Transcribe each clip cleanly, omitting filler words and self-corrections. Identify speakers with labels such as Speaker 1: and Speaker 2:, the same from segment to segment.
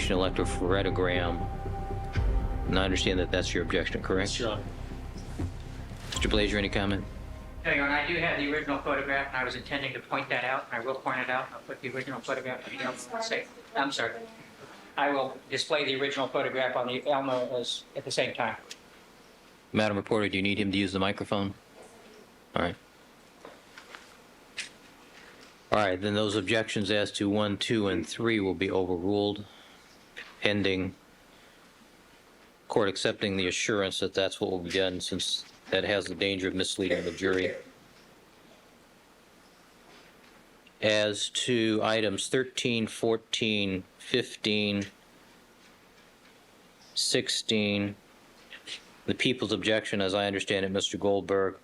Speaker 1: electrophoretrogram. And I understand that that's your objection, correct?
Speaker 2: Sure.
Speaker 1: Mr. Blazer, any comment?
Speaker 3: No, Your Honor, I do have the original photograph, and I was intending to point that out, and I will point it out. I'll put the original photograph on the Elmo. I'm sorry. I will display the original photograph on the Elmo at the same time.
Speaker 1: Madam Reporter, do you need him to use the microphone? All right. All right, then those objections as to 1, 2, and 3 will be overruled, pending court accepting the assurance that that's what will be done, since that has the danger of misleading the jury. As to items 13, 14, 15, 16, the people's objection, as I understand it, Mr. Goldberg,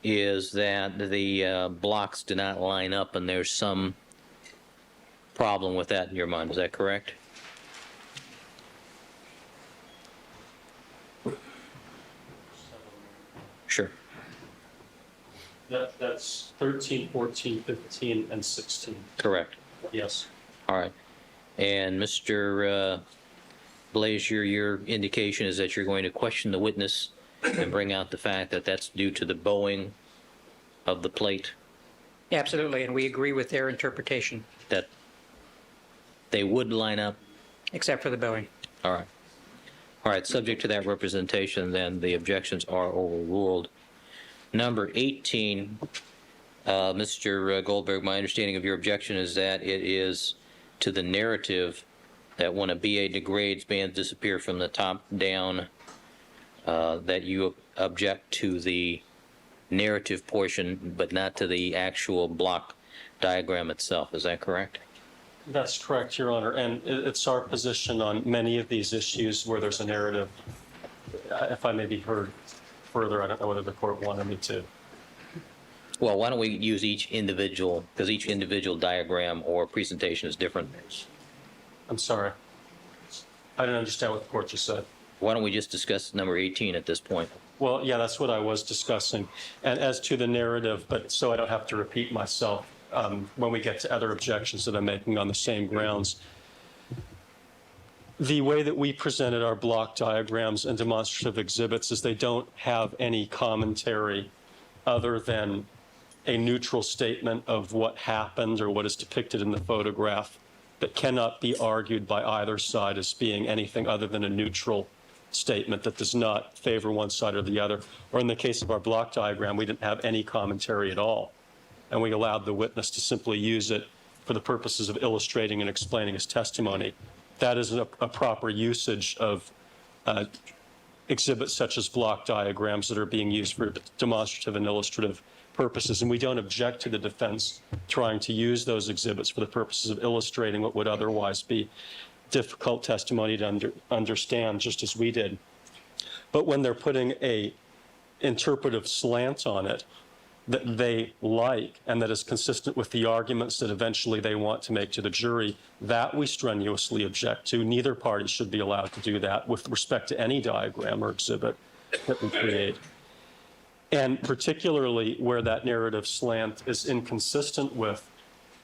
Speaker 1: is that the blocks do not line up, and there's some problem with that in your mind. Is that correct? Sure.
Speaker 2: That's 13, 14, 15, and 16.
Speaker 1: Correct.
Speaker 2: Yes.
Speaker 1: All right. And Mr. Blazier, your indication is that you're going to question the witness and bring out the fact that that's due to the bowing of the plate,
Speaker 3: Absolutely, and we agree with their interpretation,
Speaker 1: that they would line up.
Speaker 3: except for the bowing.
Speaker 1: All right. All right, subject to that representation, then the objections are overruled. Number 18, Mr. Goldberg, my understanding of your objection is that it is to the narrative that when a BA degrades, bands disappear from the top down, that you object to the narrative portion, but not to the actual block diagram itself. Is that correct?
Speaker 2: That's correct, Your Honor. And it's our position on many of these issues where there's a narrative. If I may be heard further, I don't know whether the court wanted me to.
Speaker 1: Well, why don't we use each individual, because each individual diagram or presentation is different.
Speaker 2: I'm sorry. I didn't understand what the court just said.
Speaker 1: Why don't we just discuss number 18 at this point?
Speaker 2: Well, yeah, that's what I was discussing. And as to the narrative, but so I don't have to repeat myself, when we get to other objections that I'm making on the same grounds, the way that we presented our block diagrams and demonstrative exhibits is they don't have any commentary other than a neutral statement of what happened or what is depicted in the photograph that cannot be argued by either side as being anything other than a neutral statement that does not favor one side or the other. Or in the case of our block diagram, we didn't have any commentary at all. And we allowed the witness to simply use it for the purposes of illustrating and explaining his testimony. That is a proper usage of exhibits such as block diagrams that are being used for demonstrative and illustrative purposes. And we don't object to the defense trying to use those exhibits for the purposes of illustrating what would otherwise be difficult testimony to understand, just as we did. But when they're putting a interpretive slant on it that they like and that is consistent with the arguments that eventually they want to make to the jury, that we strenuously object to. Neither party should be allowed to do that with respect to any diagram or exhibit that we create. And particularly where that narrative slant is inconsistent with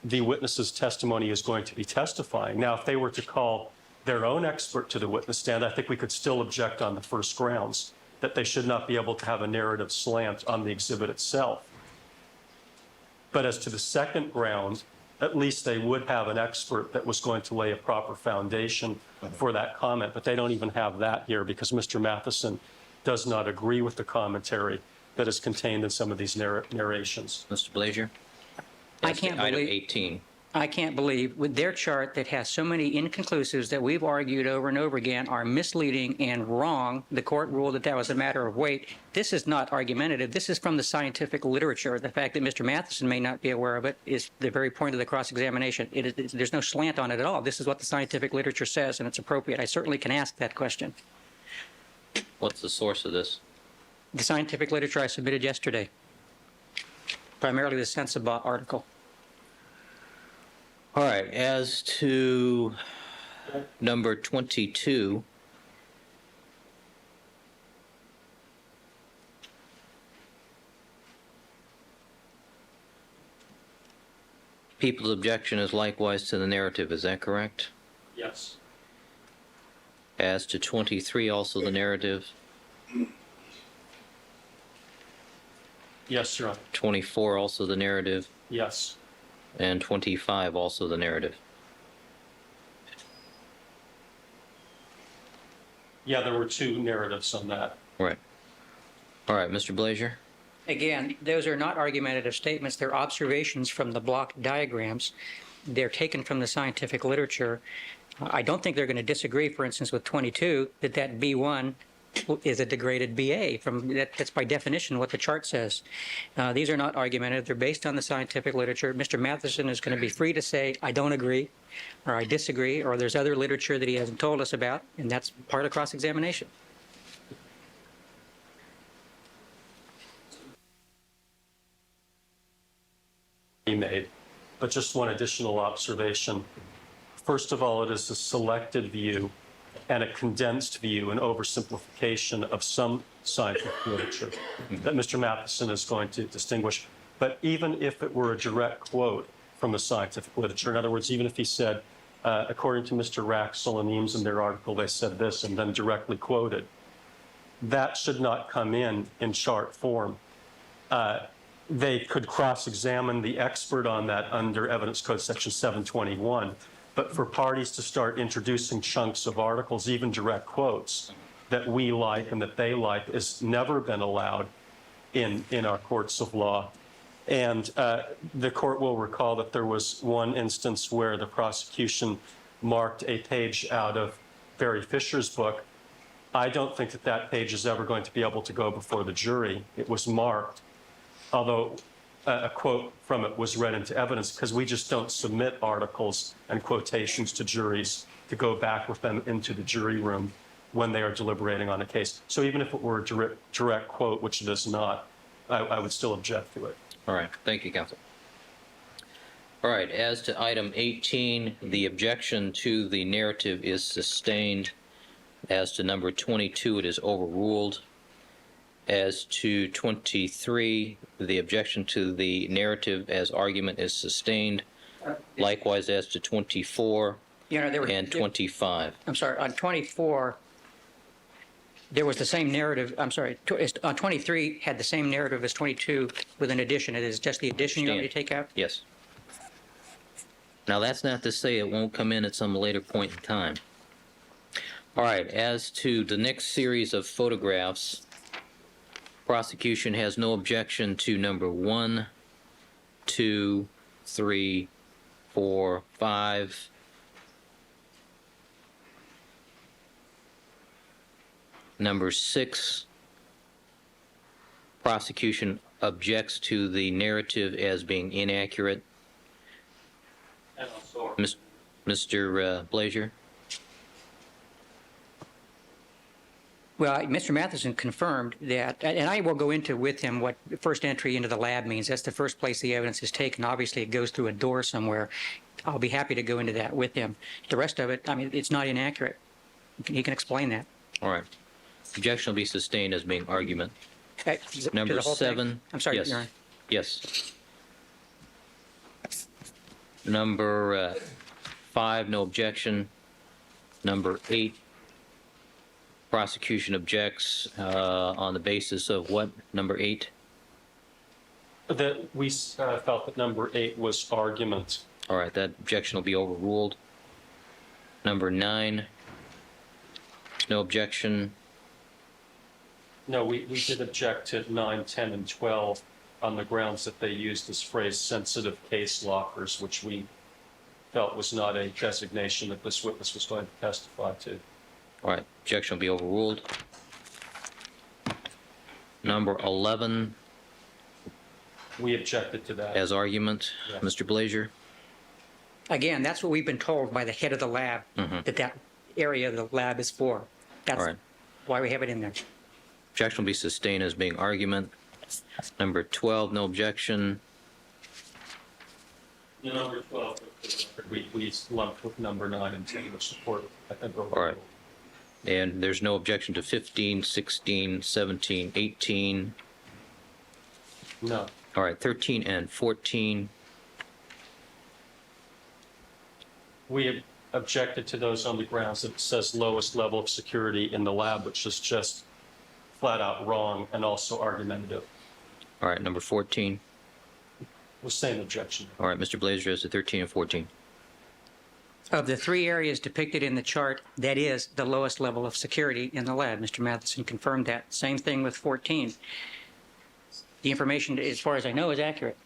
Speaker 2: the witness's testimony is going to be testifying. Now, if they were to call their own expert to the witness stand, I think we could still object on the first grounds that they should not be able to have a narrative slant on the exhibit itself. But as to the second ground, at least they would have an expert that was going to lay a proper foundation for that comment. But they don't even have that here because Mr. Matheson does not agree with the commentary that is contained in some of these narrations.
Speaker 1: Mr. Blazier?
Speaker 3: I can't
Speaker 1: Item
Speaker 3: believe
Speaker 1: 18.
Speaker 3: I can't believe with their chart that has so many inconclusives that we've argued over and over again are misleading and wrong. The court ruled that that was a matter of weight. This is not argumentative. This is from the scientific literature. The fact that Mr. Matheson may not be aware of it is the very point of the cross-examination. There's no slant on it at all. This is what the scientific literature says, and it's appropriate. I certainly can ask that question.
Speaker 1: What's the source of this?
Speaker 3: The scientific literature I submitted yesterday, primarily the Sensibot article.
Speaker 1: All right, as to number 22, people's objection is likewise to the narrative. Is that correct?
Speaker 2: Yes.
Speaker 1: As to 23, also the narrative.
Speaker 2: Yes, Your Honor.
Speaker 1: 24, also the narrative.
Speaker 2: Yes.
Speaker 1: And 25, also the narrative.
Speaker 2: Yeah, there were two narratives on that.
Speaker 1: Right. All right, Mr. Blazier?
Speaker 3: Again, those are not argumentative statements. They're observations from the block diagrams. They're taken from the scientific literature. I don't think they're going to disagree, for instance, with 22, that B1 is a degraded BA. That's by definition what the chart says. These are not argumentative. They're based on the scientific literature. Mr. Matheson is going to be free to say, I don't agree, or I disagree, or there's other literature that he hasn't told us about, and that's part of cross-examination.
Speaker 2: Made, but just one additional observation. First of all, it is a selected view and a condensed view, an oversimplification of some scientific literature that Mr. Matheson is going to distinguish. But even if it were a direct quote from the scientific literature, in other words, even if he said, according to Mr. Raxel and Eames in their article, they said this and then directly quoted, that should not come in chart form. They could cross-examine the expert on that under Evidence Code Section 721. But for parties to start introducing chunks of articles, even direct quotes, that we like and that they like, has never been allowed in our courts of law. And the court will recall that there was one instance where the prosecution marked a page out of Barry Fisher's book. I don't think that page is ever going to be able to go before the jury. It was marked, although a quote from it was read into evidence, because we just don't submit articles and quotations to juries to go back with them into the jury room when they are deliberating on a case. So even if it were a direct quote, which it is not, I would still object to it.
Speaker 1: All right. Thank you, counsel. All right. As to item 18, the objection to the narrative is sustained. As to number 22, it is overruled. As to 23, the objection to the narrative as argument is sustained. Likewise, as to 24 and 25.
Speaker 3: I'm sorry, on 24, there was the same narrative, I'm sorry, on 23 had the same narrative as 22 with an addition. It is just the addition you want me to take out?
Speaker 1: Yes. Now, that's not to say it won't come in at some later point in time. All right, as to the next series of photographs, prosecution has no objection to number 1, 2, 3, 4, 5. Number 6, prosecution objects to the narrative as being inaccurate. Mr. Blazier?
Speaker 3: Well, Mr. Matheson confirmed that, and I will go into with him what first entry into the lab means. That's the first place the evidence is taken. Obviously, it goes through a door somewhere. I'll be happy to go into that with him. The rest of it, I mean, it's not inaccurate. He can explain that.
Speaker 1: All right. Objection will be sustained as being argument. Number 7.
Speaker 3: I'm sorry,
Speaker 1: yes.
Speaker 3: Your Honor.
Speaker 1: Yes. Number 5, no objection. Number 8, prosecution objects on the basis of what? Number 8?
Speaker 2: That we felt that number 8 was argument.
Speaker 1: All right, that objection will be overruled. Number 9, no objection.
Speaker 2: No, we did object to 9, 10, and 12 on the grounds that they used this phrase sensitive case lockers, which we felt was not a designation that this witness was going to testify to.
Speaker 1: All right, objection will be overruled. Number 11,
Speaker 2: We objected to that.
Speaker 1: as argument.
Speaker 2: Yes.
Speaker 1: Mr. Blazier?
Speaker 3: Again, that's what we've been told by the head of the lab, that area of the lab is for. That's
Speaker 1: All right.
Speaker 3: why we have it in there.
Speaker 1: Objection will be sustained as being argument. Number 12, no objection.
Speaker 2: Number 12, we lumped with number 9 and 10 to support. I think
Speaker 1: All right. And there's no objection to 15, 16, 17, 18.
Speaker 2: No.
Speaker 1: All right, 13 and 14.
Speaker 2: We objected to those on the grounds that it says lowest level of security in the lab, which is just flat out wrong and also argumentative.
Speaker 1: All right, number 14.
Speaker 2: The same objection.
Speaker 1: All right, Mr. Blazer has the 13 and 14.
Speaker 3: Of the three areas depicted in the chart, that is the lowest level of security in the lab. Mr. Matheson confirmed that. Same thing with 14. The information, as far as I know, is accurate.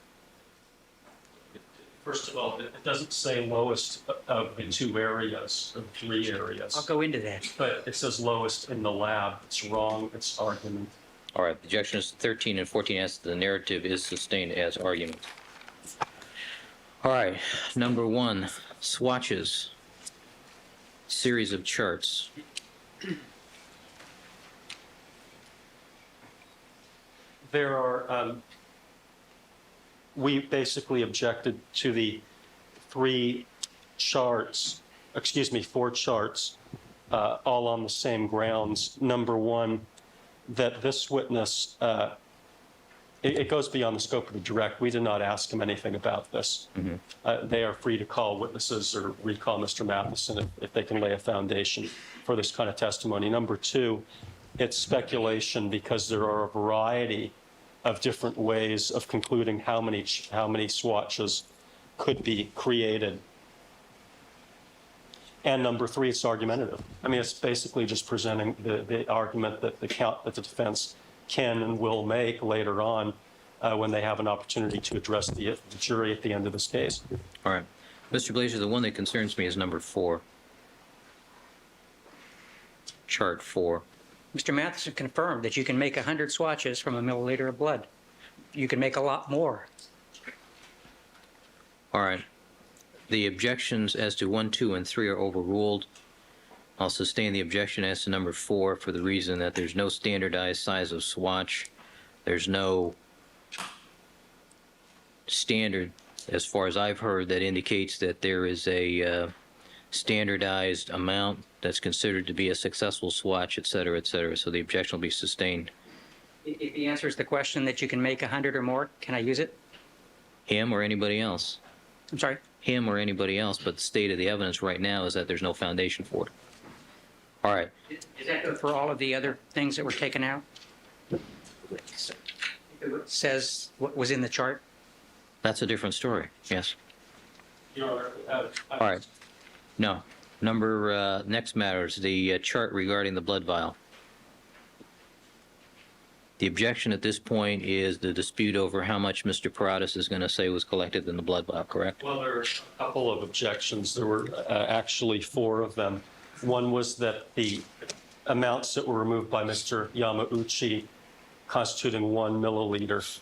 Speaker 2: First of all, it doesn't say lowest of the two areas, or three areas.
Speaker 3: I'll go into that.
Speaker 2: But it says lowest in the lab. It's wrong. It's argument.
Speaker 1: All right, objection is 13 and 14 as the narrative is sustained as argument. All right, number 1, swatches, series of charts.
Speaker 2: There are, we basically objected to the 4 charts, all on the same grounds. Number 1, that this witness, it goes beyond the scope of the direct. We did not ask him anything about this. They are free to call witnesses or recall Mr. Matheson if they can lay a foundation for this kind of testimony. Number 2, it's speculation because there are a variety of different ways of concluding how many swatches could be created. And number 3, it's argumentative. I mean, it's basically just presenting the argument that the defense can and will make later on when they have an opportunity to address the jury at the end of this case.
Speaker 1: All right. Mr. Blazer, the one that concerns me is number 4. Chart 4.
Speaker 3: Mr. Matheson confirmed that you can make 100 swatches from a milliliter of blood. You can make a lot more.
Speaker 1: All right. The objections as to 1, 2, and 3 are overruled. I'll sustain the objection as to number 4 for the reason that there's no standardized size of swatch. There's no standard, as far as I've heard, that indicates that there is a standardized amount that's considered to be a successful swatch, et cetera, et cetera. So the objection will be sustained.
Speaker 3: If he answers the question that you can make 100 or more, can I use it?
Speaker 1: Him or anybody else?
Speaker 3: I'm sorry?
Speaker 1: Him or anybody else, but the state of the evidence right now is that there's no foundation for it. All right.
Speaker 3: Is that good for all of the other things that were taken out? Says what was in the chart?
Speaker 1: That's a different story. Yes.
Speaker 2: Your Honor,
Speaker 1: All right. No. Number, next matter is the chart regarding the blood vial. The objection at this point is the dispute over how much Mr. Paradas is going to say was collected in the blood vial, correct?
Speaker 2: Well, there are a couple of objections. There were actually 4 of them. One was that the amounts that were removed by Mr. Yamauchi, constituting 1 milliliter,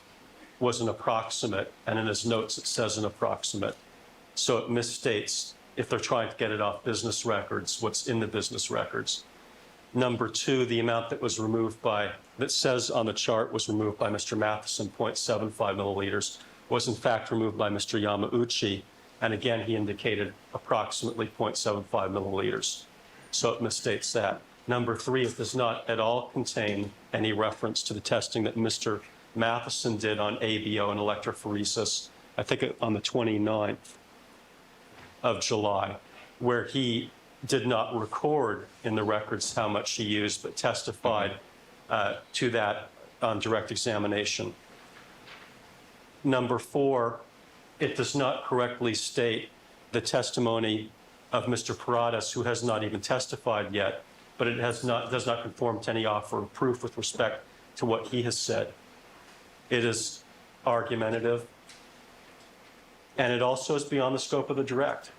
Speaker 2: was an approximate, and in his notes it says an approximate. So it misstates, if they're trying to get it off business records, what's in the business records. Number 2, the amount that was removed that says on the chart was removed by Mr. Matheson, 0.75 milliliters, was in fact removed by Mr. Yamauchi, and again, he indicated approximately 0.75 milliliters. So it misstates that. Number 3, it does not at all contain any reference to the testing that Mr. Matheson did on ABO and electrophoresis, I think on the 29th of July, where he did not record in the records how much he used, but testified to that on direct examination. Number 4, it does not correctly state the testimony of Mr. Paradas, who has not even testified yet, but it does not conform to any offer of proof with respect to what he has said. It is argumentative, and it also is beyond the scope of the direct.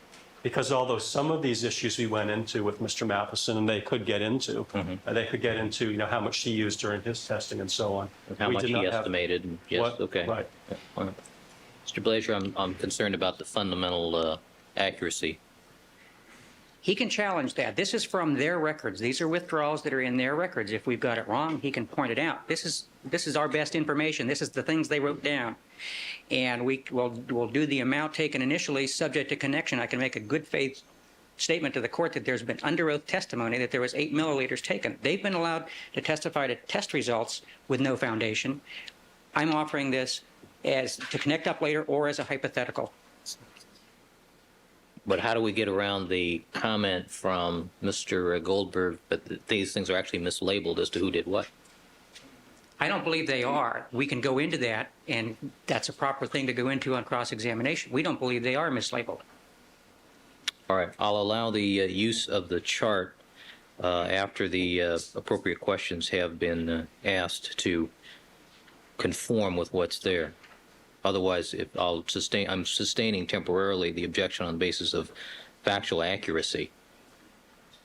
Speaker 2: Because although some of these issues we went into with Mr. Matheson, and they could get into, how much he used during his testing and so on.
Speaker 1: And how much he estimated. And yes,
Speaker 2: What?
Speaker 1: okay.
Speaker 2: Right.
Speaker 1: Yeah, all right. Mr. Blazer, I'm concerned about the fundamental accuracy.
Speaker 3: He can challenge that. This is from their records. These are withdrawals that are in their records. If we've got it wrong, he can point it out. This is our best information. This is the things they wrote down. And we'll do the amount taken initially subject to connection. I can make a good faith statement to the court that there's been under oath testimony that there was 8 milliliters taken. They've been allowed to testify to test results with no foundation. I'm offering this as to connect up later or as a hypothetical.
Speaker 1: But how do we get around the comment from Mr. Goldberg that these things are actually mislabeled as to who did what?
Speaker 3: I don't believe they are. We can go into that, and that's a proper thing to go into on cross-examination. We don't believe they are mislabeled.
Speaker 1: All right, I'll allow the use of the chart after the appropriate questions have been asked to conform with what's there. Otherwise, I'm sustaining temporarily the objection on the basis of factual accuracy.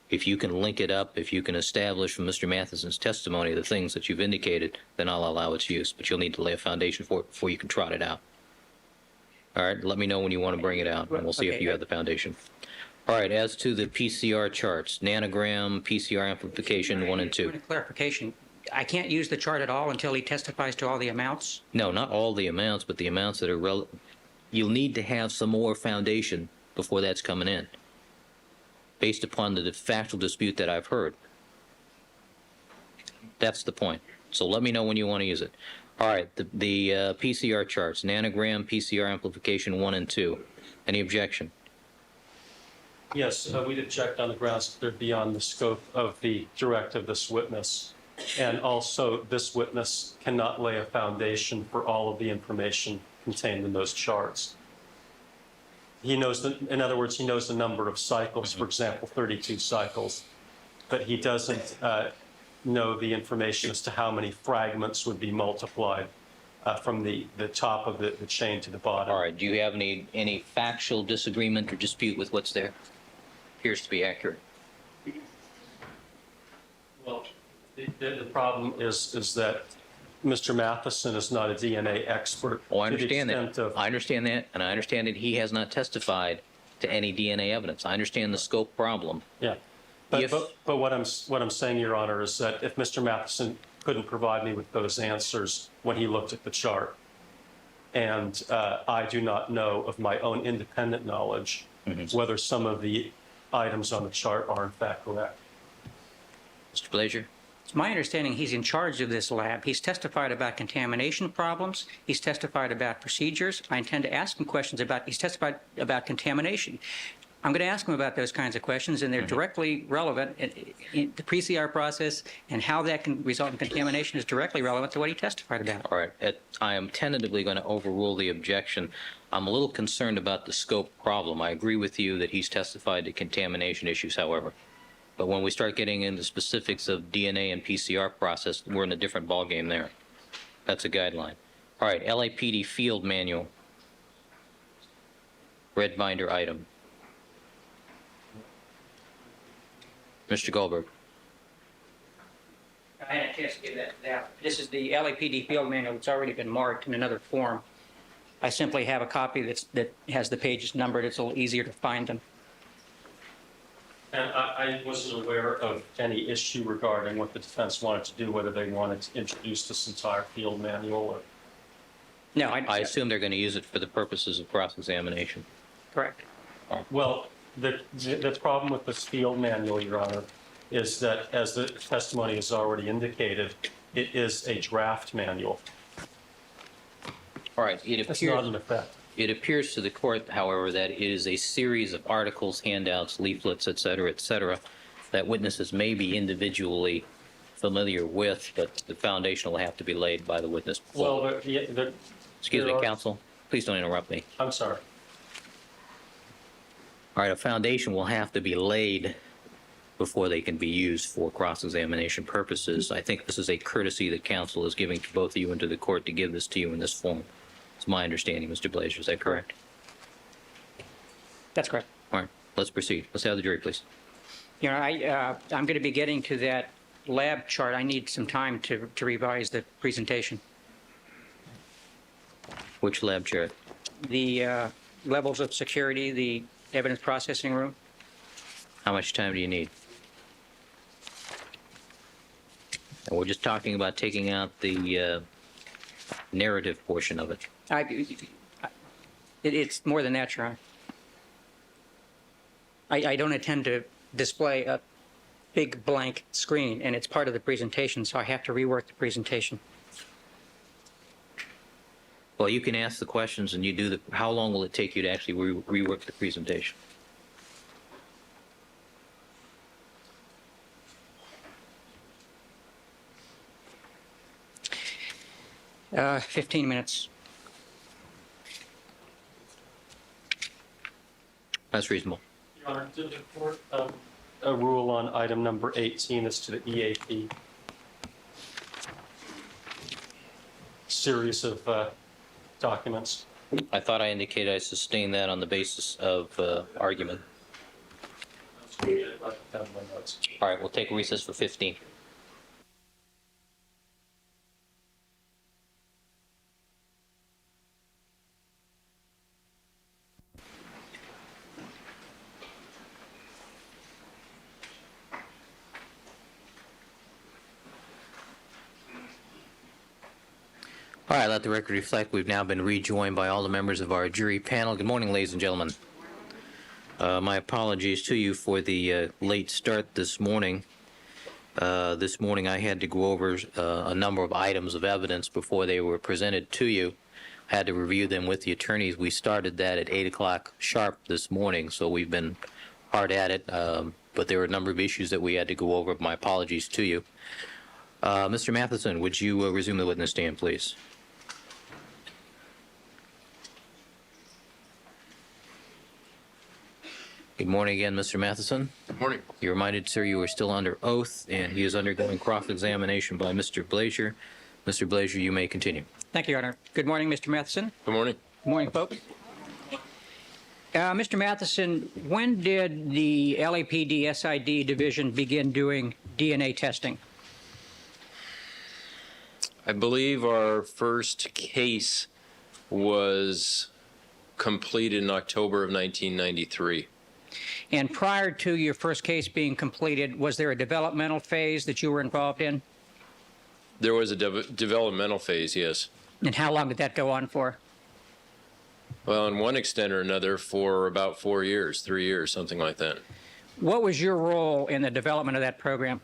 Speaker 1: If you can link it up, if you can establish from Mr. Matheson's testimony the things that you've indicated, then I'll allow its use. But you'll need to lay a foundation for it before you can trot it out. All right, let me know when you want to bring it out, and we'll see if you have the foundation. All right, as to the PCR charts, nanogram, PCR amplification 1 and 2.
Speaker 3: Point of clarification, I can't use the chart at all until he testifies to all the amounts?
Speaker 1: No, not all the amounts, but the amounts that are you'll need to have some more foundation before that's coming in, based upon the factual dispute that I've heard. That's the point. So let me know when you want to use it. All right, the PCR charts, nanogram, PCR amplification 1 and 2. Any objection?
Speaker 2: Yes, we'd object on the grounds that they're beyond the scope of the direct of this witness. And also, this witness cannot lay a foundation for all of the information contained in those charts. He knows, in other words, he knows the number of cycles, for example, 32 cycles, but he doesn't know the information as to how many fragments would be multiplied from the top of the chain to the bottom.
Speaker 1: All right, do you have any factual disagreement or dispute with what's there? Appears to be accurate.
Speaker 2: Well, the problem is that Mr. Matheson is not a DNA expert.
Speaker 1: Oh, I understand that. I understand that, and I understand that he has not testified to any DNA evidence. I understand the scope problem.
Speaker 2: Yeah, but what I'm saying, Your Honor, is that if Mr. Matheson couldn't provide me with those answers when he looked at the chart, and I do not know of my own independent knowledge whether some of the items on the chart are in fact correct.
Speaker 1: Mr. Blazier?
Speaker 3: It's my understanding he's in charge of this lab. He's testified about contamination problems. He's testified about procedures. I intend to ask him questions about, he's testified about contamination. I'm going to ask him about those kinds of questions, and they're directly relevant. In the PCR process and how that can result in contamination is directly relevant to what he testified about.
Speaker 1: All right. I am tentatively going to overrule the objection. I'm a little concerned about the scope problem. I agree with you that he's testified to contamination issues, however. But when we start getting into specifics of DNA and PCR process, we're in a different ballgame there. That's a guideline. All right, LAPD field manual. Red binder item. Mr. Goldberg.
Speaker 3: I had a chance to give that down. This is the LAPD field manual. It's already been marked in another form. I simply have a copy that has the pages numbered. It's a little easier to find them.
Speaker 2: And I wasn't aware of any issue regarding what the defense wanted to do, whether they wanted to introduce this entire field manual or...
Speaker 3: No,
Speaker 1: I assume they're going to use it for the purposes of cross-examination.
Speaker 3: Correct.
Speaker 2: Well, the problem with this field manual, Your Honor, is that, as the testimony has already indicated, it is a draft manual.
Speaker 1: All right.
Speaker 2: It's not in effect.
Speaker 1: It appears to the court, however, that it is a series of articles, handouts, leaflets, et cetera, that witnesses may be individually familiar with, but the foundation will have to be laid by the witness.
Speaker 2: Well,
Speaker 1: Excuse me, counsel. Please don't interrupt me.
Speaker 2: I'm sorry.
Speaker 1: All right, a foundation will have to be laid before they can be used for cross-examination purposes. I think this is a courtesy that counsel is giving to both of you and to the court to give this to you in this form. It's my understanding, Mr. Blazier. Is that correct?
Speaker 3: That's correct.
Speaker 1: All right, let's proceed. Let's have the jury, please.
Speaker 3: You know, I'm going to be getting to that lab chart. I need some time to revise the presentation.
Speaker 1: Which lab chart?
Speaker 3: The levels of security, the evidence processing room.
Speaker 1: How much time do you need? And we're just talking about taking out the narrative portion of it.
Speaker 3: It's more than that, Your Honor. I don't intend to display a big blank screen, and it's part of the presentation, so I have to rework the presentation.
Speaker 1: Well, you can ask the questions and you do how long will it take you to actually rework the presentation?
Speaker 3: 15 minutes.
Speaker 1: That's reasonable.
Speaker 2: Your Honor, did the court a rule on item number 18 as to the EAP? Series of documents.
Speaker 1: I thought I indicated I sustained that on the basis of argument. All right, we'll take a recess for 15. All right, let the record reflect we've now been rejoined by all the members of our jury panel. Good morning, ladies and gentlemen. My apologies to you for the late start this morning. This morning I had to go over a number of items of evidence before they were presented to you. I had to review them with the attorneys. We started that at 8 o'clock sharp this morning, so we've been hard at it, but there were a number of issues that we had to go over. My apologies to you. Mr. Matheson, would you resume the witness stand, please? Good morning again, Mr. Matheson.
Speaker 4: Good morning.
Speaker 1: You're reminded, sir, you are still under oath, and he is undergoing cross-examination by Mr. Blazier. Mr. Blazier, you may continue.
Speaker 3: Thank you, Your Honor. Good morning, Mr. Matheson.
Speaker 4: Good morning.
Speaker 3: Good morning, folks. Mr. Matheson, when did the LAPD SID division begin doing DNA testing?
Speaker 4: I believe our first case was completed in October of 1993.
Speaker 3: And prior to your first case being completed, was there a developmental phase that you were involved in?
Speaker 4: There was a developmental phase, yes.
Speaker 3: And how long did that go on for?
Speaker 4: Well, in one extent or another, for about 4 years, 3 years, something like that.
Speaker 3: What was your role in the development of that program?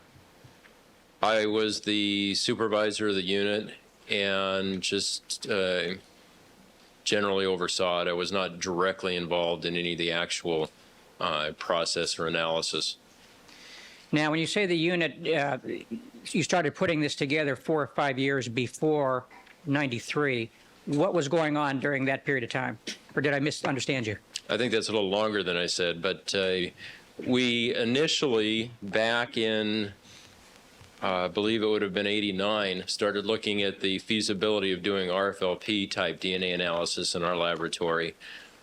Speaker 4: I was the supervisor of the unit and just generally oversaw it. I was not directly involved in any of the actual process or analysis.
Speaker 3: Now, when you say the unit, you started putting this together 4 or 5 years before 93. What was going on during that period of time? Or did I misunderstand you?
Speaker 4: I think that's a little longer than I said, but we initially, back in, I believe it would have been 89, started looking at the feasibility of doing RFLP type DNA analysis in our laboratory.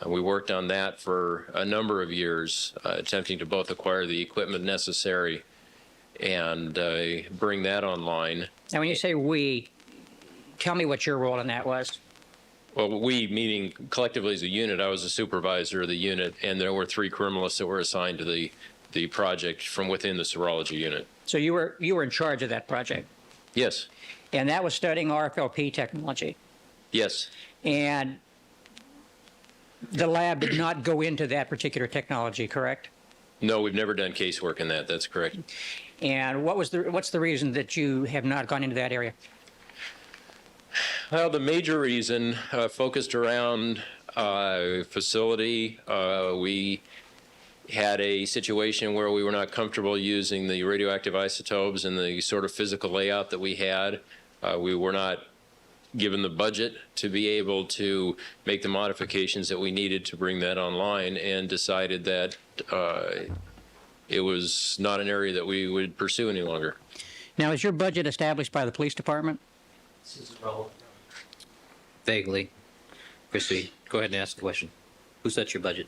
Speaker 4: We worked on that for a number of years, attempting to both acquire the equipment necessary and bring that online.
Speaker 3: Now, when you say we, tell me what your role in that was.
Speaker 4: Well, we, meaning collectively as a unit, I was a supervisor of the unit, and there were 3 criminalists that were assigned to the project from within the serology unit.
Speaker 3: So you were in charge of that project?
Speaker 4: Yes.
Speaker 3: And that was studying RFLP technology?
Speaker 4: Yes.
Speaker 3: And the lab did not go into that particular technology, correct?
Speaker 4: No, we've never done casework in that. That's correct.
Speaker 3: And what's the reason that you have not gone into that area?
Speaker 4: Well, the major reason focused around facility. We had a situation where we were not comfortable using the radioactive isotopes and the sort of physical layout that we had. We were not given the budget to be able to make the modifications that we needed to bring that online, and decided that it was not an area that we would pursue any longer.
Speaker 3: Now, is your budget established by the police department?
Speaker 2: This is relevant.
Speaker 1: Vaguely. Christy, go ahead and ask the question. Who sets your budget?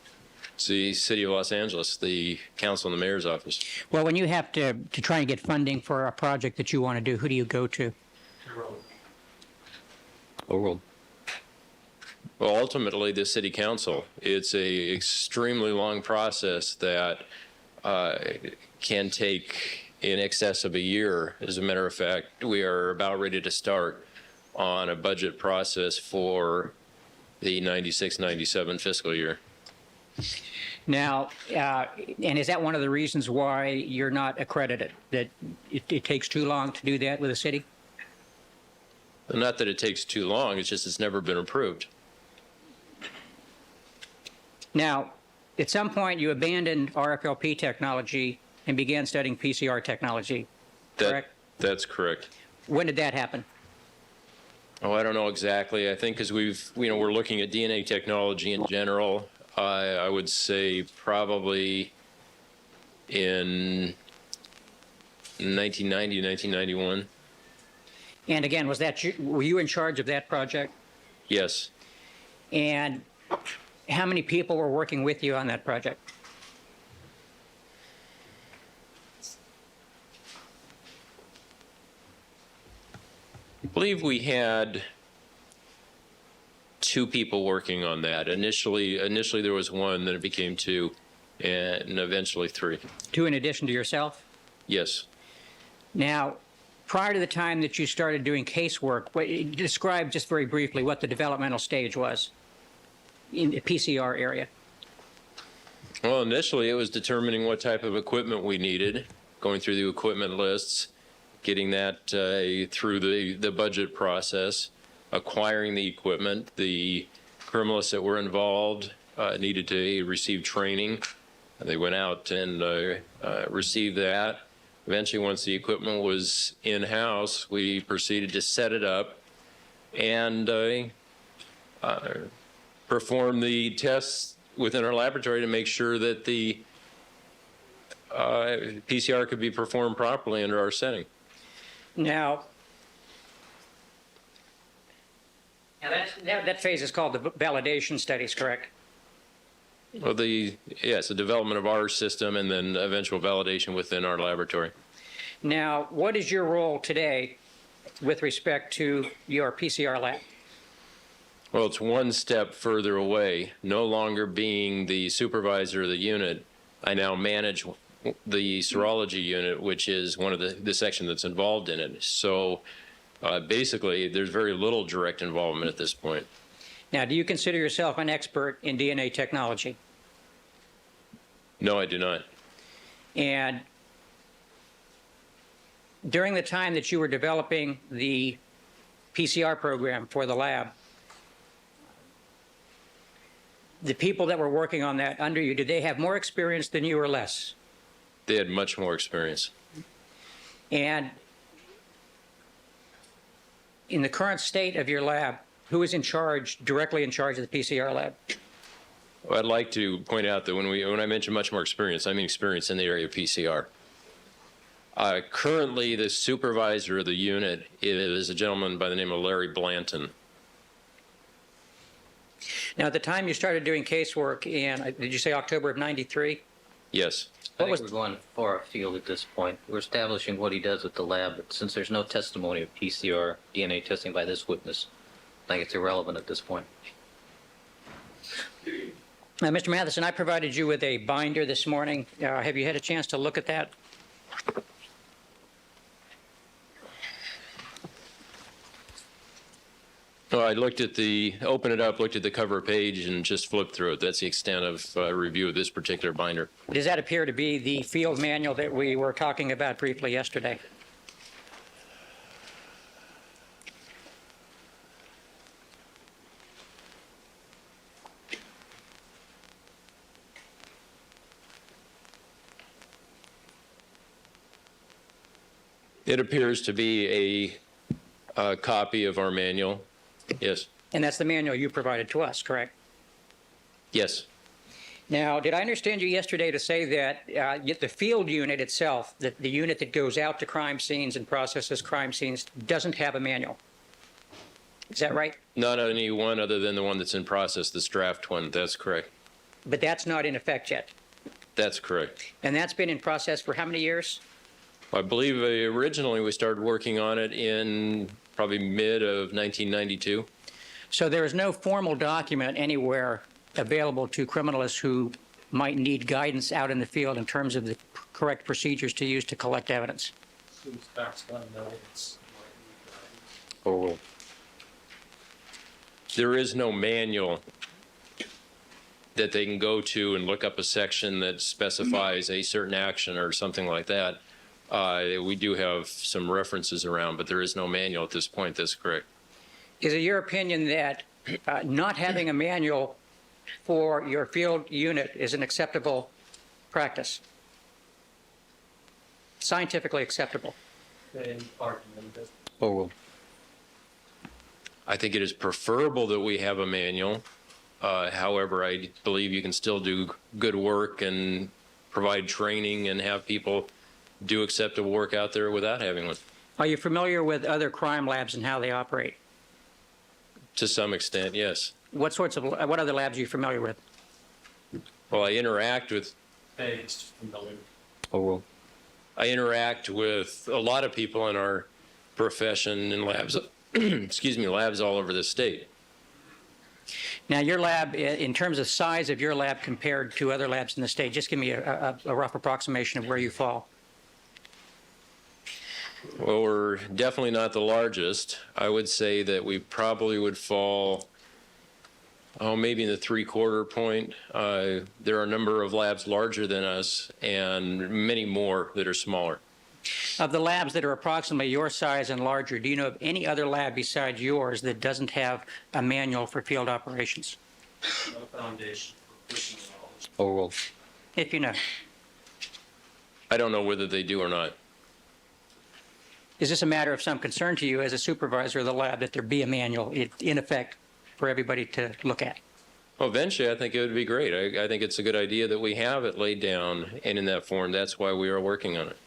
Speaker 4: It's the City of Los Angeles, the council and the mayor's office.
Speaker 3: Well, when you have to try and get funding for a project that you want to do, who do you go to?
Speaker 1: Overruled.
Speaker 4: Well, ultimately, the city council. It's a extremely long process that can take in excess of a year. As a matter of fact, we are about ready to start on a budget process for the 96-97 fiscal year.
Speaker 3: Now, and is that one of the reasons why you're not accredited, that it takes too long to do that with the city?
Speaker 4: Not that it takes too long, it's just it's never been approved.
Speaker 3: Now, at some point, you abandoned RFLP technology and began studying PCR technology, correct?
Speaker 4: That's correct.
Speaker 3: When did that happen?
Speaker 4: Oh, I don't know exactly. I think because we're looking at DNA technology in general. I would say probably in 1990, 1991.
Speaker 3: And again, were you in charge of that project?
Speaker 4: Yes.
Speaker 3: And how many people were working with you on that project?
Speaker 4: I believe we had 2 people working on that. Initially there was 1, then it became 2, and eventually 3.
Speaker 3: 2 in addition to yourself?
Speaker 4: Yes.
Speaker 3: Now, prior to the time that you started doing casework, describe just very briefly what the developmental stage was in the PCR area.
Speaker 4: Well, initially it was determining what type of equipment we needed, going through the equipment lists, getting that through the budget process, acquiring the equipment. The criminalists that were involved needed to receive training. They went out and received that. Eventually, once the equipment was in-house, we proceeded to set it up and perform the tests within our laboratory to make sure that the PCR could be performed properly under our setting.
Speaker 3: Now that phase is called the validation studies, correct?
Speaker 4: Well, the development of our system and then eventual validation within our laboratory.
Speaker 3: Now, what is your role today with respect to your PCR lab?
Speaker 4: Well, it's one step further away. No longer being the supervisor of the unit, I now manage the serology unit, which is one of the section that's involved in it. So basically, there's very little direct involvement at this point.
Speaker 3: Now, do you consider yourself an expert in DNA technology?
Speaker 4: No, I do not.
Speaker 3: And during the time that you were developing the PCR program for the lab, the people that were working on that under you, did they have more experience than you or less?
Speaker 4: They had much more experience.
Speaker 3: And in the current state of your lab, who is directly in charge of the PCR lab?
Speaker 4: Well, I'd like to point out that when I mention much more experience, I mean experience in the area of PCR. Currently, the supervisor of the unit is a gentleman by the name of Larry Blanton.
Speaker 3: Now, at the time you started doing casework did you say October of '93?
Speaker 4: Yes.
Speaker 1: I think we're going far afield at this point. We're establishing what he does at the lab, but since there's no testimony of PCR DNA testing by this witness, I think it's irrelevant at this point.
Speaker 3: Mr. Matheson, I provided you with a binder this morning. Have you had a chance to look at that?
Speaker 4: Well, I opened it up, looked at the cover page, and just flipped through it. That's the extent of review of this particular binder.
Speaker 3: Does that appear to be the field manual that we were talking about briefly yesterday?
Speaker 4: It appears to be a copy of our manual. Yes.
Speaker 3: And that's the manual you provided to us, correct?
Speaker 4: Yes.
Speaker 3: Now, did I understand you yesterday to say that the field unit itself, the unit that goes out to crime scenes and processes crime scenes, doesn't have a manual? Is that right?
Speaker 4: Not any one other than the one that's in process, this draft one. That's correct.
Speaker 3: But that's not in effect yet.
Speaker 4: That's correct.
Speaker 3: And that's been in process for how many years?
Speaker 4: I believe originally we started working on it in probably mid of 1992.
Speaker 3: So there is no formal document anywhere available to criminalists who might need guidance out in the field in terms of the correct procedures to use to collect evidence.
Speaker 1: Overruled.
Speaker 4: There is no manual that they can go to and look up a section that specifies a certain action or something like that. We do have some references around, but there is no manual at this point. That's correct.
Speaker 3: Is it your opinion that not having a manual for your field unit is an acceptable practice? Scientifically acceptable?
Speaker 1: Overruled.
Speaker 4: I think it is preferable that we have a manual. However, I believe you can still do good work and provide training and have people do acceptable work out there without having one.
Speaker 3: Are you familiar with other crime labs and how they operate?
Speaker 4: To some extent, yes.
Speaker 3: What other labs are you familiar with?
Speaker 4: Well, I interact with
Speaker 1: Overruled.
Speaker 4: I interact with a lot of people in our profession in labs, excuse me, labs all over the state.
Speaker 3: Now, your lab, in terms of size of your lab compared to other labs in the state, just give me a rough approximation of where you fall.
Speaker 4: Well, we're definitely not the largest. I would say that we probably would fall, maybe in the three-quarter point. There are a number of labs larger than us and many more that are smaller.
Speaker 3: Of the labs that are approximately your size and larger, do you know of any other lab besides yours that doesn't have a manual for field operations?
Speaker 2: No foundation for personnel.
Speaker 1: Overruled.
Speaker 3: If you know.
Speaker 4: I don't know whether they do or not.
Speaker 3: Is this a matter of some concern to you as a supervisor of the lab that there be a manual in effect for everybody to look at?
Speaker 4: Well, eventually, I think it would be great. I think it's a good idea that we have it laid down and in that form. That's why we are working on it.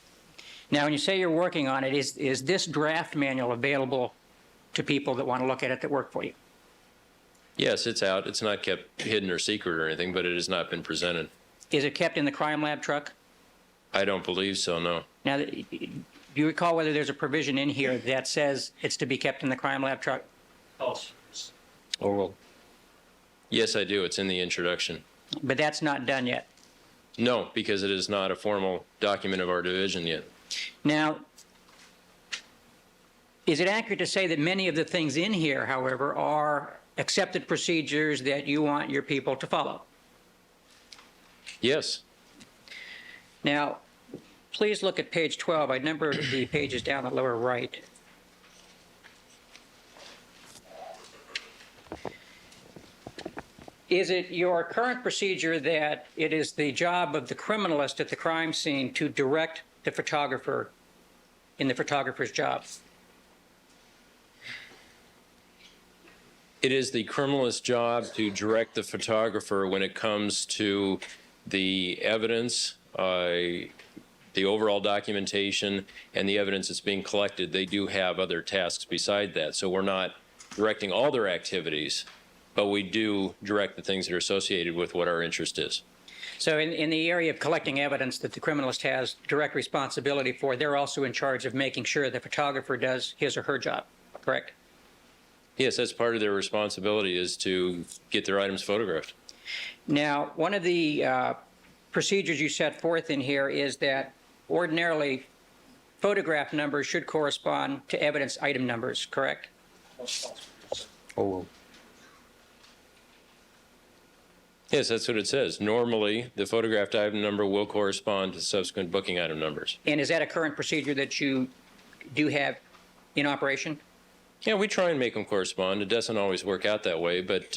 Speaker 3: Now, when you say you're working on it, is this draft manual available to people that want to look at it that work for you?
Speaker 4: Yes, it's out. It's not kept hidden or secret or anything, but it has not been presented.
Speaker 3: Is it kept in the crime lab truck?
Speaker 4: I don't believe so, no.
Speaker 3: Now, do you recall whether there's a provision in here that says it's to be kept in the crime lab truck?
Speaker 1: Overruled.
Speaker 4: Yes, I do. It's in the introduction.
Speaker 3: But that's not done yet.
Speaker 4: No, because it is not a formal document of our division yet.
Speaker 3: Now, is it accurate to say that many of the things in here, however, are accepted procedures that you want your people to follow?
Speaker 4: Yes.
Speaker 3: Now, please look at page 12. I numbered the pages down the lower right. Is it your current procedure that it is the job of the criminalist at the crime scene to direct the photographer in the photographer's job?
Speaker 4: It is the criminalist's job to direct the photographer when it comes to the evidence, the overall documentation, and the evidence that's being collected. They do have other tasks beside that. So we're not directing all their activities, but we do direct the things that are associated with what our interest is.
Speaker 3: So in the area of collecting evidence that the criminalist has direct responsibility for, they're also in charge of making sure the photographer does his or her job, correct?
Speaker 4: Yes, that's part of their responsibility, is to get their items photographed.
Speaker 3: Now, one of the procedures you set forth in here is that ordinarily photograph numbers should correspond to evidence item numbers, correct?
Speaker 1: Overruled.
Speaker 4: Yes, that's what it says. Normally, the photographed item number will correspond to subsequent booking item numbers.
Speaker 3: And is that a current procedure that you do have in operation?
Speaker 4: Yeah, we try and make them correspond. It doesn't always work out that way, but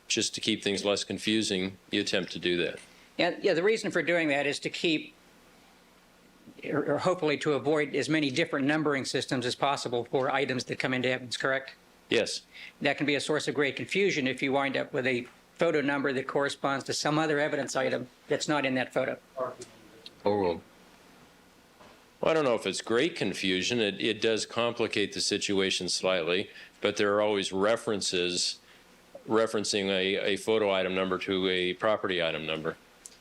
Speaker 4: just to keep things less confusing, you attempt to do that.
Speaker 3: Yeah, the reason for doing that is to keep, or hopefully to avoid as many different numbering systems as possible for items that come into evidence, correct?
Speaker 4: Yes.
Speaker 3: That can be a source of great confusion if you wind up with a photo number that corresponds to some other evidence item that's not in that photo.
Speaker 1: Overruled.
Speaker 4: Well, I don't know if it's great confusion. It does complicate the situation slightly, but there are always references referencing a photo item number to a property item number.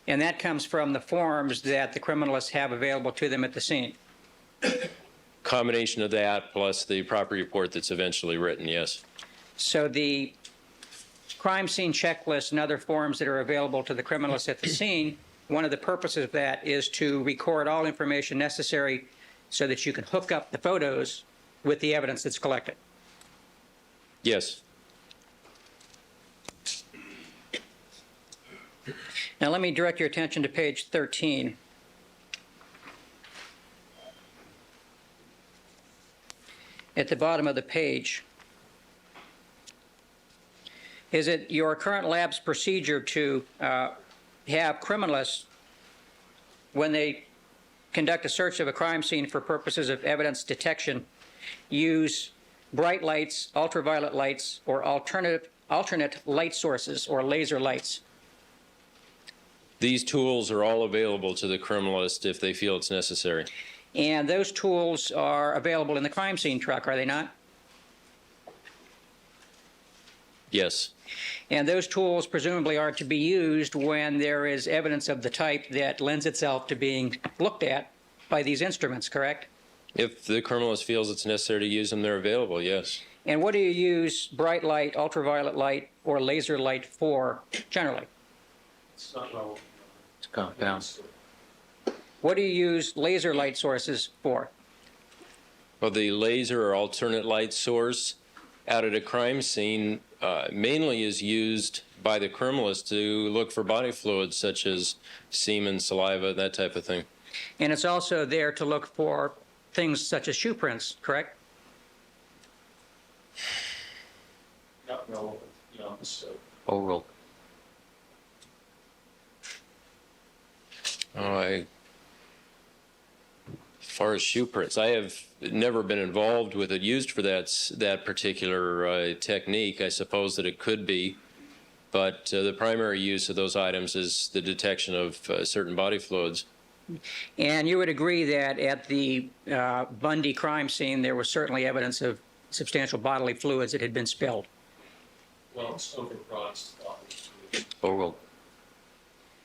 Speaker 3: And that comes from the forms that the criminalists have available to them at the scene.
Speaker 4: Combination of that plus the property report that's eventually written, yes.
Speaker 3: So the crime scene checklist and other forms that are available to the criminalists at the scene, one of the purposes of that is to record all information necessary so that you can hook up the photos with the evidence that's collected.
Speaker 4: Yes.
Speaker 3: Now let me direct your attention to page 13. At the bottom of the page, is it your current lab's procedure to have criminalists, when they conduct a search of a crime scene for purposes of evidence detection, use bright lights, ultraviolet lights, or alternate light sources or laser lights?
Speaker 4: These tools are all available to the criminalist if they feel it's necessary.
Speaker 3: And those tools are available in the crime scene truck, are they not?
Speaker 4: Yes.
Speaker 3: And those tools presumably are to be used when there is evidence of the type that lends itself to being looked at by these instruments, correct?
Speaker 4: If the criminalist feels it's necessary to use them, they're available, yes.
Speaker 3: And what do you use bright light, ultraviolet light, or laser light for generally?
Speaker 2: It's not relevant.
Speaker 1: It's compound.
Speaker 3: What do you use laser light sources for?
Speaker 4: Well, the laser or alternate light source out at a crime scene mainly is used by the criminalist to look for body fluids such as semen, saliva, that type of thing.
Speaker 3: And it's also there to look for things such as shoe prints, correct?
Speaker 2: Not relevant, the opposite.
Speaker 1: Overruled.
Speaker 4: As far as shoe prints, I have never been involved with it used for that particular technique. I suppose that it could be, but the primary use of those items is the detection of certain body fluids.
Speaker 3: And you would agree that at the Bundy crime scene, there was certainly evidence of substantial bodily fluids that had been spilled.
Speaker 2: Well, it's overpriced.
Speaker 1: Overruled.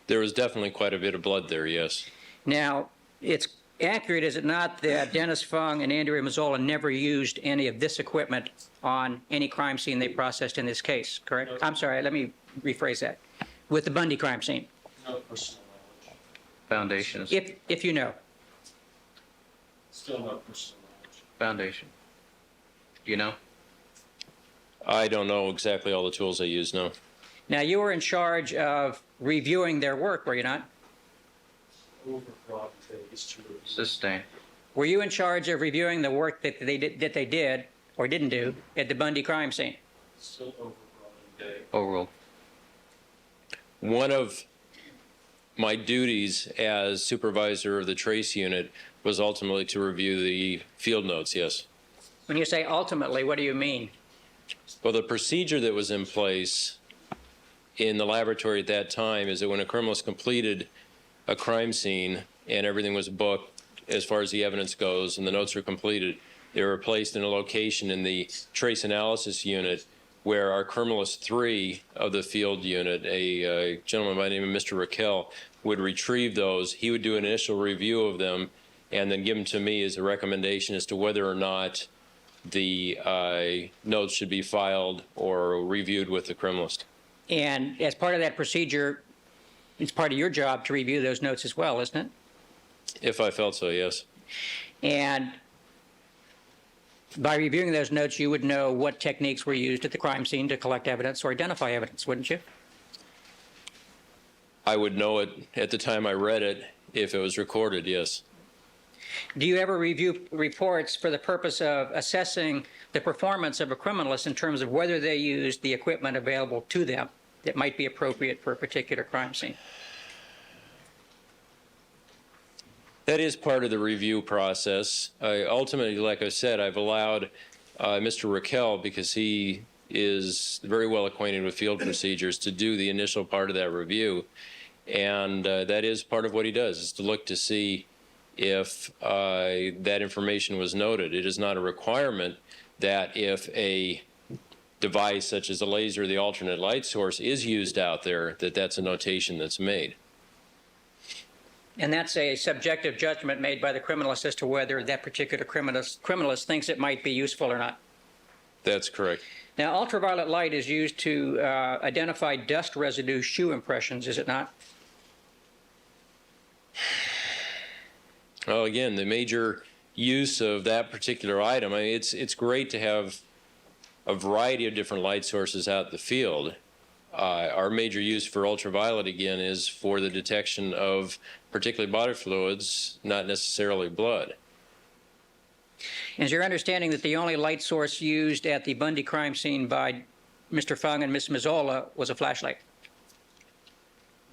Speaker 4: There was definitely quite a bit of blood there, yes.
Speaker 3: Now, it's accurate, is it not, that Dennis Fung and Andrea Mazzola never used any of this equipment on any crime scene they processed in this case, correct? I'm sorry, let me rephrase that. With the Bundy crime scene,
Speaker 2: No personal knowledge.
Speaker 1: Foundations.
Speaker 3: if you know.
Speaker 2: Still no personal knowledge.
Speaker 1: Foundation. Do you know?
Speaker 4: I don't know exactly all the tools they use, no.
Speaker 3: Now, you were in charge of reviewing their work, were you not?
Speaker 2: Overbroad phase to review.
Speaker 1: Sustain.
Speaker 3: Were you in charge of reviewing the work that they did or didn't do at the Bundy crime scene?
Speaker 2: Still overbroad day.
Speaker 1: Overruled.
Speaker 4: One of my duties as supervisor of the trace unit was ultimately to review the field notes, yes.
Speaker 3: When you say ultimately, what do you mean?
Speaker 4: Well, the procedure that was in place in the laboratory at that time is that when a criminalist completed a crime scene and everything was booked as far as the evidence goes and the notes were completed, they were placed in a location in the trace analysis unit where our criminalist 3 of the field unit, a gentleman by the name of Mr. Raquel, would retrieve those. He would do an initial review of them and then give them to me as a recommendation as to whether or not the notes should be filed or reviewed with the criminalist.
Speaker 3: And as part of that procedure, it's part of your job to review those notes as well, isn't it?
Speaker 4: If I felt so, yes.
Speaker 3: And by reviewing those notes, you would know what techniques were used at the crime scene to collect evidence or identify evidence, wouldn't you?
Speaker 4: I would know it at the time I read it if it was recorded, yes.
Speaker 3: Do you ever review reports for the purpose of assessing the performance of a criminalist in terms of whether they used the equipment available to them that might be appropriate for a particular crime scene?
Speaker 4: That is part of the review process. Ultimately, like I said, I've allowed Mr. Raquel, because he is very well acquainted with field procedures, to do the initial part of that review. And that is part of what he does, is to look to see if that information was noted. It is not a requirement that if a device such as a laser or the alternate light source is used out there, that that's a notation that's made.
Speaker 3: And that's a subjective judgment made by the criminalist as to whether that particular criminalist thinks it might be useful or not.
Speaker 4: That's correct.
Speaker 3: Now, ultraviolet light is used to identify dust residue shoe impressions, is it not?
Speaker 4: Well, again, the major use of that particular item, I mean, it's great to have a variety of different light sources out in the field. Our major use for ultraviolet, again, is for the detection of particularly body fluids, not necessarily blood.
Speaker 3: Is your understanding that the only light source used at the Bundy crime scene by Mr. Fung and Ms. Mazzola was a flashlight?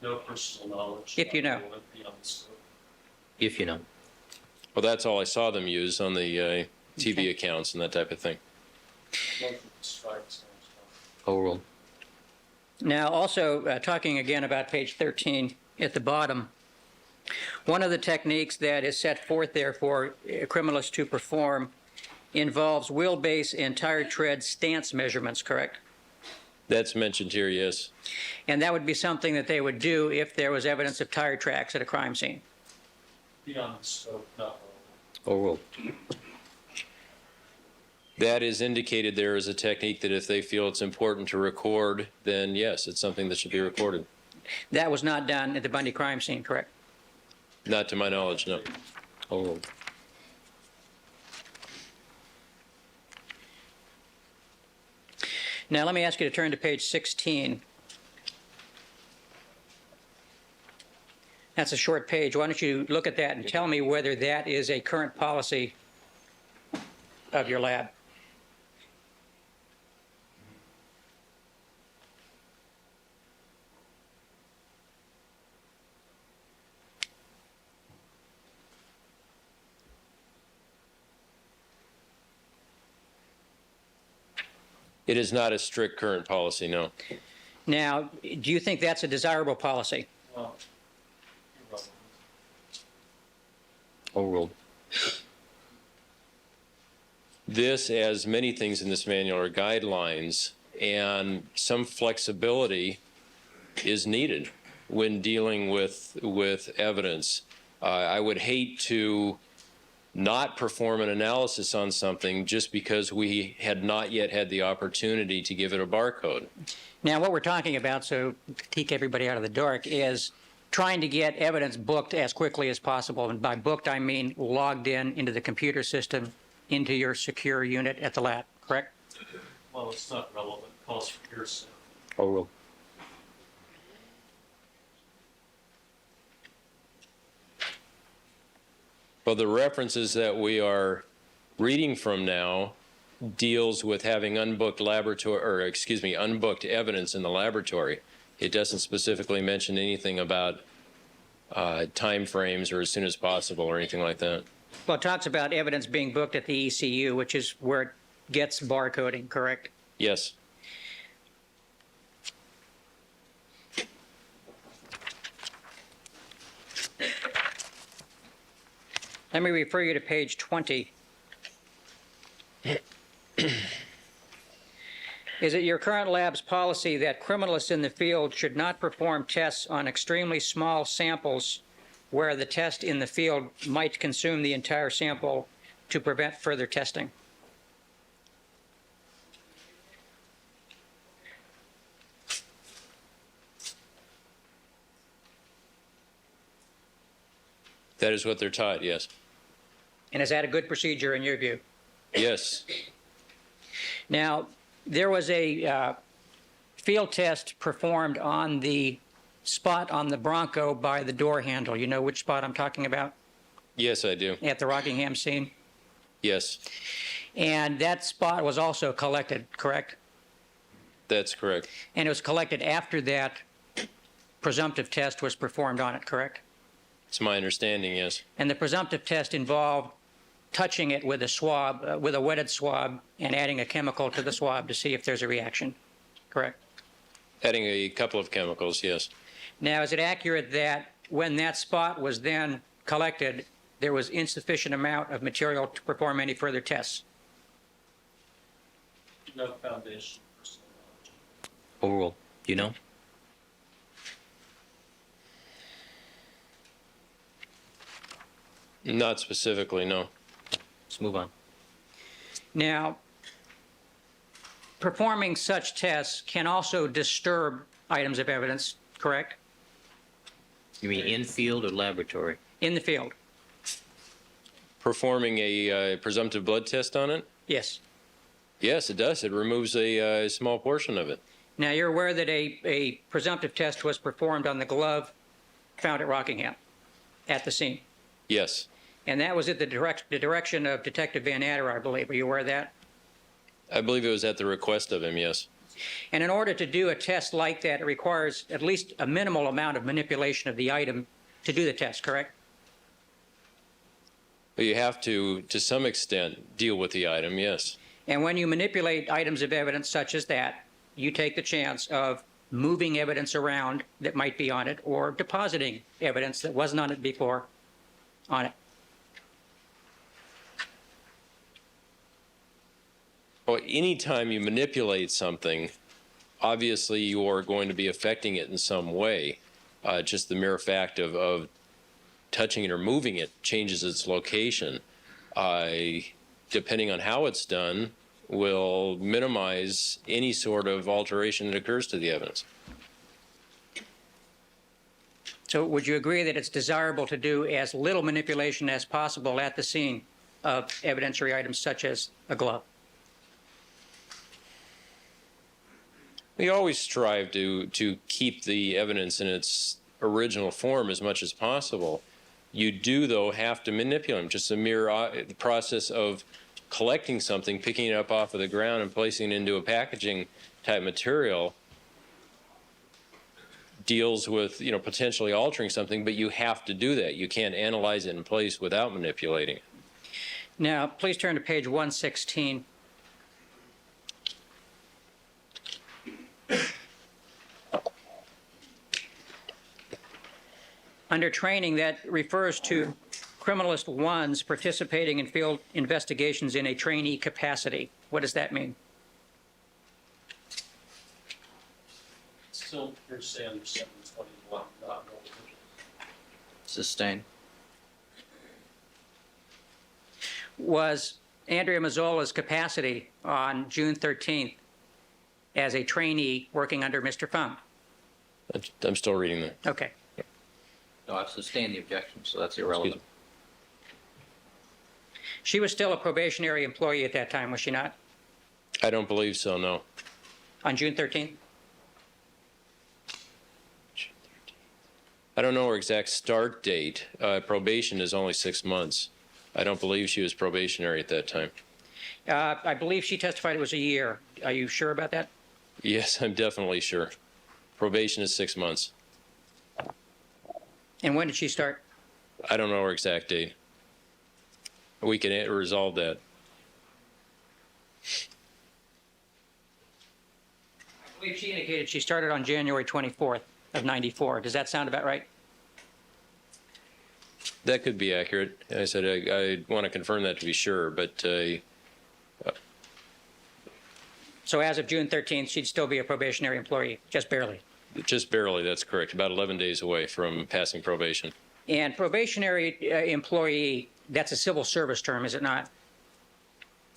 Speaker 2: No personal knowledge.
Speaker 3: If you know.
Speaker 2: Beyond the scope.
Speaker 1: If you know.
Speaker 4: Well, that's all I saw them use on the TV
Speaker 3: Okay.
Speaker 4: accounts and that type of thing.
Speaker 1: Overruled.
Speaker 3: Now, also, talking again about page 13 at the bottom, one of the techniques that is set forth there for criminalists to perform involves wheelbase and tire tread stance measurements, correct?
Speaker 4: That's mentioned here, yes.
Speaker 3: And that would be something that they would do if there was evidence of tire tracks at a crime scene.
Speaker 2: Beyond the scope, not
Speaker 1: Overruled.
Speaker 4: That is indicated there as a technique that if they feel it's important to record, then yes, it's something that should be recorded.
Speaker 3: That was not done at the Bundy crime scene, correct?
Speaker 4: Not to my knowledge, no.
Speaker 1: Overruled.
Speaker 3: Now, let me ask you to turn to page 16. That's a short page. Why don't you look at that and tell me whether that is a current policy of your lab?
Speaker 4: It is not a strict current policy, no.
Speaker 3: Now, do you think that's a desirable policy?
Speaker 1: Overruled.
Speaker 4: This, as many things in this manual, are guidelines, and some flexibility is needed when dealing with evidence. I would hate to not perform an analysis on something just because we had not yet had the opportunity to give it a barcode.
Speaker 3: Now, what we're talking about, so to take everybody out of the dark, is trying to get evidence booked as quickly as possible. And by booked, I mean logged in into the computer system, into your secure unit at the lab, correct?
Speaker 2: well, it's not relevant. Calls for hearsay.
Speaker 1: Overruled.
Speaker 4: Well, the references that we are reading from now deals with having unbooked evidence in the laboratory. It doesn't specifically mention anything about time frames or as soon as possible or anything like that.
Speaker 3: Well, it talks about evidence being booked at the ECU, which is where it gets barcoding, correct?
Speaker 4: Yes.
Speaker 3: Let me refer you to page 20. Is it your current lab's policy that criminalists in the field should not perform tests on extremely small samples where the test in the field might consume the entire sample to prevent further testing?
Speaker 4: That is what they're taught, yes.
Speaker 3: And is that a good procedure in your view?
Speaker 4: Yes.
Speaker 3: Now, there was a field test performed on the spot on the Bronco by the door handle. You know which spot I'm talking about?
Speaker 4: Yes, I do.
Speaker 3: At the Rockingham scene?
Speaker 4: Yes,
Speaker 3: And that spot was also collected, correct?
Speaker 4: that's correct.
Speaker 3: And it was collected after that presumptive test was performed on it, correct?
Speaker 4: It's my understanding, yes.
Speaker 3: And the presumptive test involved touching it with a swab, with a wetted swab, and adding a chemical to the swab to see if there's a reaction, correct?
Speaker 4: Adding a couple of chemicals, yes.
Speaker 3: Now, is it accurate that when that spot was then collected, there was insufficient amount of material to perform any further tests?
Speaker 2: No foundation for so knowledge.
Speaker 1: Overruled. Do you know?
Speaker 4: Not specifically, no.
Speaker 1: Let's move on.
Speaker 3: Now, performing such tests can also disturb items of evidence, correct?
Speaker 1: You mean in-field or laboratory?
Speaker 3: In the field,
Speaker 4: Performing a presumptive blood test on it?
Speaker 3: yes.
Speaker 4: Yes, it does. It removes a small portion of it.
Speaker 3: Now, you're aware that a presumptive test was performed on the glove found at Rockingham at the scene.
Speaker 4: Yes,
Speaker 3: And that was at the direction of Detective Van Adder, I believe. Are you aware of that?
Speaker 4: I believe it was at the request of him, yes.
Speaker 3: And in order to do a test like that, it requires at least a minimal amount of manipulation of the item to do the test, correct?
Speaker 4: But you have to some extent, deal with the item, yes.
Speaker 3: And when you manipulate items of evidence such as that, you take the chance of moving evidence around that might be on it or depositing evidence that wasn't on it before on it.
Speaker 4: Well, anytime you manipulate something, obviously you are going to be affecting it in some way. Just the mere fact of touching it or moving it changes its location. Depending on how it's done, will minimize any sort of alteration that occurs to the evidence.
Speaker 3: So would you agree that it's desirable to do as little manipulation as possible at the scene of evidentiary items such as a glove?
Speaker 4: We always strive to keep the evidence in its original form as much as possible. You do, though, have to manipulate them. Just the mere the process of collecting something, picking it up off of the ground and placing it into a packaging type material deals with, potentially altering something, but you have to do that. You can't analyze it in place without manipulating it.
Speaker 3: Now, please turn to page 116. Under training, that refers to criminalist ones participating in field investigations in a trainee capacity. What does that mean?
Speaker 2: Still, you're saying under 721, not no.
Speaker 1: Sustain.
Speaker 3: Was Andrea Mazzola's capacity on June 13th as a trainee working under Mr. Fung?
Speaker 4: I'm still reading that.
Speaker 3: Okay.
Speaker 1: No, I've sustained the objection, so that's irrelevant.
Speaker 3: She was still a probationary employee at that time, was she not?
Speaker 4: I don't believe so, no.
Speaker 3: On June 13th?
Speaker 4: I don't know her exact start date. Probation is only 6 months. I don't believe she was probationary at that time.
Speaker 3: I believe she testified it was a year. Are you sure about that?
Speaker 4: Yes, I'm definitely sure. Probation is 6 months.
Speaker 3: And when did she start?
Speaker 4: I don't know her exact date. We can resolve that.
Speaker 3: I believe she indicated she started on January 24th of 94. Does that sound about right?
Speaker 4: That could be accurate. I said I want to confirm that to be sure, but
Speaker 3: So as of June 13th, she'd still be a probationary employee, just barely.
Speaker 4: just barely, that's correct. About 11 days away from passing probation.
Speaker 3: And probationary employee, that's a civil service term, is it not?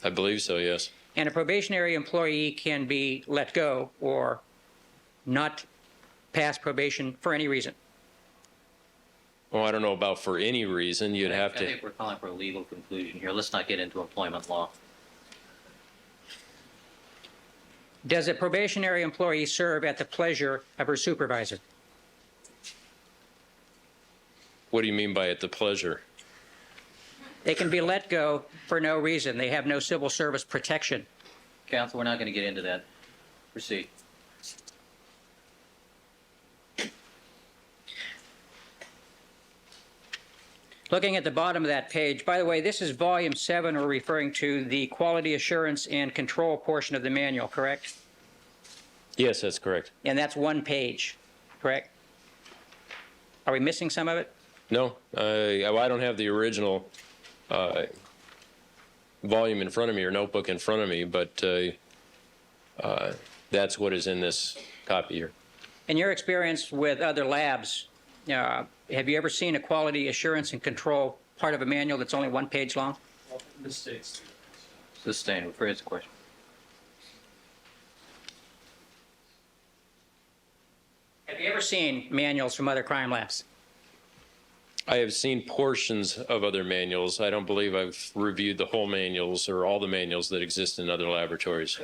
Speaker 4: I believe so, yes.
Speaker 3: And a probationary employee can be let go or not pass probation for any reason.
Speaker 4: Well, I don't know about for any reason. You'd have
Speaker 1: I
Speaker 4: to.
Speaker 1: think we're calling for a legal conclusion here. Let's not get into employment law.
Speaker 3: Does a probationary employee serve at the pleasure of her supervisor?
Speaker 4: What do you mean by at the pleasure?
Speaker 3: They can be let go for no reason. They have no civil service protection.
Speaker 1: Counsel, we're not going to get into that. Proceed.
Speaker 3: Looking at the bottom of that page, by the way, this is volume 7. We're referring to the quality assurance and control portion of the manual, correct?
Speaker 4: Yes, that's correct.
Speaker 3: And that's one page, correct? Are we missing some of it?
Speaker 4: No, I don't have the original volume in front of me or notebook in front of me, but that's what is in this copy here.
Speaker 3: In your experience with other labs, have you ever seen a quality assurance and control part of a manual that's only one page long?
Speaker 2: Well, mistakes.
Speaker 1: Sustain. Rephrase the question.
Speaker 3: Have you ever seen manuals from other crime labs?
Speaker 4: I have seen portions of other manuals. I don't believe I've reviewed the whole manuals or all the manuals that exist in other laboratories.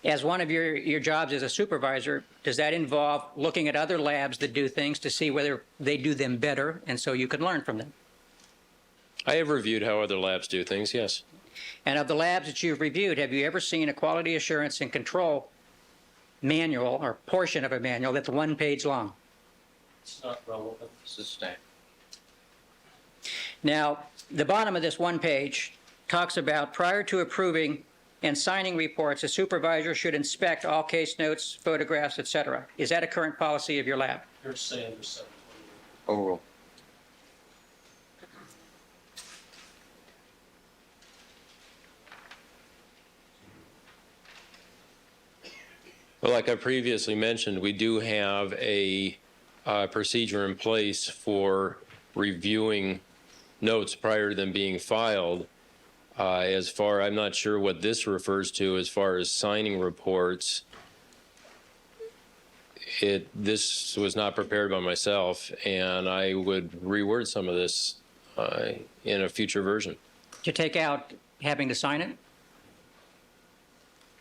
Speaker 3: As one of your jobs as a supervisor, does that involve looking at other labs that do things to see whether they do them better, and so you can learn from them?
Speaker 4: I have reviewed how other labs do things, yes.
Speaker 3: And of the labs that you've reviewed, have you ever seen a quality assurance and control manual or portion of a manual that's one page long?
Speaker 2: It's not relevant.
Speaker 1: Sustain.
Speaker 3: Now, the bottom of this one page talks about prior to approving and signing reports, a supervisor should inspect all case notes, photographs, etc. Is that a current policy of your lab?
Speaker 2: You're saying there's 720.
Speaker 1: Overruled.
Speaker 4: Well, like I previously mentioned, we do have a procedure in place for reviewing notes prior to them being filed. I'm not sure what this refers to as far as signing reports. This was not prepared by myself, and I would reword some of this in a future version.
Speaker 3: To take out having to sign it?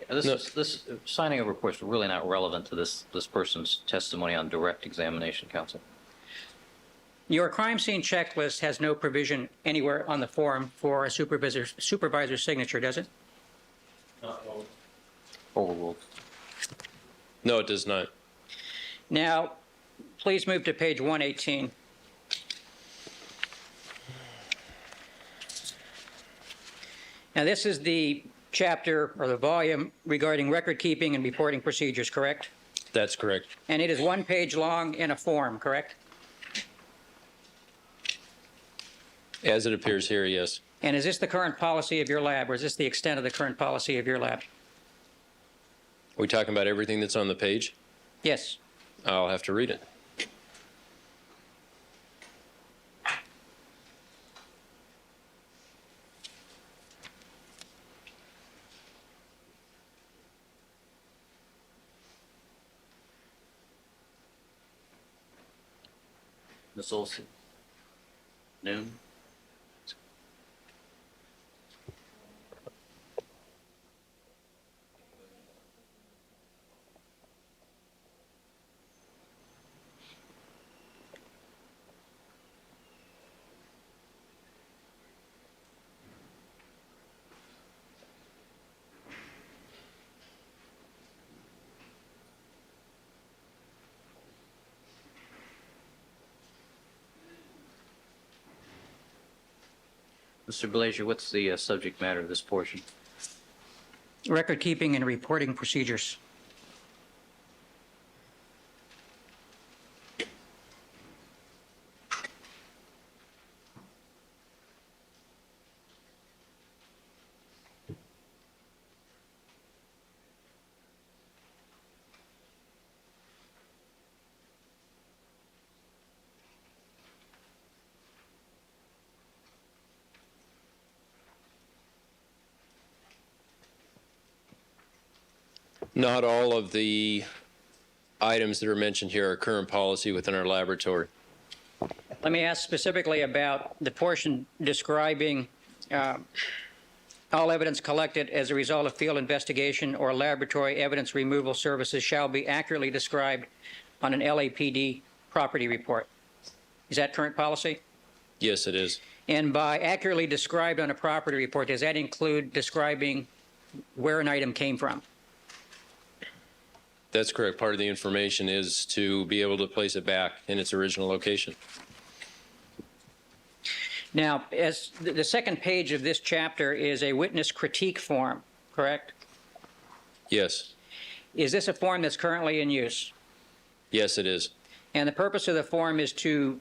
Speaker 1: This signing of reports is really not relevant to this person's testimony on direct examination, counsel.
Speaker 3: Your crime scene checklist has no provision anywhere on the form for a supervisor's signature, does it?
Speaker 2: Not all.
Speaker 1: Overruled.
Speaker 4: No, it does not.
Speaker 3: Now, please move to page 118. Now, this is the chapter or the volume regarding record keeping and reporting procedures, correct?
Speaker 4: That's correct.
Speaker 3: And it is 1 page long in a form, correct?
Speaker 4: As it appears here, yes.
Speaker 3: And is this the current policy of your lab, or is this the extent of the current policy of your lab?
Speaker 4: Are we talking about everything that's on the page?
Speaker 3: Yes.
Speaker 4: I'll have to read it.
Speaker 1: Ms. Olson? Noon? Mr. Blazier, what's the subject matter of this portion?
Speaker 3: Record keeping and reporting procedures.
Speaker 4: Not all of the items that are mentioned here are current policy within our laboratory.
Speaker 3: Let me ask specifically about the portion describing all evidence collected as a result of field investigation or laboratory evidence removal services shall be accurately described on an LAPD property report. Is that current policy?
Speaker 4: Yes, it is.
Speaker 3: And by accurately described on a property report, does that include describing where an item came from?
Speaker 4: That's correct. Part of the information is to be able to place it back in its original location.
Speaker 3: Now, as the second page of this chapter is a witness critique form, correct?
Speaker 4: Yes.
Speaker 3: Is this a form that's currently in use?
Speaker 4: Yes, it is.
Speaker 3: And the purpose of the form is to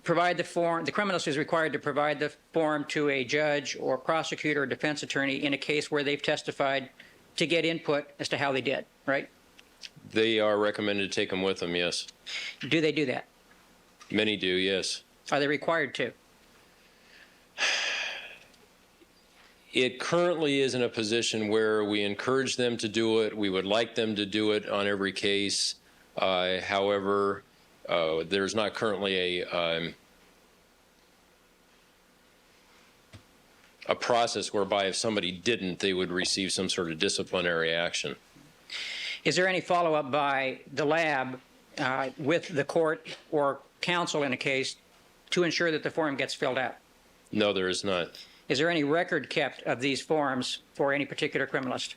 Speaker 3: provide the form, the criminal is required to provide the form to a judge or prosecutor or defense attorney in a case where they've testified to get input as to how they did, right?
Speaker 4: They are recommended to take them with them, yes.
Speaker 3: Do they do that?
Speaker 4: Many do, yes.
Speaker 3: Are they required to?
Speaker 4: It currently is in a position where we encourage them to do it. We would like them to do it on every case. However, there's not currently a process whereby if somebody didn't, they would receive some sort of disciplinary action.
Speaker 3: Is there any follow-up by the lab with the court or counsel in a case to ensure that the form gets filled out?
Speaker 4: No, there is not.
Speaker 3: Is there any record kept of these forms for any particular criminalist?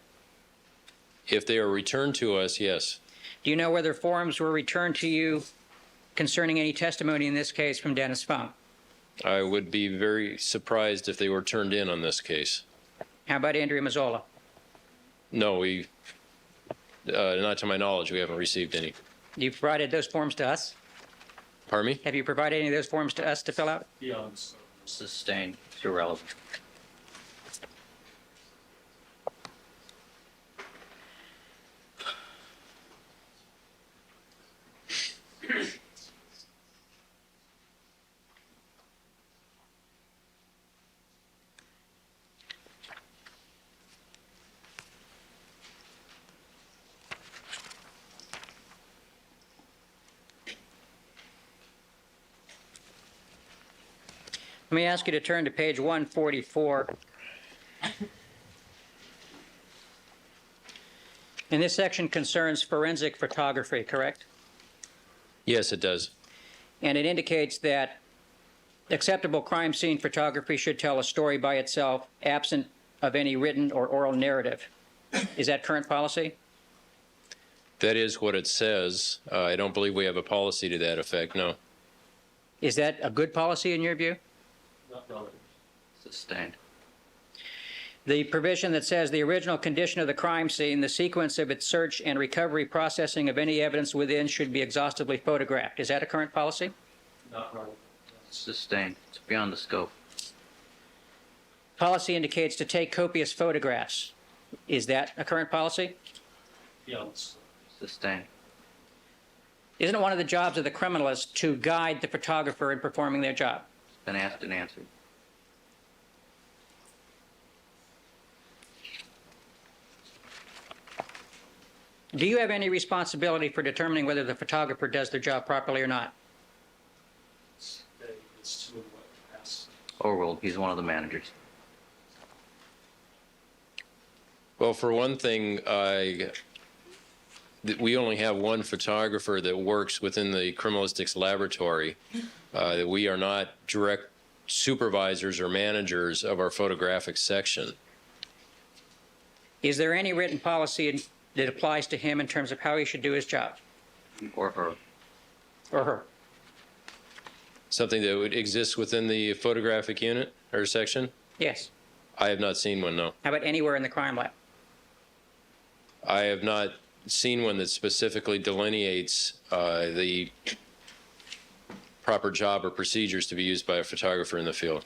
Speaker 4: If they are returned to us, yes.
Speaker 3: Do you know whether forms were returned to you concerning any testimony in this case from Dennis Fung?
Speaker 4: I would be very surprised if they were turned in on this case.
Speaker 3: How about Andrea Mazzola?
Speaker 4: No, not to my knowledge, we haven't received any.
Speaker 3: You provided those forms to us?
Speaker 4: Pardon me?
Speaker 3: Have you provided any of those forms to us to fill out?
Speaker 1: Sustained. It's irrelevant.
Speaker 3: Let me ask you to turn to page 144. And this section concerns forensic photography, correct?
Speaker 4: Yes, it does.
Speaker 3: And it indicates that acceptable crime scene photography should tell a story by itself, absent of any written or oral narrative. Is that current policy?
Speaker 4: That is what it says. I don't believe we have a policy to that effect, no.
Speaker 3: Is that a good policy in your view?
Speaker 1: Sustained.
Speaker 3: The provision that says the original condition of the crime scene, the sequence of its search and recovery processing of any evidence within should be exhaustively photographed. Is that a current policy?
Speaker 1: Sustained. It's beyond the scope.
Speaker 3: Policy indicates to take copious photographs. Is that a current policy?
Speaker 1: Sustained.
Speaker 3: Isn't it one of the jobs of the criminalist to guide the photographer in performing their job?
Speaker 1: It's been asked and answered.
Speaker 3: Do you have any responsibility for determining whether the photographer does their job properly or not?
Speaker 1: Overruled. He's one of the managers.
Speaker 4: Well, for one thing, we only have one photographer that works within the criminalistics laboratory. We are not direct supervisors or managers of our photographic section.
Speaker 3: Is there any written policy that applies to him in terms of how he should do his job?
Speaker 1: Or her.
Speaker 3: Or her?
Speaker 4: Something that would exist within the photographic unit or section?
Speaker 3: Yes.
Speaker 4: I have not seen one, no.
Speaker 3: How about anywhere in the crime lab?
Speaker 4: I have not seen one that specifically delineates the proper job or procedures to be used by a photographer in the field.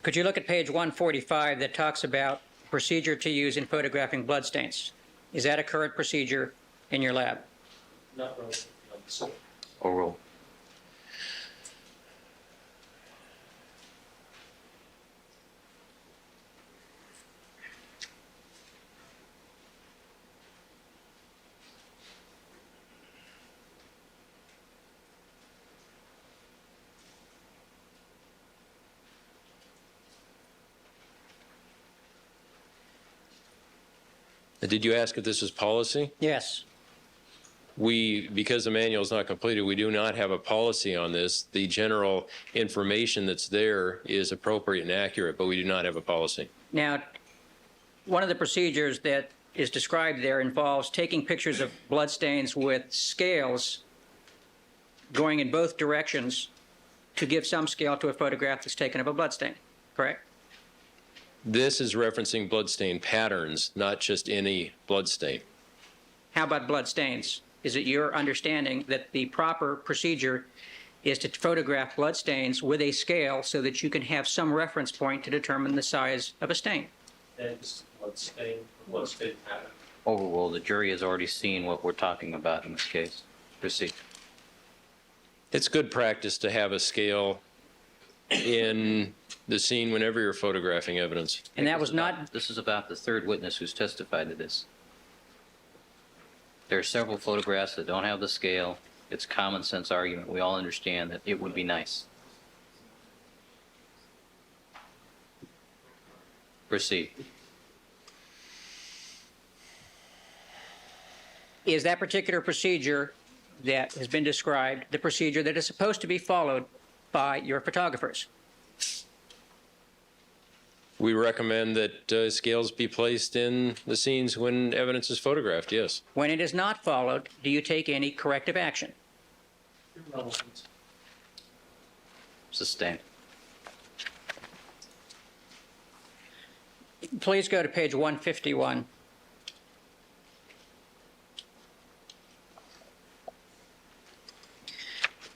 Speaker 3: Could you look at page 145 that talks about procedure to use in photographing bloodstains? Is that a current procedure in your lab?
Speaker 2: Not really.
Speaker 1: Overruled.
Speaker 4: Did you ask if this was policy?
Speaker 3: Yes.
Speaker 4: Because the manual is not completed, we do not have a policy on this. The general information that's there is appropriate and accurate, but we do not have a policy.
Speaker 3: Now, one of the procedures that is described there involves taking pictures of bloodstains with scales going in both directions to give some scale to a photograph that's taken of a bloodstain, correct?
Speaker 4: This is referencing bloodstain patterns, not just any bloodstain.
Speaker 3: How about bloodstains? Is it your understanding that the proper procedure is to photograph bloodstains with a scale so that you can have some reference point to determine the size of a stain?
Speaker 2: Bloodstain pattern.
Speaker 1: Overruled. The jury has already seen what we're talking about in this case. Proceed.
Speaker 4: It's good practice to have a scale in the scene whenever you're photographing evidence.
Speaker 3: And that was not,
Speaker 1: This is about the third witness who's testified to this. There are several photographs that don't have the scale. It's a common sense argument. We all understand that it would be nice. Proceed.
Speaker 3: is that particular procedure that has been described the procedure that is supposed to be followed by your photographers?
Speaker 4: We recommend that scales be placed in the scenes when evidence is photographed, yes.
Speaker 3: When it is not followed, do you take any corrective action?
Speaker 2: Irrelevant.
Speaker 1: Sustained.
Speaker 3: Please go to page 151.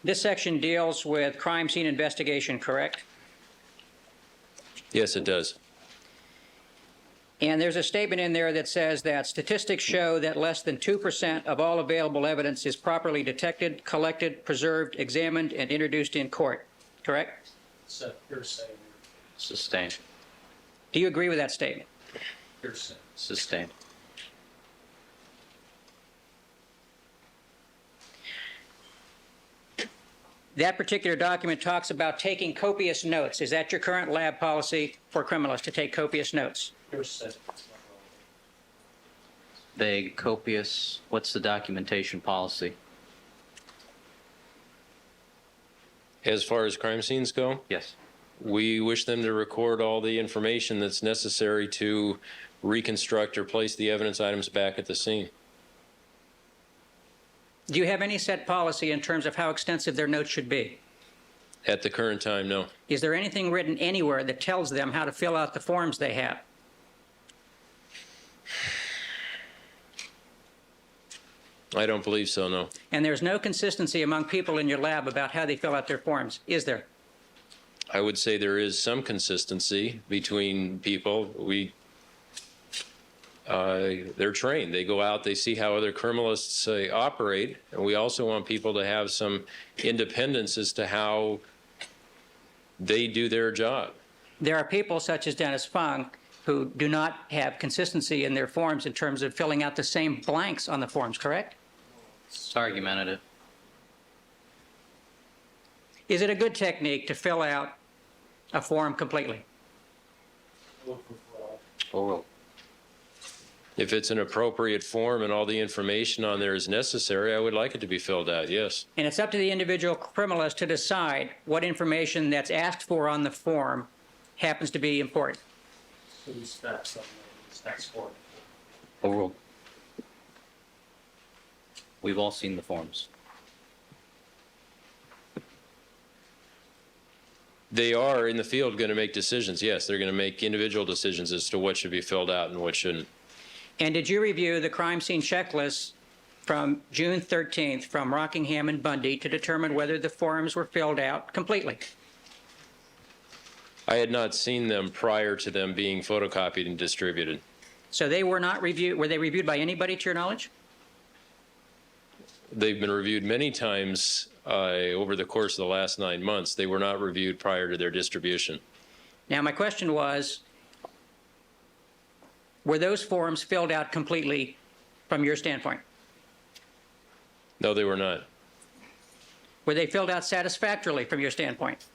Speaker 3: This section deals with crime scene investigation, correct?
Speaker 4: Yes, it does.
Speaker 3: And there's a statement in there that says that statistics show that less than 2% of all available evidence is properly detected, collected, preserved, examined, and introduced in court, correct?
Speaker 2: So hearsay.
Speaker 1: Sustained.
Speaker 3: Do you agree with that statement?
Speaker 2: Hearsay.
Speaker 1: Sustained.
Speaker 3: That particular document talks about taking copious notes. Is that your current lab policy for criminals, to take copious notes?
Speaker 2: Hearsay.
Speaker 1: Vague, copious, what's the documentation policy?
Speaker 4: As far as crime scenes go,
Speaker 1: Yes.
Speaker 4: we wish them to record all the information that's necessary to reconstruct or place the evidence items back at the scene.
Speaker 3: Do you have any set policy in terms of how extensive their notes should be?
Speaker 4: At the current time, no.
Speaker 3: Is there anything written anywhere that tells them how to fill out the forms they have?
Speaker 4: I don't believe so, no.
Speaker 3: And there's no consistency among people in your lab about how they fill out their forms, is there?
Speaker 4: I would say there is some consistency between people. They're trained. They go out, they see how other criminalists operate, and we also want people to have some independence as to how they do their job.
Speaker 3: There are people such as Dennis Fung who do not have consistency in their forms in terms of filling out the same blanks on the forms, correct?
Speaker 1: It's argumentative.
Speaker 3: Is it a good technique to fill out a form completely?
Speaker 1: Oral.
Speaker 4: If it's an appropriate form and all the information on there is necessary, I would like it to be filled out, yes.
Speaker 3: And it's up to the individual criminalist to decide what information that's asked for on the form happens to be important.
Speaker 1: Oral. We've all seen the forms.
Speaker 4: They are in the field going to make decisions, yes. They're going to make individual decisions as to what should be filled out and what shouldn't.
Speaker 3: And did you review the crime scene checklist from June 13th from Rockingham and Bundy to determine whether the forms were filled out completely?
Speaker 4: I had not seen them prior to them being photocopied and distributed.
Speaker 3: So they were not reviewed. Were they reviewed by anybody to your knowledge?
Speaker 4: They've been reviewed many times over the course of the last 9 months. They were not reviewed prior to their distribution.
Speaker 3: Now, my question was, were those forms filled out completely from your standpoint?
Speaker 4: No, they were not.
Speaker 3: Were they filled out satisfactorily from your standpoint?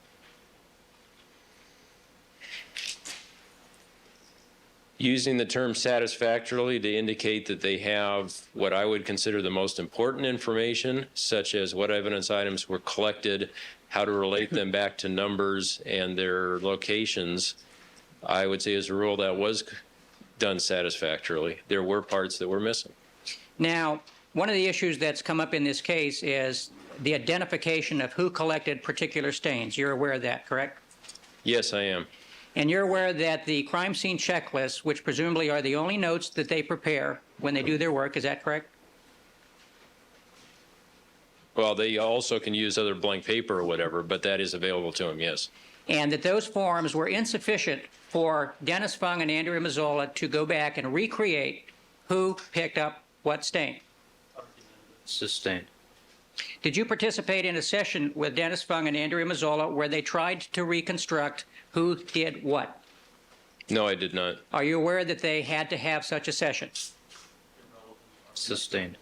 Speaker 4: Using the term satisfactorily to indicate that they have what I would consider the most important information, such as what evidence items were collected, how to relate them back to numbers and their locations, I would say as a rule that was done satisfactorily. There were parts that were missing.
Speaker 3: Now, one of the issues that's come up in this case is the identification of who collected particular stains. You're aware of that, correct?
Speaker 4: Yes, I am.
Speaker 3: And you're aware that the crime scene checklists, which presumably are the only notes that they prepare when they do their work, is that correct?
Speaker 4: Well, they also can use other blank paper or whatever, but that is available to them, yes.
Speaker 3: And that those forms were insufficient for Dennis Fung and Andrea Mazzola to go back and recreate who picked up what stain.
Speaker 1: Sustained.
Speaker 3: Did you participate in a session with Dennis Fung and Andrea Mazzola where they tried to reconstruct who did what?
Speaker 4: No, I did not.
Speaker 3: Are you aware that they had to have such a session?
Speaker 1: Sustained.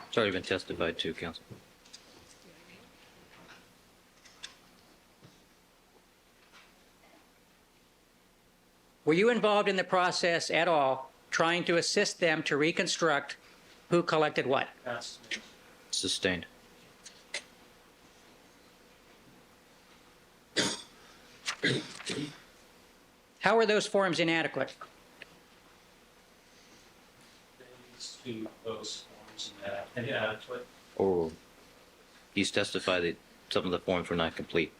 Speaker 1: It's already been testified to, counsel.
Speaker 3: Were you involved in the process at all, trying to assist them to reconstruct who collected what?
Speaker 1: Sustained.
Speaker 3: How were those forms inadequate?
Speaker 2: Those forms inadequate.
Speaker 1: Oral. He's testified that some of the forms were not complete.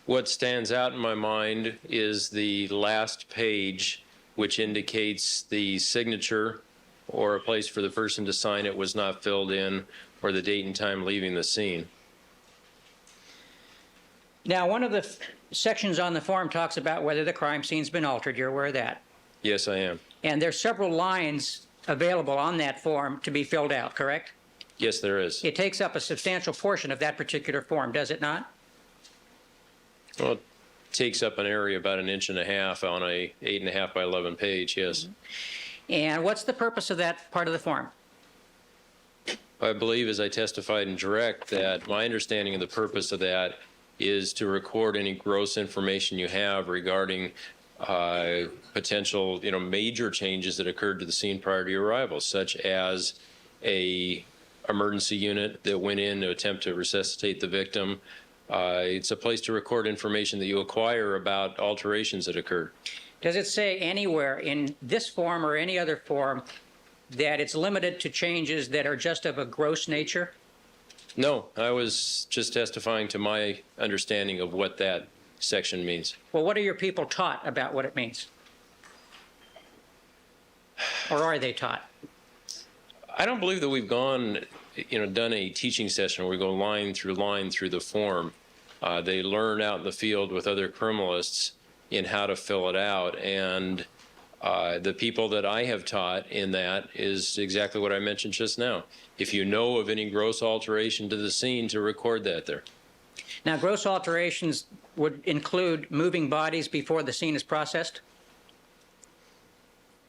Speaker 4: What stands out in my mind is the last page, which indicates the signature or a place for the person to sign it was not filled in, or the date and time leaving the scene.
Speaker 3: Now, one of the sections on the form talks about whether the crime scene's been altered. You're aware of that.
Speaker 4: Yes, I am.
Speaker 3: And there's several lines available on that form to be filled out, correct?
Speaker 4: Yes, there is.
Speaker 3: It takes up a substantial portion of that particular form, does it not?
Speaker 4: Well, it takes up an area about 1.5 inches on a 8.5 by 11 page, yes.
Speaker 3: And what's the purpose of that part of the form?
Speaker 4: I believe, as I testified in direct, that my understanding of the purpose of that is to record any gross information you have regarding potential, major changes that occurred to the scene prior to your arrival, such as a emergency unit that went in to attempt to resuscitate the victim. It's a place to record information that you acquire about alterations that occurred.
Speaker 3: Does it say anywhere in this form or any other form that it's limited to changes that are just of a gross nature?
Speaker 4: No, I was just testifying to my understanding of what that section means.
Speaker 3: Well, what are your people taught about what it means? Or are they taught?
Speaker 4: I don't believe that we've done a teaching session where we go line through the form. They learn out in the field with other criminalists in how to fill it out. And the people that I have taught in that is exactly what I mentioned just now. If you know of any gross alteration to the scene, to record that there.
Speaker 3: Now, gross alterations would include moving bodies before the scene is processed?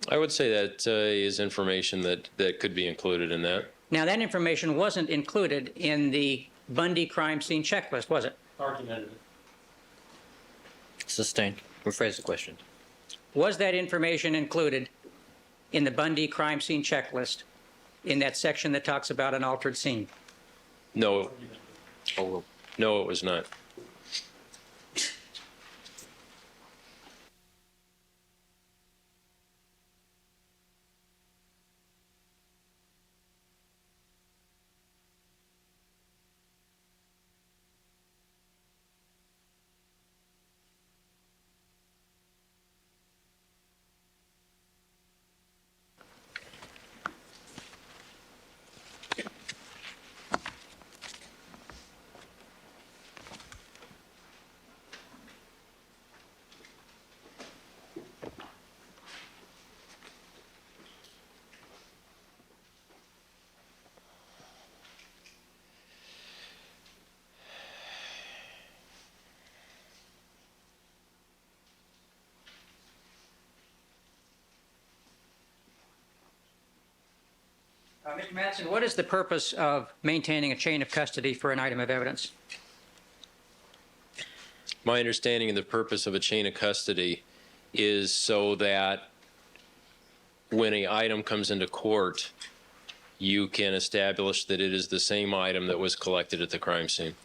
Speaker 4: I would say that is information that could be included in that.
Speaker 3: Now, that information wasn't included in the Bundy crime scene checklist, was it?
Speaker 2: Argumentative.
Speaker 1: Sustained. Rephrase the question.
Speaker 3: Was that information included in the Bundy crime scene checklist in that section that talks about an altered scene?
Speaker 4: No. No, it was not.
Speaker 3: Mr. Madsen, what is the purpose of maintaining a chain of custody for an item of evidence?
Speaker 4: My understanding of the purpose of a chain of custody is so that when an item comes into court, you can establish that it is the same item that was collected at the crime scene.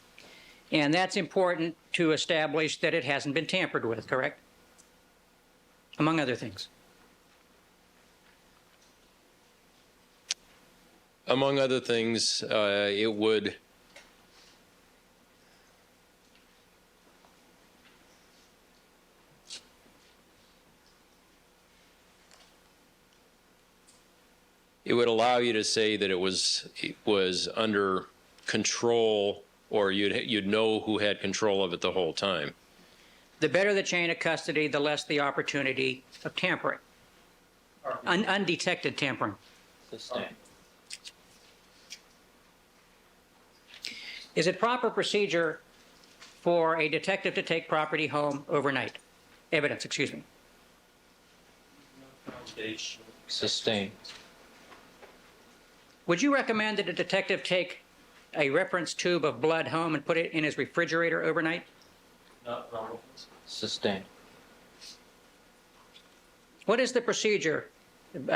Speaker 3: And that's important to establish that it hasn't been tampered with, correct? Among other things.
Speaker 4: Among other things, it would allow you to say that it was under control, or you'd know who had control of it the whole time.
Speaker 3: The better the chain of custody, the less the opportunity of tampering. Undetected tampering.
Speaker 1: Sustained.
Speaker 3: Is it proper procedure for a detective to take property home overnight? Evidence, excuse me.
Speaker 1: Sustained.
Speaker 3: Would you recommend that a detective take a reference tube of blood home and put it in his refrigerator overnight?
Speaker 2: Not relevant.
Speaker 1: Sustained.
Speaker 3: What is the procedure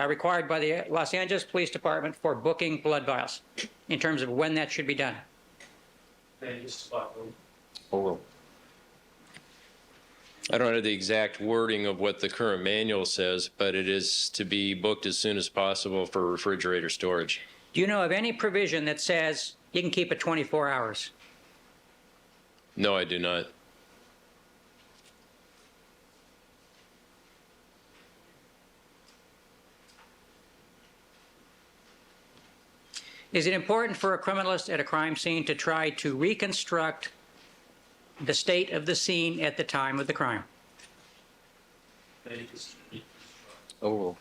Speaker 3: required by the Los Angeles Police Department for booking blood vials in terms of when that should be done?
Speaker 4: I don't know the exact wording of what the current manual says, but it is to be booked as soon as possible for refrigerator storage.
Speaker 3: Do you know of any provision that says you can keep it 24 hours?
Speaker 4: No, I do not.
Speaker 3: Is it important for a criminalist at a crime scene to try to reconstruct the state of the scene at the time of the crime?
Speaker 1: Overruled.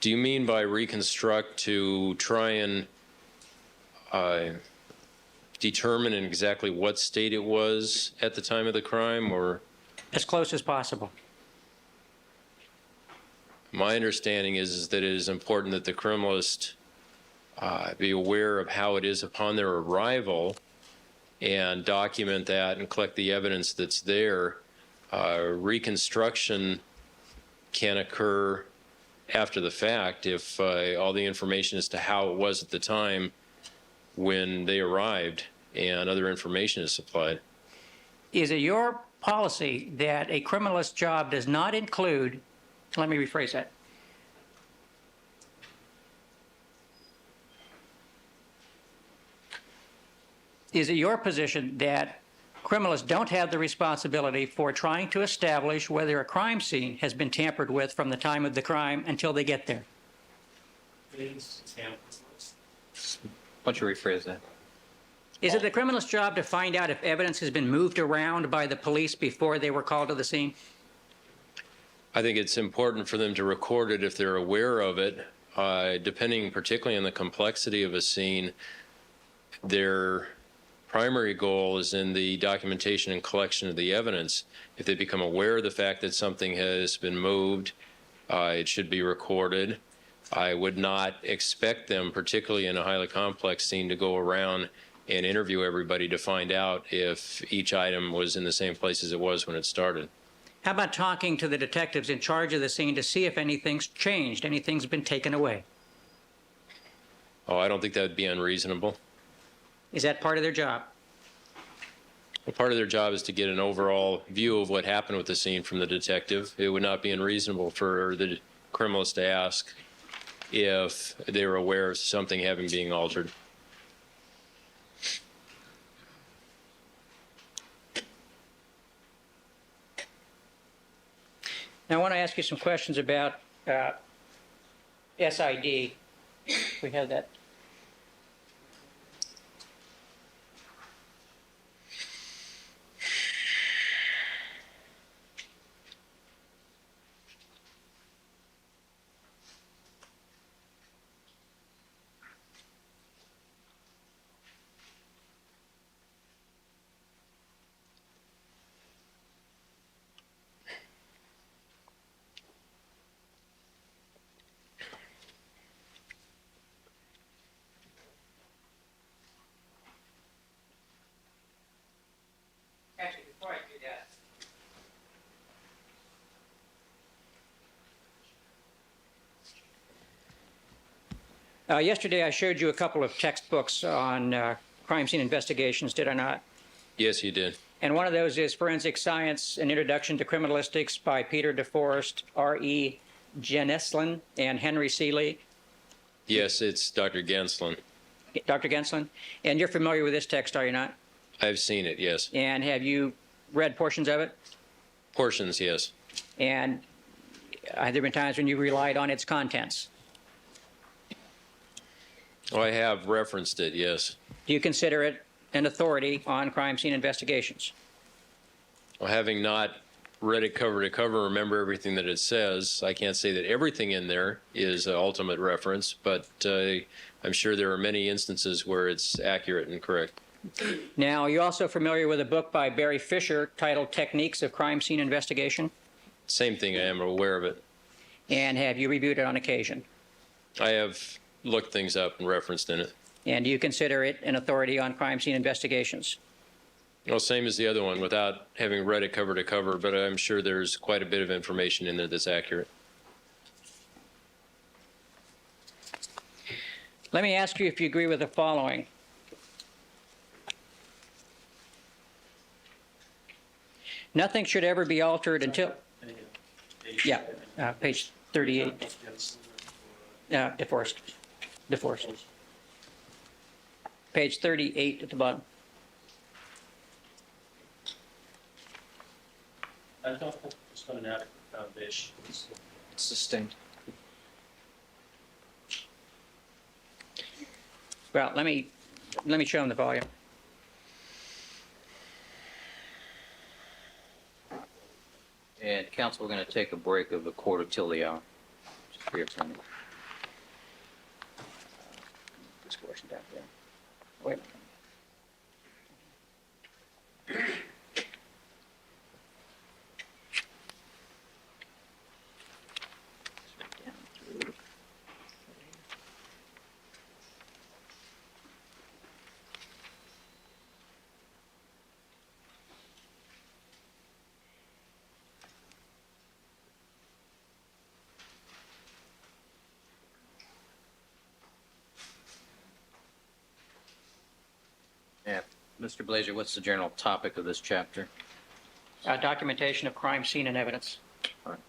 Speaker 4: Do you mean by reconstruct to try and determine in exactly what state it was at the time of the crime, or?
Speaker 3: As close as possible.
Speaker 4: My understanding is that it is important that the criminalist be aware of how it is upon their arrival and document that and collect the evidence that's there. Reconstruction can occur after the fact if all the information as to how it was at the time when they arrived and other information is supplied.
Speaker 3: Is it your policy that a criminalist's job does not include, let me rephrase that. Is it your position that criminalists don't have the responsibility for trying to establish whether a crime scene has been tampered with from the time of the crime until they get there?
Speaker 1: Why don't you rephrase that?
Speaker 3: Is it the criminalist's job to find out if evidence has been moved around by the police before they were called to the scene?
Speaker 4: I think it's important for them to record it if they're aware of it. Depending particularly on the complexity of a scene, their primary goal is in the documentation and collection of the evidence. If they become aware of the fact that something has been moved, it should be recorded. I would not expect them, particularly in a highly complex scene, to go around and interview everybody to find out if each item was in the same place as it was when it started.
Speaker 3: How about talking to the detectives in charge of the scene to see if anything's changed, anything's been taken away?
Speaker 4: Oh, I don't think that would be unreasonable.
Speaker 3: Is that part of their job?
Speaker 4: Well, part of their job is to get an overall view of what happened with the scene from the detective. It would not be unreasonable for the criminalist to ask if they were aware of something having been altered.
Speaker 3: Now, I want to ask you some questions about SID. We have that. Actually, before I do that. Yesterday, I showed you a couple of textbooks on crime scene investigations, did I not?
Speaker 4: Yes, you did.
Speaker 3: And one of those is Forensic Science, An Introduction to Criminalistics by Peter DeForest, R.E. Geneslin, and Henry Seeley.
Speaker 4: Yes, it's Dr. Genslin.
Speaker 3: Dr. Genslin? And you're familiar with this text, are you not?
Speaker 4: I've seen it, yes.
Speaker 3: And have you read portions of it?
Speaker 4: Portions, yes.
Speaker 3: And have there been times when you relied on its contents?
Speaker 4: Oh, I have referenced it, yes.
Speaker 3: Do you consider it an authority on crime scene investigations?
Speaker 4: Well, having not read it cover to cover, remember everything that it says, I can't say that everything in there is an ultimate reference, but I'm sure there are many instances where it's accurate and correct.
Speaker 3: Now, are you also familiar with a book by Barry Fisher titled Techniques of Crime Scene Investigation?
Speaker 4: Same thing, I am aware of it.
Speaker 3: And have you reviewed it on occasion?
Speaker 4: I have looked things up and referenced in it.
Speaker 3: And do you consider it an authority on crime scene investigations?
Speaker 4: Well, same as the other one, without having read it cover to cover, but I'm sure there's quite a bit of information in there that's accurate.
Speaker 3: Let me ask you if you agree with the following. Nothing should ever be altered until, yeah, page 38. DeForest. Page 38 at the bottom.
Speaker 2: I don't think there's been an adequate foundation.
Speaker 5: Sustained.
Speaker 3: Well, let me show them the volume.
Speaker 1: And council, we're going to take a break of a quarter till the hour. Just for your time.
Speaker 3: This portion down there. Wait a minute.
Speaker 1: Yeah. Mr. Blazer, what's the general topic of this chapter?
Speaker 3: Documentation of crime scene and evidence.
Speaker 1: All right.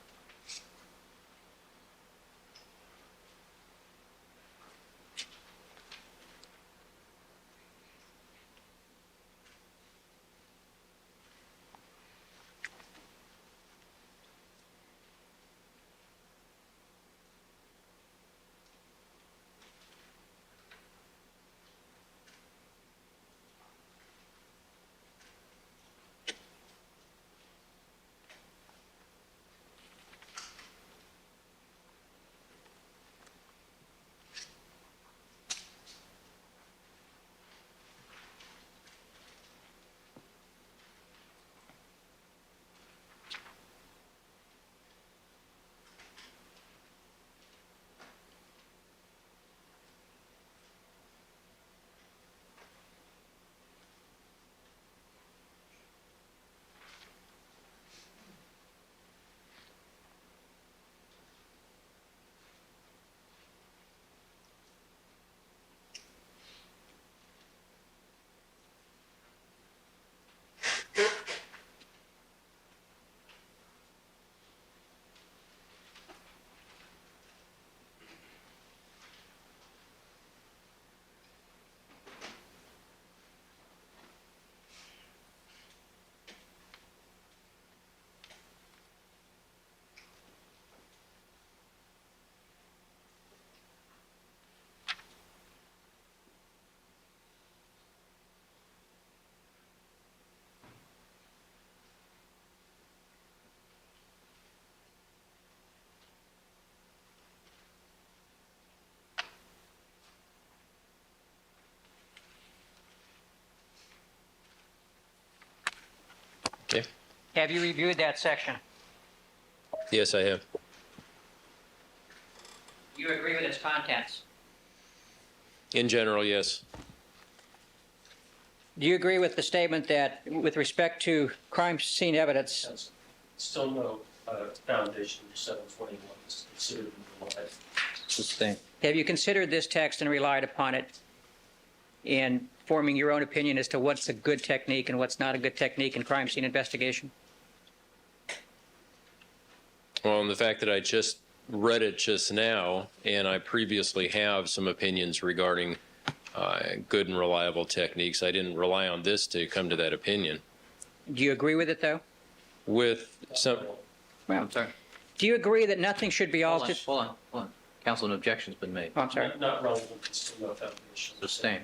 Speaker 4: Okay.
Speaker 3: Have you reviewed that section?
Speaker 4: Yes, I have.
Speaker 3: Do you agree with its contents?
Speaker 4: In general, yes.
Speaker 3: Do you agree with the statement that with respect to crime scene evidence,
Speaker 2: There's still no foundation for 721 is considered in the light.
Speaker 1: Sustained.
Speaker 3: have you considered this text and relied upon it in forming your own opinion as to what's a good technique and what's not a good technique in crime scene investigation?
Speaker 4: Well, and the fact that I just read it just now, and I previously have some opinions regarding good and reliable techniques, I didn't rely on this to come to that opinion.
Speaker 3: Do you agree with it, though?
Speaker 4: With some,
Speaker 3: Well,
Speaker 1: I'm sorry.
Speaker 3: do you agree that nothing should be
Speaker 1: Hold on,
Speaker 3: altered?
Speaker 1: hold on, hold on. Council, an objection's been made.
Speaker 3: Oh, I'm sorry.
Speaker 2: Not relevant, there's still no foundation.
Speaker 1: Sustained.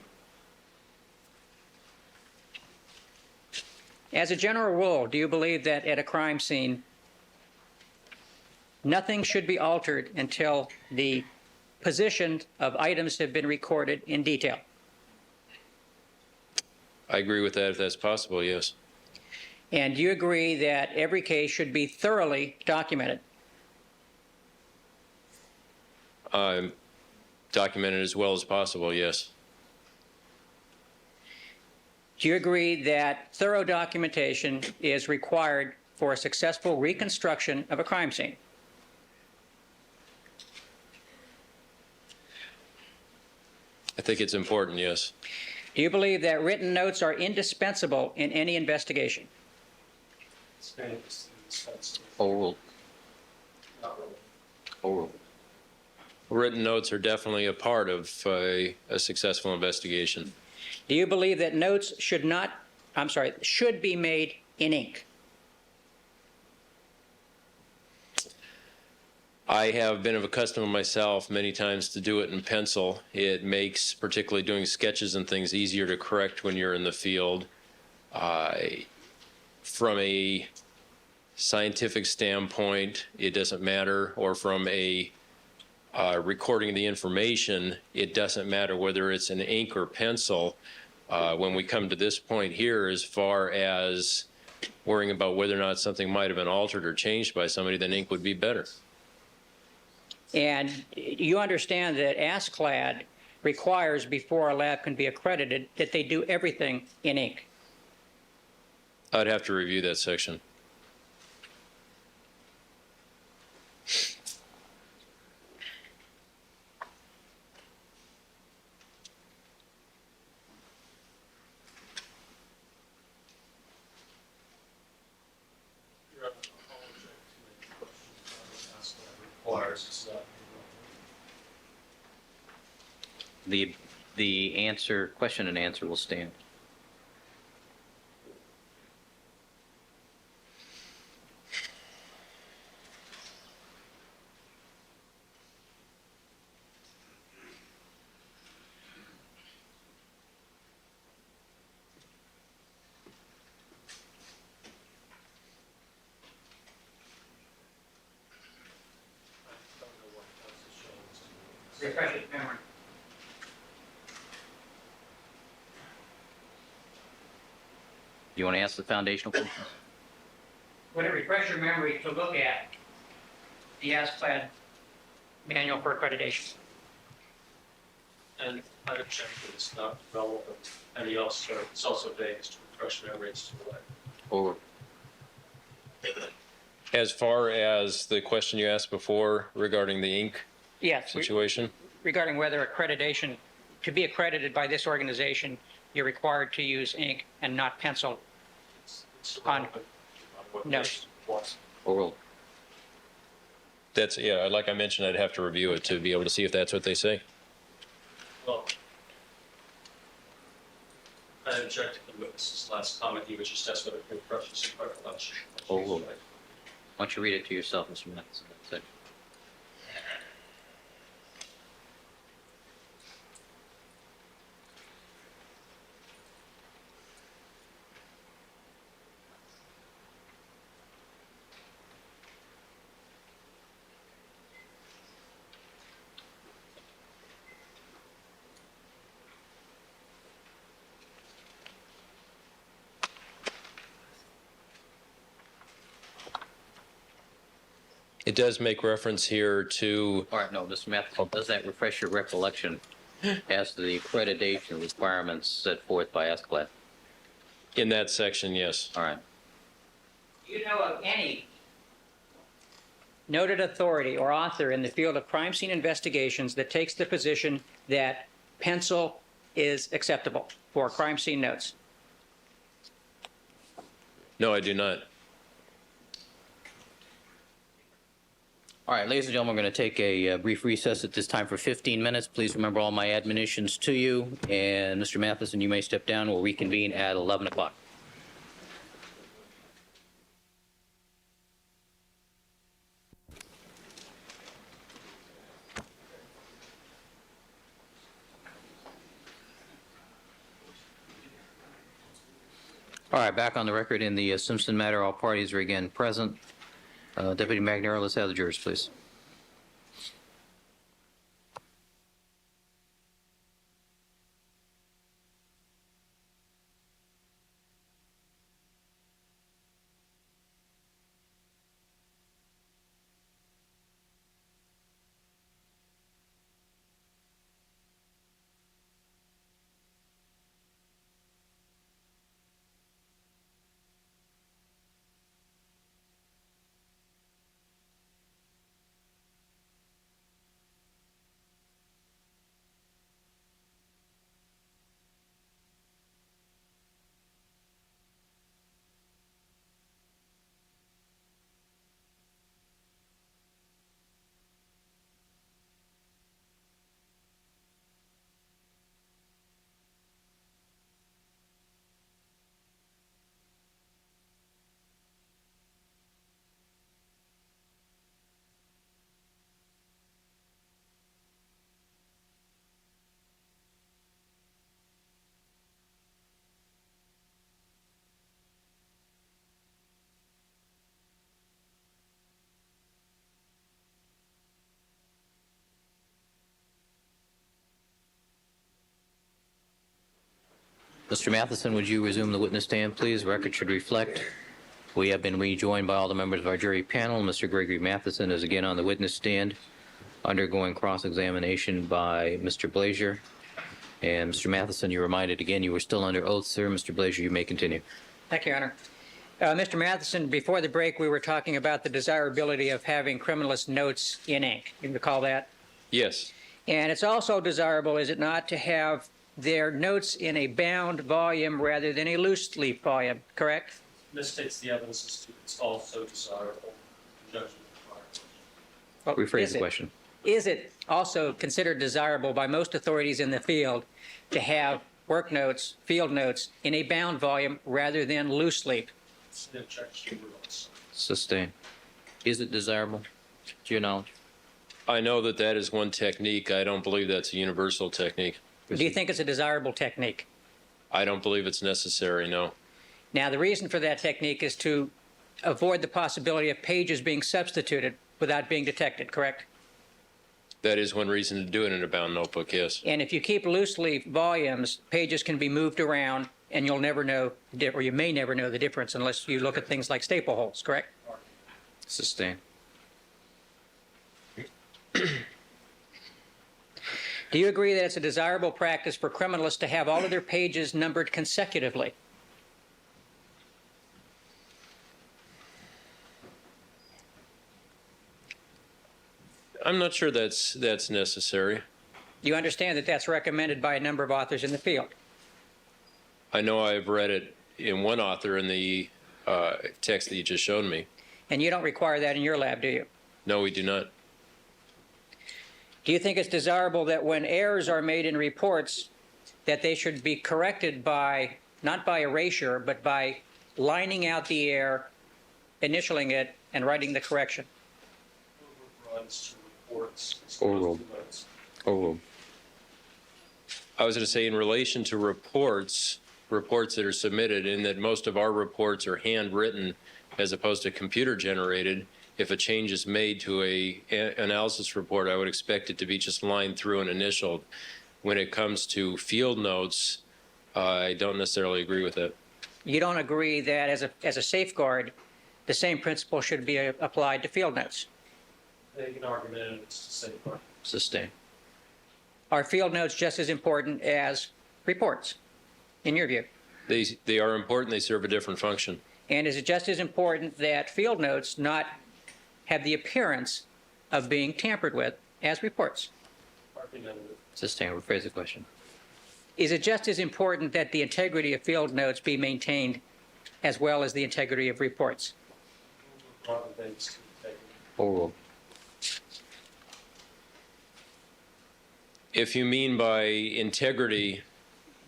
Speaker 3: As a general rule, do you believe that at a crime scene, nothing should be altered until the position of items have been recorded in detail?
Speaker 4: I agree with that if that's possible, yes.
Speaker 3: And do you agree that every case should be thoroughly documented?
Speaker 4: Documented as well as possible, yes.
Speaker 3: Do you agree that thorough documentation is required for a successful reconstruction of a crime scene?
Speaker 4: I think it's important, yes.
Speaker 3: Do you believe that written notes are indispensable in any investigation?
Speaker 2: It's very indispensable.
Speaker 1: Overruled.
Speaker 2: Not relevant.
Speaker 1: Overruled.
Speaker 4: Written notes are definitely a part of a successful investigation.
Speaker 3: Do you believe that notes should be made in ink?
Speaker 4: I have been accustomed myself many times to do it in pencil. It makes, particularly doing sketches and things, easier to correct when you're in the field. From a scientific standpoint, it doesn't matter, or from a recording the information, it doesn't matter whether it's an ink or pencil. When we come to this point here, as far as worrying about whether or not something might have been altered or changed by somebody, then ink would be better.
Speaker 3: And you understand that ASCLD requires, before a lab can be accredited, that they do everything in ink.
Speaker 4: I'd have to review that section.
Speaker 1: The answer, question and answer will stand.
Speaker 3: Refresh your memory.
Speaker 1: Do you want to ask the foundational questions?
Speaker 3: Would it refresh your memory to look at the ASCLD manual for accreditation?
Speaker 2: And I have checked that it's not relevant. And he also, it's also vague as to refresh memory as to what.
Speaker 1: Or
Speaker 4: As far as the question you asked before regarding the ink
Speaker 3: Yes.
Speaker 4: situation,
Speaker 3: Regarding whether accreditation, to be accredited by this organization, you're required to use ink and not pencil.
Speaker 2: It's
Speaker 3: On
Speaker 2: relevant what
Speaker 3: notes.
Speaker 2: was.
Speaker 1: oral.
Speaker 4: that's, yeah, like I mentioned, I'd have to review it to be able to see if that's what they say.
Speaker 2: Well, I have checked the witness's last comment. He was just asked whether it refreshes recollection.
Speaker 1: Oral. Why don't you read it to yourself, Mr. Matheson? That's it.
Speaker 4: It does make reference here to,
Speaker 1: All right, no, Mr. Matheson, does that refresh your recollection as to the accreditation requirements set forth by ASCLD?
Speaker 4: in that section, yes.
Speaker 1: All right.
Speaker 3: Do you know of any noted authority or author in the field of crime scene investigations that takes the position that pencil is acceptable for crime scene notes?
Speaker 4: No, I do not.
Speaker 1: All right, ladies and gentlemen, we're going to take a brief recess at this time for 15 minutes. Please remember all my admonitions to you. And Mr. Matheson, you may step down. We'll reconvene at 11 o'clock. All right, back on the record in the Simpson matter. All parties are again present. Deputy Magnero, let's have the jurors, please. Mr. Matheson, would you resume the witness stand, please? Record should reflect. We have been rejoined by all the members of our jury panel. Mr. Gregory Matheson is again on the witness stand, undergoing cross-examination by Mr. Blazier. And Mr. Matheson, you're reminded again you were still under oath, sir. Mr. Blazier, you may continue.
Speaker 3: Thank you, Your Honor. Mr. Matheson, before the break, we were talking about the desirability of having criminalist notes in ink. You recall that?
Speaker 4: Yes.
Speaker 3: And it's also desirable, is it not, to have their notes in a bound volume rather than a loose leaf volume, correct?
Speaker 2: Misstates the evidence as to it's also desirable. Judgment required.
Speaker 3: Well,
Speaker 1: Rephrase
Speaker 3: is
Speaker 1: the
Speaker 3: it?
Speaker 1: question.
Speaker 3: Is it also considered desirable by most authorities in the field to have work notes, field notes, in a bound volume rather than loose leaf?
Speaker 2: The objection rules.
Speaker 1: Sustain. Is it desirable, to your knowledge?
Speaker 4: I know that that is one technique. I don't believe that's a universal technique.
Speaker 3: Do you think it's a desirable technique?
Speaker 4: I don't believe it's necessary, no.
Speaker 3: Now, the reason for that technique is to avoid the possibility of pages being substituted without being detected, correct?
Speaker 4: That is one reason to do it in a bound notebook, yes.
Speaker 3: And if you keep loose leaf volumes, pages can be moved around, and you'll never know, or you may never know the difference unless you look at things like staple holes, correct?
Speaker 1: Sustain.
Speaker 3: Do you agree that it's a desirable practice for criminalists to have all of their pages numbered consecutively?
Speaker 4: I'm not sure that's necessary.
Speaker 3: You understand that that's recommended by a number of authors in the field.
Speaker 4: I know I've read it in one author in the text that you just showed me.
Speaker 3: And you don't require that in your lab, do you?
Speaker 4: No, we do not.
Speaker 3: Do you think it's desirable that when errors are made in reports, that they should be corrected by, not by erasure, but by lining out the error, initialing it, and writing the correction?
Speaker 2: Overruns to reports.
Speaker 1: Overruled. Overruled.
Speaker 4: I was going to say in relation to reports that are submitted, in that most of our reports are handwritten as opposed to computer generated. If a change is made to a analysis report, I would expect it to be just lined through and initialed. When it comes to field notes, I don't necessarily agree with that.
Speaker 3: You don't agree that as a safeguard, the same principle should be applied to field notes?
Speaker 2: They can argument it's the same part.
Speaker 1: Sustain.
Speaker 3: Are field notes just as important as reports, in your view?
Speaker 4: They are important. They serve a different function.
Speaker 3: And is it just as important that field notes not have the appearance of being tampered with as reports?
Speaker 2: Argumentative.
Speaker 1: Sustain. Rephrase the question.
Speaker 3: Is it just as important that the integrity of field notes be maintained as well as the integrity of reports?
Speaker 2: Overruns to integrity.
Speaker 1: Overruled.
Speaker 4: If you mean by integrity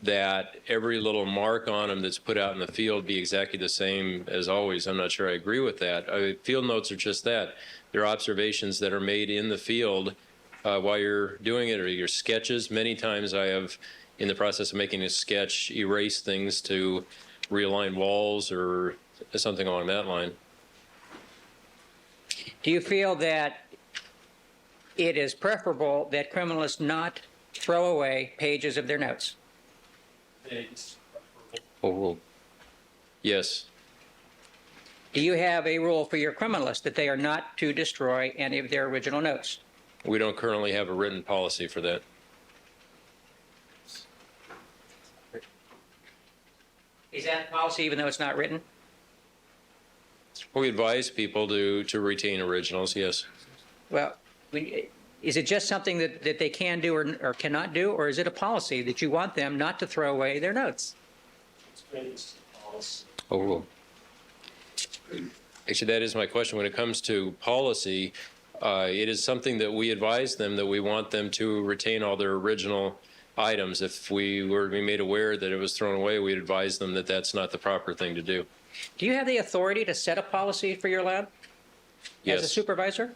Speaker 4: that every little mark on them that's put out in the field be exactly the same as always, I'm not sure I agree with that. Field notes are just that. They're observations that are made in the field while you're doing it, or your sketches. Many times I have, in the process of making a sketch, erased things to realign walls or something along that line.
Speaker 3: Do you feel that it is preferable that criminalists not throw away pages of their notes?
Speaker 2: It's preferable.
Speaker 1: Overruled.
Speaker 4: Yes.
Speaker 3: Do you have a rule for your criminalists that they are not to destroy any of their original notes?
Speaker 4: We don't currently have a written policy for that.
Speaker 3: Is that policy even though it's not written?
Speaker 4: We advise people to retain originals, yes.
Speaker 3: Well, is it just something that they can do or cannot do, or is it a policy that you want them not to throw away their notes?
Speaker 2: It's based on policy.
Speaker 1: Overruled.
Speaker 4: Actually, that is my question. When it comes to policy, it is something that we advise them that we want them to retain all their original items. If we were to be made aware that it was thrown away, we'd advise them that that's not the proper thing to do.
Speaker 3: Do you have the authority to set a policy for your lab
Speaker 4: Yes.
Speaker 3: as a supervisor?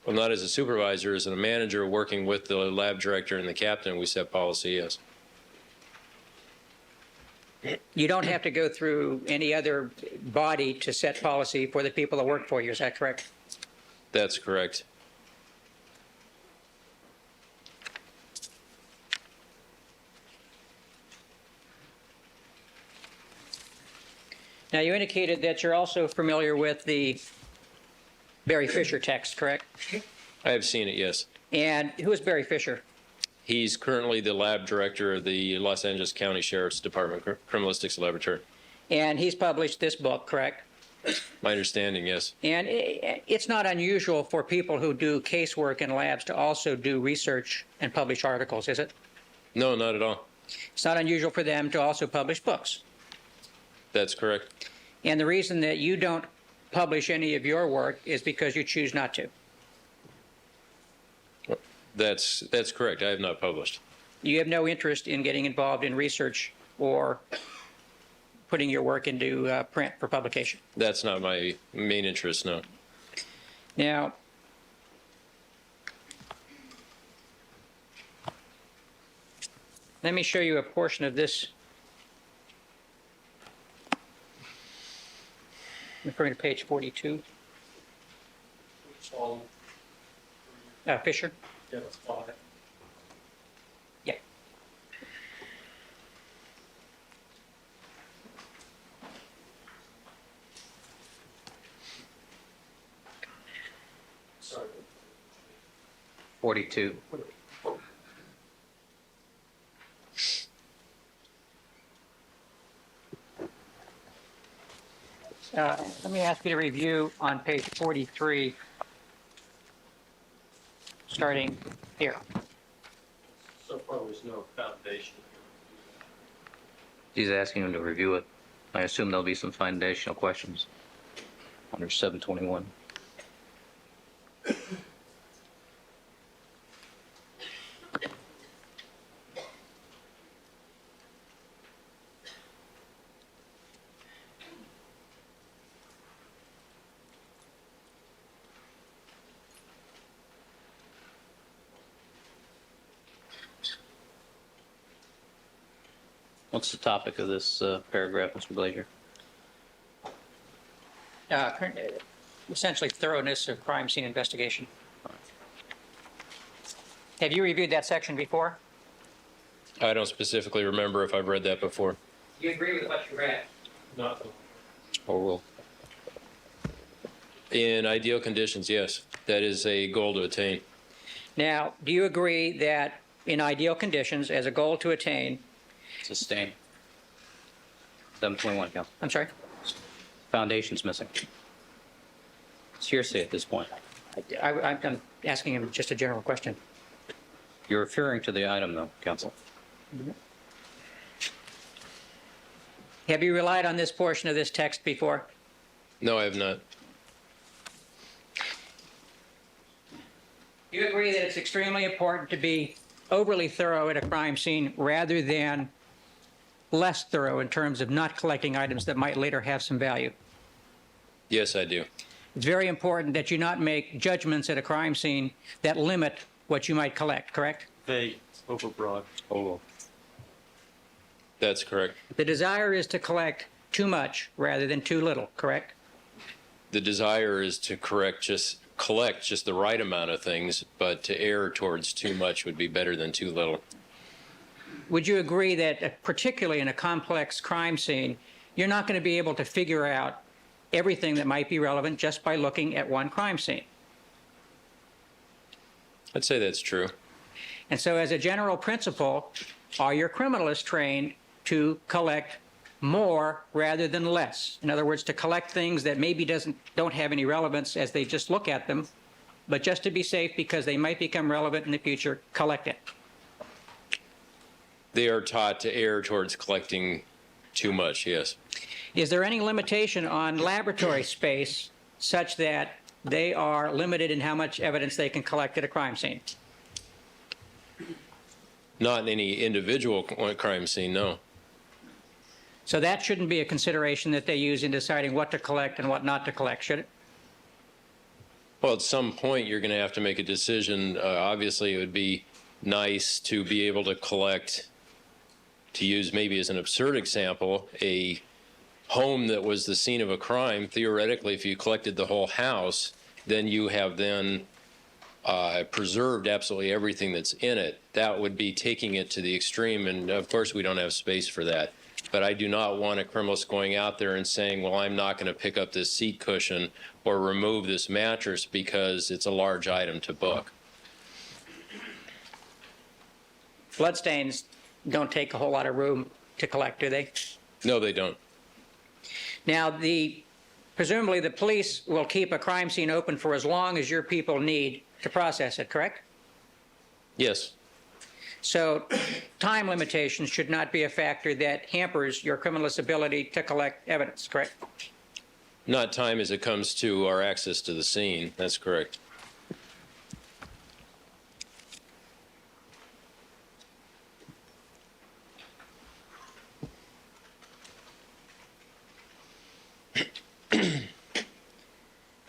Speaker 4: Well, not as a supervisor, as a manager working with the lab director and the captain, we set policy, yes.
Speaker 3: You don't have to go through any other body to set policy for the people that work for you, is that correct?
Speaker 4: That's correct.
Speaker 3: Now, you indicated that you're also familiar with the Barry Fisher text, correct?
Speaker 4: I have seen it, yes.
Speaker 3: And who is Barry Fisher?
Speaker 4: He's currently the lab director of the Los Angeles County Sheriff's Department Criminalistics Laboratory.
Speaker 3: And he's published this book, correct?
Speaker 4: My understanding, yes.
Speaker 3: And it's not unusual for people who do casework in labs to also do research and publish articles, is it?
Speaker 4: No, not at all.
Speaker 3: It's not unusual for them to also publish books.
Speaker 4: That's correct.
Speaker 3: And the reason that you don't publish any of your work is because you choose not to.
Speaker 4: That's correct. I have not published.
Speaker 3: You have no interest in getting involved in research or putting your work into print for publication.
Speaker 4: That's not my main interest, no.
Speaker 3: Now, let me show you a portion of this. Referring to page 42. Fisher?
Speaker 2: Yeah, that's fine.
Speaker 3: Yeah.
Speaker 2: Sorry.
Speaker 1: 42.
Speaker 3: Let me ask you to review on page 43, starting here.
Speaker 2: So far, there's no foundation.
Speaker 1: He's asking him to review it. I assume there'll be some foundational questions under 721. What's the topic of this paragraph, Mr. Glazier?
Speaker 3: Essentially, thoroughness of crime scene investigation. Have you reviewed that section before?
Speaker 4: I don't specifically remember if I've read that before.
Speaker 3: Do you agree with what you read?
Speaker 2: Not
Speaker 1: Or will?
Speaker 4: In ideal conditions, yes. That is a goal to attain.
Speaker 3: Now, do you agree that in ideal conditions, as a goal to attain,
Speaker 1: Sustain. 721, Counsel.
Speaker 3: I'm sorry?
Speaker 1: Foundation's missing. It's hearsay at this point.
Speaker 3: I'm asking him just a general question.
Speaker 1: You're referring to the item, though, Counsel.
Speaker 3: Have you relied on this portion of this text before?
Speaker 4: No, I have not.
Speaker 3: Do you agree that it's extremely important to be overly thorough at a crime scene rather than less thorough in terms of not collecting items that might later have some value?
Speaker 4: Yes, I do.
Speaker 3: It's very important that you not make judgments at a crime scene that limit what you might collect, correct?
Speaker 2: vague, overbroad.
Speaker 1: Oh.
Speaker 4: That's correct.
Speaker 3: The desire is to collect too much rather than too little, correct?
Speaker 4: The desire is to collect just the right amount of things, but to err towards too much would be better than too little.
Speaker 3: Would you agree that, particularly in a complex crime scene, you're not going to be able to figure out everything that might be relevant just by looking at one crime scene?
Speaker 4: I'd say that's true.
Speaker 3: And so as a general principle, are your criminalists trained to collect more rather than less? In other words, to collect things that maybe don't have any relevance as they just look at them, but just to be safe because they might become relevant in the future, collect it.
Speaker 4: They are taught to err towards collecting too much, yes.
Speaker 3: Is there any limitation on laboratory space such that they are limited in how much evidence they can collect at a crime scene?
Speaker 4: Not in any individual crime scene, no.
Speaker 3: So that shouldn't be a consideration that they use in deciding what to collect and what not to collect, should it?
Speaker 4: Well, at some point, you're going to have to make a decision. Obviously, it would be nice to be able to collect, to use maybe as an absurd example, a home that was the scene of a crime. Theoretically, if you collected the whole house, then you have preserved absolutely everything that's in it. That would be taking it to the extreme, and of course we don't have space for that. But I do not want a criminalist going out there and saying, well, I'm not going to pick up this seat cushion or remove this mattress because it's a large item to book.
Speaker 3: Bloodstains don't take a whole lot of room to collect, do they?
Speaker 4: No, they don't.
Speaker 3: Now, presumably the police will keep a crime scene open for as long as your people need to process it, correct?
Speaker 4: Yes.
Speaker 3: So time limitations should not be a factor that hampers your criminalist's ability to collect evidence, correct?
Speaker 4: Not time as it comes to our access to the scene. That's correct.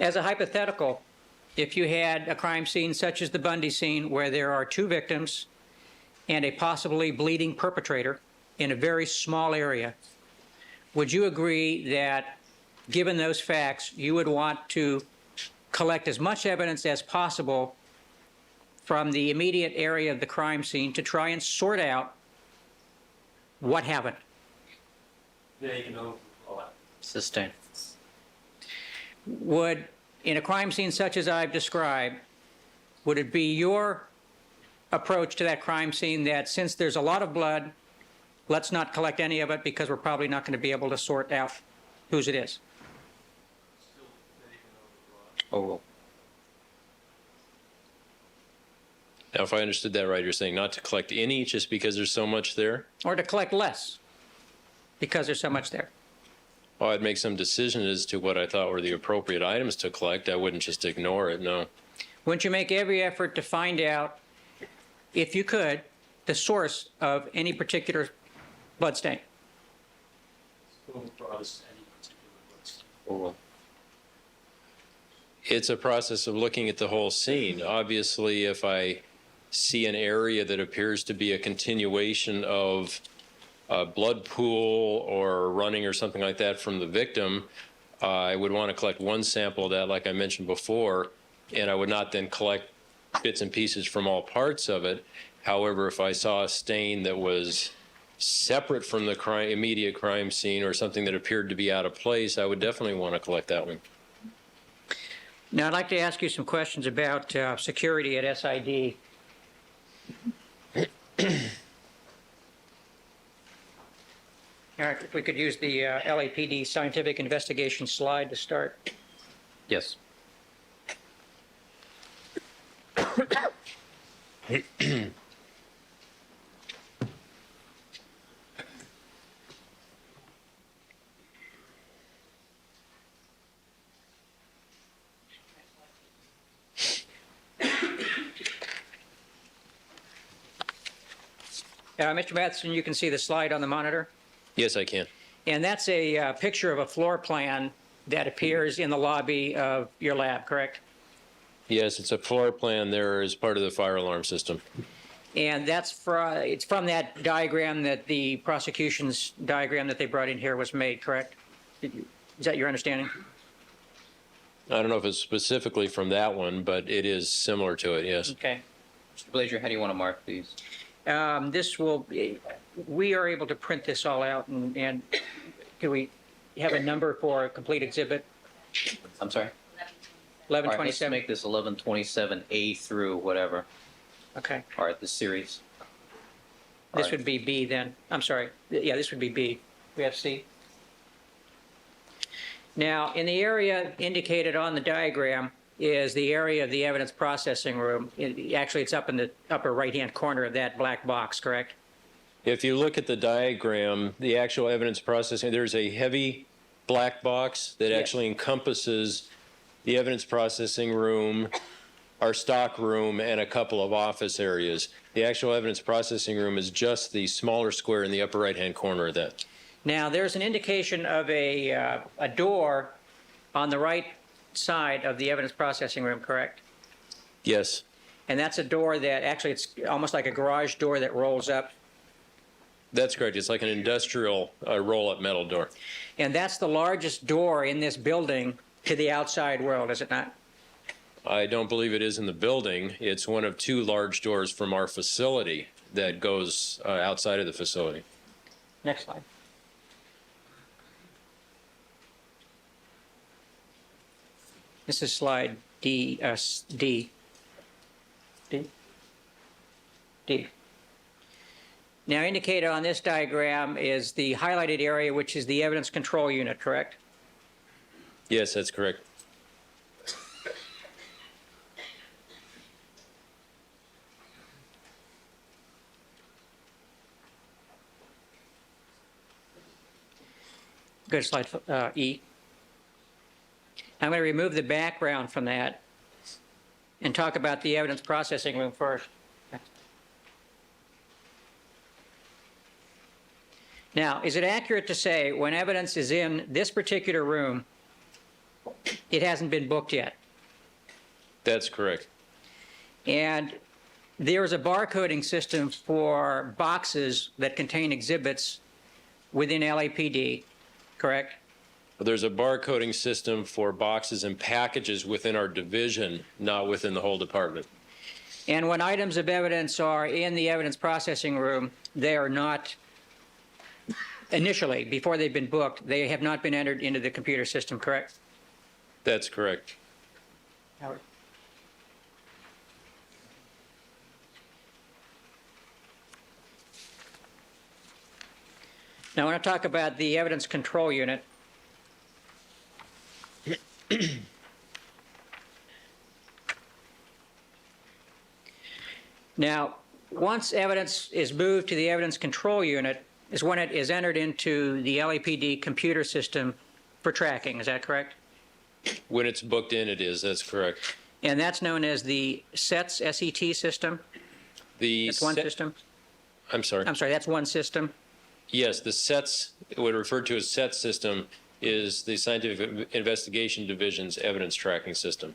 Speaker 3: As a hypothetical, if you had a crime scene such as the Bundy scene where there are 2 victims and a possibly bleeding perpetrator in a very small area, would you agree that, given those facts, you would want to collect as much evidence as possible from the immediate area of the crime scene to try and sort out what happened?
Speaker 1: Sustain.
Speaker 3: Would, in a crime scene such as I've described, would it be your approach to that crime scene that since there's a lot of blood, let's not collect any of it because we're probably not going to be able to sort out whose it is?
Speaker 1: Overruled.
Speaker 4: Now, if I understood that right, you're saying not to collect any just because there's so much there?
Speaker 3: Or to collect less because there's so much there?
Speaker 4: Oh, I'd make some decision as to what I thought were the appropriate items to collect. I wouldn't just ignore it, no.
Speaker 3: Wouldn't you make every effort to find out, if you could, the source of any particular bloodstain?
Speaker 1: Overruled.
Speaker 4: It's a process of looking at the whole scene. Obviously, if I see an area that appears to be a continuation of a blood pool or running or something like that from the victim, I would want to collect one sample of that, like I mentioned before, and I would not then collect bits and pieces from all parts of it. However, if I saw a stain that was separate from the immediate crime scene or something that appeared to be out of place, I would definitely want to collect that one.
Speaker 3: Now, I'd like to ask you some questions about security at SID. All right, if we could use the LAPD scientific investigation slide to start.
Speaker 1: Yes.
Speaker 3: Mr. Matheson, you can see the slide on the monitor.
Speaker 4: Yes, I can.
Speaker 3: And that's a picture of a floor plan that appears in the lobby of your lab, correct?
Speaker 4: Yes, it's a floor plan there as part of the fire alarm system.
Speaker 3: And it's from that diagram that the prosecution's diagram that they brought in here was made, correct? Is that your understanding?
Speaker 4: I don't know if it's specifically from that one, but it is similar to it, yes.
Speaker 3: Okay.
Speaker 1: Mr. Blazier, how do you want to mark these?
Speaker 3: We are able to print this all out, and can we have a number for a complete exhibit?
Speaker 1: I'm sorry? All right, let's
Speaker 3: 1127.
Speaker 1: make this 1127A through whatever.
Speaker 3: Okay.
Speaker 1: All right, the series.
Speaker 3: This
Speaker 1: All right.
Speaker 3: would be B then. I'm sorry. Yeah, this would be B. We have C. Now, in the area indicated on the diagram is the area of the evidence processing room. Actually, it's up in the upper right-hand corner of that black box, correct?
Speaker 4: If you look at the diagram, the actual evidence processing, there's a heavy black box that
Speaker 3: Yes.
Speaker 4: actually encompasses the evidence processing room, our stock room, and a couple of office areas. The actual evidence processing room is just the smaller square in the upper right-hand corner of that.
Speaker 3: Now, there's an indication of a door on the right side of the evidence processing room, correct?
Speaker 4: Yes,
Speaker 3: And that's a door that, actually, it's almost like a garage door that rolls up.
Speaker 4: that's correct. It's like an industrial roll-up metal door.
Speaker 3: And that's the largest door in this building to the outside world, is it not?
Speaker 4: I don't believe it is in the building. It's one of two large doors from our facility that goes outside of the facility.
Speaker 3: Next slide. This is slide D. D. D. D. Now, indicated on this diagram is the highlighted area, which is the evidence control unit, correct?
Speaker 4: Yes, that's correct.
Speaker 3: Go to slide E. I'm going to remove the background from that and talk about the evidence processing room first. Now, is it accurate to say when evidence is in this particular room, it hasn't been booked yet?
Speaker 4: That's correct.
Speaker 3: And there is a barcoding system for boxes that contain exhibits within LAPD, correct?
Speaker 4: There's a barcoding system for boxes and packages within our division, not within the whole department.
Speaker 3: And when items of evidence are in the evidence processing room, they are not, initially, before they've been booked, they have not been entered into the computer system, correct?
Speaker 4: That's correct.
Speaker 3: Howard. Now, I want to talk about the evidence control unit. Now, once evidence is moved to the evidence control unit is when it is entered into the LAPD computer system for tracking. Is that correct?
Speaker 4: When it's booked in, it is. That's correct.
Speaker 3: And that's known as the SETS, S-E-T system? That's one system?
Speaker 4: I'm sorry.
Speaker 3: I'm sorry, that's one system?
Speaker 4: Yes, the SETS, what referred to as SETS system, is the Scientific Investigation Division's evidence tracking system.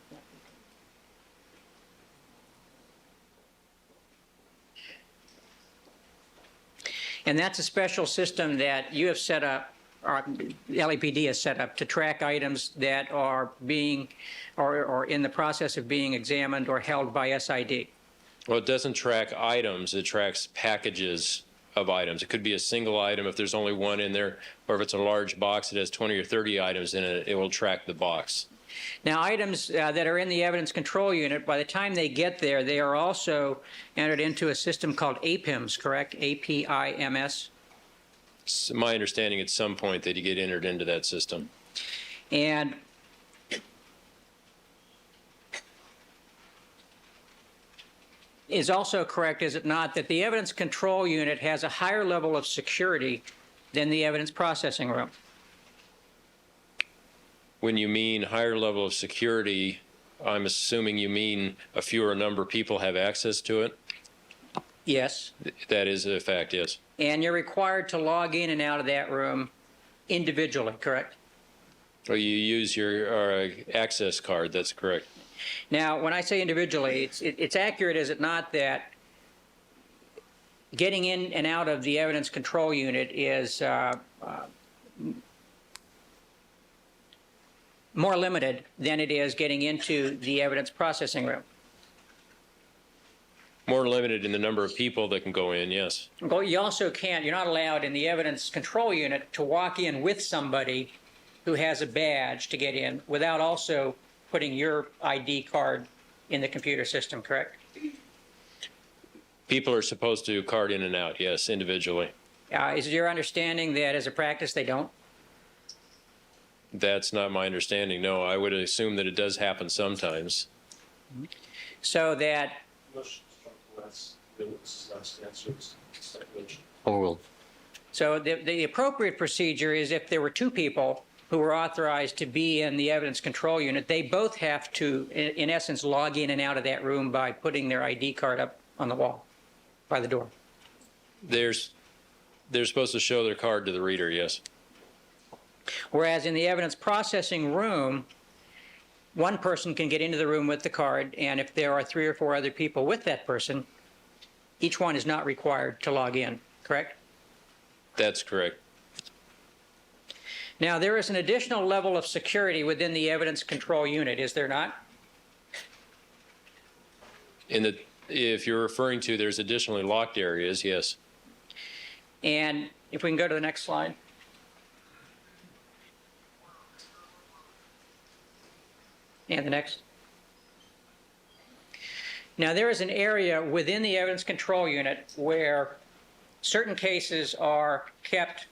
Speaker 3: And that's a special system that you have set up, or LAPD has set up to track items that are being, or in the process of being examined or held by SID.
Speaker 4: Well, it doesn't track items, it tracks packages of items. It could be a single item if there's only one in there, or if it's a large box that has 20 or 30 items in it, it will track the box.
Speaker 3: Now, items that are in the evidence control unit, by the time they get there, they are also entered into a system called APIMS, correct? APIMS?
Speaker 4: It's my understanding at some point that you get entered into that system.
Speaker 3: And is also correct, is it not, that the evidence control unit has a higher level of security than the evidence processing room?
Speaker 4: When you mean higher level of security, I'm assuming you mean a fewer number of people have access to it?
Speaker 3: Yes.
Speaker 4: That is a fact, yes.
Speaker 3: And you're required to log in and out of that room individually, correct?
Speaker 4: Or you use your access card, that's correct.
Speaker 3: Now, when I say individually, it's accurate, is it not, that getting in and out of the evidence control unit is more limited than it is getting into the evidence processing room?
Speaker 4: More limited in the number of people that can go in, yes.
Speaker 3: Well, you also can't, you're not allowed in the evidence control unit to walk in with somebody who has a badge to get in without also putting your ID card in the computer system, correct?
Speaker 4: People are supposed to card in and out, yes, individually.
Speaker 3: Is it your understanding that as a practice they don't?
Speaker 4: That's not my understanding, no. I would assume that it does happen sometimes.
Speaker 3: So that,
Speaker 1: Overruled.
Speaker 3: so the appropriate procedure is if there were two people who were authorized to be in the evidence control unit, they both have to, in essence, log in and out of that room by putting their ID card up on the wall by the door.
Speaker 4: They're supposed to show their card to the reader, yes.
Speaker 3: Whereas in the evidence processing room, one person can get into the room with the card, and if there are 3 or 4 other people with that person, each one is not required to log in, correct?
Speaker 4: That's correct.
Speaker 3: Now, there is an additional level of security within the evidence control unit, is there not?
Speaker 4: If you're referring to there's additionally locked areas, yes.
Speaker 3: And if we can go to the next slide. And the next. Now, there is an area within the evidence control unit where certain cases are kept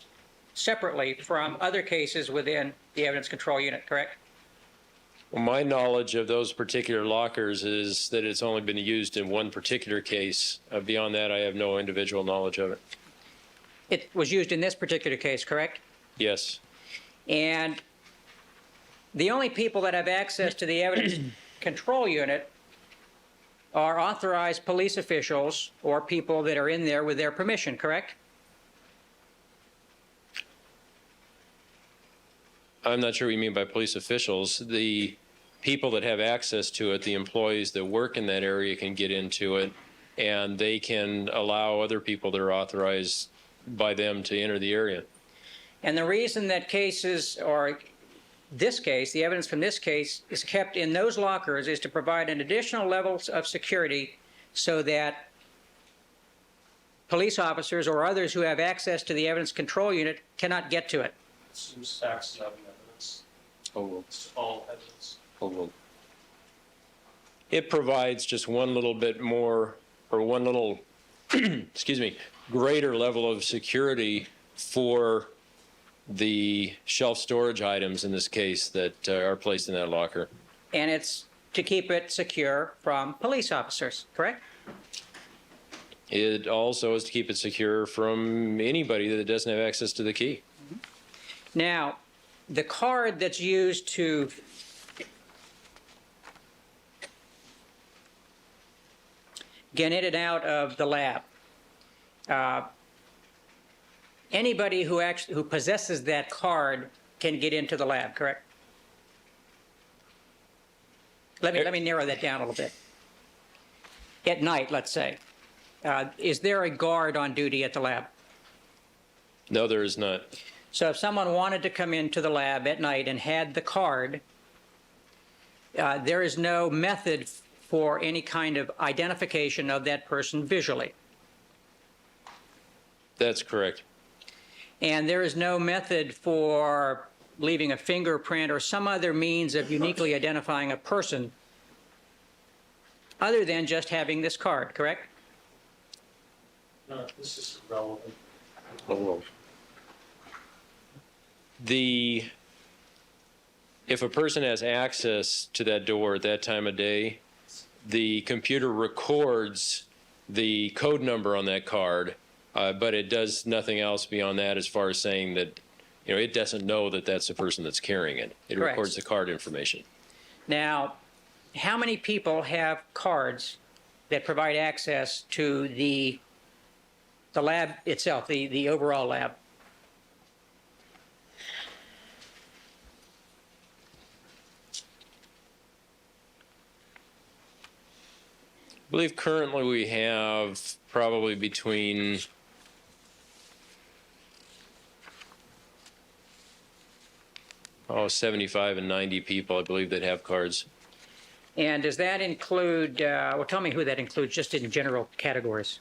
Speaker 3: separately from other cases within the evidence control unit, correct?
Speaker 4: Well, my knowledge of those particular lockers is that it's only been used in one particular case. Beyond that, I have no individual knowledge of it.
Speaker 3: It was used in this particular case, correct?
Speaker 4: Yes.
Speaker 3: And the only people that have access to the evidence control unit are authorized police officials or people that are in there with their permission, correct?
Speaker 4: I'm not sure what you mean by police officials. The people that have access to it, the employees that work in that area can get into it, and they can allow other people that are authorized by them to enter the area.
Speaker 3: And the reason that cases, or this case, the evidence from this case, is kept in those lockers is to provide an additional level of security so that police officers or others who have access to the evidence control unit cannot get to it.
Speaker 2: Assumes facts, not evidence.
Speaker 1: Oh,
Speaker 2: It's all evidence.
Speaker 1: oh,
Speaker 4: It provides just one little bit more, or one little, excuse me, greater level of security for the shelf storage items in this case that are placed in that locker.
Speaker 3: And it's to keep it secure from police officers, correct?
Speaker 4: It also is to keep it secure from anybody that doesn't have access to the key.
Speaker 3: Now, the card that's used to get in and out of the lab, anybody who possesses that card can get into the lab, correct? Let me narrow that down a little bit. At night, let's say, is there a guard on duty at the lab?
Speaker 4: No, there is not.
Speaker 3: So if someone wanted to come into the lab at night and had the card, there is no method for any kind of identification of that person visually.
Speaker 4: That's correct.
Speaker 3: And there is no method for leaving a fingerprint or some other means of uniquely identifying a person other than just having this card, correct?
Speaker 2: No, this is irrelevant.
Speaker 1: oh,
Speaker 4: If a person has access to that door at that time of day, the computer records the code number on that card, but it does nothing else beyond that as far as saying that, it doesn't know that that's the person that's carrying it. It
Speaker 3: Correct.
Speaker 4: records the card information.
Speaker 3: Now, how many people have cards that provide access to the lab itself, the overall lab?
Speaker 4: I believe currently we have probably between 75 and 90 people, I believe, that have cards.
Speaker 3: And does that include, well, tell me who that includes, just in general categories.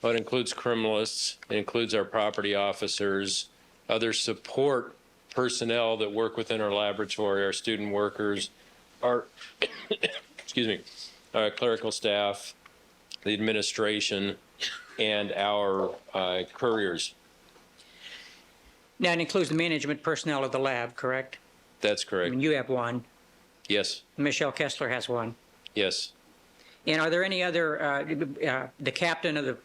Speaker 4: Well, it includes criminalists, it includes our property officers, other support personnel that work within our laboratory, our student workers, our, excuse me, our clerical staff, the administration, and our couriers.
Speaker 3: Now, it includes the management personnel of the lab, correct?
Speaker 4: That's
Speaker 3: I
Speaker 4: correct.
Speaker 3: mean, you have one.
Speaker 4: Yes,
Speaker 3: Michelle Kessler has one.
Speaker 4: yes.
Speaker 3: And are there any other, the captain of the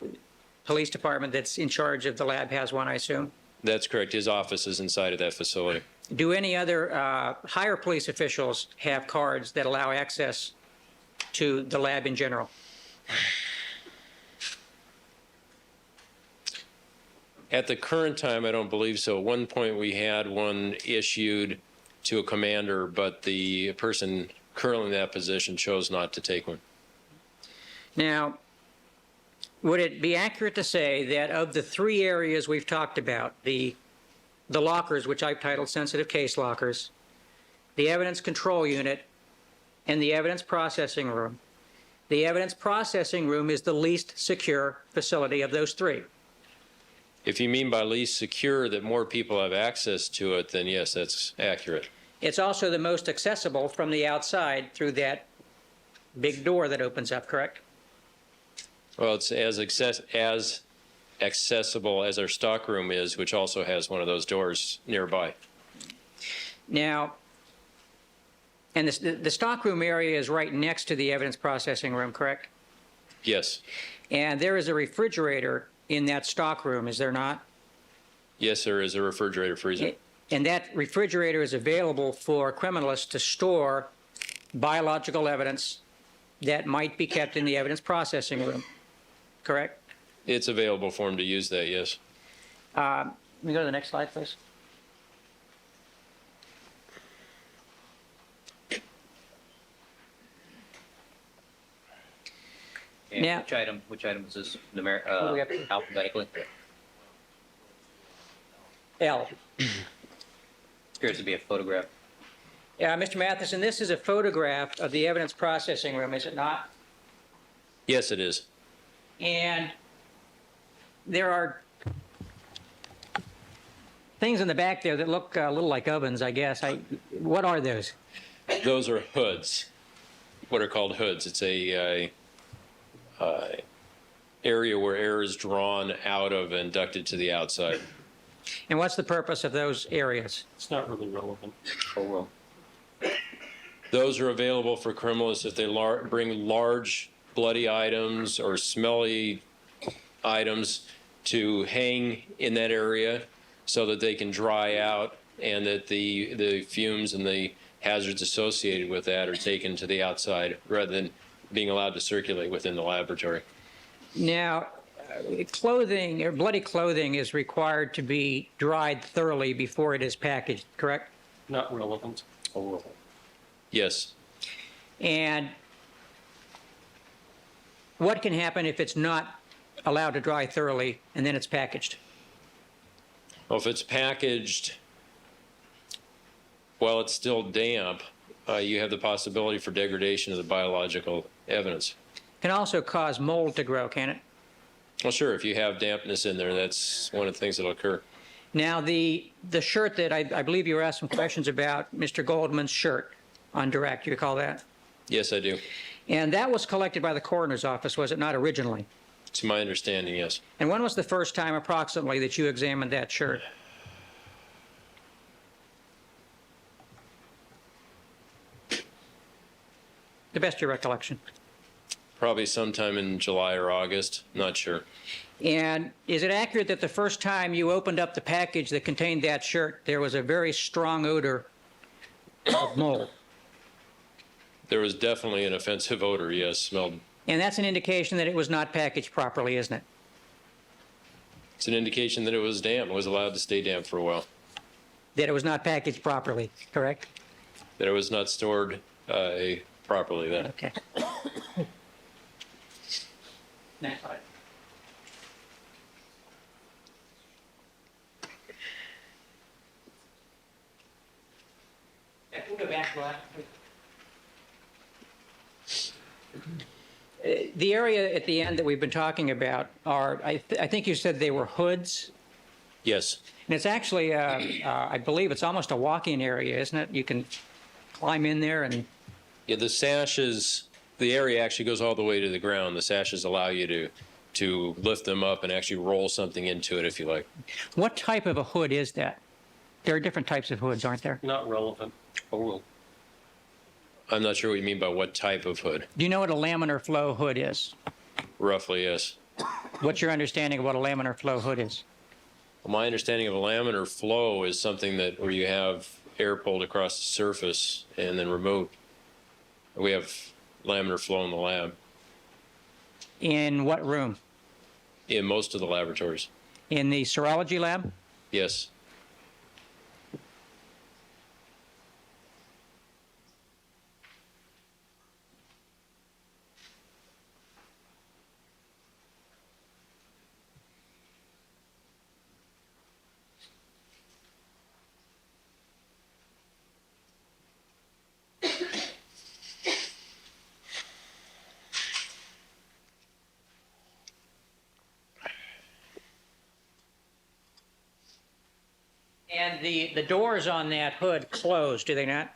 Speaker 3: police department that's in charge of the lab has one, I assume?
Speaker 4: That's correct. His office is inside of that facility.
Speaker 3: Do any other higher police officials have cards that allow access to the lab in general?
Speaker 4: At the current time, I don't believe so. At one point, we had one issued to a commander, but the person currently in that position chose not to take one.
Speaker 3: Now, would it be accurate to say that of the three areas we've talked about, the lockers, which I've titled sensitive case lockers, the evidence control unit, and the evidence processing room, the evidence processing room is the least secure facility of those three?
Speaker 4: If you mean by least secure that more people have access to it, then yes, that's accurate.
Speaker 3: It's also the most accessible from the outside through that big door that opens up, correct?
Speaker 4: Well, it's as accessible as our stockroom is, which also has one of those doors nearby.
Speaker 3: Now, and the stockroom area is right next to the evidence processing room, correct?
Speaker 4: Yes.
Speaker 3: And there is a refrigerator in that stockroom, is there not?
Speaker 4: Yes, there is a refrigerator freezer.
Speaker 3: And that refrigerator is available for criminalists to store biological evidence that might be kept in the evidence processing room, correct?
Speaker 4: It's available for them to use that, yes.
Speaker 3: Let me go to the next slide, please.
Speaker 1: And
Speaker 3: Now-
Speaker 1: which item is this,
Speaker 3: do we have?
Speaker 1: alphabetically?
Speaker 3: L.
Speaker 1: Appears to be a photograph.
Speaker 3: Yeah, Mr. Matheson, this is a photograph of the evidence processing room, is it not?
Speaker 4: Yes, it is.
Speaker 3: And there are things in the back there that look a little like ovens, I guess. What are those?
Speaker 4: Those are hoods, what are called hoods. It's a area where air is drawn out of and ducted to the outside.
Speaker 3: And what's the purpose of those areas?
Speaker 2: It's not really relevant.
Speaker 1: Oh, well.
Speaker 4: Those are available for criminals if they bring large bloody items or smelly items to hang in that area so that they can dry out and that the fumes and the hazards associated with that are taken to the outside rather than being allowed to circulate within the laboratory.
Speaker 3: Now, clothing or bloody clothing is required to be dried thoroughly before it is packaged, correct?
Speaker 2: Not relevant.
Speaker 1: Oh, well.
Speaker 4: Yes.
Speaker 3: And what can happen if it's not allowed to dry thoroughly and then it's packaged?
Speaker 4: Well, if it's packaged while it's still damp, you have the possibility for degradation of the biological evidence.
Speaker 3: It can also cause mold to grow, can it?
Speaker 4: Well, sure, if you have dampness in there, that's one of the things that'll occur.
Speaker 3: Now, the shirt that I believe you were asked some questions about, Mr. Goldman's shirt on direct, you recall that?
Speaker 4: Yes, I do.
Speaker 3: And that was collected by the coroner's office, was it not originally?
Speaker 4: To my understanding, yes.
Speaker 3: And when was the first time approximately that you examined that shirt? The best of your recollection.
Speaker 4: Probably sometime in July or August, not sure.
Speaker 3: And is it accurate that the first time you opened up the package that contained that shirt, there was a very strong odor of mold?
Speaker 4: There was definitely an offensive odor, yes, smelled.
Speaker 3: And that's an indication that it was not packaged properly, isn't it?
Speaker 4: It's an indication that it was damp, it was allowed to stay damp for a while.
Speaker 3: That it was not packaged properly, correct?
Speaker 4: That it was not stored properly then.
Speaker 3: Okay. Next slide. Yeah, we'll go back to that. The area at the end that we've been talking about are, I think you said they were hoods,
Speaker 4: Yes,
Speaker 3: and it's actually, I believe it's almost a walk-in area, isn't it? You can climb in there and,
Speaker 4: yeah, the sashes, the area actually goes all the way to the ground. The sashes allow you to lift them up and actually roll something into it if you like.
Speaker 3: what type of a hood is that? There are different types of hoods, aren't there?
Speaker 2: Not relevant.
Speaker 1: Oh, well.
Speaker 4: I'm not sure what you mean by what type of hood.
Speaker 3: Do you know what a laminar flow hood is?
Speaker 4: Roughly, yes.
Speaker 3: What's your understanding of what a laminar flow hood is?
Speaker 4: Well, my understanding of a laminar flow is something that where you have air pulled across the surface and then removed. We have laminar flow in the lab,
Speaker 3: In what room?
Speaker 4: in most of the laboratories.
Speaker 3: In the serology lab?
Speaker 4: Yes.
Speaker 3: And the doors on that hood close, do they not?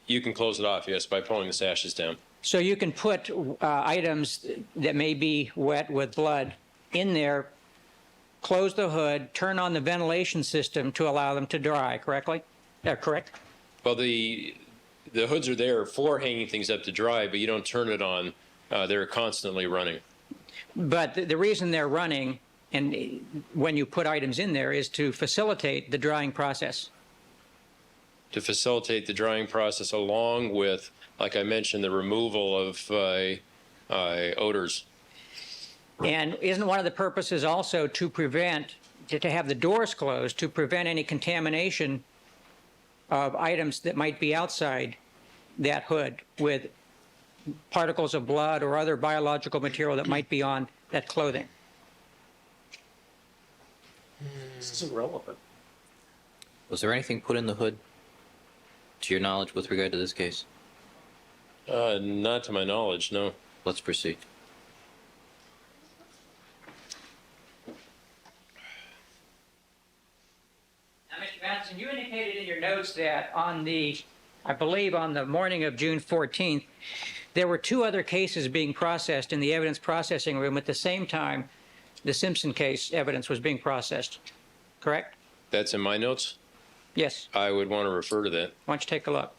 Speaker 4: You can close it off, yes, by pulling the sashes down.
Speaker 3: So you can put items that may be wet with blood in there, close the hood, turn on the ventilation system to allow them to dry, correctly? Correct?
Speaker 4: Well, the hoods are there for hanging things up to dry, but you don't turn it on. They're constantly running.
Speaker 3: But the reason they're running, and when you put items in there, is to facilitate the drying process.
Speaker 4: To facilitate the drying process, along with, like I mentioned, the removal of odors.
Speaker 3: And isn't one of the purposes also to prevent, to have the doors closed, to prevent any contamination of items that might be outside that hood with particles of blood or other biological material that might be on that clothing?
Speaker 2: This is irrelevant.
Speaker 1: Was there anything put in the hood, to your knowledge, with regard to this case?
Speaker 4: Not to my knowledge, no.
Speaker 1: Let's proceed.
Speaker 3: Now, Mr. Madison, you indicated in your notes that I believe on the morning of June 14th, there were 2 other cases being processed in the evidence processing room at the same time the Simpson case evidence was being processed, correct?
Speaker 4: That's in my notes?
Speaker 3: Yes.
Speaker 4: I would want to refer to that.
Speaker 3: Why don't you take a look?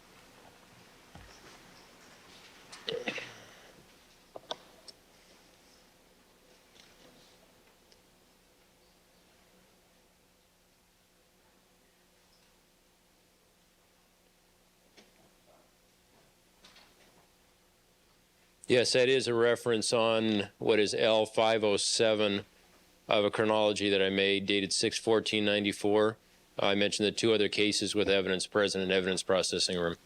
Speaker 4: Yes, that is a reference on what is L507 of a chronology that I made dated 6/14/94. I mentioned the 2 other cases with evidence present in evidence processing room.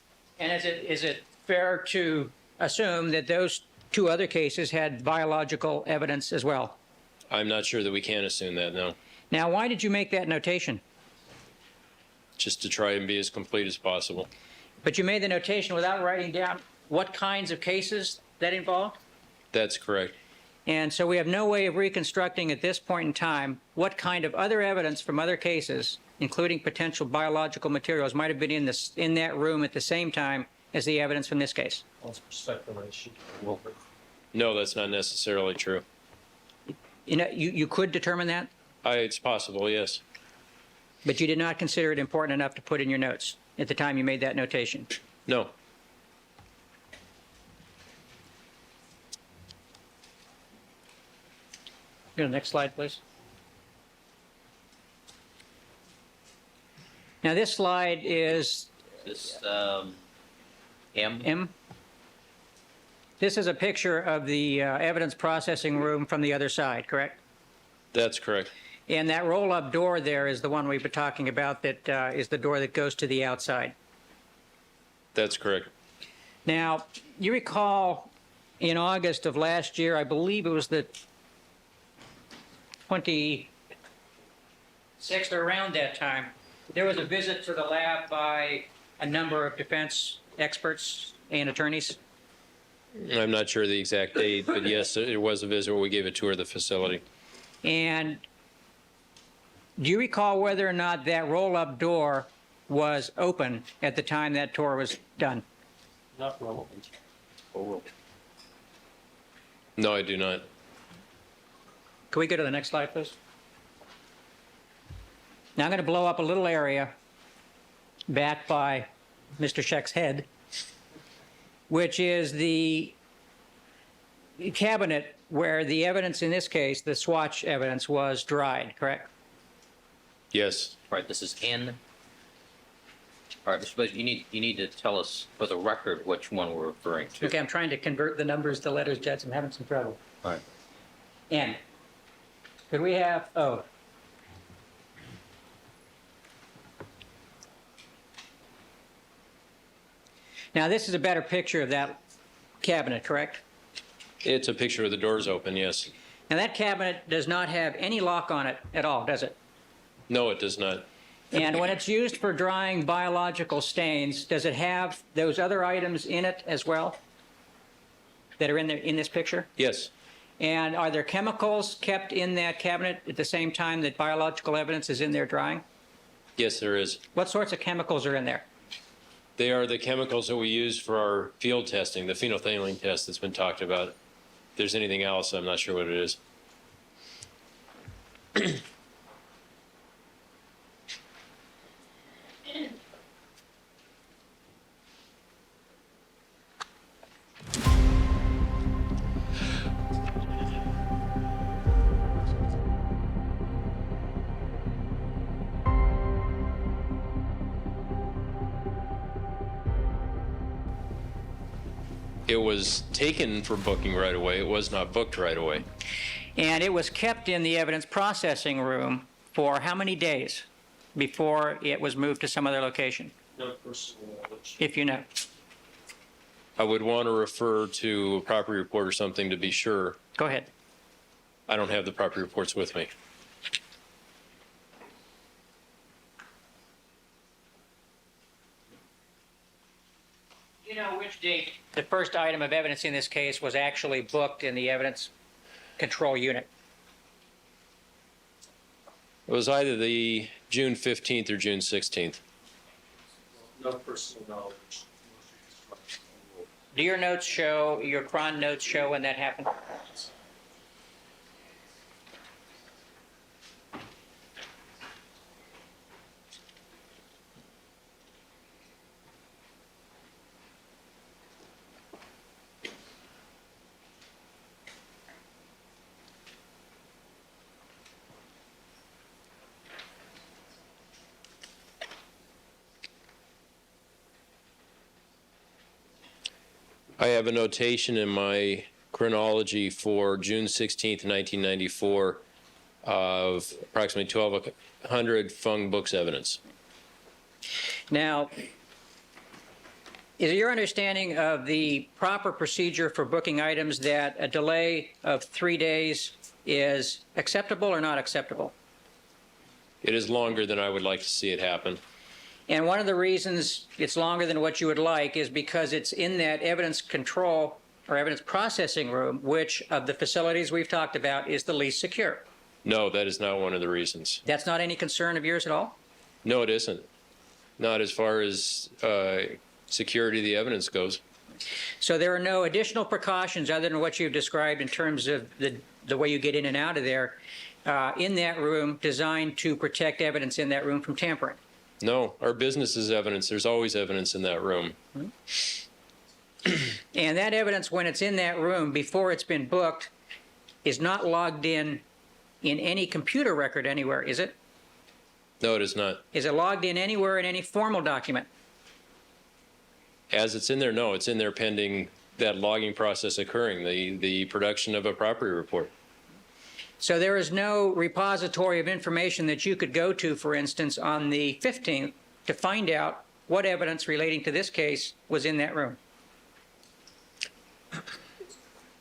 Speaker 3: And is it fair to assume that those 2 other cases had biological evidence as well?
Speaker 4: I'm not sure that we can assume that, no.
Speaker 3: Now, why did you make that notation?
Speaker 4: Just to try and be as complete as possible.
Speaker 3: But you made the notation without writing down what kinds of cases that involved?
Speaker 4: That's correct.
Speaker 3: And so we have no way of reconstructing at this point in time what kind of other evidence from other cases, including potential biological materials, might have been in that room at the same time as the evidence from this case.
Speaker 2: That's speculation.
Speaker 4: No, that's not necessarily true.
Speaker 3: You know, you could determine that,
Speaker 4: It's possible, yes.
Speaker 3: but you did not consider it important enough to put in your notes at the time you made that notation.
Speaker 4: No.
Speaker 3: Go to the next slide, please. Now, this slide is
Speaker 1: This, M?
Speaker 3: M. This is a picture of the evidence processing room from the other side, correct?
Speaker 4: That's correct.
Speaker 3: And that roll-up door there is the one we've been talking about that is the door that goes to the outside.
Speaker 4: That's correct.
Speaker 3: Now, you recall in August of last year, I believe it was the 26th or around that time, there was a visit to the lab by a number of defense experts and attorneys.
Speaker 4: I'm not sure the exact date, but yes, it was a visit where we gave a tour of the facility.
Speaker 3: And do you recall whether or not that roll-up door was open at the time that tour was done?
Speaker 2: Not relevant.
Speaker 4: No, I do not.
Speaker 3: Can we go to the next slide, please? Now I'm going to blow up a little area back by Mr. Scheck's head, which is the cabinet where the evidence in this case, the swatch evidence, was dried, correct?
Speaker 4: Yes.
Speaker 1: All right, this is N. All right, Mr. Blaze, you need to tell us for the record which one we're referring to.
Speaker 3: Okay, I'm trying to convert the numbers to letters, Jets. I'm having some trouble.
Speaker 1: All right.
Speaker 3: N. Could we have O? Now, this is a better picture of that cabinet, correct?
Speaker 4: It's a picture of the doors open, yes.
Speaker 3: Now, that cabinet does not have any lock on it at all, does it?
Speaker 4: No, it does not.
Speaker 3: And when it's used for drying biological stains, does it have those other items in it as well that are in this picture?
Speaker 4: Yes.
Speaker 3: And are there chemicals kept in that cabinet at the same time that biological evidence is in there drying?
Speaker 4: Yes, there is.
Speaker 3: What sorts of chemicals are in there?
Speaker 4: They are the chemicals that we use for our field testing, the phenolphthalein test that's been talked about. If there's anything else, I'm not sure what it is. It was taken for booking right away. It was not booked right away.
Speaker 3: And it was kept in the evidence processing room for how many days before it was moved to some other location,
Speaker 2: No personal knowledge.
Speaker 3: if you know?
Speaker 4: I would want to refer to a property report or something to be sure.
Speaker 3: Go ahead.
Speaker 4: I don't have the property reports with me.
Speaker 3: You know which date the first item of evidence in this case was actually booked in the evidence control unit?
Speaker 4: It was either the June 15th or June 16th.
Speaker 2: No personal knowledge.
Speaker 3: Do your notes show, your cron notes show when that happened?
Speaker 4: I have a notation in my chronology for June 16th, 1994 of approximately 1,200 Fung books evidence.
Speaker 3: Now, is it your understanding of the proper procedure for booking items that a delay of 3 days is acceptable or not acceptable?
Speaker 4: It is longer than I would like to see it happen.
Speaker 3: And one of the reasons it's longer than what you would like is because it's in that evidence control or evidence processing room, which of the facilities we've talked about is the least secure.
Speaker 4: No, that is not one of the reasons.
Speaker 3: That's not any concern of yours at all?
Speaker 4: No, it isn't. Not as far as security of the evidence goes.
Speaker 3: So there are no additional precautions other than what you've described in terms of the way you get in and out of there in that room designed to protect evidence in that room from tampering?
Speaker 4: No, our business is evidence. There's always evidence in that room.
Speaker 3: And that evidence, when it's in that room before it's been booked, is not logged in any computer record anywhere, is it?
Speaker 4: No, it is not.
Speaker 3: Is it logged in anywhere in any formal document?
Speaker 4: As it's in there, no, it's in there pending that logging process occurring, the production of a property report.
Speaker 3: So there is no repository of information that you could go to, for instance, on the 15th to find out what evidence relating to this case was in that room?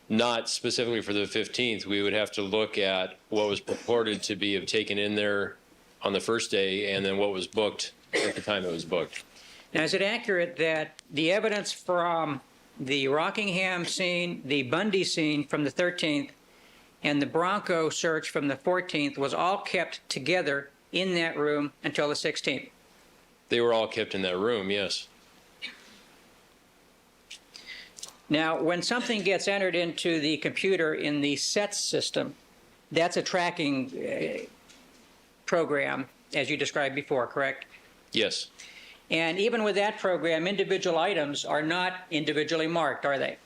Speaker 4: Not specifically for the 15th. We would have to look at what was purported to be taken in there on the first day and then what was booked at the time it was booked.
Speaker 3: Now, is it accurate that the evidence from the Rockingham scene, the Bundy scene from the 13th, and the Bronco search from the 14th was all kept together in that room until the 16th?
Speaker 4: They were all kept in that room, yes.
Speaker 3: Now, when something gets entered into the computer in the SETS system, that's a tracking program, as you described before, correct?
Speaker 4: Yes.
Speaker 3: And even with that program, individual items are not individually marked, are they?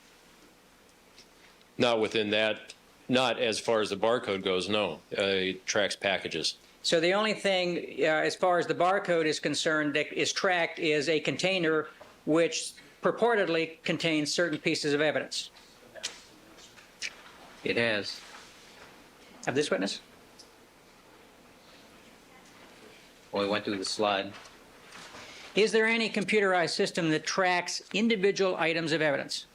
Speaker 4: Not within that, not as far as the barcode goes, no. It tracks packages.
Speaker 3: So the only thing, as far as the barcode is concerned, that is tracked is a container which purportedly contains certain pieces of evidence.
Speaker 1: It has.
Speaker 3: Of this witness?
Speaker 1: Well, we went through the slide.
Speaker 3: Is there any computerized system that tracks individual items of evidence?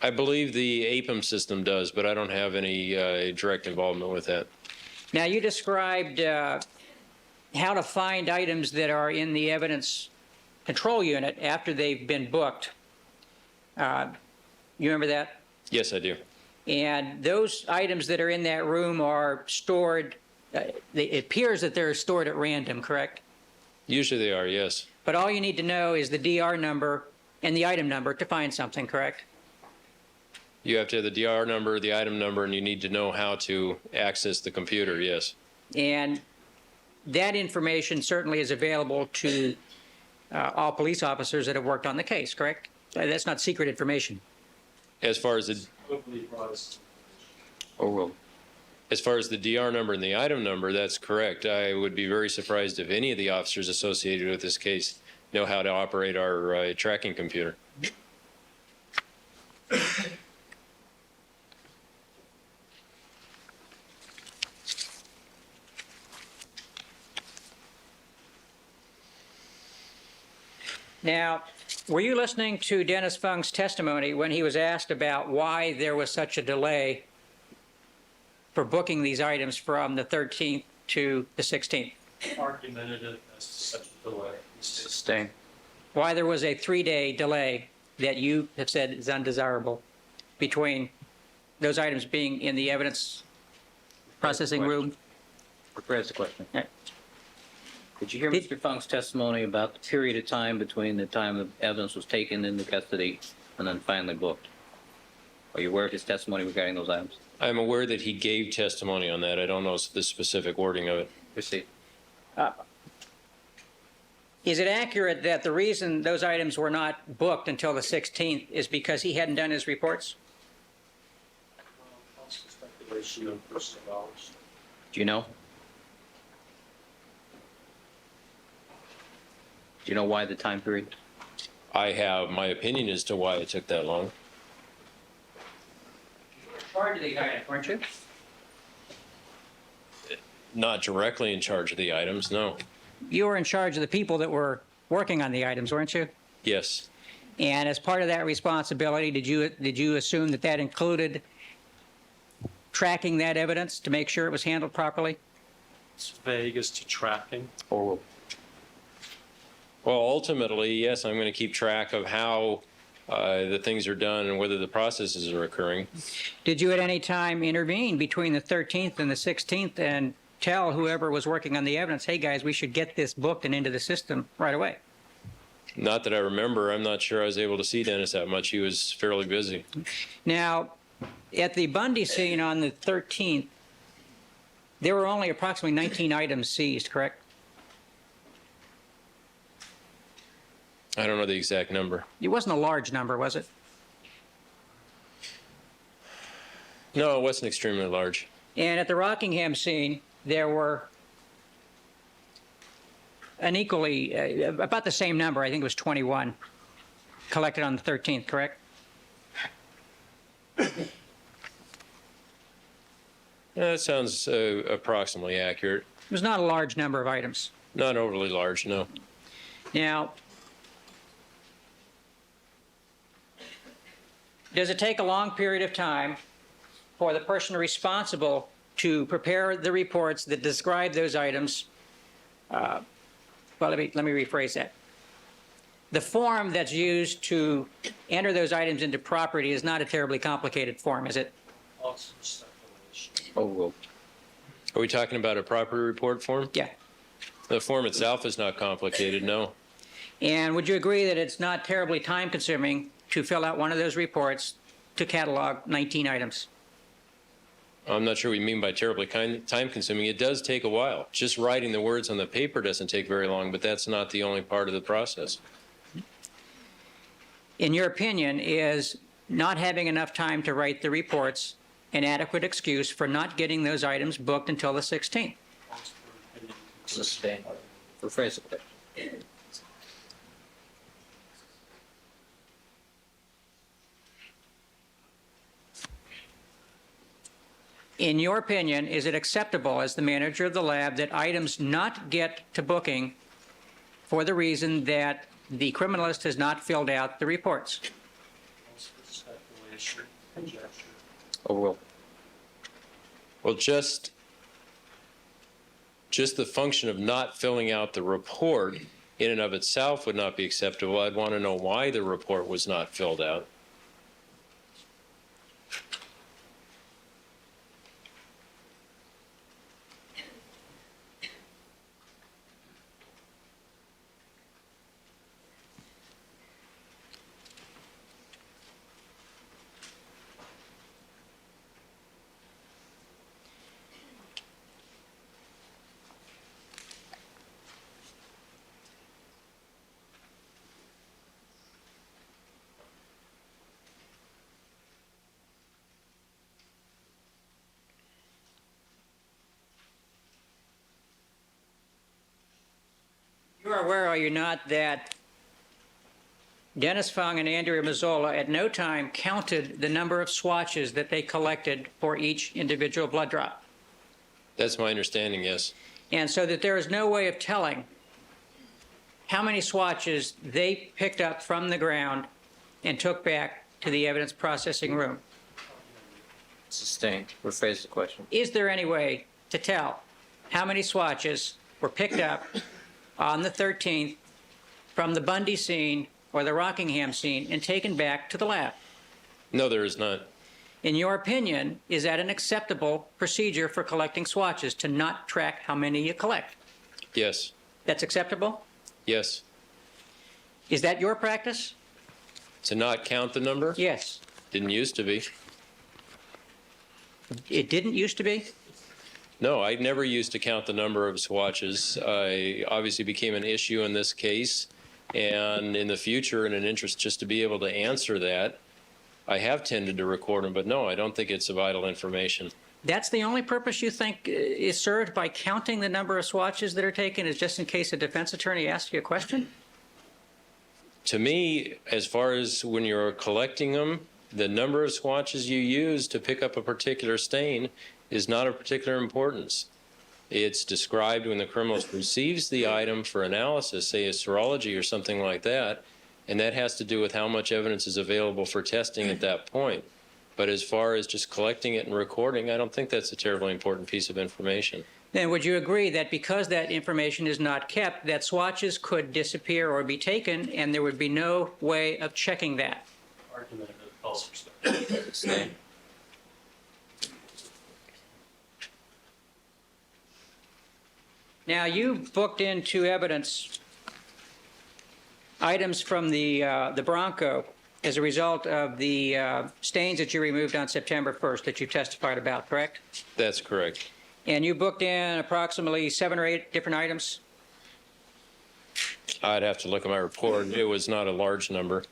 Speaker 4: I believe the APM system does, but I don't have any direct involvement with that.
Speaker 3: Now, you described how to find items that are in the evidence control unit after they've been booked. You remember that?
Speaker 4: Yes, I do.
Speaker 3: And those items that are in that room are stored, it appears that they're stored at random, correct?
Speaker 4: Usually they are, yes.
Speaker 3: But all you need to know is the DR number and the item number to find something, correct?
Speaker 4: You have to have the DR number, the item number, and you need to know how to access the computer, yes.
Speaker 3: And that information certainly is available to all police officers that have worked on the case, correct? That's not secret information.
Speaker 4: As far as the
Speaker 1: Overruled.
Speaker 4: As far as the DR number and the item number, that's correct. I would be very surprised if any of the officers associated with this case know how to operate our tracking computer.
Speaker 3: Now, were you listening to Dennis Fung's testimony when he was asked about why there was such a delay for booking these items from the 13th to the 16th?
Speaker 2: Argumentative as to such a delay.
Speaker 1: Sustain.
Speaker 3: Why there was a 3-day delay that you have said is undesirable between those items being in the evidence processing room?
Speaker 1: Rephrase the question.
Speaker 3: Yeah.
Speaker 1: Did you hear Mr. Funk's testimony about the period of time between the time the evidence was taken into custody and then finally booked? Are you aware of his testimony regarding those items?
Speaker 4: I'm aware that he gave testimony on that. I don't know the specific wording of it.
Speaker 1: Proceed.
Speaker 3: Is it accurate that the reason those items were not booked until the 16th is because he hadn't done his reports?
Speaker 2: Speculation of personal knowledge.
Speaker 1: Do you know? Do you know why the time period?
Speaker 4: I have my opinion as to why it took that long.
Speaker 3: You were in charge of these items, weren't you?
Speaker 4: Not directly in charge of the items, no.
Speaker 3: You were in charge of the people that were working on the items, weren't you?
Speaker 4: Yes.
Speaker 3: And as part of that responsibility, did you assume that that included tracking that evidence to make sure it was handled properly?
Speaker 2: It's vague as to tracking.
Speaker 1: Overruled.
Speaker 4: Well, ultimately, yes, I'm going to keep track of how the things are done and whether the processes are occurring.
Speaker 3: Did you at any time intervene between the 13th and the 16th and tell whoever was working on the evidence, hey guys, we should get this booked and into the system right away?
Speaker 4: Not that I remember. I'm not sure I was able to see Dennis that much. He was fairly busy.
Speaker 3: Now, at the Bundy scene on the 13th, there were only approximately 19 items seized, correct?
Speaker 4: I don't know the exact number.
Speaker 3: It wasn't a large number, was it?
Speaker 4: No, it wasn't extremely large.
Speaker 3: And at the Rockingham scene, there were an equally, about the same number, I think it was 21, collected on the 13th, correct?
Speaker 4: That sounds approximately accurate.
Speaker 3: It was not a large number of items.
Speaker 4: Not overly large, no.
Speaker 3: Now, does it take a long period of time for the person responsible to prepare the reports that describe those items? Well, let me rephrase that. The form that's used to enter those items into property is not a terribly complicated form, is it?
Speaker 2: Also speculation.
Speaker 1: Overruled.
Speaker 4: Are we talking about a property report form?
Speaker 3: Yeah.
Speaker 4: The form itself is not complicated, no.
Speaker 3: And would you agree that it's not terribly time-consuming to fill out one of those reports to catalog 19 items?
Speaker 4: I'm not sure what you mean by terribly time-consuming. It does take a while. Just writing the words on the paper doesn't take very long, but that's not the only part of the process.
Speaker 3: In your opinion, is not having enough time to write the reports an adequate excuse for not getting those items booked until the 16th?
Speaker 1: Sustain. Rephrase the question.
Speaker 3: In your opinion, is it acceptable as the manager of the lab that items not get to booking for the reason that the criminalist has not filled out the reports?
Speaker 2: Also speculation, conjecture.
Speaker 1: Overruled.
Speaker 4: Well, just the function of not filling out the report in and of itself would not be acceptable. I'd want to know why the report was not filled out.
Speaker 3: are aware, are you not, that Dennis Fung and Andrea Mazzola at no time counted the number of swatches that they collected for each individual blood drop?
Speaker 4: That's my understanding, yes.
Speaker 3: And so that there is no way of telling how many swatches they picked up from the ground and took back to the evidence processing room.
Speaker 1: Sustained. Rephrase the question.
Speaker 3: Is there any way to tell how many swatches were picked up on the 13th from the Bundy scene or the Rockingham scene and taken back to the lab?
Speaker 4: No, there is not.
Speaker 3: In your opinion, is that an acceptable procedure for collecting swatches, to not track how many you collect?
Speaker 4: Yes.
Speaker 3: That's acceptable?
Speaker 4: Yes.
Speaker 3: Is that your practice?
Speaker 4: To not count the number?
Speaker 3: Yes.
Speaker 4: Didn't used to be.
Speaker 3: It didn't used to be?
Speaker 4: No, I never used to count the number of swatches. I obviously became an issue in this case, and in the future, in an interest just to be able to answer that, I have tended to record them, but no, I don't think it's vital information.
Speaker 3: That's the only purpose you think is served by counting the number of swatches that are taken, is just in case a defense attorney asks you a question?
Speaker 4: To me, as far as when you're collecting them, the number of swatches you use to pick up a particular stain is not of particular importance. It's described when the criminal receives the item for analysis, say a serology or something like that, and that has to do with how much evidence is available for testing at that point. But as far as just collecting it and recording, I don't think that's a terribly important piece of information.
Speaker 3: Then would you agree that because that information is not kept, that swatches could disappear or be taken, and there would be no way of checking that?
Speaker 2: Argument of false
Speaker 1: Sustained.
Speaker 3: Now, you booked into evidence items from the Bronco as a result of the stains that you removed on September 1st that you testified about, correct?
Speaker 4: That's correct.
Speaker 3: And you booked in approximately 7 or 8 different items?
Speaker 4: I'd have to look at my report. It was not a large number.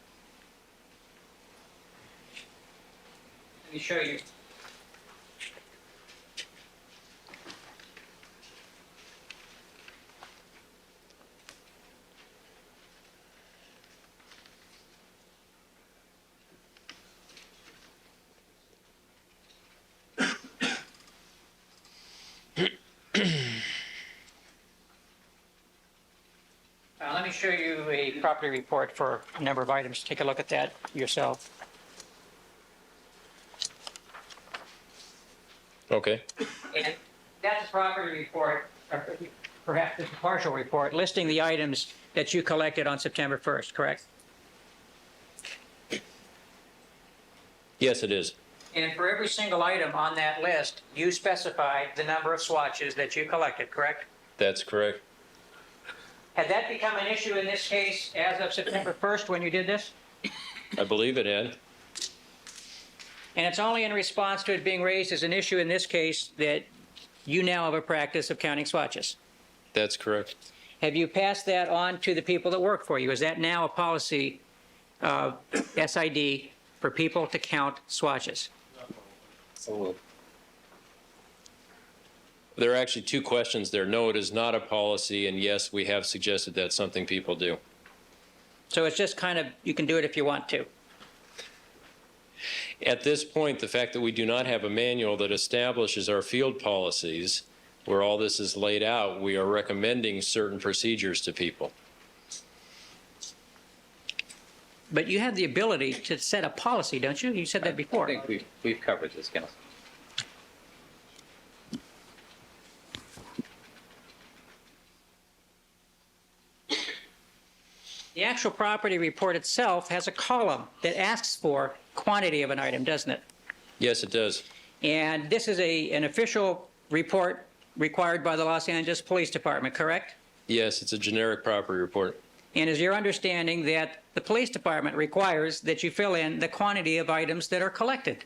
Speaker 3: Let me show you. Let me show you a property report for a number of items. Take a look at that yourself.
Speaker 4: Okay.
Speaker 3: And that's a property report, or perhaps it's a partial report, listing the items that you collected on September 1st, correct?
Speaker 4: Yes, it is.
Speaker 3: And for every single item on that list, you specified the number of swatches that you collected, correct?
Speaker 4: That's correct.
Speaker 3: Had that become an issue in this case as of September 1st when you did this?
Speaker 4: I believe it had.
Speaker 3: And it's only in response to it being raised as an issue in this case that you now have a practice of counting swatches.
Speaker 4: That's correct.
Speaker 3: Have you passed that on to the people that work for you? Is that now a policy of SID for people to count swatches?
Speaker 4: There are actually two questions there. No, it is not a policy, and yes, we have suggested that's something people do.
Speaker 3: So it's just kind of, you can do it if you want to.
Speaker 4: At this point, the fact that we do not have a manual that establishes our field policies, where all this is laid out, we are recommending certain procedures to people.
Speaker 3: But you have the ability to set a policy, don't you? You said that before.
Speaker 1: I think we've covered this, Counsel.
Speaker 3: The actual property report itself has a column that asks for quantity of an item, doesn't it?
Speaker 4: Yes, it does.
Speaker 3: And this is an official report required by the Los Angeles Police Department, correct?
Speaker 4: Yes, it's a generic property report.
Speaker 3: And is your understanding that the police department requires that you fill in the quantity of items that are collected?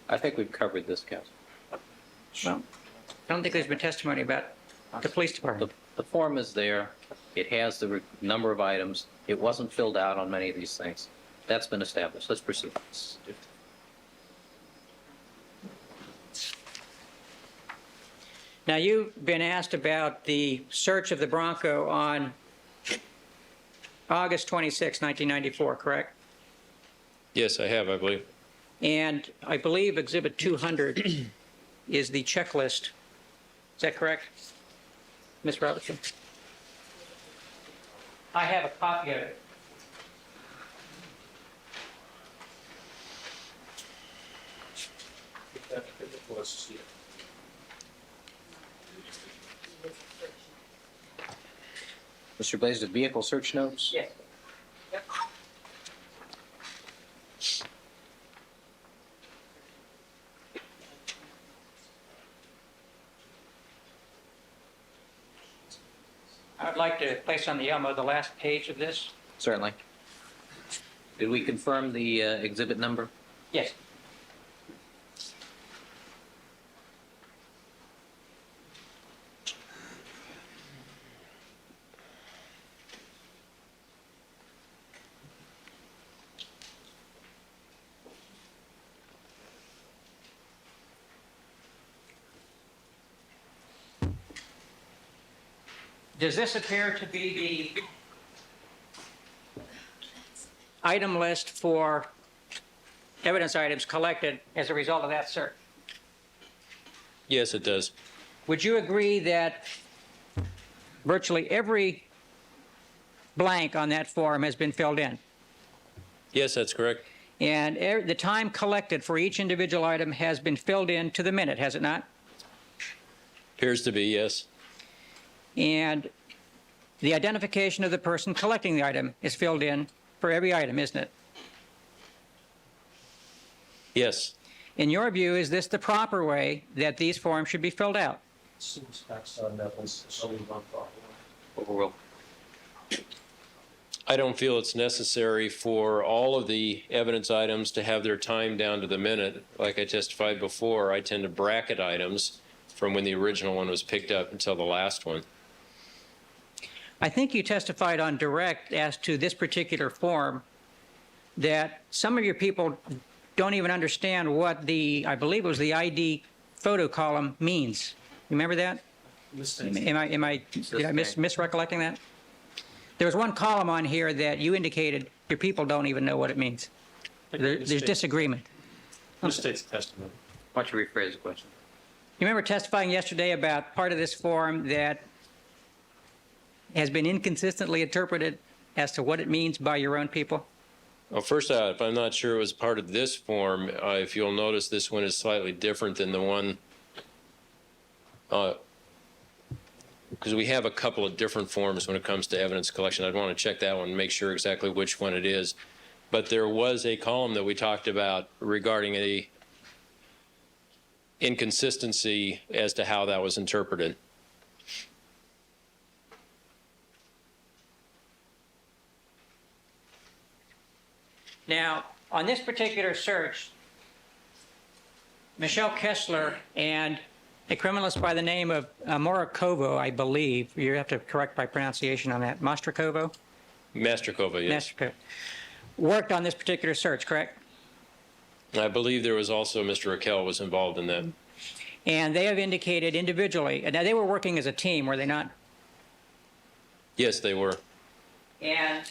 Speaker 1: I think we've covered this, Counsel.
Speaker 3: Well, I don't think there's been testimony about the police department.
Speaker 1: The form is there. It has the number of items. It wasn't filled out on many of these things. That's been established. Let's proceed.
Speaker 3: Now, you've been asked about the search of the Bronco on August 26, 1994, correct?
Speaker 4: Yes, I have, I believe.
Speaker 3: And I believe Exhibit 200 is the checklist. Is that correct, Ms. Robertson? I have a copy of it.
Speaker 1: Mr. Blaze, the vehicle search notes?
Speaker 3: Yes. Yep. I would like to place on the Elmo the last page of this.
Speaker 1: Certainly. Did we confirm the exhibit number?
Speaker 3: Yes. Does this appear to be the item list for evidence items collected as a result of that search?
Speaker 4: Yes, it does.
Speaker 3: Would you agree that virtually every blank on that form has been filled in?
Speaker 4: Yes, that's correct.
Speaker 3: And the time collected for each individual item has been filled in to the minute, has it not?
Speaker 4: Appears to be, yes.
Speaker 3: And the identification of the person collecting the item is filled in for every item, isn't it?
Speaker 4: Yes.
Speaker 3: In your view, is this the proper way that these forms should be filled out?
Speaker 1: Overruled.
Speaker 4: I don't feel it's necessary for all of the evidence items to have their time down to the minute. Like I testified before, I tend to bracket items from when the original one was picked up until the last one.
Speaker 3: I think you testified on direct as to this particular form that some of your people don't even understand what the, I believe it was the ID photo column means. Remember that? Did I misrecollecting that? There was one column on here that you indicated your people don't even know what it means. There's disagreement.
Speaker 2: Misstates the testimony.
Speaker 1: Why don't you rephrase the question?
Speaker 3: You remember testifying yesterday about part of this form that has been inconsistently interpreted as to what it means by your own people?
Speaker 4: Well, first out, I'm not sure it was part of this form. If you'll notice, this one is slightly different than the one, because we have a couple of different forms when it comes to evidence collection. I'd want to check that one and make sure exactly which one it is. But there was a column that we talked about regarding a inconsistency as to how that was interpreted.
Speaker 3: Now, on this particular search, Michelle Kessler and a criminalist by the name of Morakovo, I believe, you have to correct my pronunciation on that, Mastrokovo?
Speaker 4: Masterkova, yes.
Speaker 3: Mastrokovo, worked on this particular search, correct?
Speaker 4: I believe there was also Mr. Raquel was involved in that.
Speaker 3: And they have indicated individually, now they were working as a team, were they not?
Speaker 4: Yes, they were.
Speaker 3: And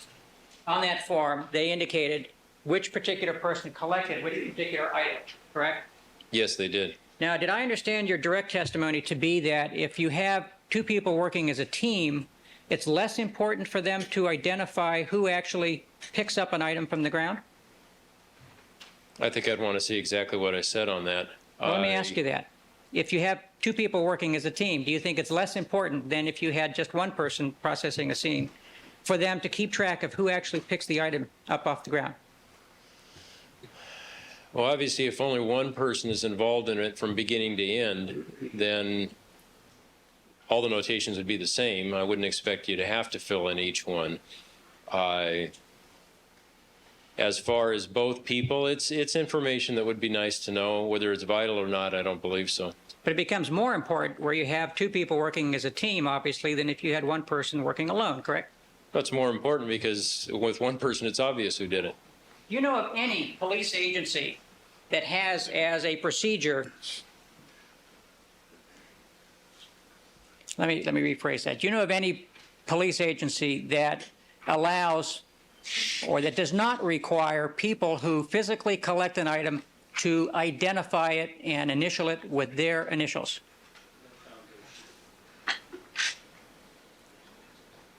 Speaker 3: on that form, they indicated which particular person collected which particular item, correct?
Speaker 4: Yes, they did.
Speaker 3: Now, did I understand your direct testimony to be that if you have two people working as a team, it's less important for them to identify who actually picks up an item from the ground?
Speaker 4: I think I'd want to see exactly what I said on that.
Speaker 3: Well, let me ask you that. If you have two people working as a team, do you think it's less important than if you had just one person processing a scene for them to keep track of who actually picks the item up off the ground?
Speaker 4: Well, obviously, if only one person is involved in it from beginning to end, then all the notations would be the same. I wouldn't expect you to have to fill in each one. As far as both people, it's information that would be nice to know. Whether it's vital or not, I don't believe so.
Speaker 3: But it becomes more important where you have two people working as a team, obviously, than if you had one person working alone, correct?
Speaker 4: That's more important because with one person, it's obvious who did it.
Speaker 3: Do you know of any police agency that has as a procedure Let me rephrase that. Do you know of any police agency that allows or that does not require people who physically collect an item to identify it and initial it with their initials?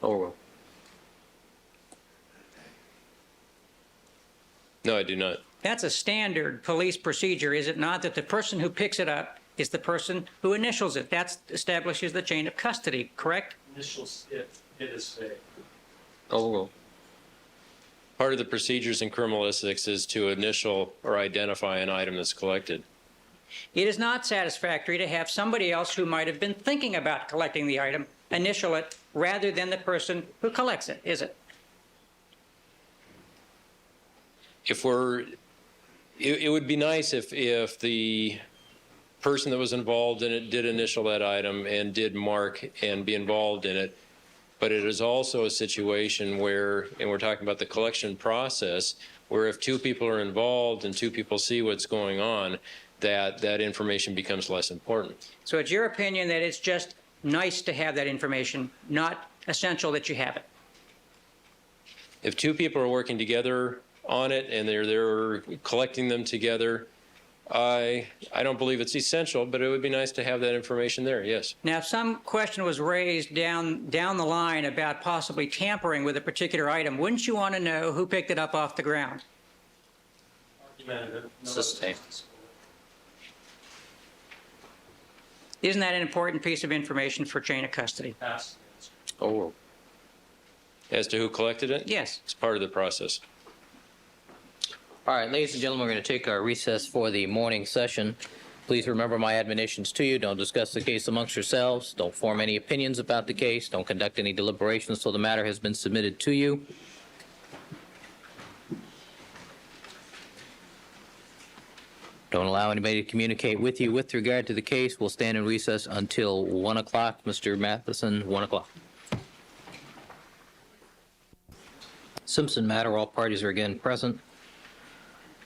Speaker 1: Overruled.
Speaker 4: No, I do not.
Speaker 3: That's a standard police procedure, is it not, that the person who picks it up is the person who initials it? That establishes the chain of custody, correct?
Speaker 2: Initials, it is vague.
Speaker 1: Overruled.
Speaker 4: Part of the procedures in criminalistics is to initial or identify an item that's collected.
Speaker 3: It is not satisfactory to have somebody else who might have been thinking about collecting the item initial it rather than the person who collects it, is it?
Speaker 4: It would be nice if the person that was involved in it did initial that item and did mark and be involved in it. But it is also a situation where, and we're talking about the collection process, where if two people are involved and two people see what's going on, that information becomes less important.
Speaker 3: So it's your opinion that it's just nice to have that information, not essential that you have it?
Speaker 4: If two people are working together on it and they're collecting them together, I don't believe it's essential, but it would be nice to have that information there, yes.
Speaker 3: Now, if some question was raised down the line about possibly tampering with a particular item, wouldn't you want to know who picked it up off the ground?
Speaker 2: Argumentative. No.
Speaker 1: Sustained.
Speaker 3: Isn't that an important piece of information for chain of custody?
Speaker 2: Pass.
Speaker 1: Overruled.
Speaker 4: As to who collected it?
Speaker 3: Yes.
Speaker 4: It's part of the process.
Speaker 1: All right, ladies and gentlemen, we're going to take our recess for the morning session. Please remember my admonitions to you. Don't discuss the case amongst yourselves. Don't form any opinions about the case. Don't conduct any deliberations until the matter has been submitted to you. Don't allow anybody to communicate with you with regard to the case. We'll stand in recess until 1 o'clock. Mr. Matheson, 1 o'clock. Simpson matter, all parties are again present.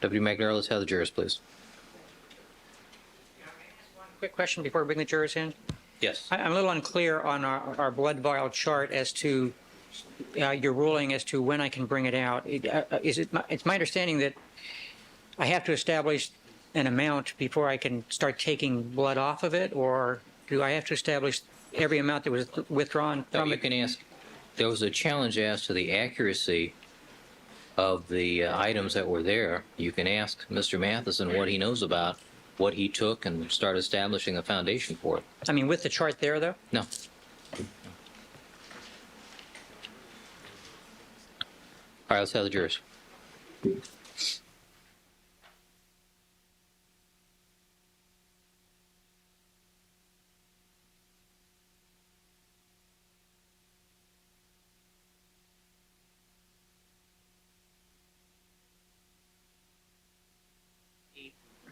Speaker 1: Deputy McNair, let's have the jurors, please.
Speaker 3: Quick question before we bring the jurors in.
Speaker 1: Yes.
Speaker 3: I'm a little unclear on our blood vial chart as to your ruling as to when I can bring it out. It's my understanding that I have to establish an amount before I can start taking blood off of it, or do I have to establish every amount that was withdrawn from
Speaker 1: You
Speaker 3: it?
Speaker 1: can ask. There was a challenge as to the accuracy of the items that were there. You can ask Mr. Matheson what he knows about what he took and start establishing a foundation for it.
Speaker 3: I mean, with the chart there, though?
Speaker 1: No. All right, let's have the jurors.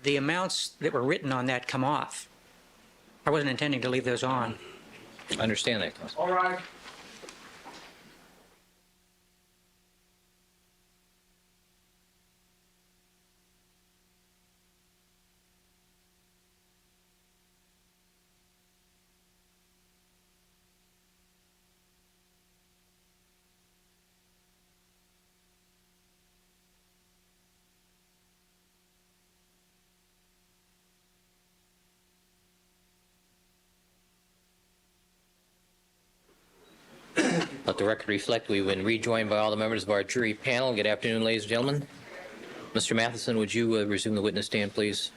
Speaker 3: The amounts that were written on that come off. I wasn't intending to leave those on.
Speaker 1: I understand that, Counsel.
Speaker 2: All right.
Speaker 1: Let the record reflect we've been rejoined by all the members of our jury panel. Good afternoon, ladies and gentlemen. Mr. Matheson, would you resume the witness stand, please?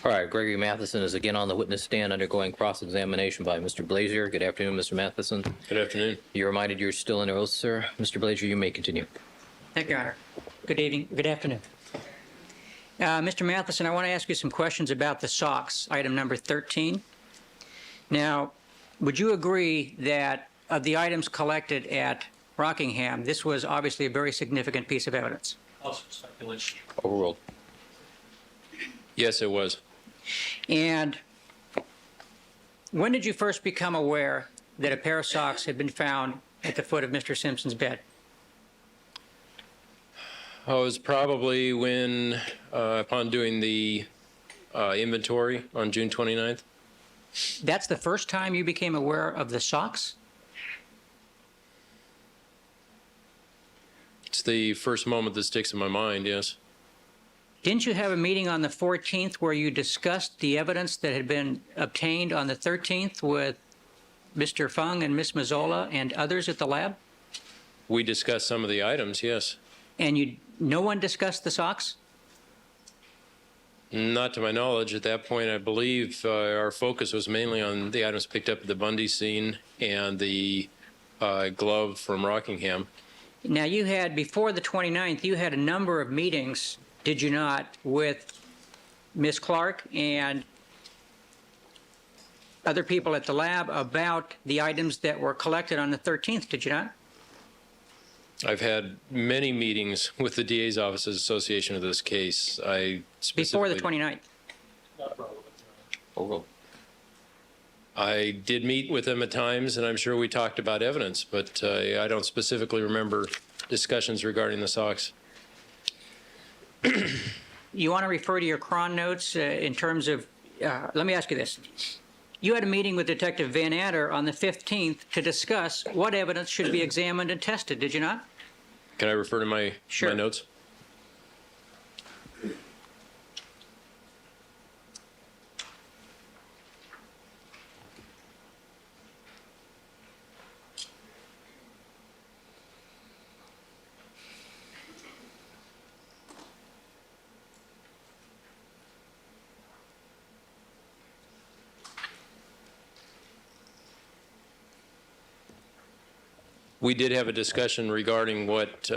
Speaker 1: All right, Gregory Matheson is again on the witness stand undergoing cross-examination by Mr. Blazier. Good afternoon, Mr. Matheson.
Speaker 4: Good afternoon.
Speaker 1: You're reminded you're still under oath, sir. Mr. Blazier, you may continue.
Speaker 3: Thank you, Your Honor. Good evening. Good afternoon. Mr. Matheson, I want to ask you some questions about the socks, item number 13. Now, would you agree that of the items collected at Rockingham, this was obviously a very significant piece of evidence?
Speaker 2: Also speculation.
Speaker 1: Overruled.
Speaker 4: Yes, it was.
Speaker 3: And when did you first become aware that a pair of socks had been found at the foot of Mr. Simpson's bed?
Speaker 4: Oh, it was probably when, upon doing the inventory on June 29th.
Speaker 3: That's the first time you became aware of the SOX?
Speaker 4: It's the first moment that sticks in my mind, yes.
Speaker 3: Didn't you have a meeting on the 14th where you discussed the evidence that had been obtained on the 13th with Mr. Fung and Ms. Mazzola and others at the lab?
Speaker 4: We discussed some of the items, yes.
Speaker 3: And no one discussed the SOX?
Speaker 4: Not to my knowledge. At that point, I believe our focus was mainly on the items picked up at the Bundy scene and the glove from Rockingham.
Speaker 3: Now, you had, before the 29th, you had a number of meetings, did you not, with Ms. Clark and other people at the lab about the items that were collected on the 13th, did you not?
Speaker 4: I've had many meetings with the DA's office's association of this case.
Speaker 3: Before the 29th?
Speaker 1: Overruled.
Speaker 4: I did meet with them at times, and I'm sure we talked about evidence, but I don't specifically remember discussions regarding the SOX.
Speaker 3: You want to refer to your Cron notes in terms of, let me ask you this. You had a meeting with Detective Van Adder on the 15th to discuss what evidence should be examined and tested, did you not?
Speaker 4: Can I refer to my notes? We did have a discussion regarding what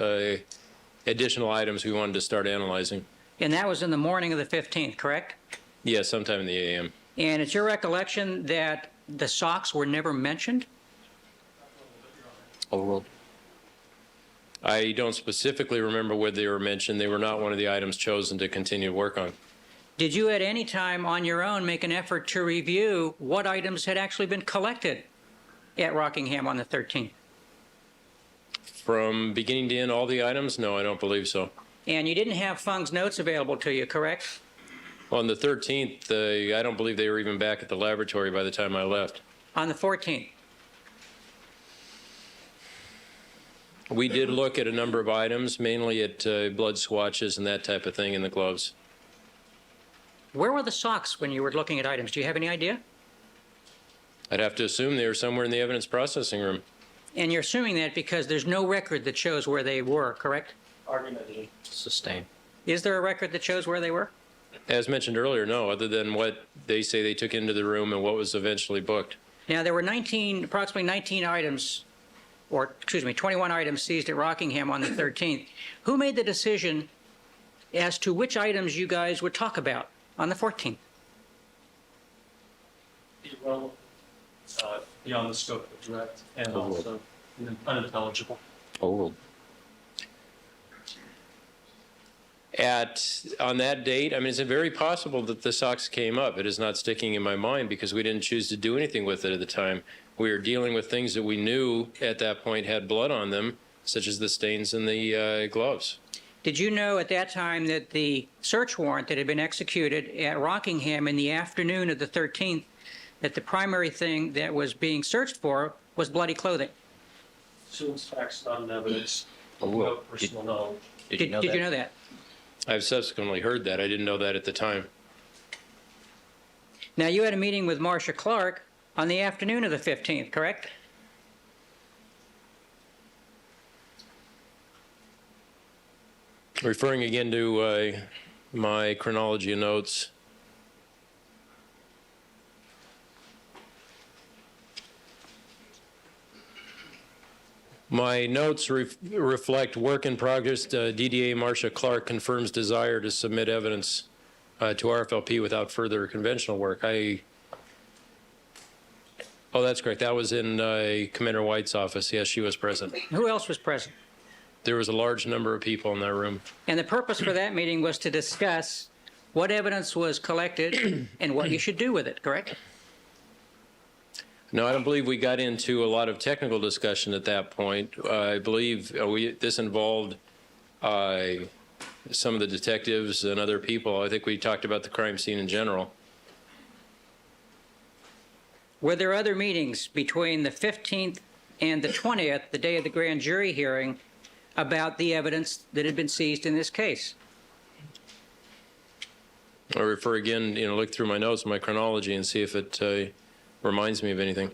Speaker 4: additional items we wanted to start analyzing.
Speaker 3: And that was in the morning of the 15th, correct?
Speaker 4: Yes, sometime in the AM.
Speaker 3: And it's your recollection that the SOX were never mentioned?
Speaker 1: Overruled.
Speaker 4: I don't specifically remember whether they were mentioned. They were not one of the items chosen to continue to work on.
Speaker 3: Did you at any time on your own make an effort to review what items had actually been collected at Rockingham on the 13th?
Speaker 4: From beginning to end, all the items? No, I don't believe so.
Speaker 3: And you didn't have Fung's notes available to you, correct?
Speaker 4: On the 13th, I don't believe they were even back at the laboratory by the time I left.
Speaker 3: On the 14th?
Speaker 4: We did look at a number of items, mainly at blood swatches and that type of thing in the gloves.
Speaker 3: Where were the SOX when you were looking at items? Do you have any idea?
Speaker 4: I'd have to assume they were somewhere in the evidence processing room.
Speaker 3: And you're assuming that because there's no record that shows where they were, correct?
Speaker 1: Sustained.
Speaker 3: Is there a record that shows where they were?
Speaker 4: As mentioned earlier, no, other than what they say they took into the room and what was eventually booked.
Speaker 3: Now, there were approximately 19 items, or excuse me, 21 items seized at Rockingham on the 13th. Who made the decision as to which items you guys would talk about on the 14th?
Speaker 2: Beyond the scope of direct and also unintelligible.
Speaker 1: Overruled.
Speaker 4: On that date, I mean, it's very possible that the SOX came up. It is not sticking in my mind because we didn't choose to do anything with it at the time. We were dealing with things that we knew at that point had blood on them, such as the stains in the gloves.
Speaker 3: Did you know at that time that the search warrant that had been executed at Rockingham in the afternoon of the 13th, that the primary thing that was being searched for was bloody clothing?
Speaker 2: Assumes facts, not an evidence.
Speaker 1: Overruled.
Speaker 2: No personal knowledge.
Speaker 1: Did you know that?
Speaker 3: Did you know that?
Speaker 4: I've subsequently heard that. I didn't know that at the time.
Speaker 3: Now, you had a meeting with Marcia Clark on the afternoon of the 15th, correct?
Speaker 4: Referring again to my chronology of notes. My notes reflect work in progress. DDA Marcia Clark confirms desire to submit evidence to RFLP without further conventional work. Oh, that's correct. That was in Commander White's office. Yes, she was present.
Speaker 3: Who else was present?
Speaker 4: There was a large number of people in that room.
Speaker 3: And the purpose for that meeting was to discuss what evidence was collected and what you should do with it, correct?
Speaker 4: No, I don't believe we got into a lot of technical discussion at that point. I believe this involved some of the detectives and other people. I think we talked about the crime scene in general.
Speaker 3: Were there other meetings between the 15th and the 20th, the day of the grand jury hearing, about the evidence that had been seized in this case?
Speaker 4: I refer again, look through my notes, my chronology, and see if it reminds me of anything.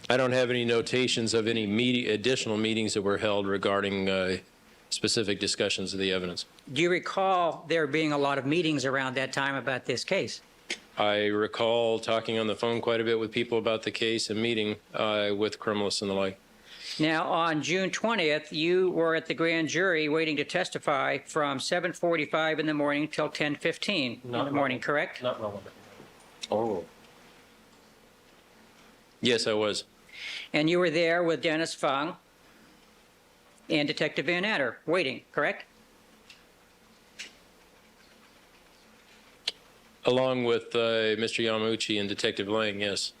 Speaker 4: I don't have any notations of any additional meetings that were held regarding specific discussions of the evidence.
Speaker 3: Do you recall there being a lot of meetings around that time about this case?
Speaker 4: I recall talking on the phone quite a bit with people about the case and meeting with criminalists and the like.
Speaker 3: Now, on June 20th, you were at the grand jury waiting to testify from 7:45 in the morning till 10:15 in the morning, correct?
Speaker 2: Not relevant.
Speaker 1: Oh.
Speaker 4: Yes, I was.
Speaker 3: And you were there with Dennis Fung and Detective Van Adder, waiting, correct?
Speaker 4: Along with Mr. Yamauchi and Detective Lang, yes.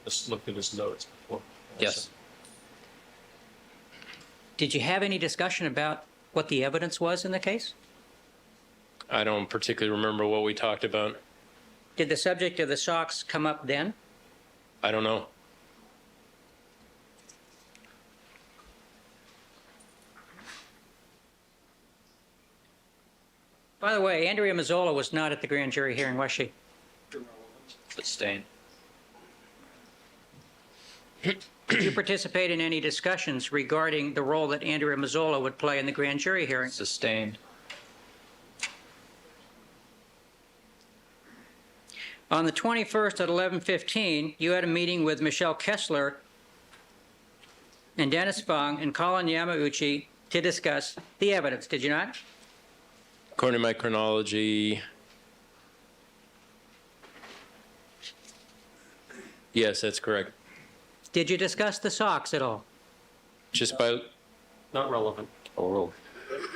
Speaker 2: Just looked at his notes before.
Speaker 1: Yes.
Speaker 3: Did you have any discussion about what the evidence was in the case?
Speaker 4: I don't particularly remember what we talked about.
Speaker 3: Did the subject of the socks come up then?
Speaker 4: I don't know.
Speaker 3: By the way, Andrea Mazzola was not at the grand jury hearing, was she?
Speaker 1: Sustained.
Speaker 3: Did you participate in any discussions regarding the role that Andrea Mazzola would play in the grand jury hearing?
Speaker 1: Sustained.
Speaker 3: On the 21st at 11:15, you had a meeting with Michelle Kessler and Dennis Fung and Colin Yamauchi to discuss the evidence, did you not?
Speaker 4: According to my chronology, yes, that's correct.
Speaker 3: Did you discuss the socks at all?
Speaker 4: Just by
Speaker 2: Not relevant.
Speaker 1: Oh.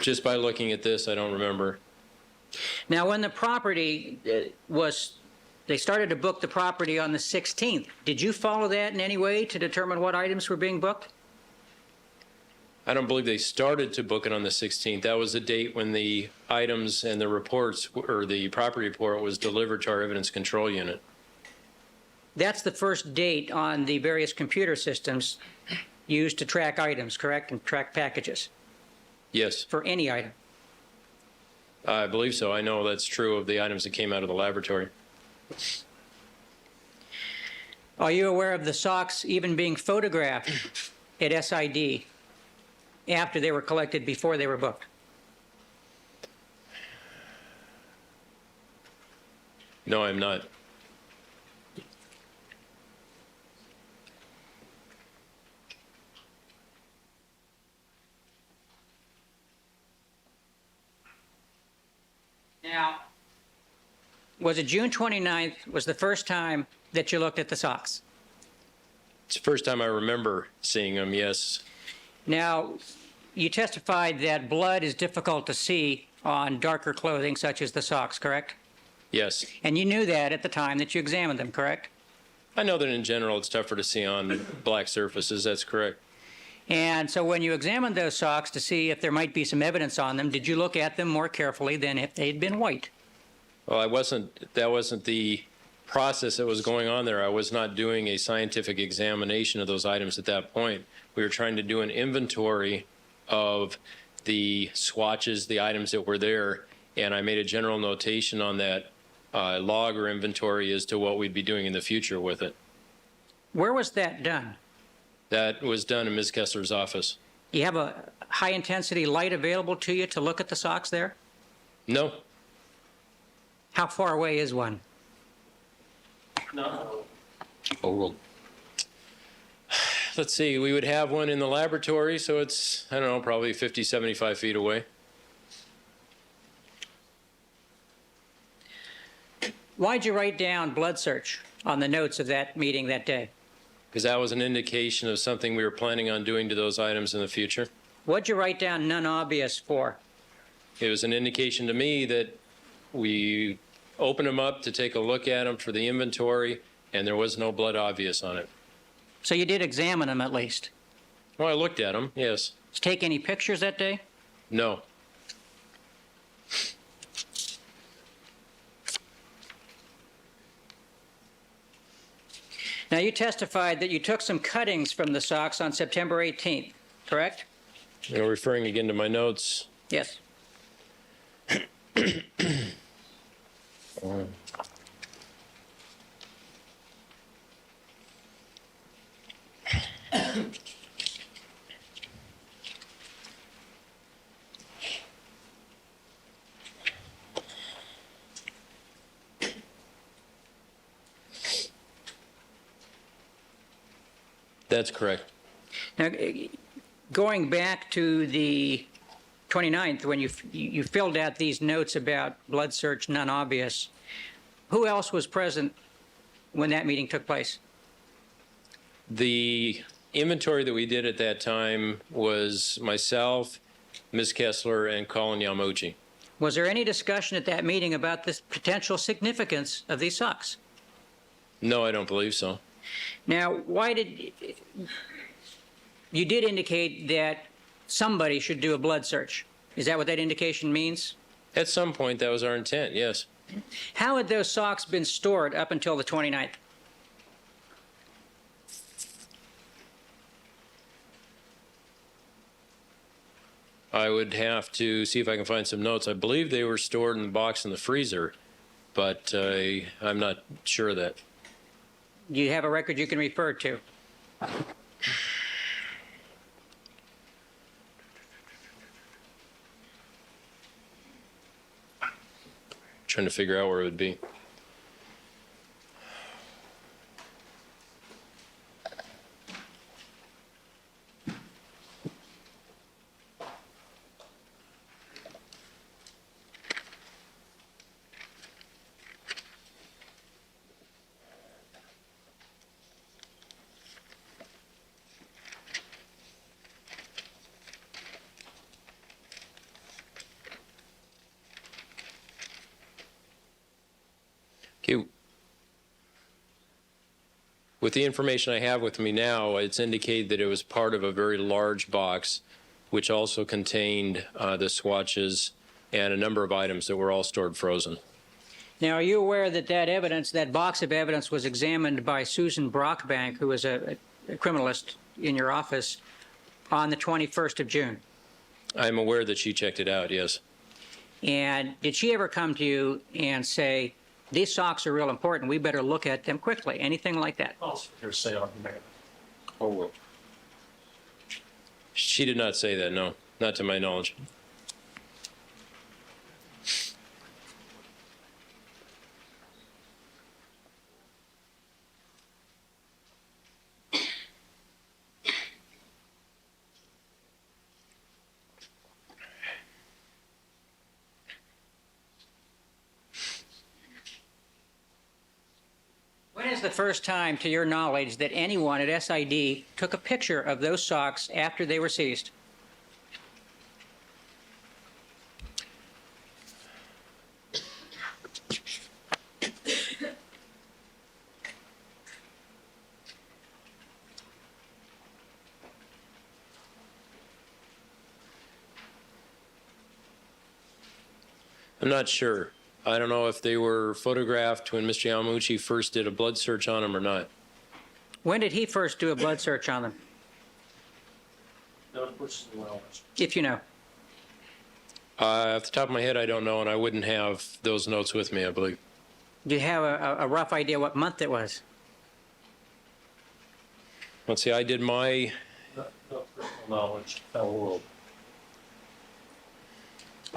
Speaker 4: just by looking at this, I don't remember.
Speaker 3: Now, when the property they started to book the property on the 16th. Did you follow that in any way to determine what items were being booked?
Speaker 4: I don't believe they started to book it on the 16th. That was the date when the items and the reports, or the property report, was delivered to our evidence control unit.
Speaker 3: That's the first date on the various computer systems used to track items, correct, and track packages
Speaker 4: Yes,
Speaker 3: for any item.
Speaker 4: I believe so. I know that's true of the items that came out of the laboratory.
Speaker 3: Are you aware of the socks even being photographed at SID after they were collected, before they were booked?
Speaker 4: No, I'm not.
Speaker 3: Now, was it June 29th was the first time that you looked at the socks?
Speaker 4: It's the first time I remember seeing them, yes.
Speaker 3: Now, you testified that blood is difficult to see on darker clothing such as the socks, correct?
Speaker 4: Yes.
Speaker 3: And you knew that at the time that you examined them, correct?
Speaker 4: I know that in general it's tougher to see on black surfaces. That's correct.
Speaker 3: And so when you examined those socks to see if there might be some evidence on them, did you look at them more carefully than if they'd been white?
Speaker 4: Well, that wasn't the process that was going on there. I was not doing a scientific examination of those items at that point. We were trying to do an inventory of the swatches, the items that were there, and I made a general notation on that log or inventory as to what we'd be doing in the future with it.
Speaker 3: Where was that done?
Speaker 4: That was done in Ms. Kessler's office.
Speaker 3: You have a high-intensity light available to you to look at the socks there?
Speaker 4: No,
Speaker 3: How far away is one?
Speaker 2: No.
Speaker 1: Oh.
Speaker 4: let's see, we would have one in the laboratory, so it's, I don't know, probably 50, 75 feet away.
Speaker 3: Why'd you write down blood search on the notes of that meeting that day?
Speaker 4: Because that was an indication of something we were planning on doing to those items in the future.
Speaker 3: What'd you write down none obvious for?
Speaker 4: It was an indication to me that we opened them up to take a look at them for the inventory, and there was no blood obvious on it.
Speaker 3: So you did examine them at least.
Speaker 4: Well, I looked at them, yes.
Speaker 3: Did you take any pictures that day?
Speaker 4: No.
Speaker 3: Now, you testified that you took some cuttings from the socks on September 18th, correct?
Speaker 4: You're referring again to my notes.
Speaker 3: Yes.
Speaker 4: That's correct.
Speaker 3: Now, going back to the 29th, when you filled out these notes about blood search none obvious, who else was present when that meeting took place?
Speaker 4: The inventory that we did at that time was myself, Ms. Kessler, and Colin Yamauchi.
Speaker 3: Was there any discussion at that meeting about the potential significance of these socks?
Speaker 4: No, I don't believe so.
Speaker 3: Now, why did you did indicate that somebody should do a blood search? Is that what that indication means?
Speaker 4: At some point, that was our intent, yes.
Speaker 3: How had those socks been stored up until the 29th?
Speaker 4: I would have to see if I can find some notes. I believe they were stored in the box in the freezer, but I'm not sure of that.
Speaker 3: Do you have a record you can refer to?
Speaker 4: Trying to figure out where it would be. Okay. With the information I have with me now, it's indicated that it was part of a very large box, which also contained the swatches and a number of items that were all stored frozen.
Speaker 3: Now, are you aware that that evidence, that box of evidence, was examined by Susan Brockbank, who is a criminalist in your office, on the 21st of June?
Speaker 4: I'm aware that she checked it out, yes.
Speaker 3: And did she ever come to you and say, these socks are real important, we better look at them quickly, anything like that?
Speaker 2: I'll say on the matter.
Speaker 1: Oh, well.
Speaker 4: She did not say that, no, not to my knowledge.
Speaker 3: When is the first time, to your knowledge, that anyone at SID took a picture of those socks after they were seized?
Speaker 4: I'm not sure. I don't know if they were photographed when Mr. Yamaguchi first did a blood search on them or not.
Speaker 3: When did he first do a blood search on them, if you know?
Speaker 4: Off the top of my head, I don't know, and I wouldn't have those notes with me, I believe.
Speaker 3: Do you have a rough idea what month it was?
Speaker 4: Let's see, I did my,
Speaker 2: No personal knowledge. Will.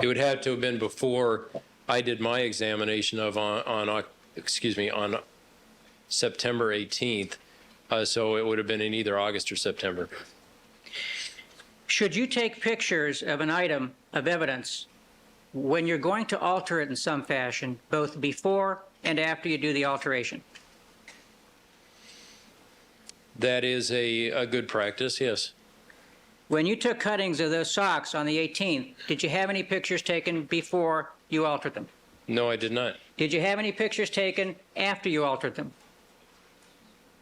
Speaker 4: it would have to have been before I did my examination of on September 18th. So it would have been in either August or September.
Speaker 3: Should you take pictures of an item of evidence when you're going to alter it in some fashion, both before and after you do the alteration?
Speaker 4: That is a good practice, yes.
Speaker 3: When you took cuttings of those socks on the 18th, did you have any pictures taken before you altered them?
Speaker 4: No, I did not.
Speaker 3: Did you have any pictures taken after you altered them?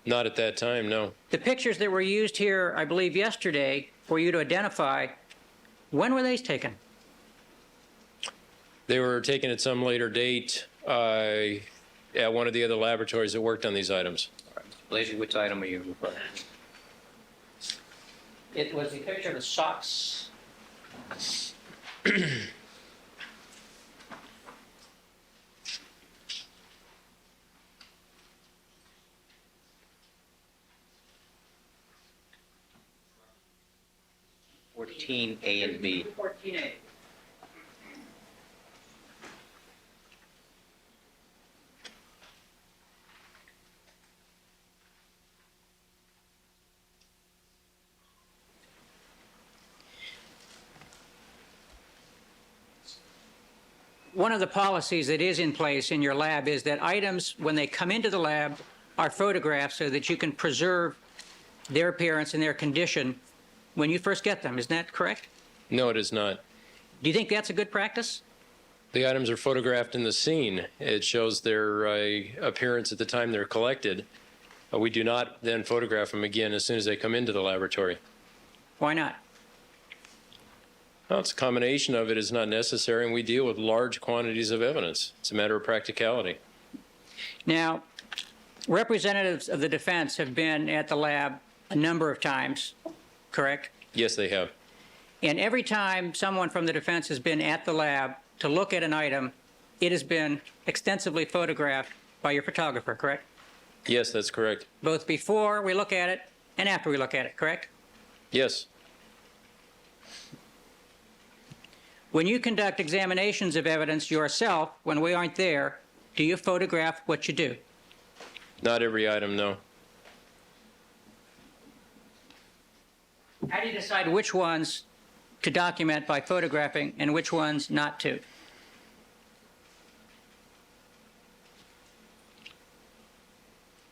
Speaker 4: Not at that time, no.
Speaker 3: The pictures that were used here, I believe, yesterday for you to identify, when were they taken?
Speaker 4: They were taken at some later date at one of the other laboratories that worked on these items.
Speaker 1: Blazy, which item are you referring to?
Speaker 3: It was the picture of the socks.
Speaker 1: A and B.
Speaker 3: 14A. One of the policies that is in place in your lab is that items, when they come into the lab, are photographed so that you can preserve their appearance and their condition when you first get them. Isn't that correct?
Speaker 4: No, it is not.
Speaker 3: Do you think that's a good practice?
Speaker 4: The items are photographed in the scene. It shows their appearance at the time they're collected. We do not then photograph them again as soon as they come into the laboratory.
Speaker 3: Why not?
Speaker 4: Well, it's a combination of it is not necessary, and we deal with large quantities of evidence. It's a matter of practicality.
Speaker 3: Now, representatives of the defense have been at the lab a number of times, correct?
Speaker 4: Yes, they have.
Speaker 3: And every time someone from the defense has been at the lab to look at an item, it has been extensively photographed by your photographer, correct?
Speaker 4: Yes, that's correct.
Speaker 3: Both before we look at it and after we look at it, correct?
Speaker 4: Yes.
Speaker 3: When you conduct examinations of evidence yourself, when we aren't there, do you photograph what you do?
Speaker 4: Not every item, no.
Speaker 3: How do you decide which ones to document by photographing and which ones not to?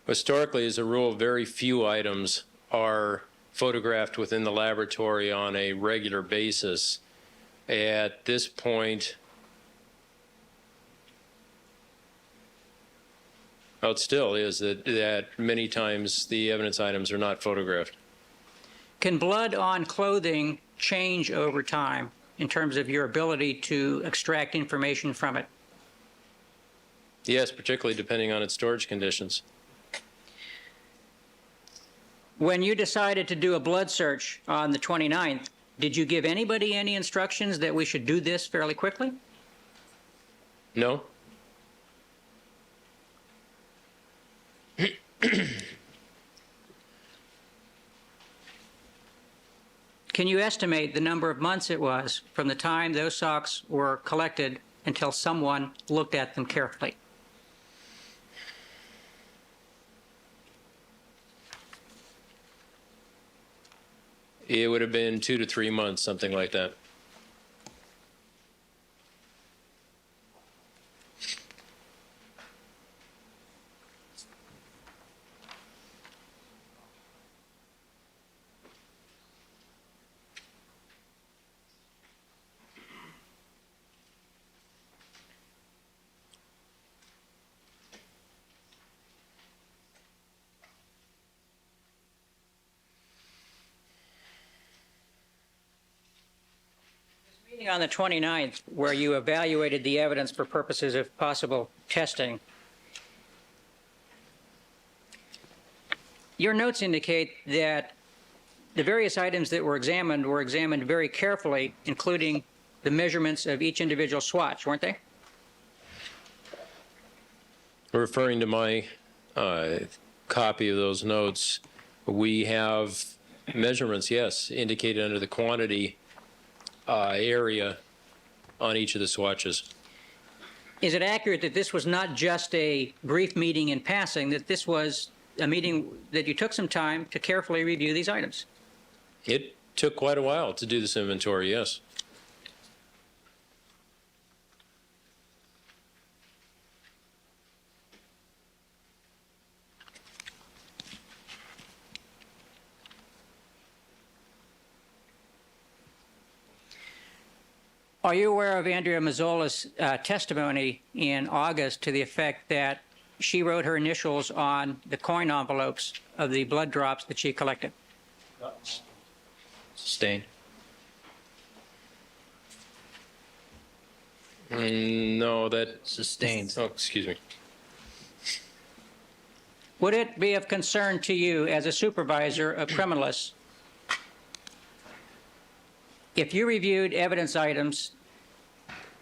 Speaker 4: Historically, as a rule, very few items are photographed within the laboratory on a regular basis. At this point, well, it still is that many times the evidence items are not photographed.
Speaker 3: Can blood on clothing change over time in terms of your ability to extract information from it?
Speaker 4: Yes, particularly depending on its storage conditions.
Speaker 3: When you decided to do a blood search on the 29th, did you give anybody any instructions that we should do this fairly quickly?
Speaker 4: No?
Speaker 3: Can you estimate the number of months it was from the time those socks were collected until someone looked at them carefully?
Speaker 4: It would have been 2 to 3 months, something like that.
Speaker 3: Meeting on the 29th, where you evaluated the evidence for purposes of possible testing, your notes indicate that the various items that were examined very carefully, including the measurements of each individual swatch, weren't they?
Speaker 4: Referring to my copy of those notes, we have measurements, yes, indicated under the quantity area on each of the swatches.
Speaker 3: Is it accurate that this was not just a brief meeting in passing, that this was a meeting that you took some time to carefully review these items?
Speaker 4: It took quite a while to do this inventory, yes.
Speaker 3: Are you aware of Andrea Mazzola's testimony in August to the effect that she wrote her initials on the coin envelopes of the blood drops that she collected?
Speaker 1: Sustained.
Speaker 4: No, that,
Speaker 1: Sustained.
Speaker 4: oh, excuse me.
Speaker 3: Would it be of concern to you as a supervisor of criminalists if you reviewed evidence items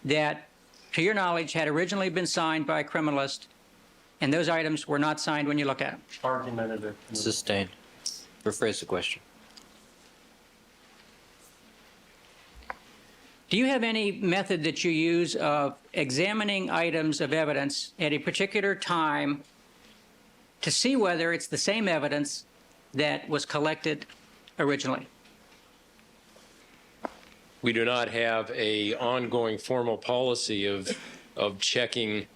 Speaker 3: that, to your knowledge, had originally been signed by a criminalist, and those items were not signed when you looked at them?
Speaker 2: Argumentative.
Speaker 1: Sustained. Rephrase the question.
Speaker 3: Do you have any method that you use of examining items of evidence at a particular time to see whether it's the same evidence that was collected originally?
Speaker 4: We do not have a ongoing formal policy of checking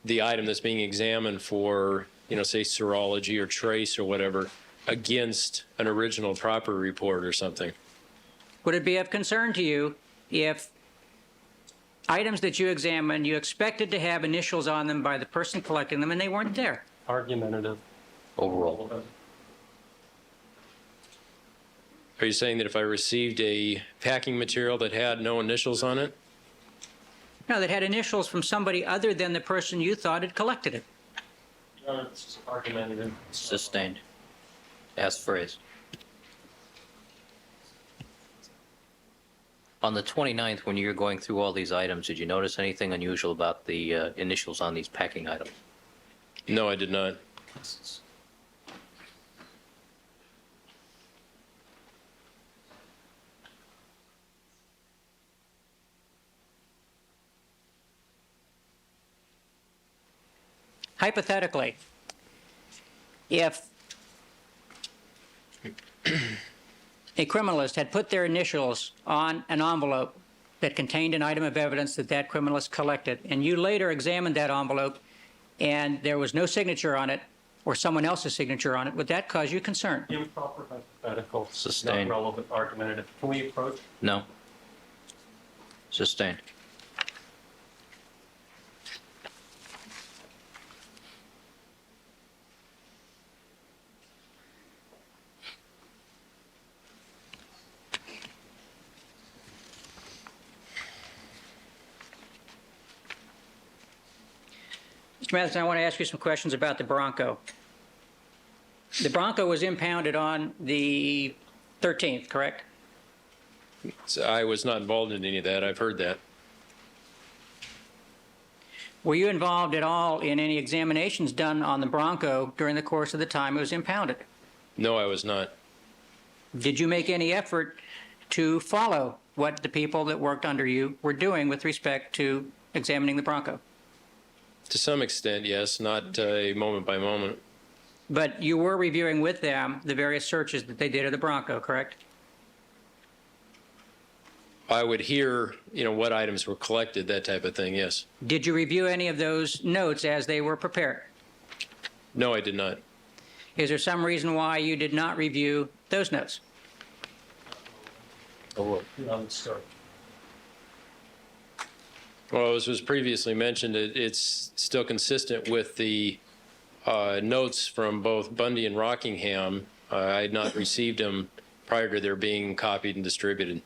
Speaker 4: the item that's being examined for, say serology or trace or whatever against an original proper report or something.
Speaker 3: Would it be of concern to you if items that you examined, you expected to have initials on them by the person collecting them and they weren't there?
Speaker 2: Argumentative.
Speaker 1: Overall.
Speaker 4: Are you saying that if I received a packing material that had no initials on it?
Speaker 3: No, that had initials from somebody other than the person you thought had collected it.
Speaker 2: It's argumentative.
Speaker 1: Sustained. As phrased. On the 29th, when you were going through all these items, did you notice anything unusual about the initials on these packing items?
Speaker 4: No, I did not.
Speaker 3: Hypothetically, if a criminalist had put their initials on an envelope that contained an item of evidence that that criminalist collected, and you later examined that envelope and there was no signature on it or someone else's signature on it, would that cause you concern?
Speaker 2: Improper hypothetical.
Speaker 1: Sustained.
Speaker 2: Not relevant argumentative. Can we approach?
Speaker 1: No. Sustained.
Speaker 3: Mr. Matheson, I want to ask you some questions about the Bronco. The Bronco was impounded on the 13th, correct?
Speaker 4: So I was not involved in any of that. I've heard that.
Speaker 3: Were you involved at all in any examinations done on the Bronco during the course of the time it was impounded?
Speaker 4: No, I was not.
Speaker 3: Did you make any effort to follow what the people that worked under you were doing with respect to examining the Bronco?
Speaker 4: To some extent, yes, not a moment by moment.
Speaker 3: But you were reviewing with them the various searches that they did of the Bronco, correct?
Speaker 4: I would hear, what items were collected, that type of thing, yes.
Speaker 3: Did you review any of those notes as they were prepared?
Speaker 4: No, I did not.
Speaker 3: Is there some reason why you did not review those notes?
Speaker 2: On the start.
Speaker 4: Well, as was previously mentioned, it's still consistent with the notes from both Bundy and Rockingham. I had not received them prior to their being copied and distributed.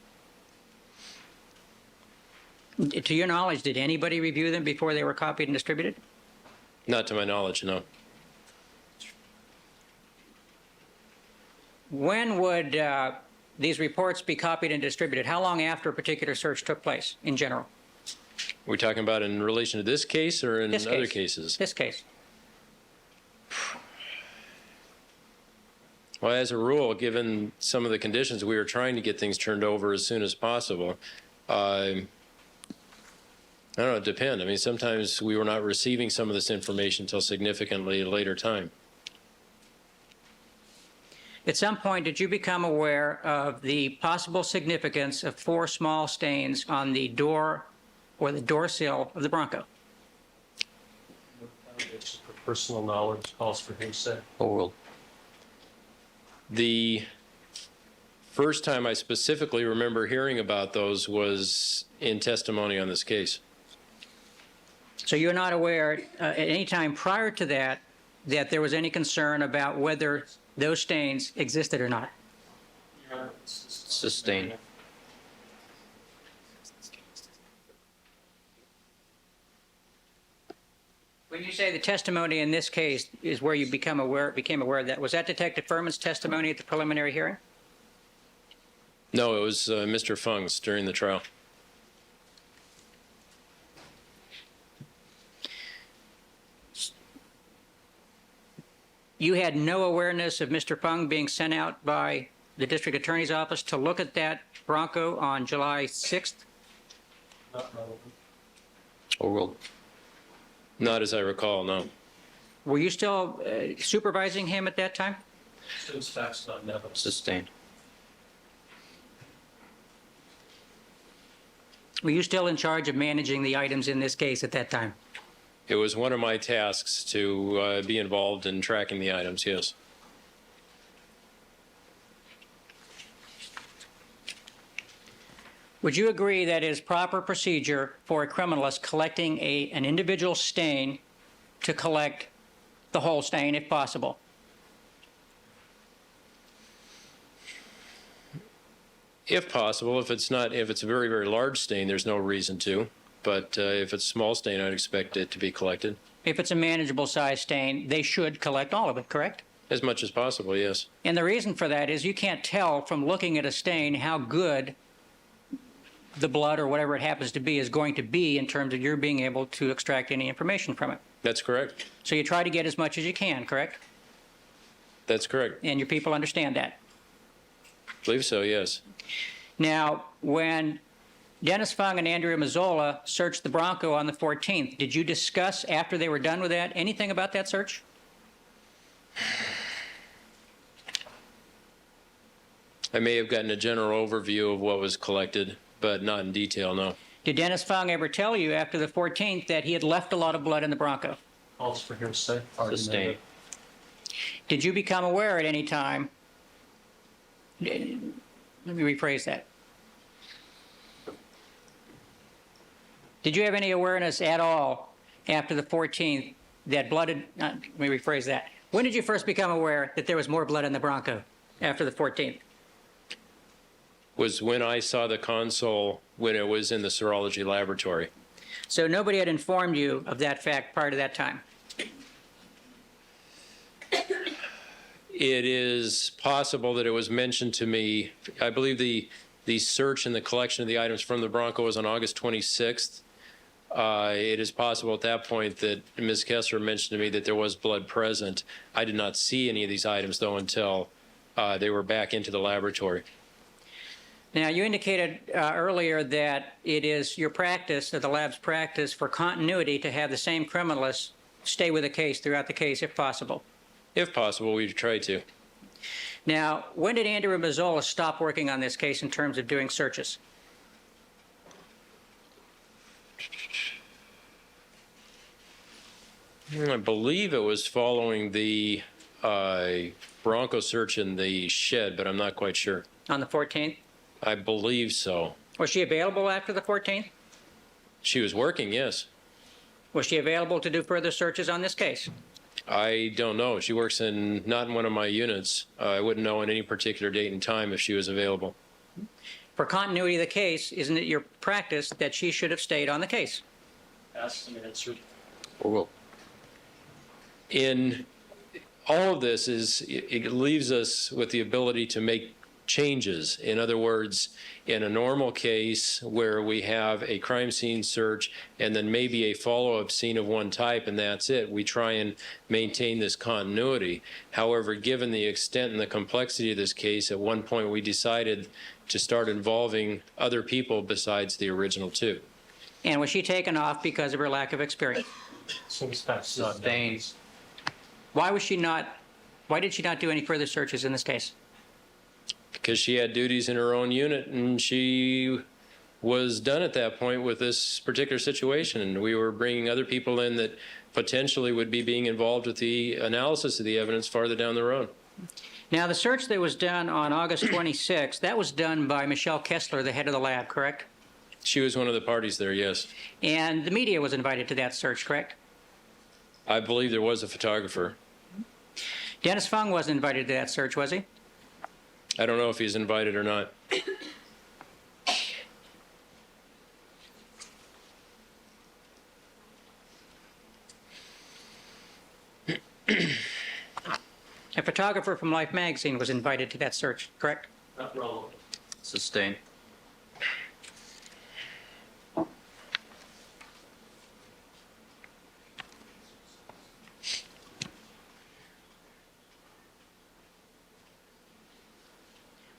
Speaker 3: To your knowledge, did anybody review them before they were copied and distributed?
Speaker 4: Not to my knowledge, no.
Speaker 3: When would these reports be copied and distributed? How long after a particular search took place in general?
Speaker 4: Are we talking about in relation to this case or in
Speaker 3: This
Speaker 4: other
Speaker 3: case.
Speaker 4: cases?
Speaker 3: This case.
Speaker 4: Well, as a rule, given some of the conditions, we were trying to get things turned over as soon as possible. I don't know, it depends. I mean, sometimes we were not receiving some of this information until significantly later time.
Speaker 3: At some point, did you become aware of the possible significance of 4 small stains on the door or the door sill of the Bronco?
Speaker 2: It's for personal knowledge, calls for hearsay.
Speaker 1: Overruled.
Speaker 4: The first time I specifically remember hearing about those was in testimony on this case.
Speaker 3: So you're not aware at any time prior to that that there was any concern about whether those stains existed or not?
Speaker 1: Sustained.
Speaker 3: When you say the testimony in this case is where you became aware of that, was that Detective Furman's testimony at the preliminary hearing?
Speaker 4: No, it was Mr. Fung's during the trial.
Speaker 3: You had no awareness of Mr. Fung being sent out by the district attorney's office to look at that Bronco on July 6th?
Speaker 1: Overruled.
Speaker 4: Not as I recall, no.
Speaker 3: Were you still supervising him at that time?
Speaker 1: Sustained.
Speaker 3: Were you still in charge of managing the items in this case at that time?
Speaker 4: It was one of my tasks to be involved in tracking the items, yes.
Speaker 3: Would you agree that it is proper procedure for a criminalist collecting an individual stain to collect the whole stain if possible?
Speaker 4: If possible, if it's a very, very large stain, there's no reason to. But if it's a small stain, I'd expect it to be collected.
Speaker 3: If it's a manageable size stain, they should collect all of it, correct?
Speaker 4: As much as possible, yes.
Speaker 3: And the reason for that is you can't tell from looking at a stain how good the blood or whatever it happens to be is going to be in terms of your being able to extract any information from it.
Speaker 4: That's correct.
Speaker 3: So you try to get as much as you can, correct?
Speaker 4: That's correct.
Speaker 3: And your people understand that.
Speaker 4: I believe so, yes.
Speaker 3: Now, when Dennis Fung and Andrea Mazzola searched the Bronco on the 14th, did you discuss after they were done with that anything about that search?
Speaker 4: I may have gotten a general overview of what was collected, but not in detail, no.
Speaker 3: Did Dennis Fung ever tell you after the 14th that he had left a lot of blood in the Bronco?
Speaker 2: Calls for hearsay.
Speaker 1: Sustained.
Speaker 3: Did you become aware at any time? Let me rephrase that. Did you have any awareness at all after the 14th that blood had, let me rephrase that. When did you first become aware that there was more blood in the Bronco after the 14th?
Speaker 4: Was when I saw the console when it was in the serology laboratory.
Speaker 3: So nobody had informed you of that fact prior to that time?
Speaker 4: It is possible that it was mentioned to me. I believe the search and the collection of the items from the Bronco was on August 26th. It is possible at that point that Ms. Kessler mentioned to me that there was blood present. I did not see any of these items, though, until they were back into the laboratory.
Speaker 3: Now, you indicated earlier that it is your practice, or the lab's practice, for continuity to have the same criminalist stay with the case throughout the case, if possible.
Speaker 4: If possible, we'd try to.
Speaker 3: Now, when did Andrea Mazzola stop working on this case in terms of doing searches?
Speaker 4: I believe it was following the Bronco search in the shed, but I'm not quite sure.
Speaker 3: On the 14th?
Speaker 4: I believe so.
Speaker 3: Was she available after the 14th?
Speaker 4: She was working, yes.
Speaker 3: Was she available to do further searches on this case?
Speaker 4: I don't know. She works not in one of my units. I wouldn't know on any particular date and time if she was available.
Speaker 3: For continuity of the case, isn't it your practice that she should have stayed on the case?
Speaker 2: Asked and answered.
Speaker 1: Overruled.
Speaker 4: In all of this, it leaves us with the ability to make changes. In other words, in a normal case where we have a crime scene search and then maybe a follow-up scene of one type and that's it, we try and maintain this continuity. However, given the extent and the complexity of this case, at one point we decided to start involving other people besides the original two.
Speaker 3: And was she taken off because of her lack of experience?
Speaker 1: Sustained.
Speaker 3: Why did she not do any further searches in this case?
Speaker 4: Because she had duties in her own unit and she was done at that point with this particular situation. And we were bringing other people in that potentially would be being involved with the analysis of the evidence farther down the road.
Speaker 3: Now, the search that was done on August 26th, that was done by Michelle Kessler, the head of the lab, correct?
Speaker 4: She was one of the parties there, yes.
Speaker 3: And the media was invited to that search, correct?
Speaker 4: I believe there was a photographer.
Speaker 3: Dennis Fung wasn't invited to that search, was he?
Speaker 4: I don't know if he's invited or not.
Speaker 3: A photographer from Life magazine was invited to that search, correct?
Speaker 2: Not relevant.
Speaker 1: Sustained.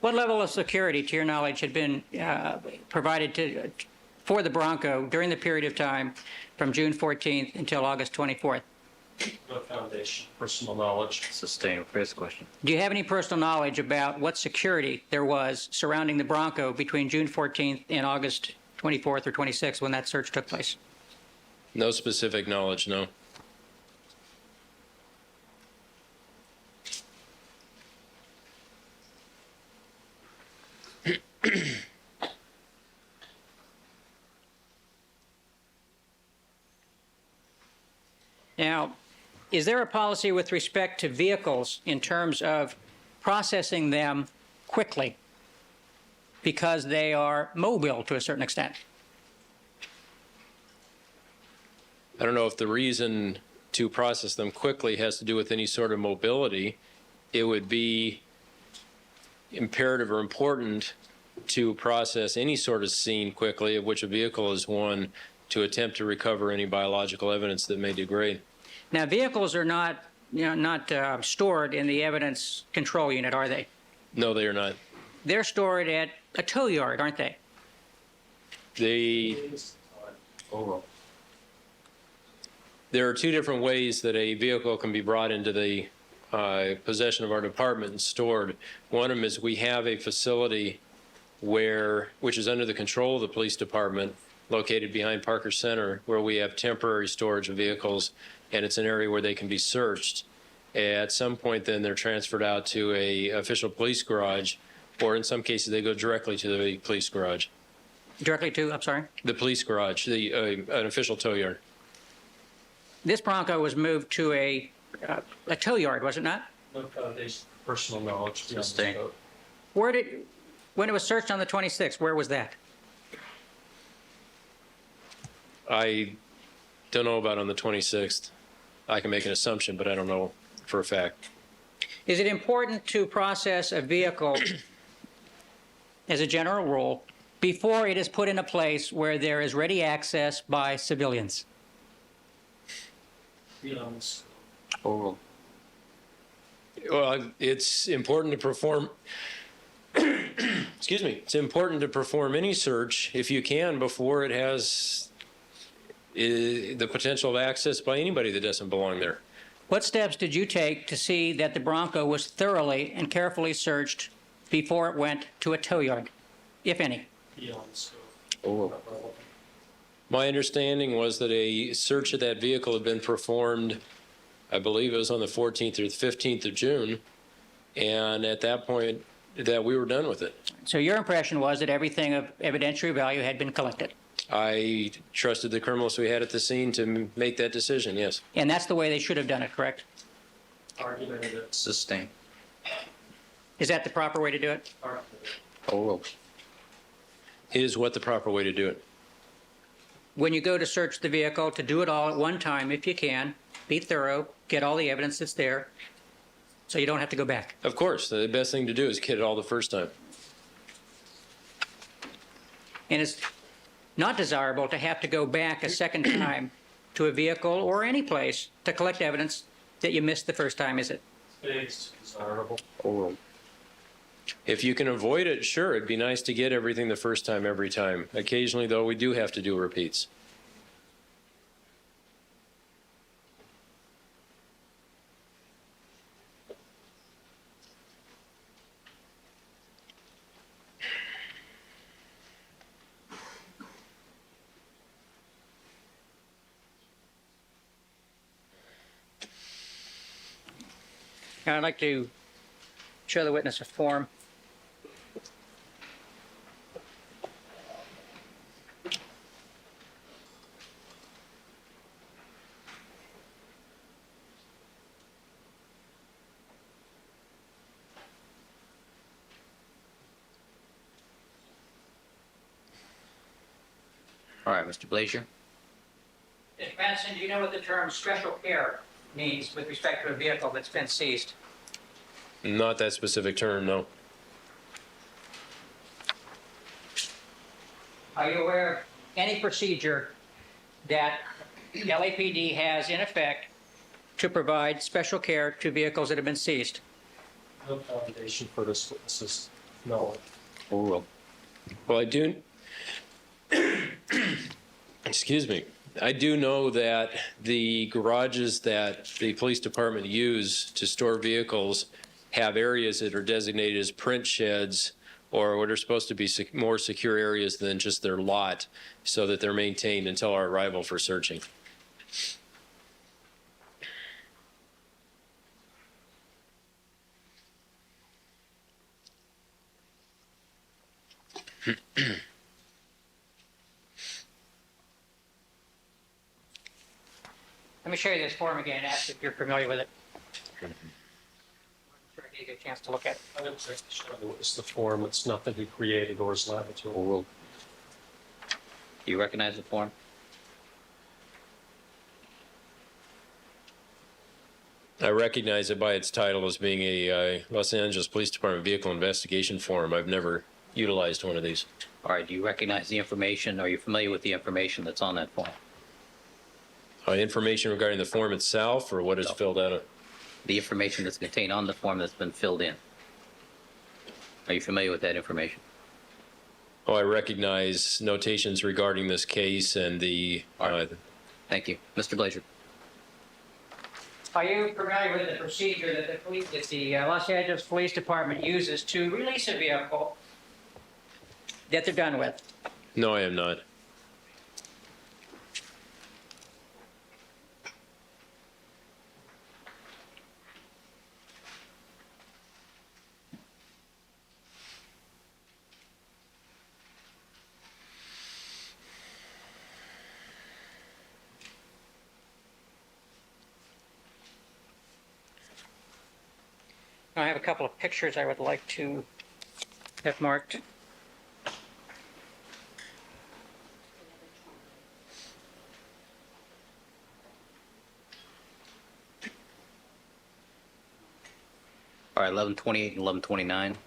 Speaker 3: What level of security, to your knowledge, had been provided for the Bronco during the period of time from June 14th until August 24th?
Speaker 2: No foundation, personal knowledge.
Speaker 1: Sustained. First question.
Speaker 3: Do you have any personal knowledge about what security there was surrounding the Bronco between June 14th and August 24th or 26th when that search took place?
Speaker 4: No specific knowledge, no.
Speaker 3: Now, is there a policy with respect to vehicles in terms of processing them quickly because they are mobile to a certain extent?
Speaker 4: I don't know if the reason to process them quickly has to do with any sort of mobility. It would be imperative or important to process any sort of scene quickly, of which a vehicle is one, to attempt to recover any biological evidence that may degrade.
Speaker 3: Now, vehicles are not stored in the evidence control unit, are they?
Speaker 4: No, they are not.
Speaker 3: They're stored at a tow yard, aren't they?
Speaker 4: There are two different ways that a vehicle can be brought into the possession of our department and stored. One of them is we have a facility which is under the control of the police department, located behind Parker Center, where we have temporary storage of vehicles, and it's an area where they can be searched. At some point, then they're transferred out to a official police garage, or in some cases, they go directly to the police garage.
Speaker 3: Directly to, I'm sorry?
Speaker 4: The police garage, an official tow yard.
Speaker 3: This Bronco was moved to a tow yard, was it not?
Speaker 2: No foundation, personal knowledge. beyond the
Speaker 1: Sustained.
Speaker 2: scope.
Speaker 3: When it was searched on the 26th, where was that?
Speaker 4: I don't know about on the 26th. I can make an assumption, but I don't know for a fact.
Speaker 3: Is it important to process a vehicle, as a general rule, before it is put in a place where there is ready access by civilians?
Speaker 2: Beyond the scope.
Speaker 1: Oral.
Speaker 4: Well, it's important to perform, excuse me, it's important to perform any search if you can before it has the potential of access by anybody that doesn't belong there.
Speaker 3: What steps did you take to see that the Bronco was thoroughly and carefully searched before it went to a tow yard, if any?
Speaker 2: Beyond the scope.
Speaker 1: Oral.
Speaker 2: Not relevant.
Speaker 4: My understanding was that a search of that vehicle had been performed, I believe it was on the 14th or the 15th of June, and at that point, that we were done with it.
Speaker 3: So your impression was that everything of evidentiary value had been collected?
Speaker 4: I trusted the criminals we had at the scene to make that decision, yes.
Speaker 3: And that's the way they should have done it, correct?
Speaker 2: Argumentative.
Speaker 1: Sustained.
Speaker 3: Is that the proper way to do it?
Speaker 2: Argumentative.
Speaker 1: Oral.
Speaker 4: It is what the proper way to do it.
Speaker 3: When you go to search the vehicle, to do it all at one time if you can, be thorough, get all the evidence that's there, so you don't have to go back.
Speaker 4: Of course, the best thing to do is get it all the first time.
Speaker 3: And it's not desirable to have to go back a second time to a vehicle or any place to collect evidence that you missed the first time, is it?
Speaker 2: It's desirable.
Speaker 1: Oral.
Speaker 4: If you can avoid it, sure, it'd be nice to get everything the first time every time. Occasionally, though, we do have to do repeats.
Speaker 3: Now, I'd like to show the witness a form.
Speaker 1: All right, Mr. Blazier.
Speaker 3: Mr. Madison, do you know what the term special care means with respect to a vehicle that's been seized?
Speaker 4: Not that specific term, no.
Speaker 3: Are you aware of any procedure that LAPD has in effect to provide special care to vehicles that have been seized?
Speaker 2: No foundation for this is no.
Speaker 1: Overruled.
Speaker 4: Well, I do, excuse me, I do know that the garages that the police department use to store vehicles have areas that are designated as print sheds or what are supposed to be more secure areas than just their lot, so that they're maintained until our arrival for searching.
Speaker 3: Let me show you this form again and ask if you're familiar with it. I'm sure I gave you a chance to look at it.
Speaker 2: I don't think it's the form. It's nothing he created or is liable to.
Speaker 1: Overruled. Do you recognize the form?
Speaker 4: I recognize it by its title as being a Los Angeles Police Department vehicle investigation form. I've never utilized one of these.
Speaker 1: All right, do you recognize the information? Are you familiar with the information that's on that form?
Speaker 4: Information regarding the form itself, or what is filled out?
Speaker 1: The information that's contained on the form that's been filled in. Are you familiar with that information?
Speaker 4: Oh, I recognize notations regarding this case and the.
Speaker 1: Thank you. Mr. Blazier.
Speaker 3: Are you familiar with the procedure that the Los Angeles Police Department uses to release a vehicle that they're done with?
Speaker 4: No, I am not.
Speaker 3: I have a couple of pictures I would like to have marked.
Speaker 1: All right, 1128 and 1129.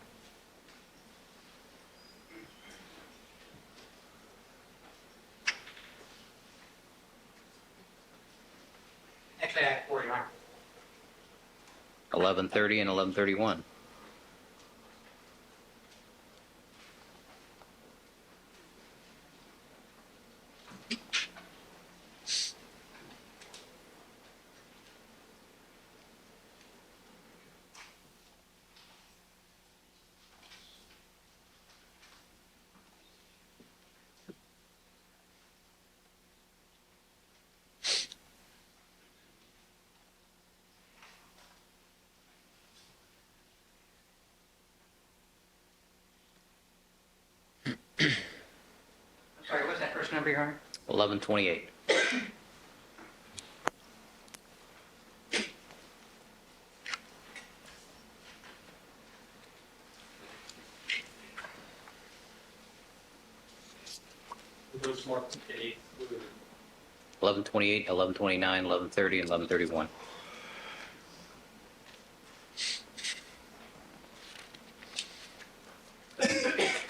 Speaker 3: Actually, I have 49.
Speaker 1: 1130 and 1131.
Speaker 3: Sorry, what's that first number, Your Honor?
Speaker 1: 1128.
Speaker 2: Those marked 8.
Speaker 1: 1128, 1129, 1130, and 1131.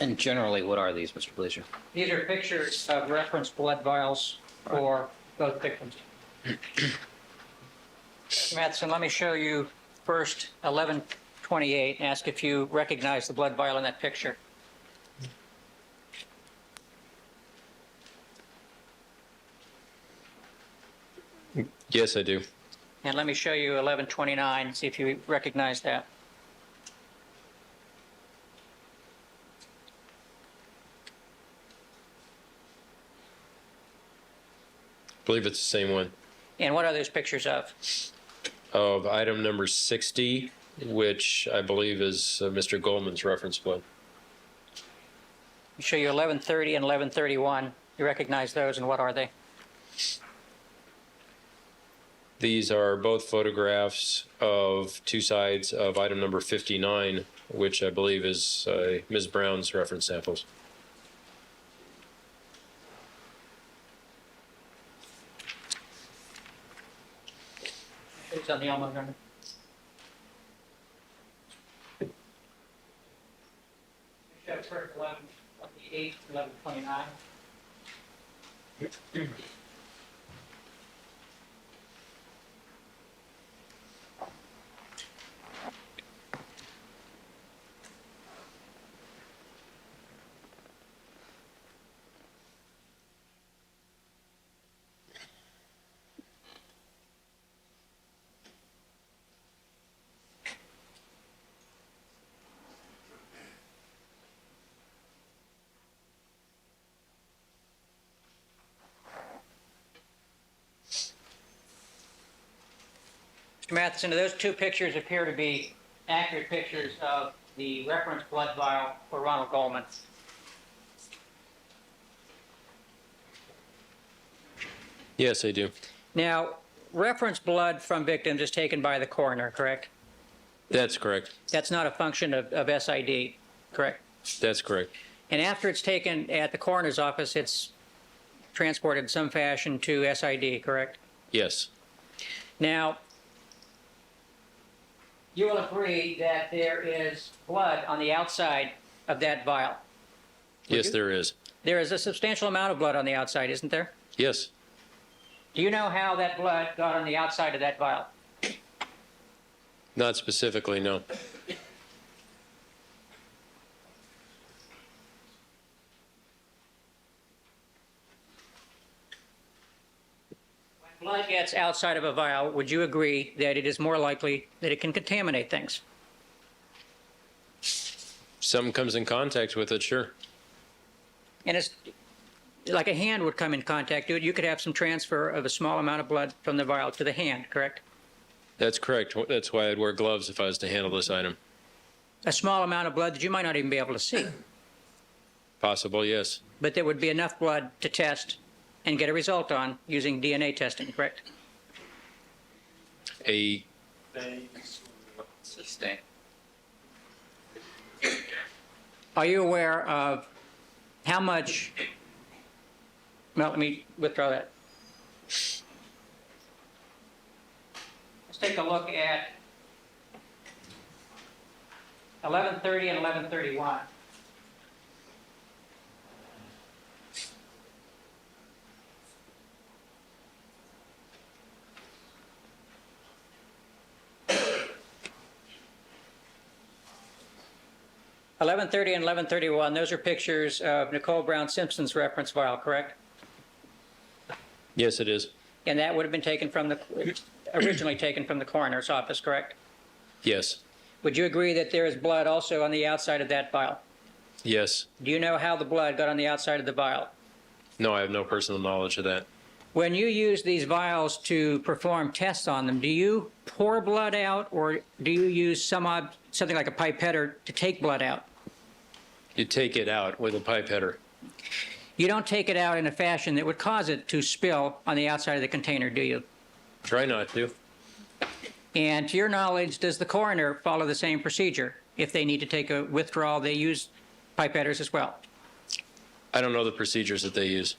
Speaker 1: And generally, what are these, Mr. Blazier?
Speaker 3: These are pictures of reference blood vials for both victims. Madison, let me show you first 1128 and ask if you recognize the blood vial in that picture.
Speaker 4: Yes, I do.
Speaker 3: And let me show you 1129, see if you recognize that.
Speaker 4: I believe it's the same one.
Speaker 3: And what are those pictures of?
Speaker 4: Of item number 60, which I believe is Mr. Goldman's reference blood.
Speaker 3: We show you 1130 and 1131. You recognize those, and what are they?
Speaker 4: These are both photographs of two sides of item number 59, which I believe is Ms. Brown's reference samples.
Speaker 3: It's on the almond number. Show first 1128, 1129. Mr. Matheson, do those two pictures appear to be accurate pictures of the reference blood vial for Ronald Goldman?
Speaker 4: Yes, I do.
Speaker 3: Now, reference blood from victims is taken by the coroner, correct?
Speaker 4: That's correct.
Speaker 3: That's not a function of SID, correct?
Speaker 4: That's correct.
Speaker 3: And after it's taken at the coroner's office, it's transported in some fashion to SID, correct?
Speaker 4: Yes.
Speaker 3: Now, you will agree that there is blood on the outside of that vial.
Speaker 4: Yes, there is.
Speaker 3: There is a substantial amount of blood on the outside, isn't there?
Speaker 4: Yes.
Speaker 3: Do you know how that blood got on the outside of that vial?
Speaker 4: Not specifically, no.
Speaker 3: When blood gets outside of a vial, would you agree that it is more likely that it can contaminate things?
Speaker 4: Something comes in contact with it, sure.
Speaker 3: And it's like a hand would come in contact. You could have some transfer of a small amount of blood from the vial to the hand, correct?
Speaker 4: That's correct. That's why I'd wear gloves if I was to handle this item.
Speaker 3: A small amount of blood that you might not even be able to see.
Speaker 4: Possible, yes.
Speaker 3: But there would be enough blood to test and get a result on using DNA testing, correct?
Speaker 1: Sustain.
Speaker 3: Are you aware of how much, well, let me withdraw that. Let's take a look at 1130 and 1131. and 1131, those are pictures of Nicole Brown Simpson's reference vial, correct?
Speaker 4: Yes, it is.
Speaker 3: And that would have been taken from the, originally taken from the coroner's office, correct?
Speaker 4: Yes.
Speaker 3: Would you agree that there is blood also on the outside of that vial?
Speaker 4: Yes.
Speaker 3: Do you know how the blood got on the outside of the vial?
Speaker 4: No, I have no personal knowledge of that.
Speaker 3: When you use these vials to perform tests on them, do you pour blood out, or do you use something like a pipetter to take blood out?
Speaker 4: You take it out with a pipetter.
Speaker 3: You don't take it out in a fashion that would cause it to spill on the outside of the container, do you?
Speaker 4: Try not to.
Speaker 3: And to your knowledge, does the coroner follow the same procedure? If they need to take a withdrawal, they use pipetters as well?
Speaker 4: I don't know the procedures that they use.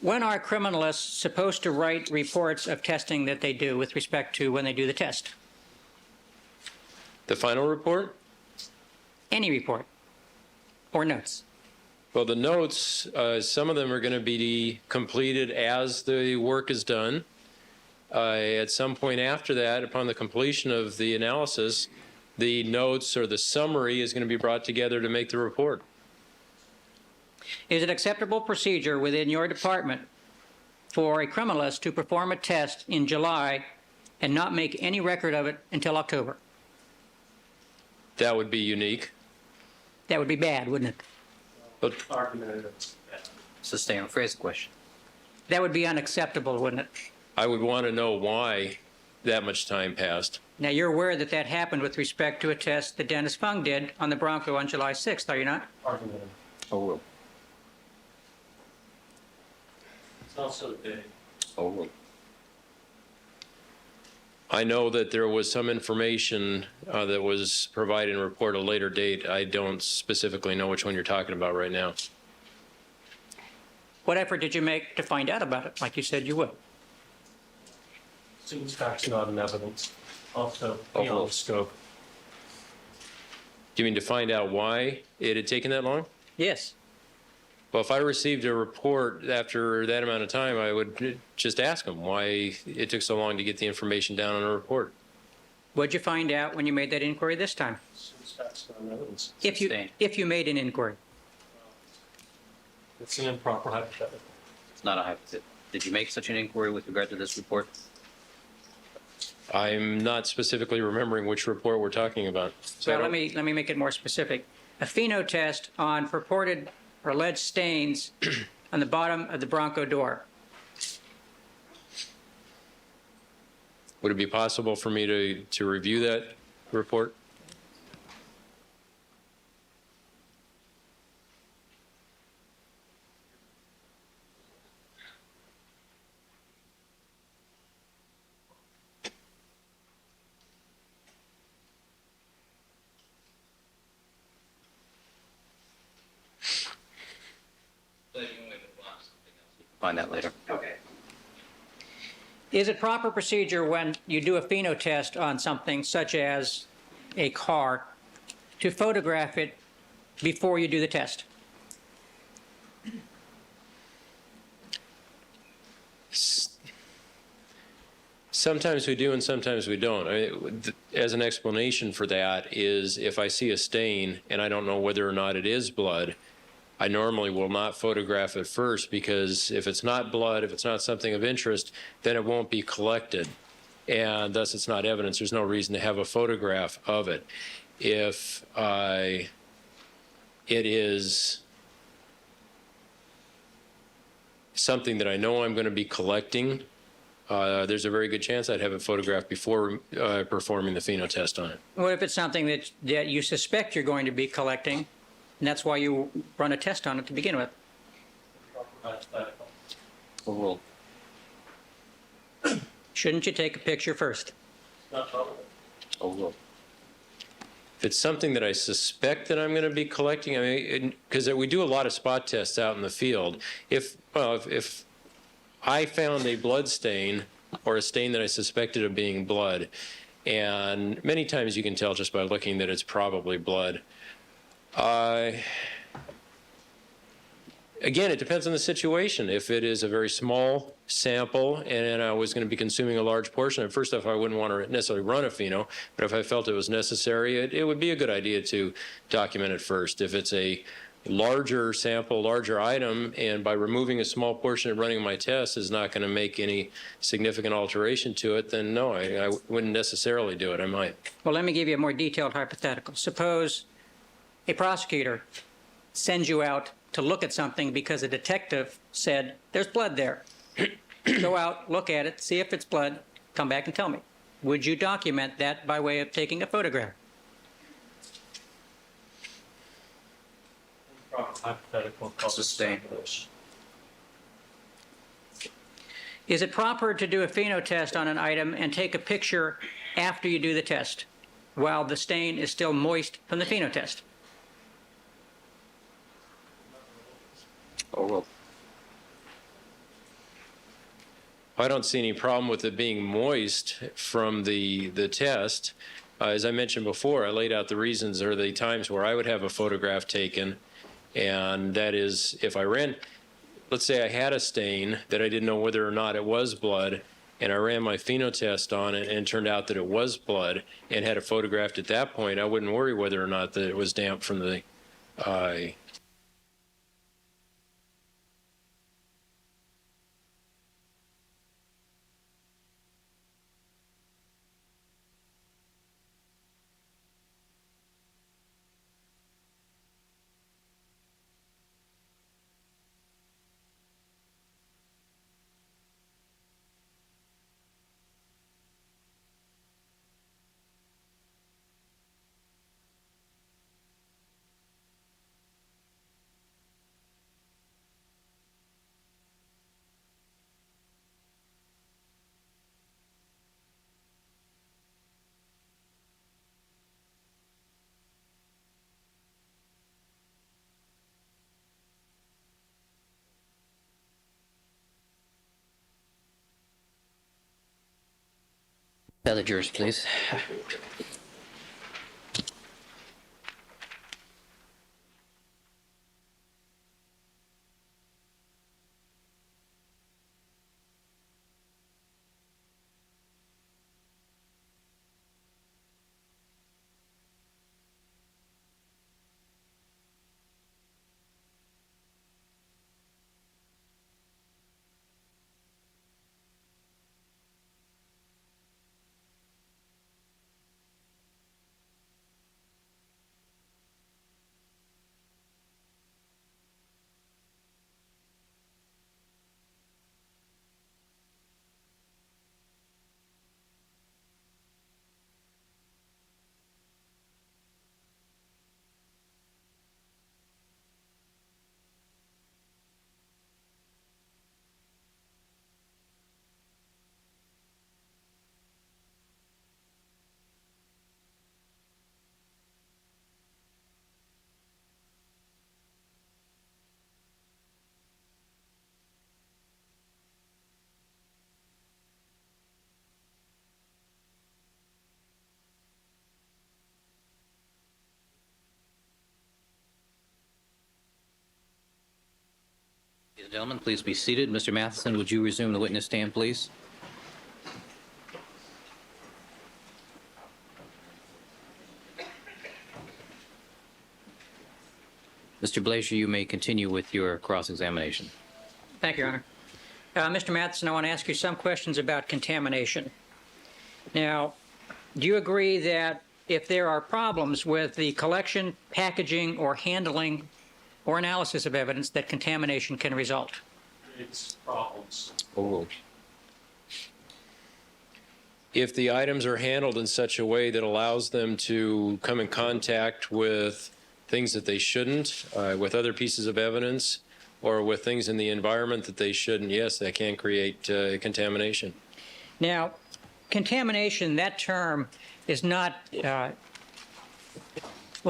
Speaker 3: When are criminalists supposed to write reports of testing that they do with respect to when they do the test?
Speaker 4: The final report?
Speaker 3: Any report or notes?
Speaker 4: Well, the notes, some of them are going to be completed as the work is done. At some point after that, upon the completion of the analysis, the notes or the summary is going to be brought together to make the report.
Speaker 3: Is it acceptable procedure within your department for a criminalist to perform a test in July and not make any record of it until October?
Speaker 4: That would be unique.
Speaker 3: That would be bad, wouldn't it?
Speaker 4: But
Speaker 1: Sustain, rephrase the question.
Speaker 3: That would be unacceptable, wouldn't it?
Speaker 4: I would want to know why that much time passed.
Speaker 3: Now, you're aware that that happened with respect to a test that Dennis Fung did on the Bronco on July 6th, are you not?
Speaker 2: Argumentative.
Speaker 1: Overruled.
Speaker 2: It's also vague.
Speaker 1: Overruled.
Speaker 4: I know that there was some information that was provided in a report at a later date. I don't specifically know which one you're talking about right now.
Speaker 3: What effort did you make to find out about it, like you said you would?
Speaker 2: Seems facts not in evidence. Also
Speaker 1: Overruled.
Speaker 2: beyond scope.
Speaker 4: Do you mean to find out why it had taken that long?
Speaker 3: Yes.
Speaker 4: Well, if I received a report after that amount of time, I would just ask them why it took so long to get the information down on a report.
Speaker 3: What'd you find out when you made that inquiry this time?
Speaker 2: Seems facts not in evidence.
Speaker 1: Sustained.
Speaker 3: If you made an inquiry?
Speaker 2: It's an improper hypothetical.
Speaker 1: It's not a hypothetical. Did you make such an inquiry with regard to this report?
Speaker 4: I'm not specifically remembering which report we're talking about. So I
Speaker 3: Well,
Speaker 4: don't-
Speaker 3: let me make it more specific. A pheno test on purported or alleged stains on the bottom of the Bronco door.
Speaker 4: Would it be possible for me to review that report?
Speaker 1: Find that later.
Speaker 3: Okay. Is it proper procedure when you do a pheno test on something such as a car to photograph it before you do the test?
Speaker 4: Sometimes we do and sometimes we don't. As an explanation for that is if I see a stain and I don't know whether or not it is blood, I normally will not photograph it first because if it's not blood, if it's not something of interest, then it won't be collected. And thus it's not evidence. There's no reason to have a photograph of it. If it is something that I know I'm going to be collecting, there's a very good chance I'd have it photographed before performing the pheno test on it.
Speaker 3: What if it's something that you suspect you're going to be collecting, and that's why you run a test on it to begin with?
Speaker 2: Hypothetical.
Speaker 1: Overruled.
Speaker 3: Shouldn't you take a picture first?
Speaker 2: Not relevant.
Speaker 1: Overruled.
Speaker 4: If it's something that I suspect that I'm going to be collecting, I mean, because we do a lot of spot tests out in the field. If I found a blood stain or a stain that I suspected of being blood, and many times you can tell just by looking that it's probably blood. Again, it depends on the situation. If it is a very small sample and I was going to be consuming a large portion, first off, I wouldn't want to necessarily run a pheno, but if I felt it was necessary, it would be a good idea to document it first. If it's a larger sample, larger item, and by removing a small portion and running my test is not going to make any significant alteration to it, then no, I wouldn't necessarily do it. I might.
Speaker 3: Well, let me give you a more detailed hypothetical. Suppose a prosecutor sends you out to look at something because a detective said, there's blood there. Go out, look at it, see if it's blood, come back and tell me. Would you document that by way of taking a photograph?
Speaker 2: Improper hypothetical.
Speaker 1: Sustained.
Speaker 3: Is it proper to do a pheno test on an item and take a picture after you do the test while the stain is still moist from the pheno test?
Speaker 1: Overruled.
Speaker 4: I don't see any problem with it being moist from the test. As I mentioned before, I laid out the reasons or the times where I would have a photograph taken, and that is if I ran, let's say I had a stain that I didn't know whether or not it was blood, and I ran my phenotest on it, and it turned out that it was blood, and had it photographed at that point, I wouldn't worry whether or not that it was damp from the
Speaker 1: Other jurors, please. Ladies and gentlemen, please be seated. Mr. Matheson, would you resume the witness stand, please? Mr. Blazer, you may continue with your cross-examination.
Speaker 3: Thank you, Your Honor. Mr. Matheson, I want to ask you some questions about contamination. Now, do you agree that if there are problems with the collection, packaging, or handling or analysis of evidence, that contamination can result?
Speaker 2: It's problems.
Speaker 1: Oh.
Speaker 4: if the items are handled in such a way that allows them to come in contact with things that they shouldn't, with other pieces of evidence, or with things in the environment that they shouldn't, yes, that can create contamination.
Speaker 3: Now, contamination, that term is not, well,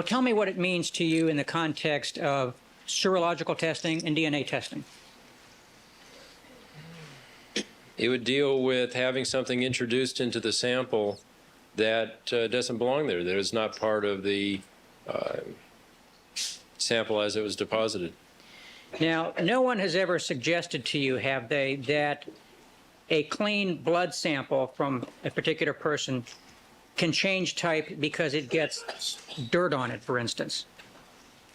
Speaker 3: tell me what it means to you in the context of serological testing and DNA testing.
Speaker 4: It would deal with having something introduced into the sample that doesn't belong there, that is not part of the sample as it was deposited.
Speaker 3: Now, no one has ever suggested to you, have they, that a clean blood sample from a particular person can change type because it gets dirt on it, for instance?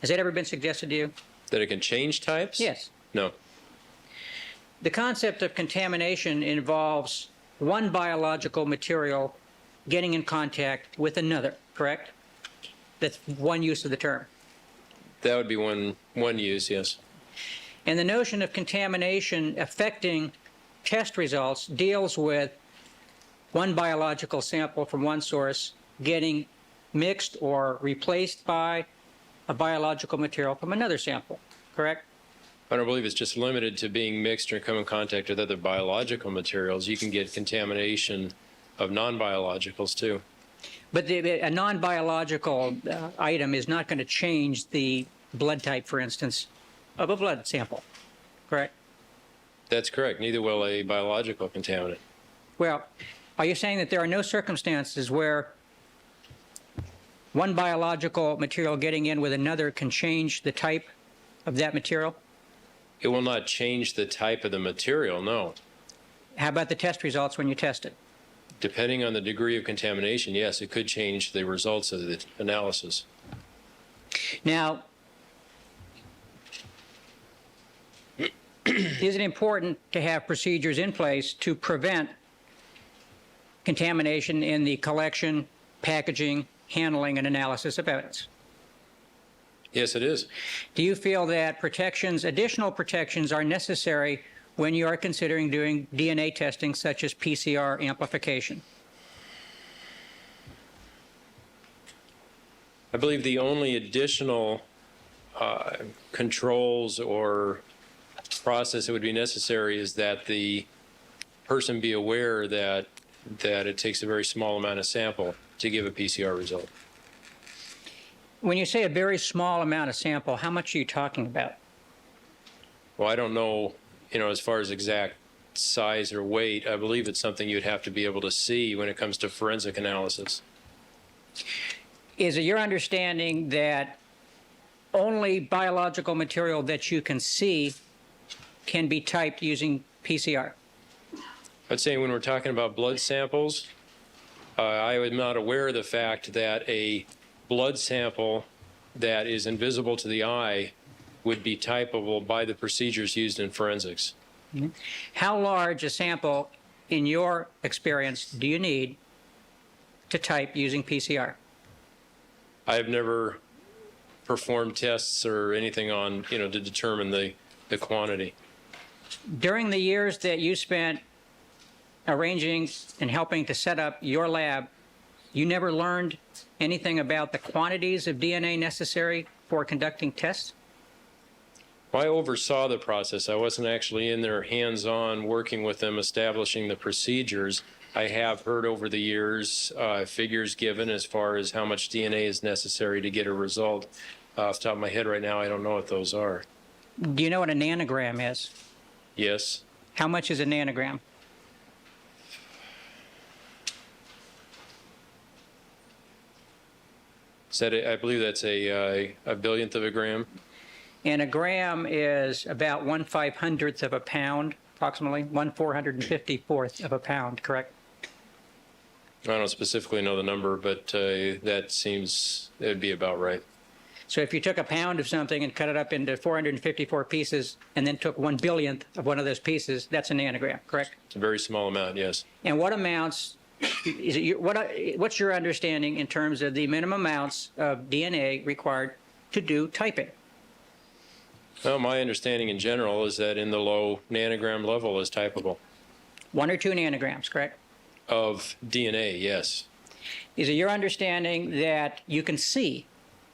Speaker 3: Has that ever been suggested to you?
Speaker 4: That it can change types?
Speaker 3: Yes.
Speaker 4: No.
Speaker 3: The concept of contamination involves one biological material getting in contact with another, correct? That's one use of the term.
Speaker 4: That would be one use, yes.
Speaker 3: And the notion of contamination affecting test results deals with one biological sample from one source getting mixed or replaced by a biological material from another sample, correct?
Speaker 4: I don't believe it's just limited to being mixed or come in contact with other biological materials. You can get contamination of non-biologicals too.
Speaker 3: But a non-biological item is not going to change the blood type, for instance, of a blood sample, correct?
Speaker 4: That's correct. Neither will a biological contaminant.
Speaker 3: Well, are you saying that there are no circumstances where one biological material getting in with another can change the type of that material?
Speaker 4: It will not change the type of the material, no.
Speaker 3: How about the test results when you test it?
Speaker 4: Depending on the degree of contamination, yes, it could change the results of the analysis.
Speaker 3: Now, is it important to have procedures in place to prevent contamination in the collection, packaging, handling, and analysis of evidence?
Speaker 4: Yes, it is.
Speaker 3: Do you feel that additional protections are necessary when you are considering doing DNA testing such as PCR amplification?
Speaker 4: I believe the only additional controls or process that would be necessary is that the person be aware that it takes a very small amount of sample to give a PCR result.
Speaker 3: When you say a very small amount of sample, how much are you talking about?
Speaker 4: Well, I don't know, as far as exact size or weight. I believe it's something you'd have to be able to see when it comes to forensic analysis.
Speaker 3: Is it your understanding that only biological material that you can see can be typed using PCR?
Speaker 4: I'd say when we're talking about blood samples, I am not aware of the fact that a blood sample that is invisible to the eye would be typable by the procedures used in forensics.
Speaker 3: Mm-hmm. How large a sample, in your experience, do you need to type using PCR?
Speaker 4: I have never performed tests or anything on, to determine the quantity.
Speaker 3: During the years that you spent arranging and helping to set up your lab, you never learned anything about the quantities of DNA necessary for conducting tests?
Speaker 4: Well, I oversaw the process. I wasn't actually in there hands-on working with them, establishing the procedures. I have heard over the years figures given as far as how much DNA is necessary to get a result. Off the top of my head right now, I don't know what those are.
Speaker 3: Do you know what a nanogram is?
Speaker 4: Yes.
Speaker 3: How much is a nanogram?
Speaker 4: I believe that's a billionth of a gram.
Speaker 3: And a gram is about 1/500th of a pound, approximately 1/454th of a pound, correct?
Speaker 4: I don't specifically know the number, but that seems it would be about right.
Speaker 3: So if you took a pound of something and cut it up into 454 pieces and then took 1/1000th of one of those pieces, that's a nanogram, correct?
Speaker 4: It's a very small amount, yes.
Speaker 3: And what amounts, what's your understanding in terms of the minimum amounts of DNA required to do typing?
Speaker 4: Well, my understanding in general is that in the low nanogram level is typable.
Speaker 3: 1 or 2 nanograms, correct?
Speaker 4: Of DNA, yes.
Speaker 3: Is it your understanding that you can see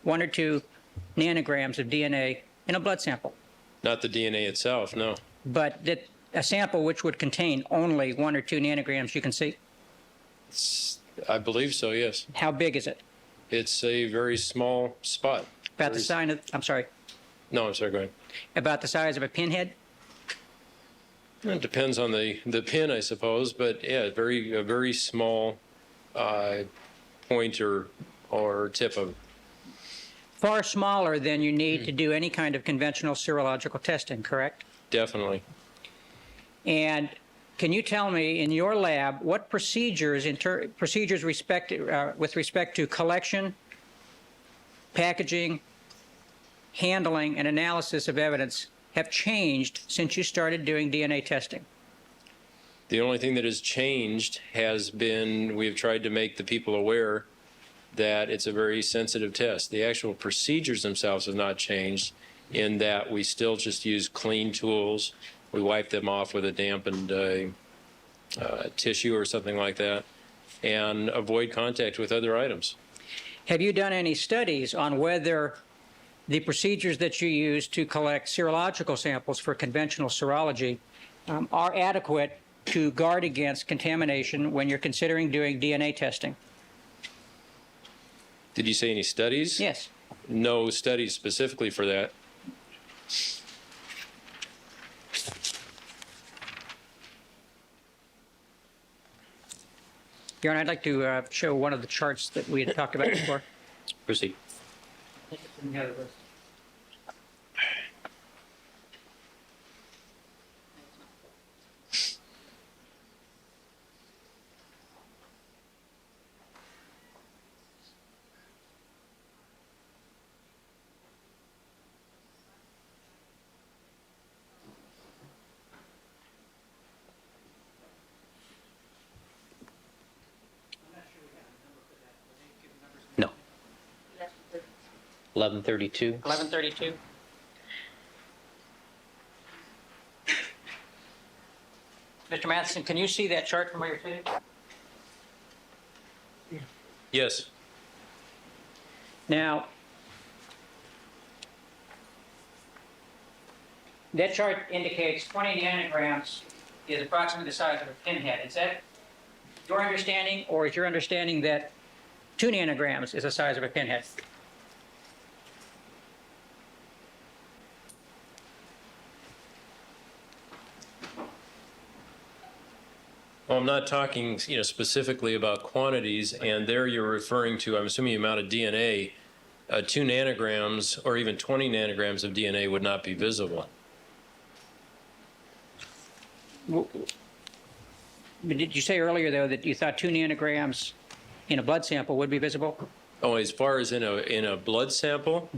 Speaker 3: 1 or 2 nanograms of DNA in a blood sample,
Speaker 4: Not the DNA itself, no.
Speaker 3: but that a sample which would contain only 1 or 2 nanograms you can see?
Speaker 4: I believe so, yes.
Speaker 3: How big is it?
Speaker 4: It's a very small spot.
Speaker 3: About the size of, I'm sorry,
Speaker 4: No, I'm sorry, go ahead.
Speaker 3: about the size of a pinhead?
Speaker 4: It depends on the pin, I suppose, but yeah, a very small point or tip of.
Speaker 3: Far smaller than you need to do any kind of conventional serological testing, correct?
Speaker 4: Definitely.
Speaker 3: And can you tell me, in your lab, what procedures with respect to collection, packaging, handling, and analysis of evidence have changed since you started doing DNA testing?
Speaker 4: The only thing that has changed has been we've tried to make the people aware that it's a very sensitive test. The actual procedures themselves have not changed in that we still just use clean tools. We wipe them off with a dampened tissue or something like that and avoid contact with other items.
Speaker 3: Have you done any studies on whether the procedures that you use to collect serological samples for conventional serology are adequate to guard against contamination when you're considering doing DNA testing?
Speaker 4: Did you say any studies?
Speaker 3: Yes.
Speaker 4: No studies specifically for that.
Speaker 3: Bjorn, I'd like to show one of the charts that we had talked about before.
Speaker 1: Proceed. 1132.
Speaker 3: 1132. Mr. Matheson, can you see that chart from where you're sitting?
Speaker 4: Yes.
Speaker 3: Now, that chart indicates 20 nanograms is approximately the size of a pinhead. Is that your understanding, or is your understanding that 2 nanograms is the size of a pinhead?
Speaker 4: Well, I'm not talking, specifically about quantities, and there you're referring to, I'm assuming, the amount of DNA. 2 nanograms or even 20 nanograms of DNA would not be visible.
Speaker 3: Did you say earlier, though, that you thought 2 nanograms in a blood sample would be visible?
Speaker 4: Oh, as far as in a blood sample,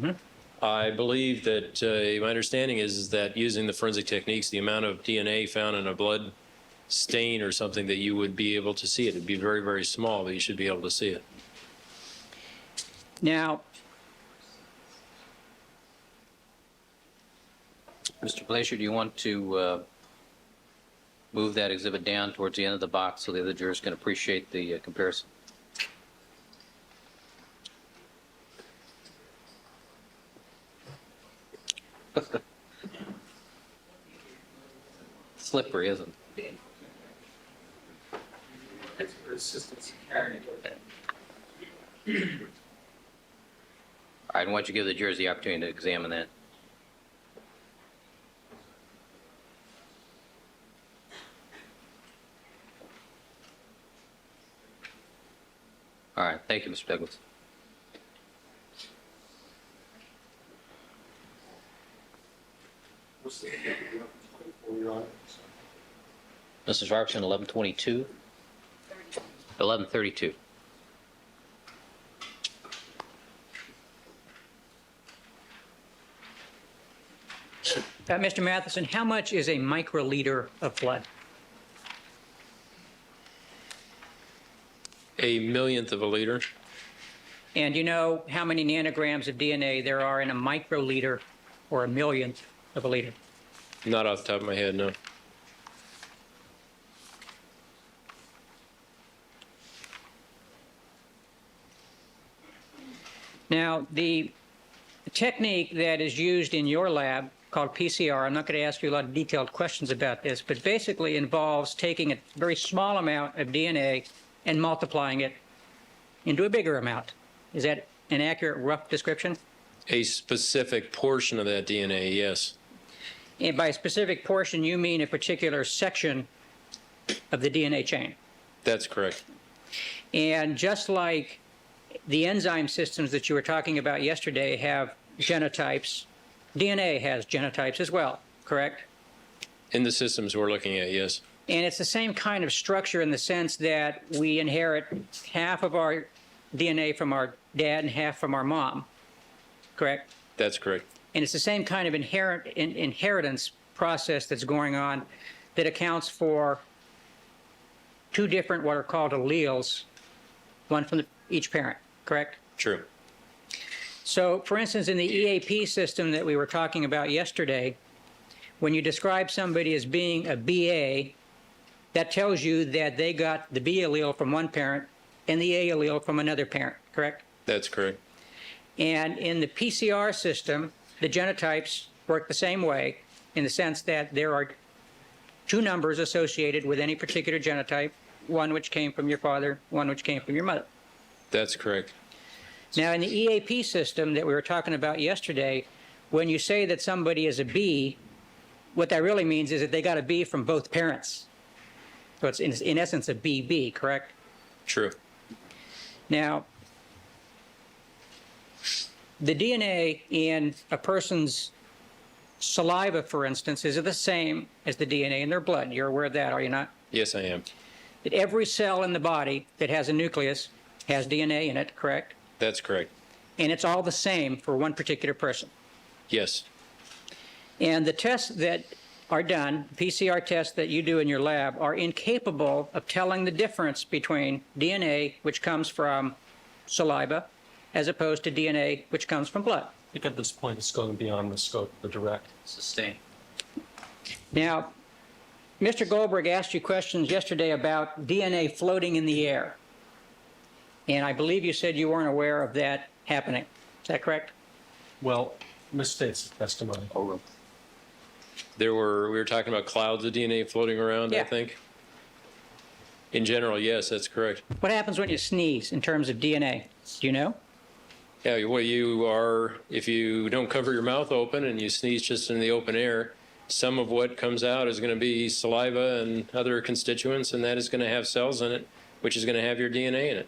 Speaker 4: I believe that my understanding is that using the forensic techniques, the amount of DNA found in a blood stain or something, that you would be able to see it. It'd be very, very small, but you should be able to see it.
Speaker 3: Now,
Speaker 1: Mr. Glacier, do you want to move that exhibit down towards the end of the box so the other jurors can appreciate the comparison? Slippery, isn't it? All right, and why don't you give the jurors the opportunity to examine that? All right, thank you, Mr. Douglas. Mrs. Robertson, 1122? 1132.
Speaker 3: Mr. Matheson, how much is a microliter of blood?
Speaker 4: A millionth of a liter.
Speaker 3: And you know how many nanograms of DNA there are in a microliter or a millionth of a liter?
Speaker 4: Not off the top of my head, no.
Speaker 3: Now, the technique that is used in your lab, called PCR, I'm not going to ask you a lot of detailed questions about this, but basically involves taking a very small amount of DNA and multiplying it into a bigger amount. Is that an accurate, rough description?
Speaker 4: A specific portion of that DNA, yes.
Speaker 3: And by a specific portion, you mean a particular section of the DNA chain.
Speaker 4: That's correct.
Speaker 3: And just like the enzyme systems that you were talking about yesterday have genotypes, DNA has genotypes as well, correct?
Speaker 4: In the systems we're looking at, yes.
Speaker 3: And it's the same kind of structure in the sense that we inherit half of our DNA from our dad and half from our mom, correct?
Speaker 4: That's correct.
Speaker 3: And it's the same kind of inheritance process that's going on that accounts for 2 different what are called alleles, one from each parent, correct?
Speaker 4: True.
Speaker 3: So, for instance, in the EAP system that we were talking about yesterday, when you describe somebody as being a BA, that tells you that they got the B allele from one parent and the A allele from another parent, correct?
Speaker 4: That's correct.
Speaker 3: And in the PCR system, the genotypes work the same way in the sense that there are 2 numbers associated with any particular genotype, one which came from your father, one which came from your mother.
Speaker 4: That's correct.
Speaker 3: Now, in the EAP system that we were talking about yesterday, when you say that somebody is a B, what that really means is that they got a B from both parents. So it's in essence a BB, correct?
Speaker 4: True.
Speaker 3: Now, the DNA in a person's saliva, for instance, is the same as the DNA in their blood. You're aware of that, are you not?
Speaker 4: Yes, I am.
Speaker 3: That every cell in the body that has a nucleus has DNA in it, correct?
Speaker 4: That's correct.
Speaker 3: And it's all the same for one particular person.
Speaker 4: Yes.
Speaker 3: And the tests that are done, PCR tests that you do in your lab, are incapable of telling the difference between DNA, which comes from saliva, as opposed to DNA which comes from blood.
Speaker 2: I think at this point, it's going beyond the scope of the direct.
Speaker 1: Sustain.
Speaker 3: Now, Mr. Goldberg asked you questions yesterday about DNA floating in the air. And I believe you said you weren't aware of that happening. Is that correct?
Speaker 2: Well, misstates the testimony.
Speaker 4: We were talking about clouds of DNA floating around, I
Speaker 3: Yeah.
Speaker 4: think. In general, yes, that's correct.
Speaker 3: What happens when you sneeze in terms of DNA? Do you know?
Speaker 4: Yeah, well, if you don't cover your mouth open and you sneeze just in the open air, some of what comes out is going to be saliva and other constituents, and that is going to have cells in it, which is going to have your DNA in it.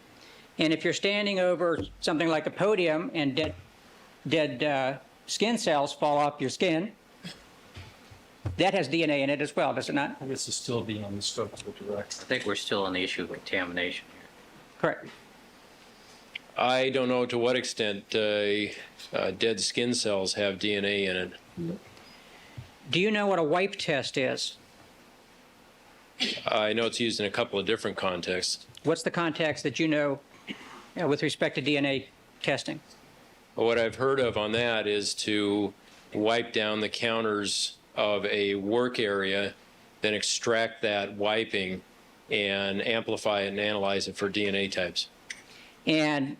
Speaker 3: And if you're standing over something like a podium and dead skin cells fall off your skin, that has DNA in it as well, does it not?
Speaker 2: I guess it's still beyond the scope of the direct.
Speaker 1: I think we're still on the issue of contamination here.
Speaker 3: Correct.
Speaker 4: I don't know to what extent dead skin cells have DNA in it.
Speaker 3: Do you know what a wipe test is?
Speaker 4: I know it's used in a couple of different contexts.
Speaker 3: What's the context that you know with respect to DNA testing?
Speaker 4: What I've heard of on that is to wipe down the counters of a work area, then extract that wiping and amplify it and analyze it for DNA types.
Speaker 3: And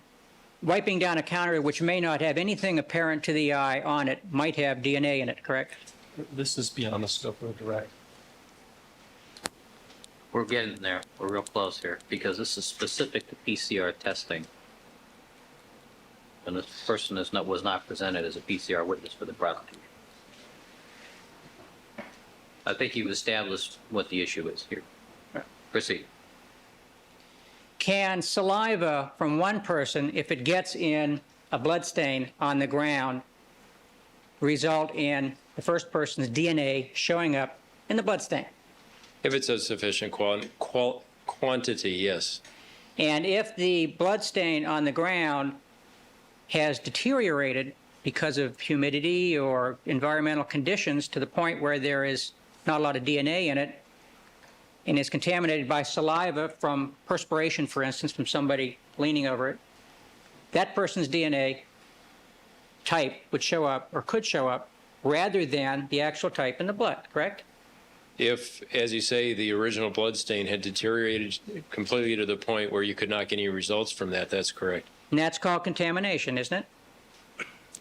Speaker 3: wiping down a counter which may not have anything apparent to the eye on it might have DNA in it, correct?
Speaker 2: This is beyond the scope of the direct.
Speaker 1: We're getting there. We're real close here because this is specific to PCR testing. And this person was not presented as a PCR witness for the prosecution. I think you've established what the issue is here. Proceed.
Speaker 3: Can saliva from one person, if it gets in a blood stain on the ground, result in the first person's DNA showing up in the blood stain?
Speaker 4: If it's a sufficient quantity, yes.
Speaker 3: And if the blood stain on the ground has deteriorated because of humidity or environmental conditions to the point where there is not a lot of DNA in it, and is contaminated by saliva from perspiration, for instance, from somebody leaning over it, that person's DNA type would show up, or could show up, rather than the actual type in the blood, correct?
Speaker 4: If, as you say, the original blood stain had deteriorated completely to the point where you could not get any results from that, that's correct.
Speaker 3: And that's called contamination, isn't it?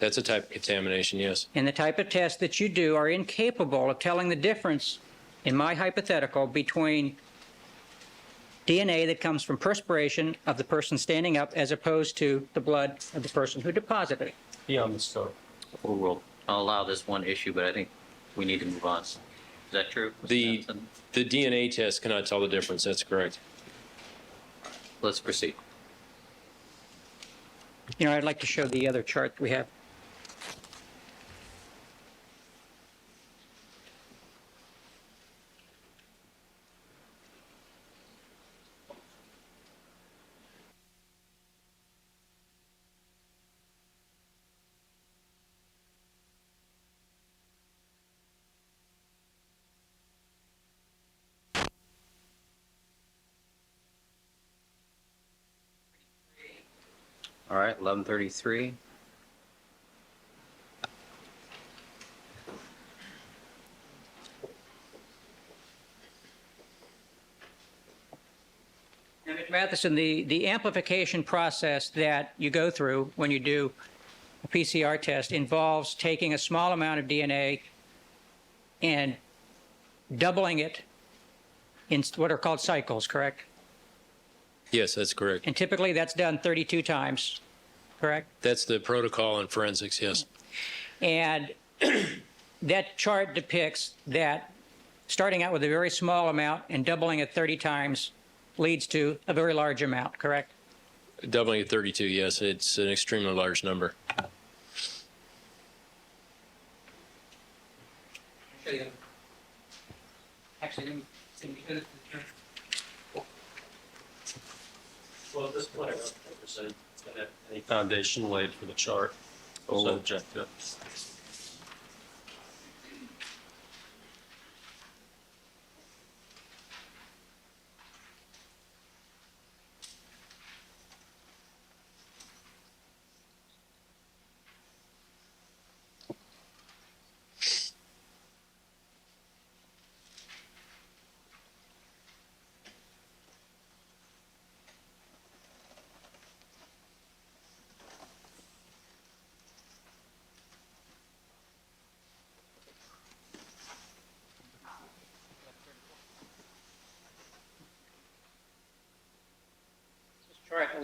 Speaker 4: That's a type of contamination, yes.
Speaker 3: And the type of tests that you do are incapable of telling the difference, in my hypothetical, between DNA that comes from perspiration of the person standing up as opposed to the blood of the person who deposited it.
Speaker 2: Beyond the scope.
Speaker 1: I'll allow this one issue, but I think we need to move on. Is that true? Mr.
Speaker 4: The
Speaker 1: Johnson?
Speaker 4: DNA test cannot tell the difference, that's correct.
Speaker 1: Let's proceed.
Speaker 3: You know, I'd like to show the other chart we have.
Speaker 1: All right, 1133.
Speaker 3: Now, Mr. Matheson, the amplification process that you go through when you do a PCR test involves taking a small amount of DNA and doubling it in what are called cycles, correct?
Speaker 4: Yes, that's correct.
Speaker 3: And typically that's done 32 times, correct?
Speaker 4: That's the protocol in forensics, yes.
Speaker 3: And that chart depicts that starting out with a very small amount and doubling it 30 times leads to a very large amount, correct?
Speaker 4: Doubling at 32, yes, it's an extremely large number.
Speaker 3: Actually,
Speaker 2: Well, at this point, I don't represent any foundation laid for the chart. So object to it.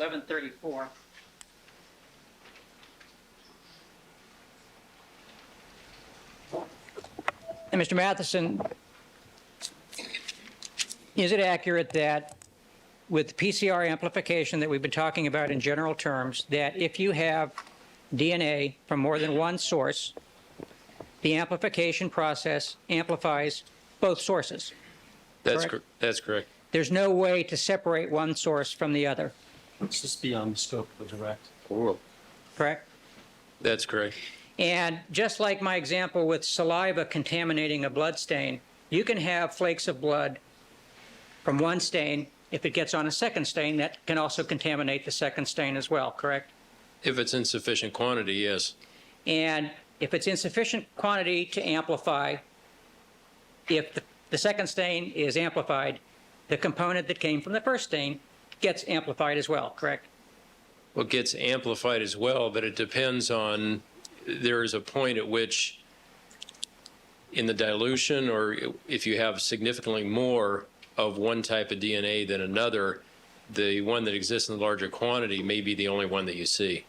Speaker 3: 1134. And Mr. Matheson, is it accurate that with PCR amplification that we've been talking about in general terms, that if you have DNA from more than one source, the amplification process amplifies both sources? Correct?
Speaker 4: That's correct.
Speaker 3: There's no way to separate one source from the other,
Speaker 2: It's just beyond the scope of the direct.
Speaker 3: correct?
Speaker 4: That's correct.
Speaker 3: And just like my example with saliva contaminating a blood stain, you can have flakes of blood from one stain. If it gets on a second stain, that can also contaminate the second stain as well, correct?
Speaker 4: If it's in sufficient quantity, yes.
Speaker 3: And if it's insufficient quantity to amplify, if the second stain is amplified, the component that came from the first stain gets amplified as well, correct?
Speaker 4: Well, it gets amplified as well, but it depends on, there is a point at which in the dilution, or if you have significantly more of one type of DNA than another, the one that exists in the larger quantity may be the only one that you see.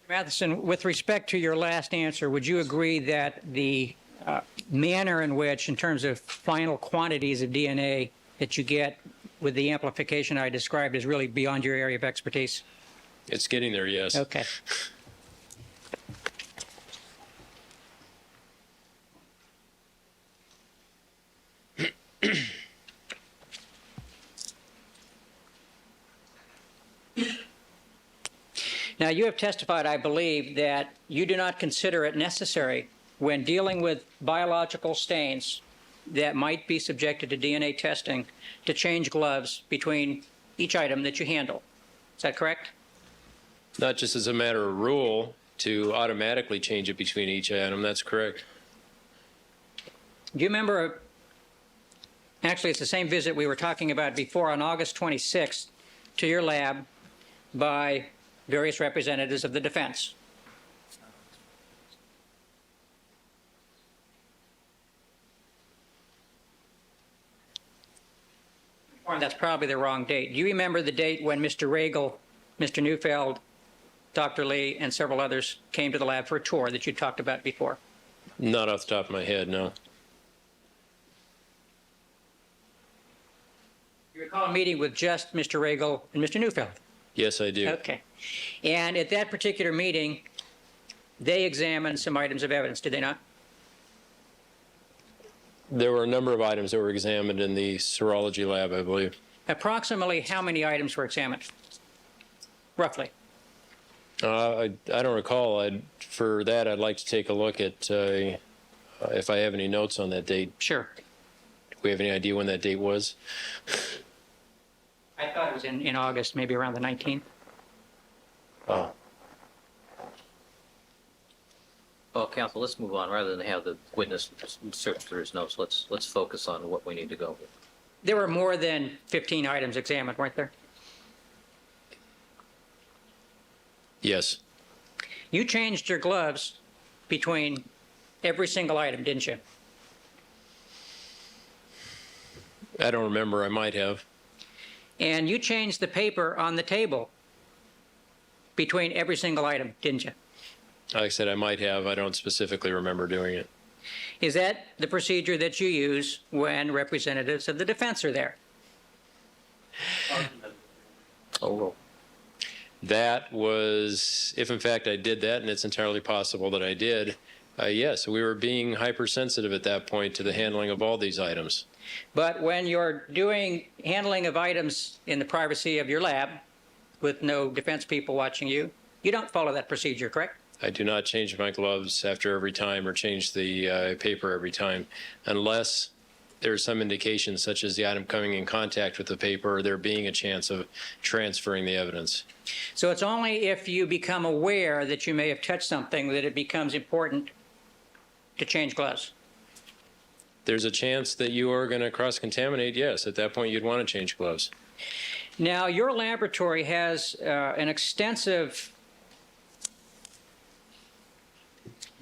Speaker 3: Matheson, with respect to your last answer, would you agree that the manner in which, in terms of final quantities of DNA that you get with the amplification I described, is really beyond your area of expertise?
Speaker 4: It's getting there, yes.
Speaker 3: Okay. Now, you have testified, I believe, that you do not consider it necessary when dealing with biological stains that might be subjected to DNA testing to change gloves between each item that you handle. Is that correct?
Speaker 4: Not just as a matter of rule to automatically change it between each item, that's correct.
Speaker 3: Do you remember, actually it's the same visit we were talking about before on August 26th to your lab by various representatives of the defense? That's probably the wrong date. Do you remember the date when Mr. Regal, Mr. Neufeld, Dr. Lee, and several others came to the lab for a tour that you talked about before?
Speaker 4: Not off the top of my head, no.
Speaker 3: You recall a meeting with just Mr. Regal and Mr. Neufeld?
Speaker 4: Yes, I do.
Speaker 3: Okay. And at that particular meeting, they examined some items of evidence, did they not?
Speaker 4: There were a number of items that were examined in the serology lab, I believe.
Speaker 3: Approximately how many items were examined? Roughly.
Speaker 4: I don't recall. For that, I'd like to take a look at if I have any notes on that date.
Speaker 3: Sure.
Speaker 4: Do we have any idea when that date was?
Speaker 3: I thought it was in August, maybe around the 19th.
Speaker 4: Oh.
Speaker 1: Well, counsel, let's move on. Rather than have the witness search through his notes, let's focus on what we need to go with.
Speaker 3: There were more than 15 items examined, weren't there?
Speaker 4: Yes.
Speaker 3: You changed your gloves between every single item, didn't you?
Speaker 4: I don't remember. I might have.
Speaker 3: And you changed the paper on the table between every single item, didn't you?
Speaker 4: Like I said, I might have. I don't specifically remember doing it.
Speaker 3: Is that the procedure that you use when representatives of the defense are there?
Speaker 1: Oh,
Speaker 4: That was, if in fact I did that, and it's entirely possible that I did, yes, we were being hypersensitive at that point to the handling of all these items.
Speaker 3: But when you're doing handling of items in the privacy of your lab with no defense people watching you, you don't follow that procedure, correct?
Speaker 4: I do not change my gloves after every time or change the paper every time unless there's some indication such as the item coming in contact with the paper or there being a chance of transferring the evidence.
Speaker 3: So it's only if you become aware that you may have touched something that it becomes important to change gloves.
Speaker 4: There's a chance that you are going to cross-contaminate, yes. At that point, you'd want to change gloves.
Speaker 3: Now, your laboratory has an extensive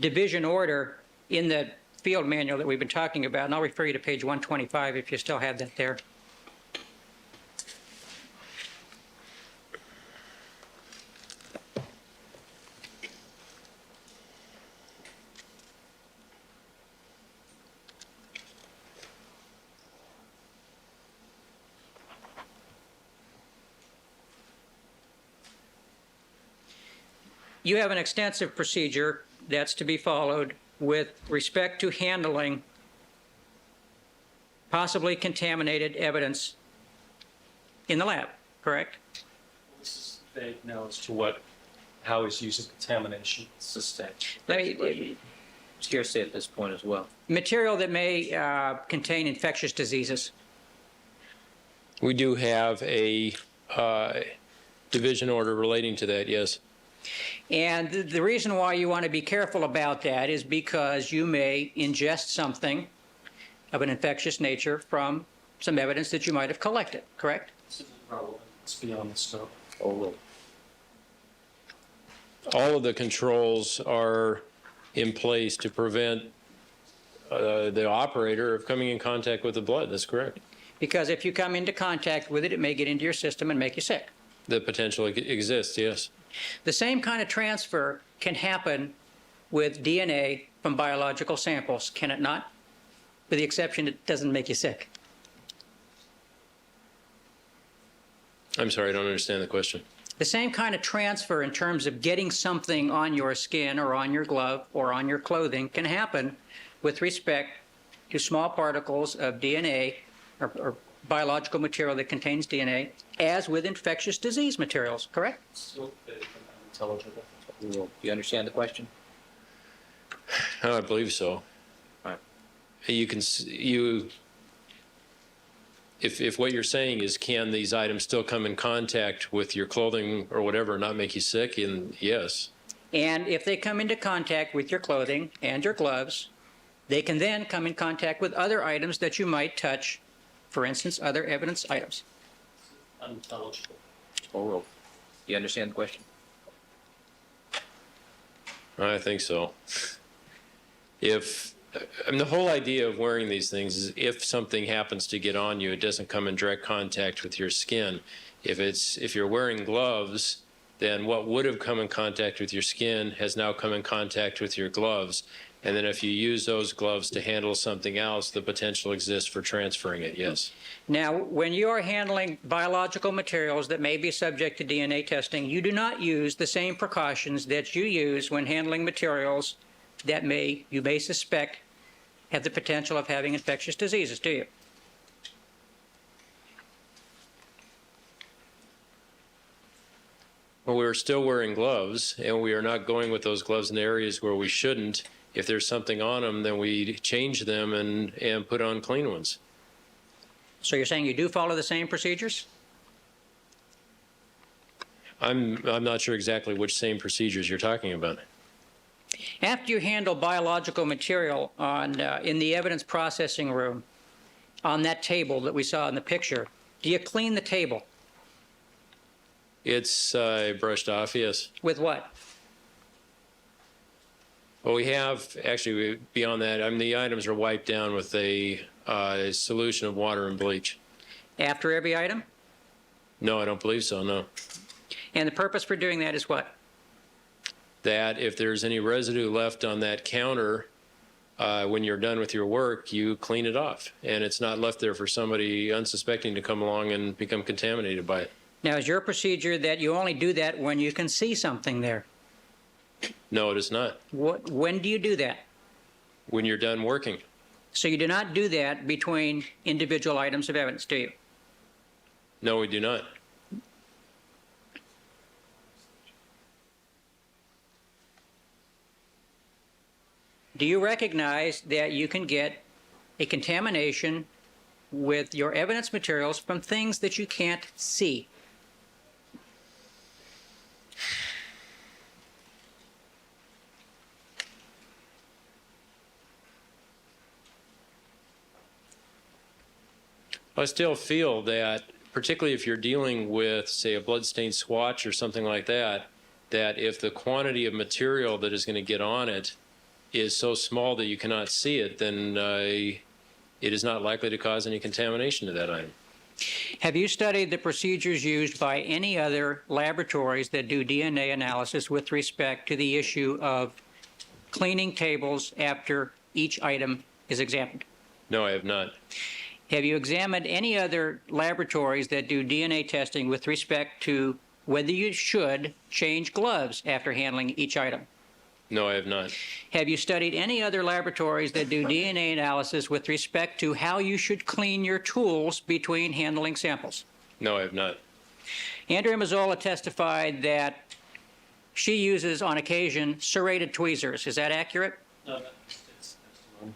Speaker 3: division order in the field manual that we've been talking about, and I'll refer you to page 125 if you still have that there. You have an extensive procedure that's to be followed with respect to handling possibly contaminated evidence in the lab, correct?
Speaker 2: This is vague now as to how he's using contamination.
Speaker 3: Let me,
Speaker 1: Scarcely at this point as well.
Speaker 3: material that may contain infectious diseases.
Speaker 4: We do have a division order relating to that, yes.
Speaker 3: And the reason why you want to be careful about that is because you may ingest something of an infectious nature from some evidence that you might have collected, correct?
Speaker 2: This is irrelevant. It's beyond the scope.
Speaker 1: Oh,
Speaker 4: All of the controls are in place to prevent the operator of coming in contact with the blood. That's correct.
Speaker 3: Because if you come into contact with it, it may get into your system and make you sick.
Speaker 4: The potential exists, yes.
Speaker 3: The same kind of transfer can happen with DNA from biological samples, can it not? With the exception it doesn't make you sick.
Speaker 4: I'm sorry, I don't understand the question.
Speaker 3: The same kind of transfer in terms of getting something on your skin or on your glove or on your clothing can happen with respect to small particles of DNA or biological material that contains DNA, as with infectious disease materials, correct?
Speaker 2: Still vague and unintelligible.
Speaker 1: do you understand the question?
Speaker 4: I believe so.
Speaker 1: Right.
Speaker 4: If what you're saying is, can these items still come in contact with your clothing or whatever, and not make you sick? And yes.
Speaker 3: And if they come into contact with your clothing and your gloves, they can then come in contact with other items that you might touch, for instance, other evidence items.
Speaker 2: Unintelligible.
Speaker 1: Oh, do you understand the question?
Speaker 4: I think so. The whole idea of wearing these things is if something happens to get on you, it doesn't come in direct contact with your skin. If you're wearing gloves, then what would have come in contact with your skin has now come in contact with your gloves. And then if you use those gloves to handle something else, the potential exists for transferring it, yes.
Speaker 3: Now, when you are handling biological materials that may be subject to DNA testing, you do not use the same precautions that you use when handling materials that you may suspect have the potential of having infectious diseases, do you?
Speaker 4: Well, we're still wearing gloves, and we are not going with those gloves in areas where we shouldn't. If there's something on them, then we change them and put on clean ones.
Speaker 3: So you're saying you do follow the same procedures?
Speaker 4: I'm not sure exactly which same procedures you're talking about.
Speaker 3: After you handle biological material in the evidence processing room, on that table that we saw in the picture, do you clean the table?
Speaker 4: It's brushed off, yes.
Speaker 3: With what?
Speaker 4: Well, we have, actually, beyond that, the items are wiped down with a solution of water and bleach.
Speaker 3: After every item?
Speaker 4: No, I don't believe so, no.
Speaker 3: And the purpose for doing that is what?
Speaker 4: That if there's any residue left on that counter, when you're done with your work, you clean it off. And it's not left there for somebody unsuspecting to come along and become contaminated by it.
Speaker 3: Now, is your procedure that you only do that when you can see something there?
Speaker 4: No, it is not.
Speaker 3: When do you do that?
Speaker 4: When you're done working.
Speaker 3: So you do not do that between individual items of evidence, do you?
Speaker 4: No, we do not.
Speaker 3: do you recognize that you can get a contamination with your evidence materials from things that you can't see?
Speaker 4: I still feel that, particularly if you're dealing with, say, a bloodstained swatch or something like that, that if the quantity of material that is going to get on it is so small that you cannot see it, then it is not likely to cause any contamination to that item.
Speaker 3: Have you studied the procedures used by any other laboratories that do DNA analysis with respect to the issue of cleaning tables after each item is examined?
Speaker 4: No, I have not.
Speaker 3: Have you examined any other laboratories that do DNA testing with respect to whether you should change gloves after handling each item?
Speaker 4: No, I have not.
Speaker 3: Have you studied any other laboratories that do DNA analysis with respect to how you should clean your tools between handling samples?
Speaker 4: No, I have not.
Speaker 1: Andrea Mazzola testified that she uses on occasion serrated tweezers. Is that accurate?
Speaker 2: No, that's testimony.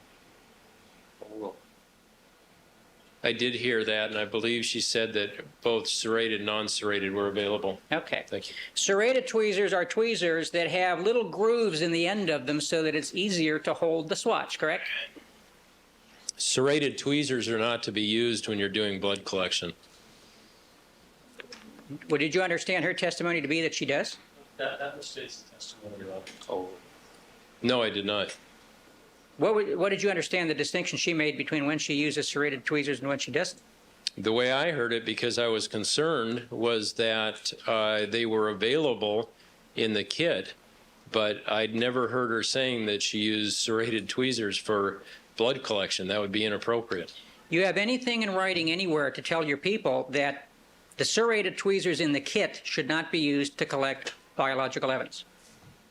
Speaker 4: I did hear that, and I believe she said that both serrated and non-serrated were available.
Speaker 1: Okay.
Speaker 4: Thank you.
Speaker 1: Serrated tweezers are tweezers that have little grooves in the end of them so that it's easier to hold the swatch, correct?
Speaker 4: Serrated tweezers are not to be used when you're doing blood collection.
Speaker 1: Well, did you understand her testimony to be that she does?
Speaker 2: That was Stacy's testimony. Oh.
Speaker 4: No, I did not.
Speaker 1: What did you understand the distinction she made between when she uses serrated tweezers and when she doesn't?
Speaker 4: The way I heard it, because I was concerned, was that they were available in the kit, but I'd never heard her saying that she used serrated tweezers for blood collection. That would be inappropriate.
Speaker 1: You have anything in writing anywhere to tell your people that the serrated tweezers in the kit should not be used to collect biological evidence?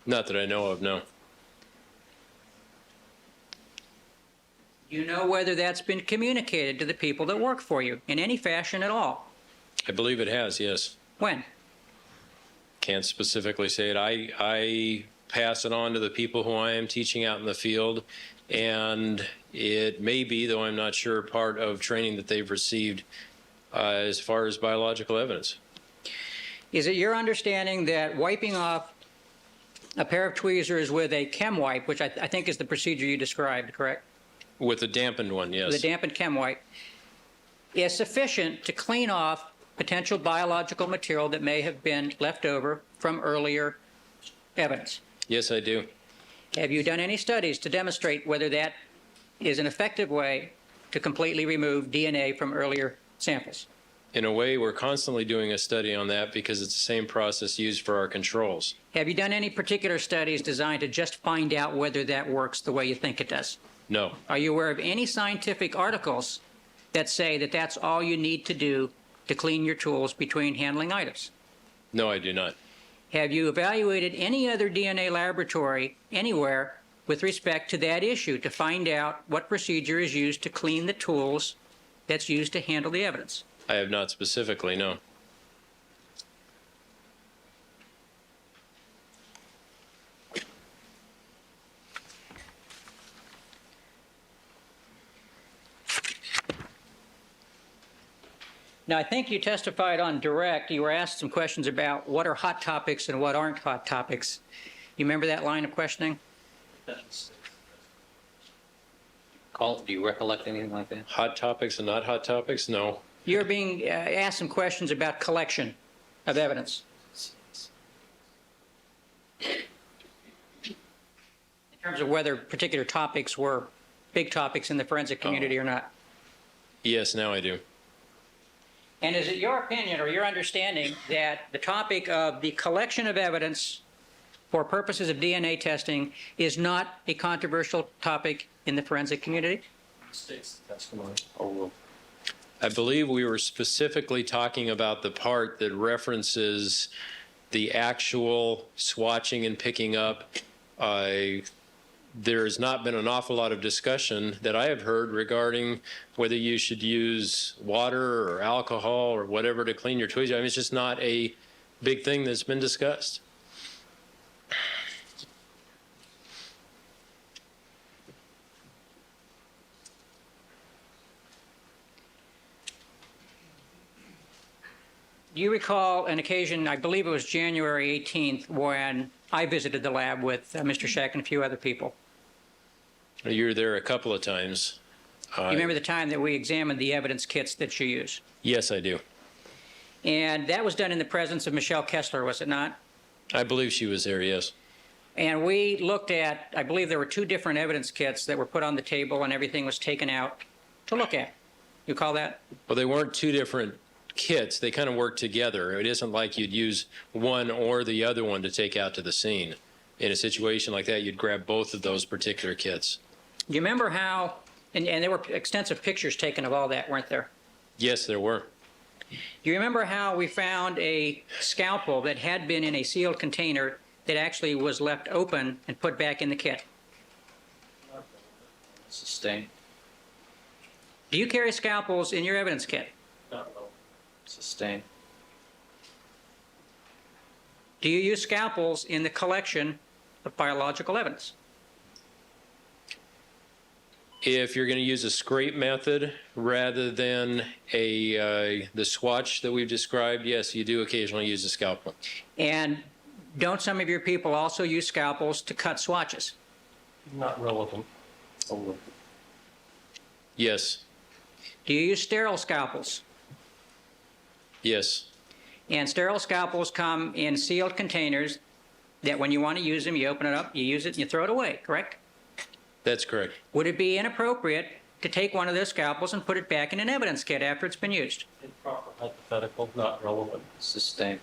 Speaker 4: Not that I know of, no.
Speaker 1: Do you know whether that's been communicated to the people that work for you in any fashion at all?
Speaker 4: I believe it has, yes.
Speaker 1: When?
Speaker 4: Can't specifically say it. I pass it on to the people who I am teaching out in the field, and it may be, though I'm not sure, part of training that they've received as far as biological evidence.
Speaker 1: Is it your understanding that wiping off a pair of tweezers with a chem wipe, which I think is the procedure you described, correct?
Speaker 4: With a dampened one, yes.
Speaker 1: The dampened chem wipe, is sufficient to clean off potential biological material that may have been left over from earlier evidence?
Speaker 4: Yes, I do.
Speaker 1: Have you done any studies to demonstrate whether that is an effective way to completely remove DNA from earlier samples?
Speaker 4: In a way, we're constantly doing a study on that because it's the same process used for our controls.
Speaker 1: Have you done any particular studies designed to just find out whether that works the way you think it does?
Speaker 4: No.
Speaker 1: Are you aware of any scientific articles that say that that's all you need to do to clean your tools between handling items?
Speaker 4: No, I do not.
Speaker 1: Have you evaluated any other DNA laboratory anywhere with respect to that issue to find out what procedure is used to clean the tools that's used to handle the evidence?
Speaker 4: I have not specifically, no.
Speaker 1: Now, I think you testified on direct. You were asked some questions about what are hot topics and what aren't hot topics. You remember that line of questioning?
Speaker 3: Do you recollect anything like that?
Speaker 4: Hot topics and not hot topics? No.
Speaker 1: You're being asked some questions about collection of evidence. In terms of whether particular topics were big topics in the forensic community or not.
Speaker 4: Yes, now I do.
Speaker 1: And is it your opinion or your understanding that the topic of the collection of evidence for purposes of DNA testing is not a controversial topic in the forensic community?
Speaker 2: Stacy's testimony.
Speaker 4: I believe we were specifically talking about the part that references the actual swatching and picking up. There has not been an awful lot of discussion that I have heard regarding whether you should use water or alcohol or whatever to clean your tweezers. I mean, it's just not a big thing that's been discussed.
Speaker 3: Do you recall an occasion, I believe it was January 18th, when I visited the lab with Mr. Scheck and a few other people?
Speaker 4: You were there a couple of times.
Speaker 3: You remember the time that we examined the evidence kits that you use?
Speaker 4: Yes, I do.
Speaker 3: And that was done in the presence of Michelle Kessler, was it not?
Speaker 4: I believe she was there, yes.
Speaker 3: And we looked at, I believe there were 2 different evidence kits that were put on the table and everything was taken out to look at. You call that?
Speaker 4: Well, they weren't 2 different kits. They kind of work together. It isn't like you'd use one or the other one to take out to the scene. In a situation like that, you'd grab both of those particular kits.
Speaker 3: Do you remember how, and there were extensive pictures taken of all that, weren't there?
Speaker 4: Yes, there were.
Speaker 3: Do you remember how we found a scalpel that had been in a sealed container that actually was left open and put back in the kit?
Speaker 1: Sustained.
Speaker 3: Do you carry scalpels in your evidence kit?
Speaker 1: Sustained.
Speaker 3: Do you use scalpels in the collection of biological evidence?
Speaker 4: If you're going to use a scrape method rather than the swatch that we've described, yes, you do occasionally use a scalpel.
Speaker 3: And don't some of your people also use scalpels to cut swatches?
Speaker 2: Not relevant.
Speaker 4: Yes,
Speaker 3: Do you use sterile scalpels?
Speaker 4: yes,
Speaker 3: And sterile scalpels come in sealed containers that when you want to use them, you open it up, you use it, and you throw it away, correct?
Speaker 4: that's correct.
Speaker 3: Would it be inappropriate to take one of those scalpels and put it back in an evidence kit after it's been used?
Speaker 2: Improper hypothetical, not relevant.
Speaker 1: Sustained.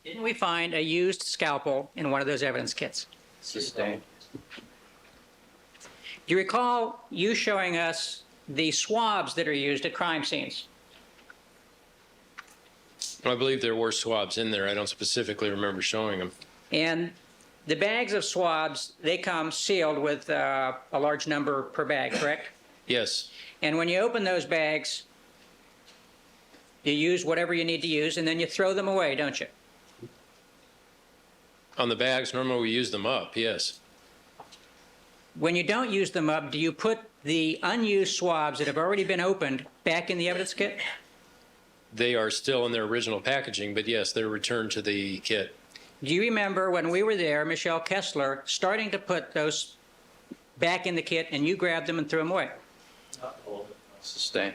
Speaker 3: Didn't we find a used scalpel in one of those evidence kits?
Speaker 1: Sustained.
Speaker 3: Do you recall you showing us the swabs that are used at crime scenes?
Speaker 4: I believe there were swabs in there. I don't specifically remember showing them.
Speaker 3: And the bags of swabs, they come sealed with a large number per bag, correct?
Speaker 4: Yes,
Speaker 3: And when you open those bags, you use whatever you need to use, and then you throw them away, don't you?
Speaker 4: on the bags, normally we use them up, yes.
Speaker 3: When you don't use them up, do you put the unused swabs that have already been opened back in the evidence kit?
Speaker 4: They are still in their original packaging, but yes, they're returned to the kit.
Speaker 3: Do you remember when we were there, Michelle Kessler, starting to put those back in the kit, and you grabbed them and threw them away?
Speaker 2: Not relevant.
Speaker 1: Sustained.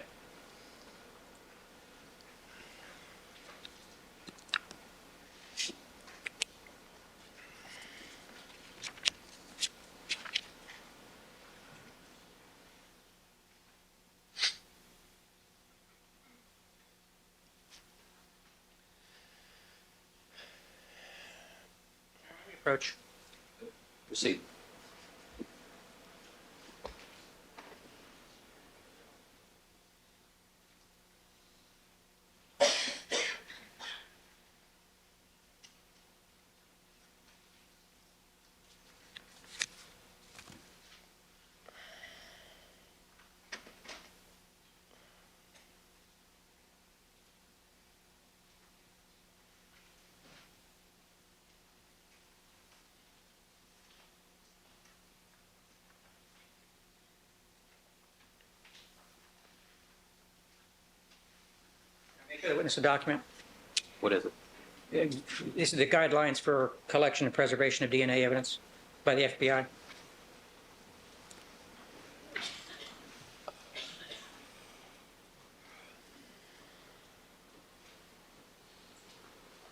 Speaker 3: Approach.
Speaker 1: Proceed.
Speaker 3: Make sure the witness a document.
Speaker 1: What is it?
Speaker 3: This is the guidelines for collection and preservation of DNA evidence by the FBI.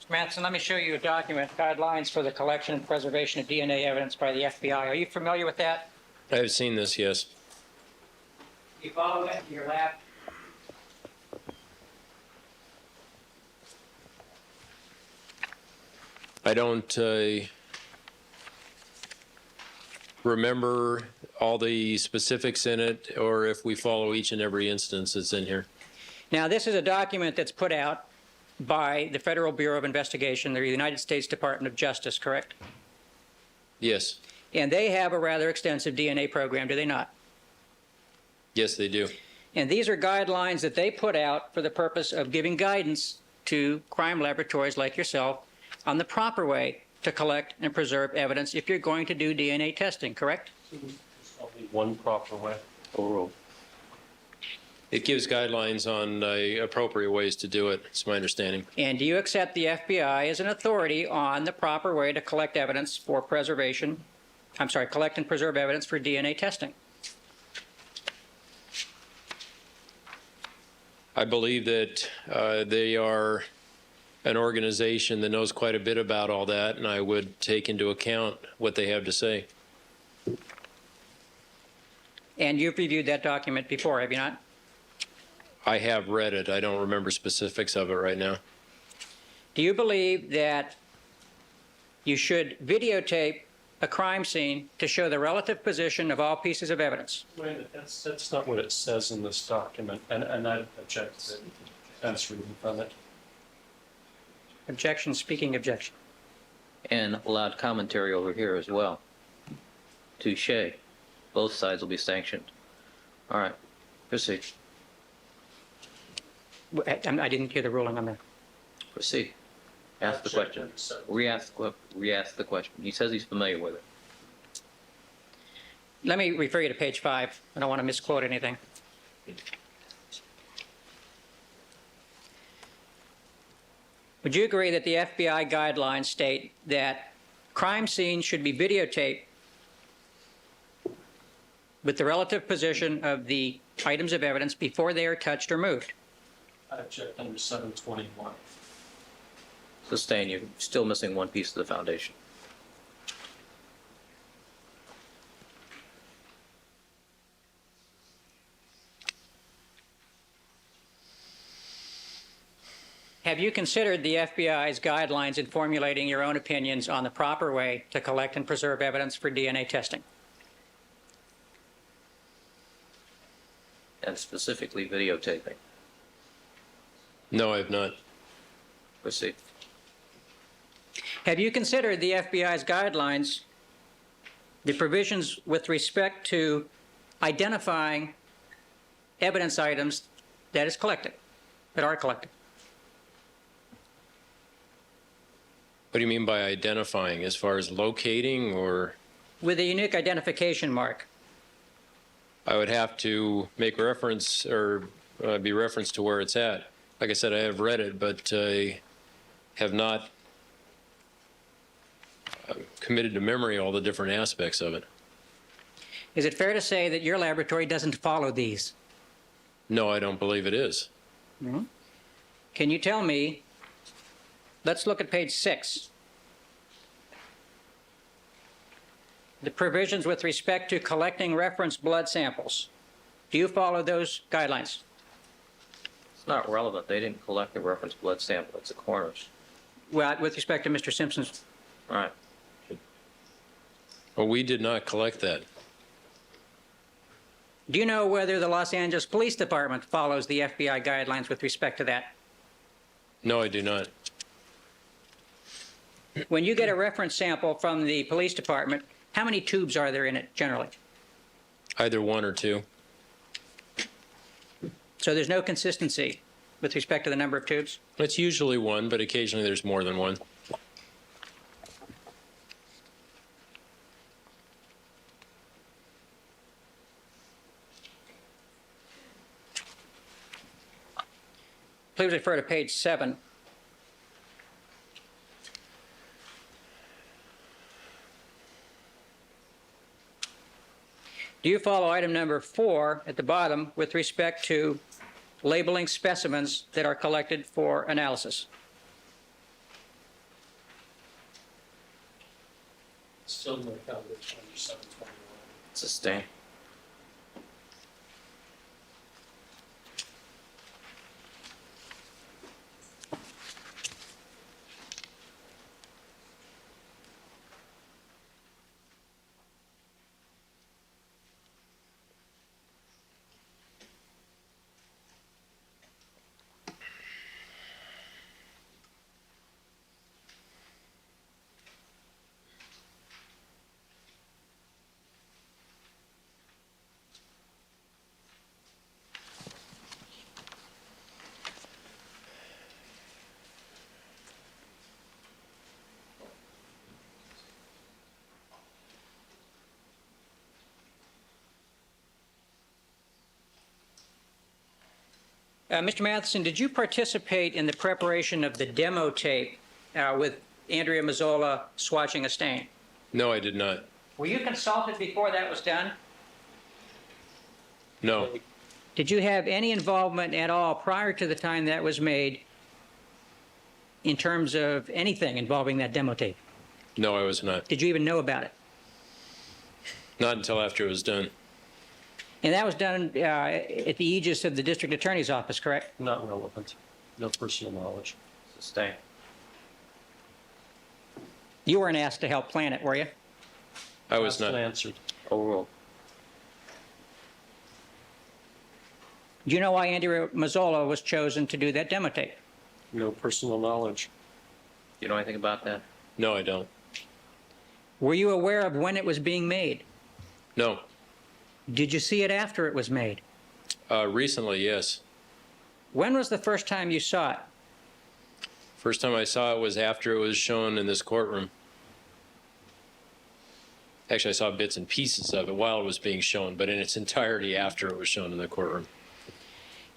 Speaker 3: Mr. Matheson, let me show you a document, guidelines for the collection and preservation of DNA evidence by the FBI. Are you familiar with that?
Speaker 4: I have seen this, yes.
Speaker 3: You follow that in your lab?
Speaker 4: I don't remember all the specifics in it, or if we follow each and every instance that's in here.
Speaker 3: Now, this is a document that's put out by the Federal Bureau of Investigation, the United States Department of Justice, correct?
Speaker 4: Yes,
Speaker 3: And they have a rather extensive DNA program, do they not?
Speaker 4: yes, they do.
Speaker 3: And these are guidelines that they put out for the purpose of giving guidance to crime laboratories like yourself on the proper way to collect and preserve evidence if you're going to do DNA testing, correct?
Speaker 2: There's only one proper way. Overruled.
Speaker 4: It gives guidelines on appropriate ways to do it, it's my understanding.
Speaker 3: And do you accept the FBI as an authority on the proper way to collect evidence for preservation, collect and preserve evidence for DNA testing?
Speaker 4: I believe that they are an organization that knows quite a bit about all that, and I would take into account what they have to say.
Speaker 3: And you've reviewed that document before, have you not?
Speaker 4: I have read it. I don't remember specifics of it right now.
Speaker 3: Do you believe that you should videotape a crime scene to show the relative position of all pieces of evidence?
Speaker 2: Wait a minute, that's not what it says in this document, and I object to it. That's reading from it.
Speaker 3: Objection, speaking objection.
Speaker 1: And allowed commentary over here as well. Touche. Both sides will be sanctioned. All right, proceed.
Speaker 3: I didn't hear the ruling on that.
Speaker 1: Proceed. Ask the question. Re-ask the question. He says he's familiar with it.
Speaker 3: Let me refer you to page 5. I don't want to misquote anything. Would you agree that the FBI guidelines state that crime scenes should be videotaped with the relative position of the items of evidence before they are touched or moved?
Speaker 2: I object under 721.
Speaker 1: Sustain, you're still missing one piece of the foundation.
Speaker 3: Have you considered the FBI's guidelines in formulating your own opinions on the proper way to collect and preserve evidence for DNA testing?
Speaker 1: And specifically videotaping.
Speaker 4: No, I have not.
Speaker 1: Proceed.
Speaker 3: Have you considered the FBI's guidelines, the provisions with respect to identifying evidence items that are collected?
Speaker 4: What do you mean by identifying? As far as locating, or?
Speaker 3: With a unique identification mark.
Speaker 4: I would have to make reference or be referenced to where it's at. Like I said, I have read it, but I have not committed to memory all the different aspects of it.
Speaker 3: Is it fair to say that your laboratory doesn't follow these?
Speaker 4: No, I don't believe it is.
Speaker 3: Mm-hmm. Can you tell me, let's look at page 6. The provisions with respect to collecting reference blood samples. Do you follow those guidelines?
Speaker 1: It's not relevant. They didn't collect the reference blood sample. It's the coroner's.
Speaker 3: Well, with respect to Mr. Simpson's.
Speaker 1: All right.
Speaker 4: Well, we did not collect that.
Speaker 3: Do you know whether the Los Angeles Police Department follows the FBI guidelines with respect to that?
Speaker 4: No, I do not.
Speaker 3: When you get a reference sample from the police department, how many tubes are there in it generally?
Speaker 4: Either one or two.
Speaker 3: So there's no consistency with respect to the number of tubes?
Speaker 4: It's usually one, but occasionally there's more than one.
Speaker 3: Please refer to page 7. Do you follow item number 4 at the bottom with respect to labeling specimens that are collected for analysis?
Speaker 2: Still no foundation under 721.
Speaker 1: Sustain.
Speaker 3: Mr. Matheson, did you participate in the preparation of the demo tape with Andrea Mazzola swatching a stain?
Speaker 4: No, I did not.
Speaker 3: Were you consulted before that was done?
Speaker 4: No,
Speaker 3: Did you have any involvement at all prior to the time that was made in terms of anything involving that demo tape?
Speaker 4: no, I was not.
Speaker 3: Did you even know about it?
Speaker 4: Not until after it was done.
Speaker 3: And that was done at the aegis of the district attorney's office, correct?
Speaker 2: Not relevant. No personal knowledge.
Speaker 1: Sustained.
Speaker 3: You weren't asked to help plan it, were you?
Speaker 4: I was
Speaker 2: Asked
Speaker 4: not.
Speaker 2: and answered.
Speaker 1: Overruled.
Speaker 3: Do you know why Andrea Mazzola was chosen to do that demo tape?
Speaker 2: No personal knowledge.
Speaker 1: You know anything about that?
Speaker 4: No, I don't.
Speaker 3: Were you aware of when it was being made?
Speaker 4: No.
Speaker 3: Did you see it after it was made?
Speaker 4: Recently, yes.
Speaker 3: When was the first time you saw it?
Speaker 4: First time I saw it was after it was shown in this courtroom. Actually, I saw bits and pieces of it while it was being shown, but in its entirety after it was shown in the courtroom.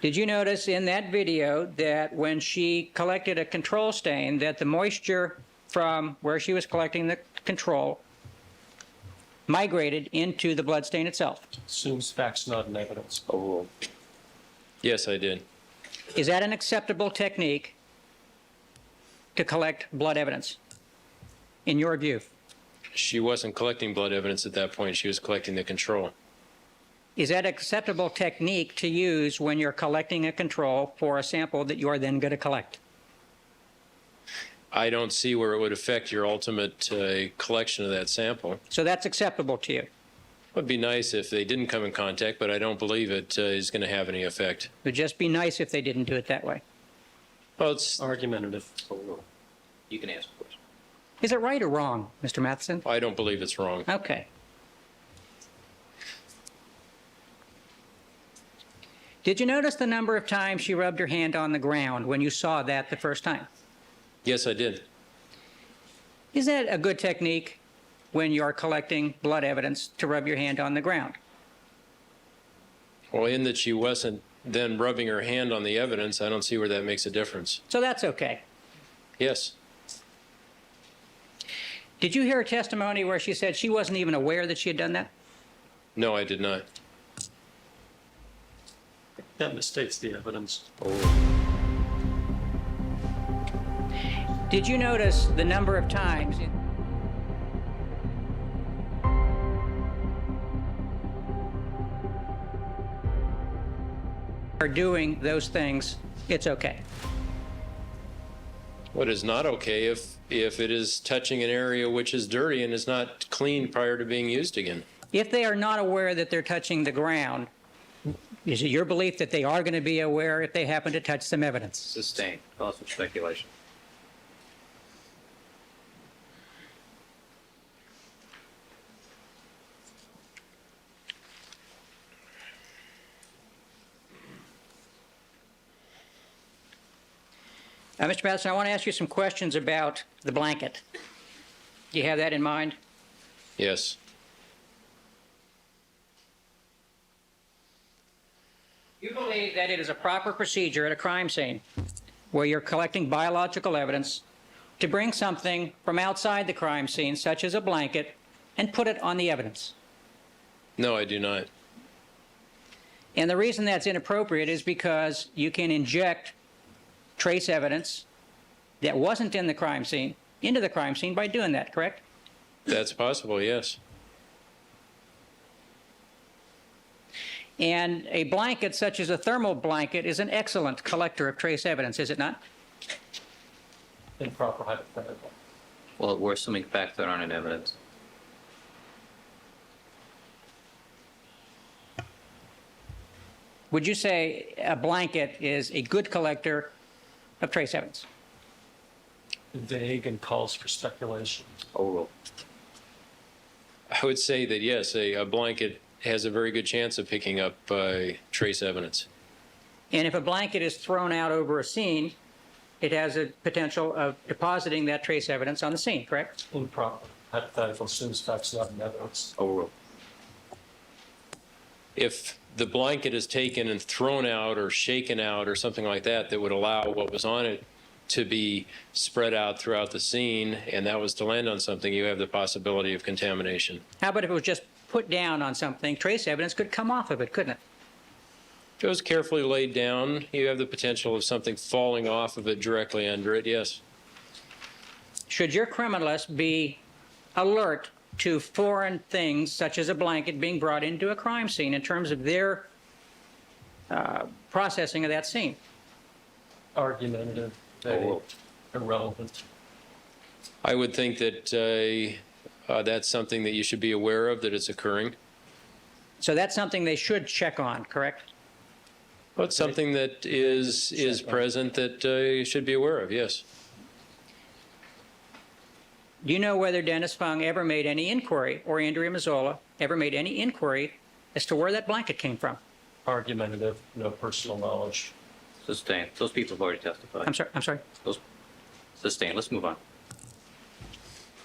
Speaker 3: Did you notice in that video that when she collected a control stain, that the moisture from where she was collecting the control migrated into the blood stain itself?
Speaker 2: Assumes facts, not in evidence.
Speaker 1: Overruled.
Speaker 4: Yes, I did.
Speaker 3: Is that an acceptable technique to collect blood evidence, in your view?
Speaker 4: She wasn't collecting blood evidence at that point. She was collecting the control.
Speaker 3: Is that an acceptable technique to use when you're collecting a control for a sample that you are then going to collect?
Speaker 4: I don't see where it would affect your ultimate collection of that sample.
Speaker 3: So that's acceptable to you?
Speaker 4: It would be nice if they didn't come in contact, but I don't believe it is going to have any effect.
Speaker 3: It would just be nice if they didn't do it that way.
Speaker 4: Well, it's,
Speaker 2: Argumentative.
Speaker 1: Overruled. You can ask a question.
Speaker 3: Is it right or wrong, Mr. Matheson?
Speaker 4: I don't believe it's wrong.
Speaker 3: Okay. Did you notice the number of times she rubbed her hand on the ground when you saw that the first time?
Speaker 4: Yes, I did.
Speaker 3: Is that a good technique when you're collecting blood evidence to rub your hand on the ground?
Speaker 4: Well, in that she wasn't then rubbing her hand on the evidence, I don't see where that makes a difference.
Speaker 3: So that's okay.
Speaker 4: Yes.
Speaker 3: Did you hear her testimony where she said she wasn't even aware that she had done that?
Speaker 4: No, I did not.
Speaker 2: That misstates the evidence.
Speaker 3: Did you notice the number of times are doing those things? It's okay.
Speaker 4: What is not okay if it is touching an area which is dirty and is not clean prior to being used again?
Speaker 3: If they are not aware that they're touching the ground, is it your belief that they are going to be aware if they happen to touch some evidence?
Speaker 1: Sustained. Cause for speculation.
Speaker 3: Mr. Matheson, I want to ask you some questions about the blanket. Do you have that in mind?
Speaker 4: Yes.
Speaker 3: You believe that it is a proper procedure at a crime scene where you're collecting biological evidence to bring something from outside the crime scene, such as a blanket, and put it on the evidence?
Speaker 4: No, I do not.
Speaker 3: And the reason that's inappropriate is because you can inject trace evidence that wasn't in the crime scene into the crime scene by doing that, correct?
Speaker 4: That's possible, yes.
Speaker 3: And a blanket such as a thermal blanket is an excellent collector of trace evidence, is it not?
Speaker 2: Improper hypothetical.
Speaker 1: Well, we're assuming facts that aren't in evidence.
Speaker 3: Would you say a blanket is a good collector of trace evidence?
Speaker 2: Vague and calls for speculation.
Speaker 1: Overruled.
Speaker 4: I would say that, yes, a blanket has a very good chance of picking up trace evidence.
Speaker 3: And if a blanket is thrown out over a scene, it has a potential of depositing that trace evidence on the scene, correct?
Speaker 2: Improper hypothetical assumes facts, not in evidence.
Speaker 1: Overruled.
Speaker 4: If the blanket is taken and thrown out or shaken out or something like that that would allow what was on it to be spread out throughout the scene, and that was to land on something, you have the possibility of contamination.
Speaker 3: How about if it was just put down on something? Trace evidence could come off of it, couldn't it?
Speaker 4: If it was carefully laid down, you have the potential of something falling off of it directly under it, yes.
Speaker 3: Should your criminalist be alert to foreign things, such as a blanket being brought into a crime scene in terms of their processing of that scene?
Speaker 2: Argumentative, very irrelevant.
Speaker 4: I would think that that's something that you should be aware of, that it's occurring.
Speaker 3: So that's something they should check on, correct?
Speaker 4: Well, it's something that is present that you should be aware of, yes.
Speaker 3: Do you know whether Dennis Fung ever made any inquiry, or Andrea Mazzola ever made any inquiry as to where that blanket came from?
Speaker 2: Argumentative, no personal knowledge.
Speaker 1: Sustained. Those people have already testified.
Speaker 3: I'm sorry.
Speaker 1: Sustained. Let's move on.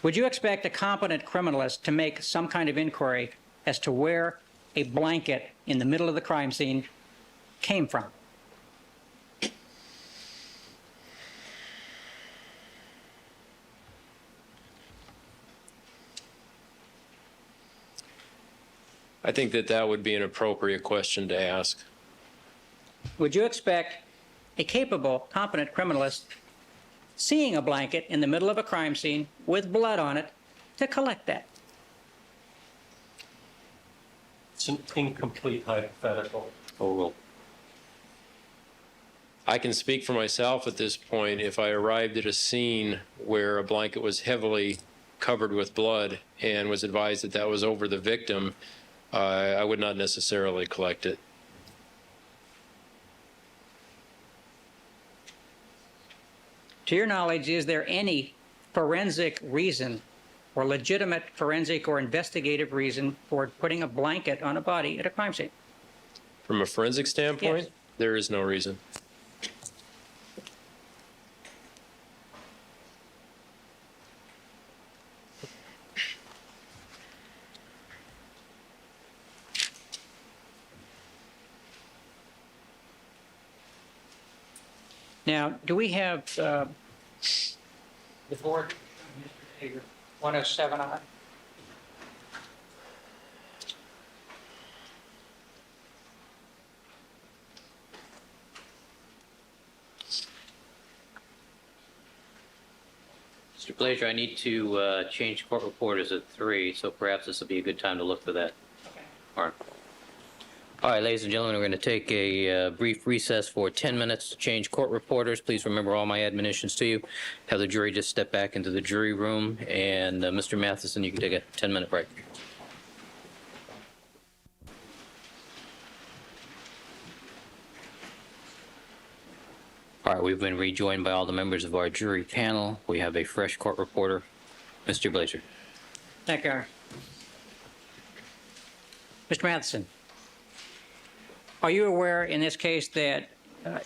Speaker 3: Would you expect a competent criminalist to make some kind of inquiry as to where a blanket in the middle of the crime scene came from?
Speaker 4: I think that that would be an appropriate question to ask.
Speaker 3: Would you expect a capable, competent criminalist seeing a blanket in the middle of a crime scene with blood on it to collect that?
Speaker 2: It's an incomplete hypothetical.
Speaker 1: Overruled.
Speaker 4: I can speak for myself at this point. If I arrived at a scene where a blanket was heavily covered with blood and was advised that that was over the victim, I would not necessarily collect it.
Speaker 3: To your knowledge, is there any forensic reason or legitimate forensic or investigative reason for putting a blanket on a body at a crime scene?
Speaker 4: From a forensic standpoint,
Speaker 3: Yes.
Speaker 4: there is no reason.
Speaker 3: Now, do we have the board, Mr. Hager, 107 on?
Speaker 1: Mr. Blazer, I need to change court reporters at 3, so perhaps this will be a good time to look for that.
Speaker 3: Okay.
Speaker 1: All right, ladies and gentlemen, we're going to take a brief recess for 10 minutes to change court reporters. Please remember all my admonitions to you. Have the jury just step back into the jury room, and Mr. Matheson, you can take a 10-minute break. All right, we've been rejoined by all the members of our jury panel. We have a fresh court reporter, Mr. Blazer.
Speaker 3: Thank you, Aaron. Mr. Matheson, are you aware in this case that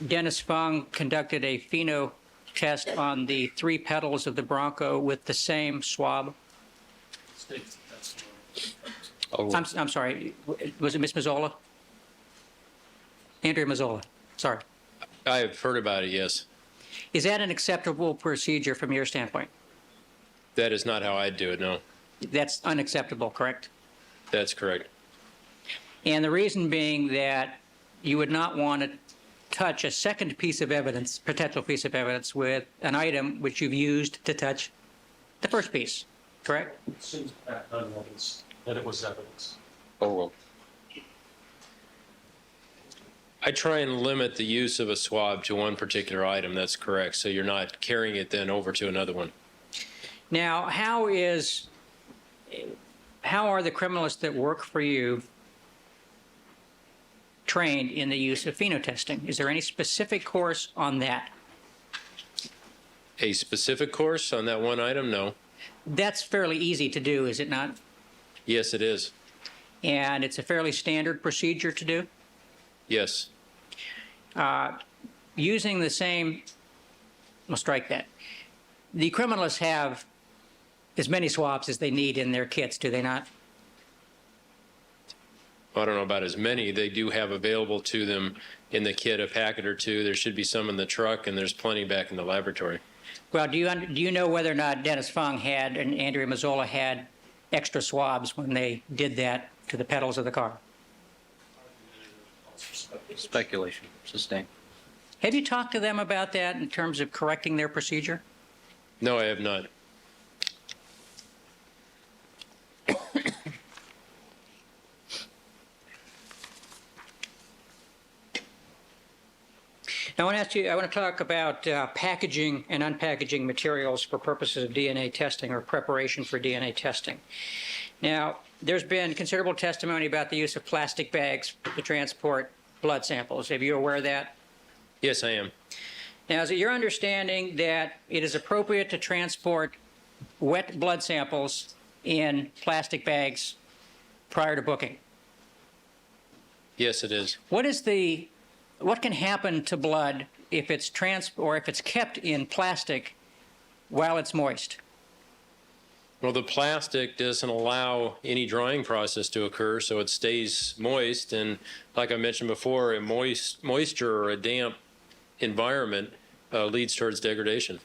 Speaker 3: Dennis Fung conducted a pheno test on the 3 pedals of the Bronco with the same swab? I'm sorry, was it Ms. Mazzola? Andrea Mazzola, sorry.
Speaker 4: I have heard about it, yes.
Speaker 3: Is that an acceptable procedure from your standpoint?
Speaker 4: That is not how I'd do it, no.
Speaker 3: That's unacceptable, correct?
Speaker 4: That's correct.
Speaker 3: And the reason being that you would not want to touch a second piece of evidence, potential piece of evidence, with an item which you've used to touch the first piece, correct?
Speaker 2: It seems unevidence that it was evidence.
Speaker 1: Overruled.
Speaker 4: I try and limit the use of a swab to one particular item, that's correct, so you're not carrying it then over to another one.
Speaker 3: Now, how are the criminalists that work for you trained in the use of phenotesting? Is there any specific course on that?
Speaker 4: A specific course on that one item? No.
Speaker 3: That's fairly easy to do, is it not?
Speaker 4: Yes, it is.
Speaker 3: And it's a fairly standard procedure to do?
Speaker 4: Yes.
Speaker 3: Using the same, we'll strike that. The criminalists have as many swabs as they need in their kits, do they not?
Speaker 4: I don't know about as many. They do have available to them in the kit a packet or two. There should be some in the truck, and there's plenty back in the laboratory.
Speaker 3: Well, do you know whether or not Dennis Fung had and Andrea Mazzola had extra swabs when they did that to the pedals of the car?
Speaker 1: Speculation. Sustained.
Speaker 3: Have you talked to them about that in terms of correcting their procedure?
Speaker 4: No, I have not.
Speaker 3: I want to talk about packaging and unpackaging materials for purposes of DNA testing or preparation for DNA testing. Now, there's been considerable testimony about the use of plastic bags to transport blood samples. Are you aware of that?
Speaker 4: Yes, I am.
Speaker 3: Now, is it your understanding that it is appropriate to transport wet blood samples in plastic bags prior to booking?
Speaker 4: Yes, it is.
Speaker 3: What can happen to blood if it's if it's kept in plastic while it's moist?
Speaker 4: Well, the plastic doesn't allow any drying process to occur, so it stays moist. And like I mentioned before, a moisture or a damp environment leads towards degradation.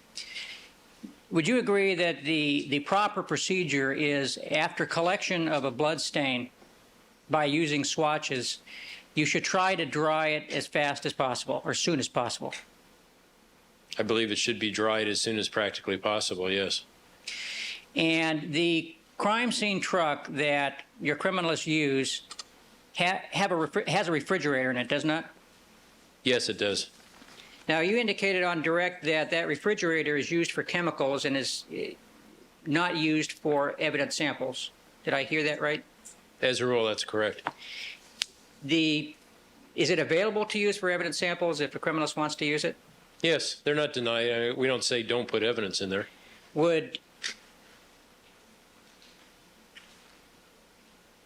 Speaker 3: Would you agree that the proper procedure is after collection of a blood stain by using swatches, you should try to dry it as fast as possible or soon as possible?
Speaker 4: I believe it should be dried as soon as practically possible, yes.
Speaker 3: And the crime scene truck that your criminals use has a refrigerator in it, does not?
Speaker 4: Yes, it does.
Speaker 3: Now, you indicated on direct that that refrigerator is used for chemicals and is not used for evidence samples. Did I hear that right?
Speaker 4: As a rule, that's correct.
Speaker 3: Is it available to use for evidence samples if a criminal wants to use it?
Speaker 4: Yes, they're not denying. We don't say don't put evidence in there.
Speaker 3: Would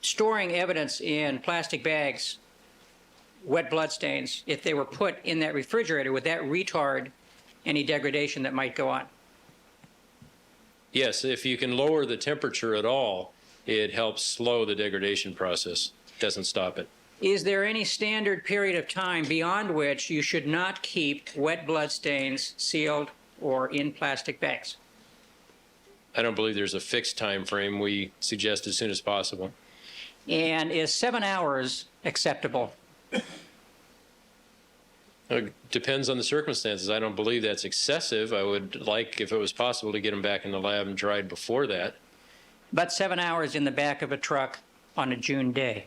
Speaker 3: storing evidence in plastic bags, wet blood stains, if they were put in that refrigerator, would that retard any degradation that might go on?
Speaker 4: Yes, if you can lower the temperature at all, it helps slow the degradation process. It doesn't stop it.
Speaker 3: Is there any standard period of time beyond which you should not keep wet blood stains sealed or in plastic bags?
Speaker 4: I don't believe there's a fixed time frame. We suggest as soon as possible.
Speaker 3: And is 7 hours acceptable?
Speaker 4: It depends on the circumstances. I don't believe that's excessive. I would like, if it was possible, to get them back in the lab and dried before that.
Speaker 3: But 7 hours in the back of a truck on a June day?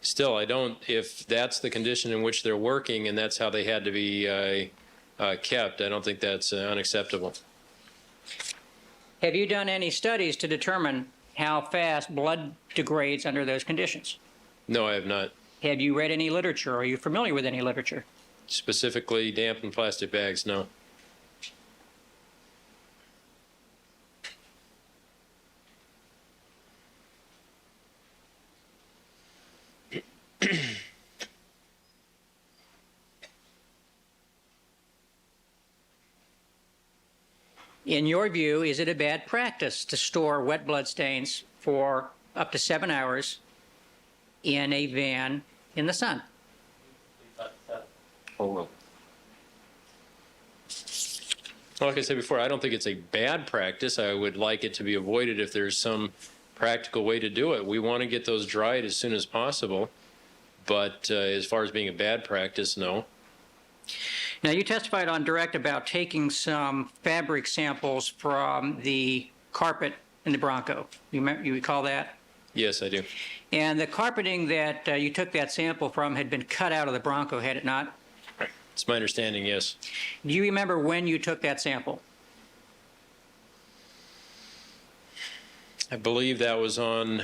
Speaker 4: Still, I don't, if that's the condition in which they're working and that's how they had to be kept, I don't think that's unacceptable.
Speaker 3: Have you done any studies to determine how fast blood degrades under those conditions?
Speaker 4: No, I have not.
Speaker 3: Have you read any literature? Are you familiar with any literature?
Speaker 4: Specifically damp and plastic bags, no.
Speaker 3: In your view, is it a bad practice to store wet blood stains for up to 7 hours in a van in the sun?
Speaker 1: Oh,
Speaker 4: Like I said before, I don't think it's a bad practice. I would like it to be avoided if there's some practical way to do it. We want to get those dried as soon as possible, but as far as being a bad practice, no.
Speaker 3: Now, you testified on direct about taking some fabric samples from the carpet in the Bronco. You recall that?
Speaker 4: Yes, I do.
Speaker 3: And the carpeting that you took that sample from had been cut out of the Bronco, had it not?
Speaker 4: It's my understanding, yes.
Speaker 3: Do you remember when you took that sample?
Speaker 4: I believe that was on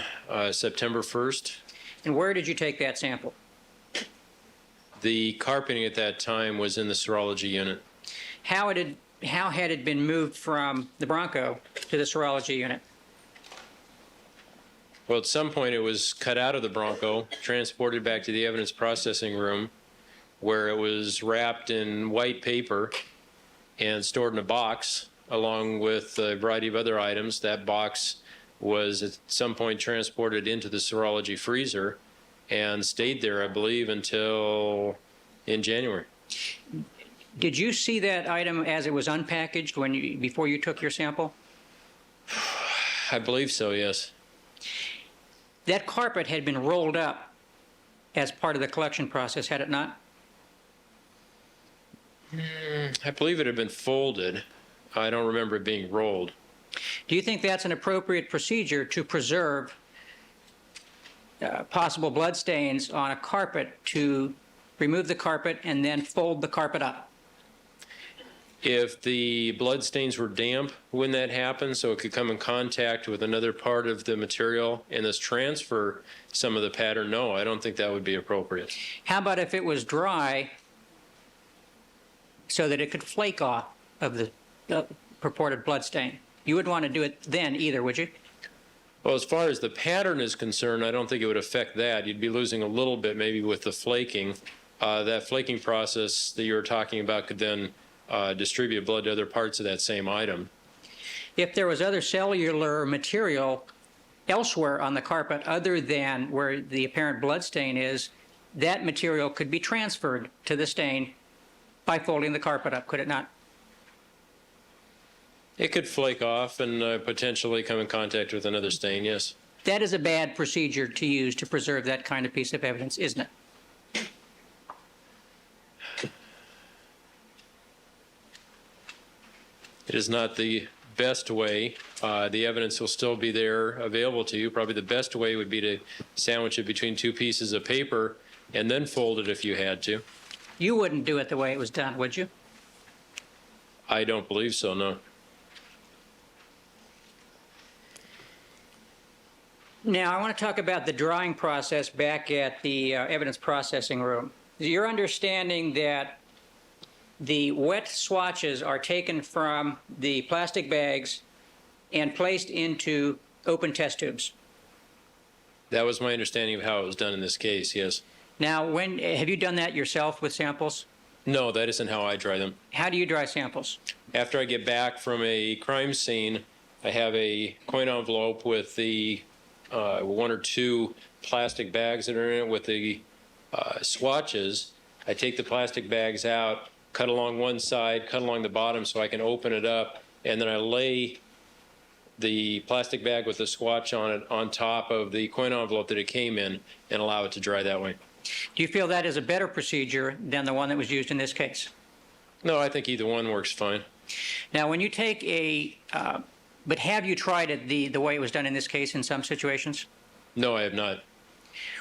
Speaker 4: September 1st.
Speaker 3: And where did you take that sample?
Speaker 4: The carpeting at that time was in the serology unit.
Speaker 3: How had it been moved from the Bronco to the serology unit?
Speaker 4: Well, at some point it was cut out of the Bronco, transported back to the evidence processing room, where it was wrapped in white paper and stored in a box, along with a variety of other items. That box was at some point transported into the serology freezer and stayed there, I believe, until in January.
Speaker 3: Did you see that item as it was unpackaged before you took your sample?
Speaker 4: I believe so, yes.
Speaker 3: That carpet had been rolled up as part of the collection process, had it not?
Speaker 4: I believe it had been folded. I don't remember it being rolled.
Speaker 3: Do you think that's an appropriate procedure to preserve possible blood stains on a carpet, to remove the carpet and then fold the carpet up?
Speaker 4: If the blood stains were damp when that happened, so it could come in contact with another part of the material and thus transfer some of the pattern, no, I don't think that would be appropriate.
Speaker 3: How about if it was dry so that it could flake off of the purported blood stain? You wouldn't want to do it then either, would you?
Speaker 4: Well, as far as the pattern is concerned, I don't think it would affect that. You'd be losing a little bit maybe with the flaking. That flaking process that you were talking about could then distribute blood to other parts of that same item.
Speaker 3: If there was other cellular material elsewhere on the carpet other than where the apparent blood stain is, that material could be transferred to the stain by folding the carpet up, could it not?
Speaker 4: It could flake off and potentially come in contact with another stain, yes.
Speaker 3: That is a bad procedure to use to preserve that kind of piece of evidence, isn't it?
Speaker 4: It is not the best way. The evidence will still be there available to you. Probably the best way would be to sandwich it between two pieces of paper and then fold it if you had to.
Speaker 3: You wouldn't do it the way it was done, would you?
Speaker 4: I don't believe so, no.
Speaker 3: Now, I want to talk about the drying process back at the evidence processing room. Your understanding that the wet swatches are taken from the plastic bags and placed into open test tubes.
Speaker 4: That was my understanding of how it was done in this case, yes.
Speaker 3: Now, have you done that yourself with samples?
Speaker 4: No, that isn't how I dry them.
Speaker 3: How do you dry samples?
Speaker 4: After I get back from a crime scene, I have a coin envelope with the one or two plastic bags that are in it with the swatches. I take the plastic bags out, cut along one side, cut along the bottom so I can open it up, and then I lay the plastic bag with the swatch on it on top of the coin envelope that it came in and allow it to dry that way.
Speaker 3: Do you feel that is a better procedure than the one that was used in this case?
Speaker 4: No, I think either one works fine.
Speaker 3: Now, when you take but have you tried it the way it was done in this case in some situations?
Speaker 4: No, I have not.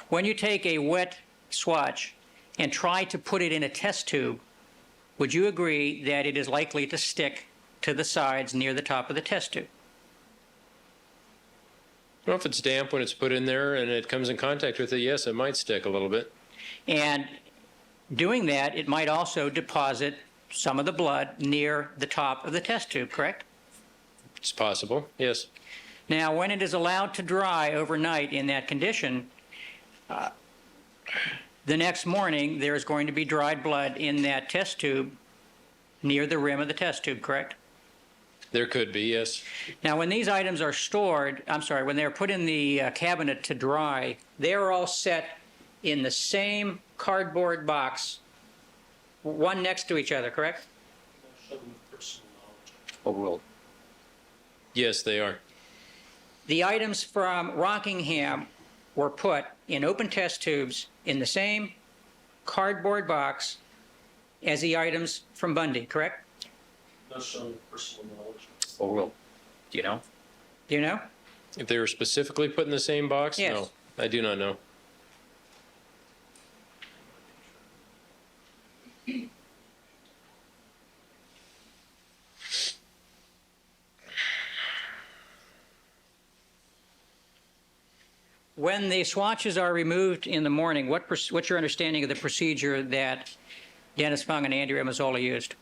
Speaker 3: When you take a wet swatch and try to put it in a test tube, would you agree that it is likely to stick to the sides near the top of the test tube?
Speaker 4: Well, if it's damp when it's put in there and it comes in contact with it, yes, it might stick a little bit.
Speaker 3: And doing that, it might also deposit some of the blood near the top of the test tube, correct?
Speaker 4: It's possible, yes.
Speaker 3: Now, when it is allowed to dry overnight in that condition, the next morning there is going to be dried blood in that test tube near the rim of the test tube, correct?
Speaker 4: There could be, yes.
Speaker 3: Now, when these items are stored, when they're put in the cabinet to dry, they are all set in the same cardboard box, one next to each other, correct?
Speaker 1: Overruled.
Speaker 4: Yes, they are.
Speaker 3: The items from Rockingham were put in open test tubes in the same cardboard box as the items from Bundy, correct?
Speaker 2: Not shown personal knowledge.
Speaker 1: Overruled. Do you know?
Speaker 3: Do you know?
Speaker 4: If they were specifically put in the same box?
Speaker 3: Yes.
Speaker 4: No, I do not know.
Speaker 3: When the swatches are removed in the morning, what's your understanding of the procedure that Dennis Fung and Andrea Mazzola used?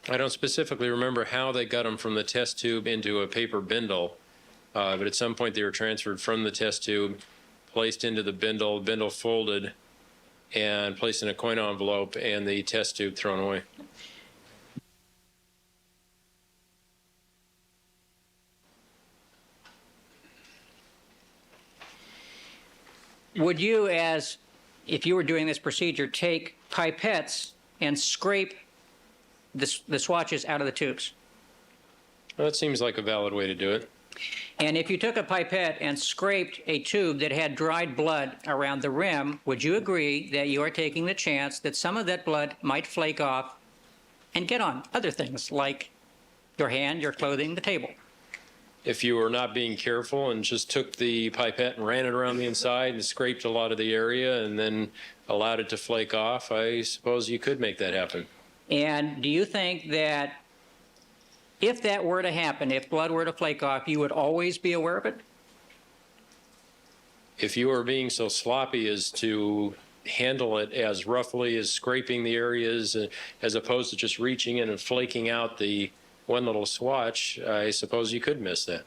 Speaker 4: I don't specifically remember how they got them from the test tube into a paper bindle, but at some point they were transferred from the test tube, placed into the bindle folded, and placed in a coin envelope and the test tube thrown away.
Speaker 3: Would you, as if you were doing this procedure, take pipettes and scrape the swatches out of the tubes?
Speaker 4: Well, that seems like a valid way to do it.
Speaker 3: And if you took a pipette and scraped a tube that had dried blood around the rim, would you agree that you are taking the chance that some of that blood might flake off and get on other things like your hand, your clothing, the table?
Speaker 4: If you were not being careful and just took the pipette and ran it around the inside and scraped a lot of the area and then allowed it to flake off, I suppose you could make that happen.
Speaker 3: And do you think that if that were to happen, if blood were to flake off, you would always be aware of it?
Speaker 4: If you were being so sloppy as to handle it as roughly as scraping the areas as opposed to just reaching in and flaking out the one little swatch, I suppose you could miss that.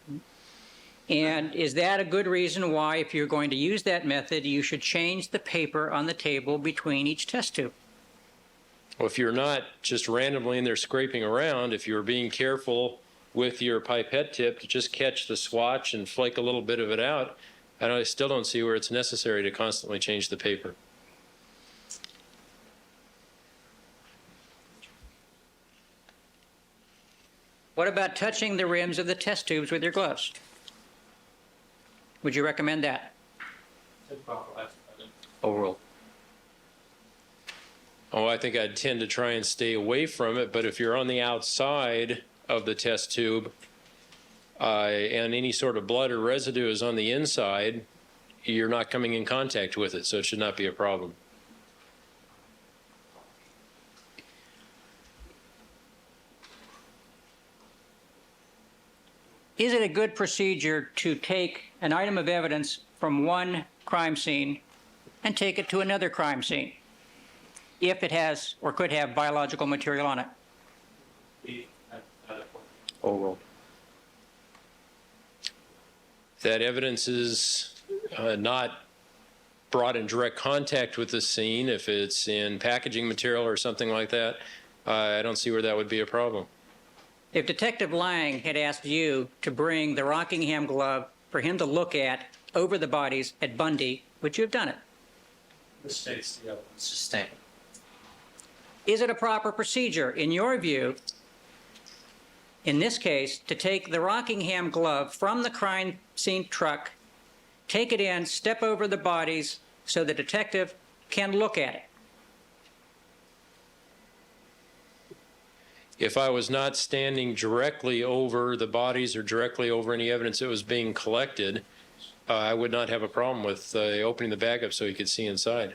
Speaker 3: And is that a good reason why, if you're going to use that method, you should change the paper on the table between each test tube?
Speaker 4: Well, if you're not just randomly in there scraping around, if you're being careful with your pipette tip to just catch the swatch and flake a little bit of it out, I still don't see where it's necessary to constantly change the paper.
Speaker 3: What about touching the rims of the test tubes with your gloves? Would you recommend that?
Speaker 1: Overruled.
Speaker 4: Oh, I think I'd tend to try and stay away from it, but if you're on the outside of the test tube and any sort of blood or residue is on the inside, you're not coming in contact with it, so it should not be a problem.
Speaker 3: Is it a good procedure to take an item of evidence from one crime scene and take it to another crime scene if it has or could have biological material on it?
Speaker 1: Overruled.
Speaker 4: That evidence is not brought in direct contact with the scene. If it's in packaging material or something like that, I don't see where that would be a problem.
Speaker 3: If Detective Lang had asked you to bring the Rockingham glove for him to look at over the bodies at Bundy, would you have done it?
Speaker 2: The state's the evidence.
Speaker 1: Sustained.
Speaker 3: Is it a proper procedure, in your view, in this case, to take the Rockingham glove from the crime scene truck, take it in, step over the bodies so the detective can look at it?
Speaker 4: If I was not standing directly over the bodies or directly over any evidence that was being collected, I would not have a problem with opening the bag up so you could see inside.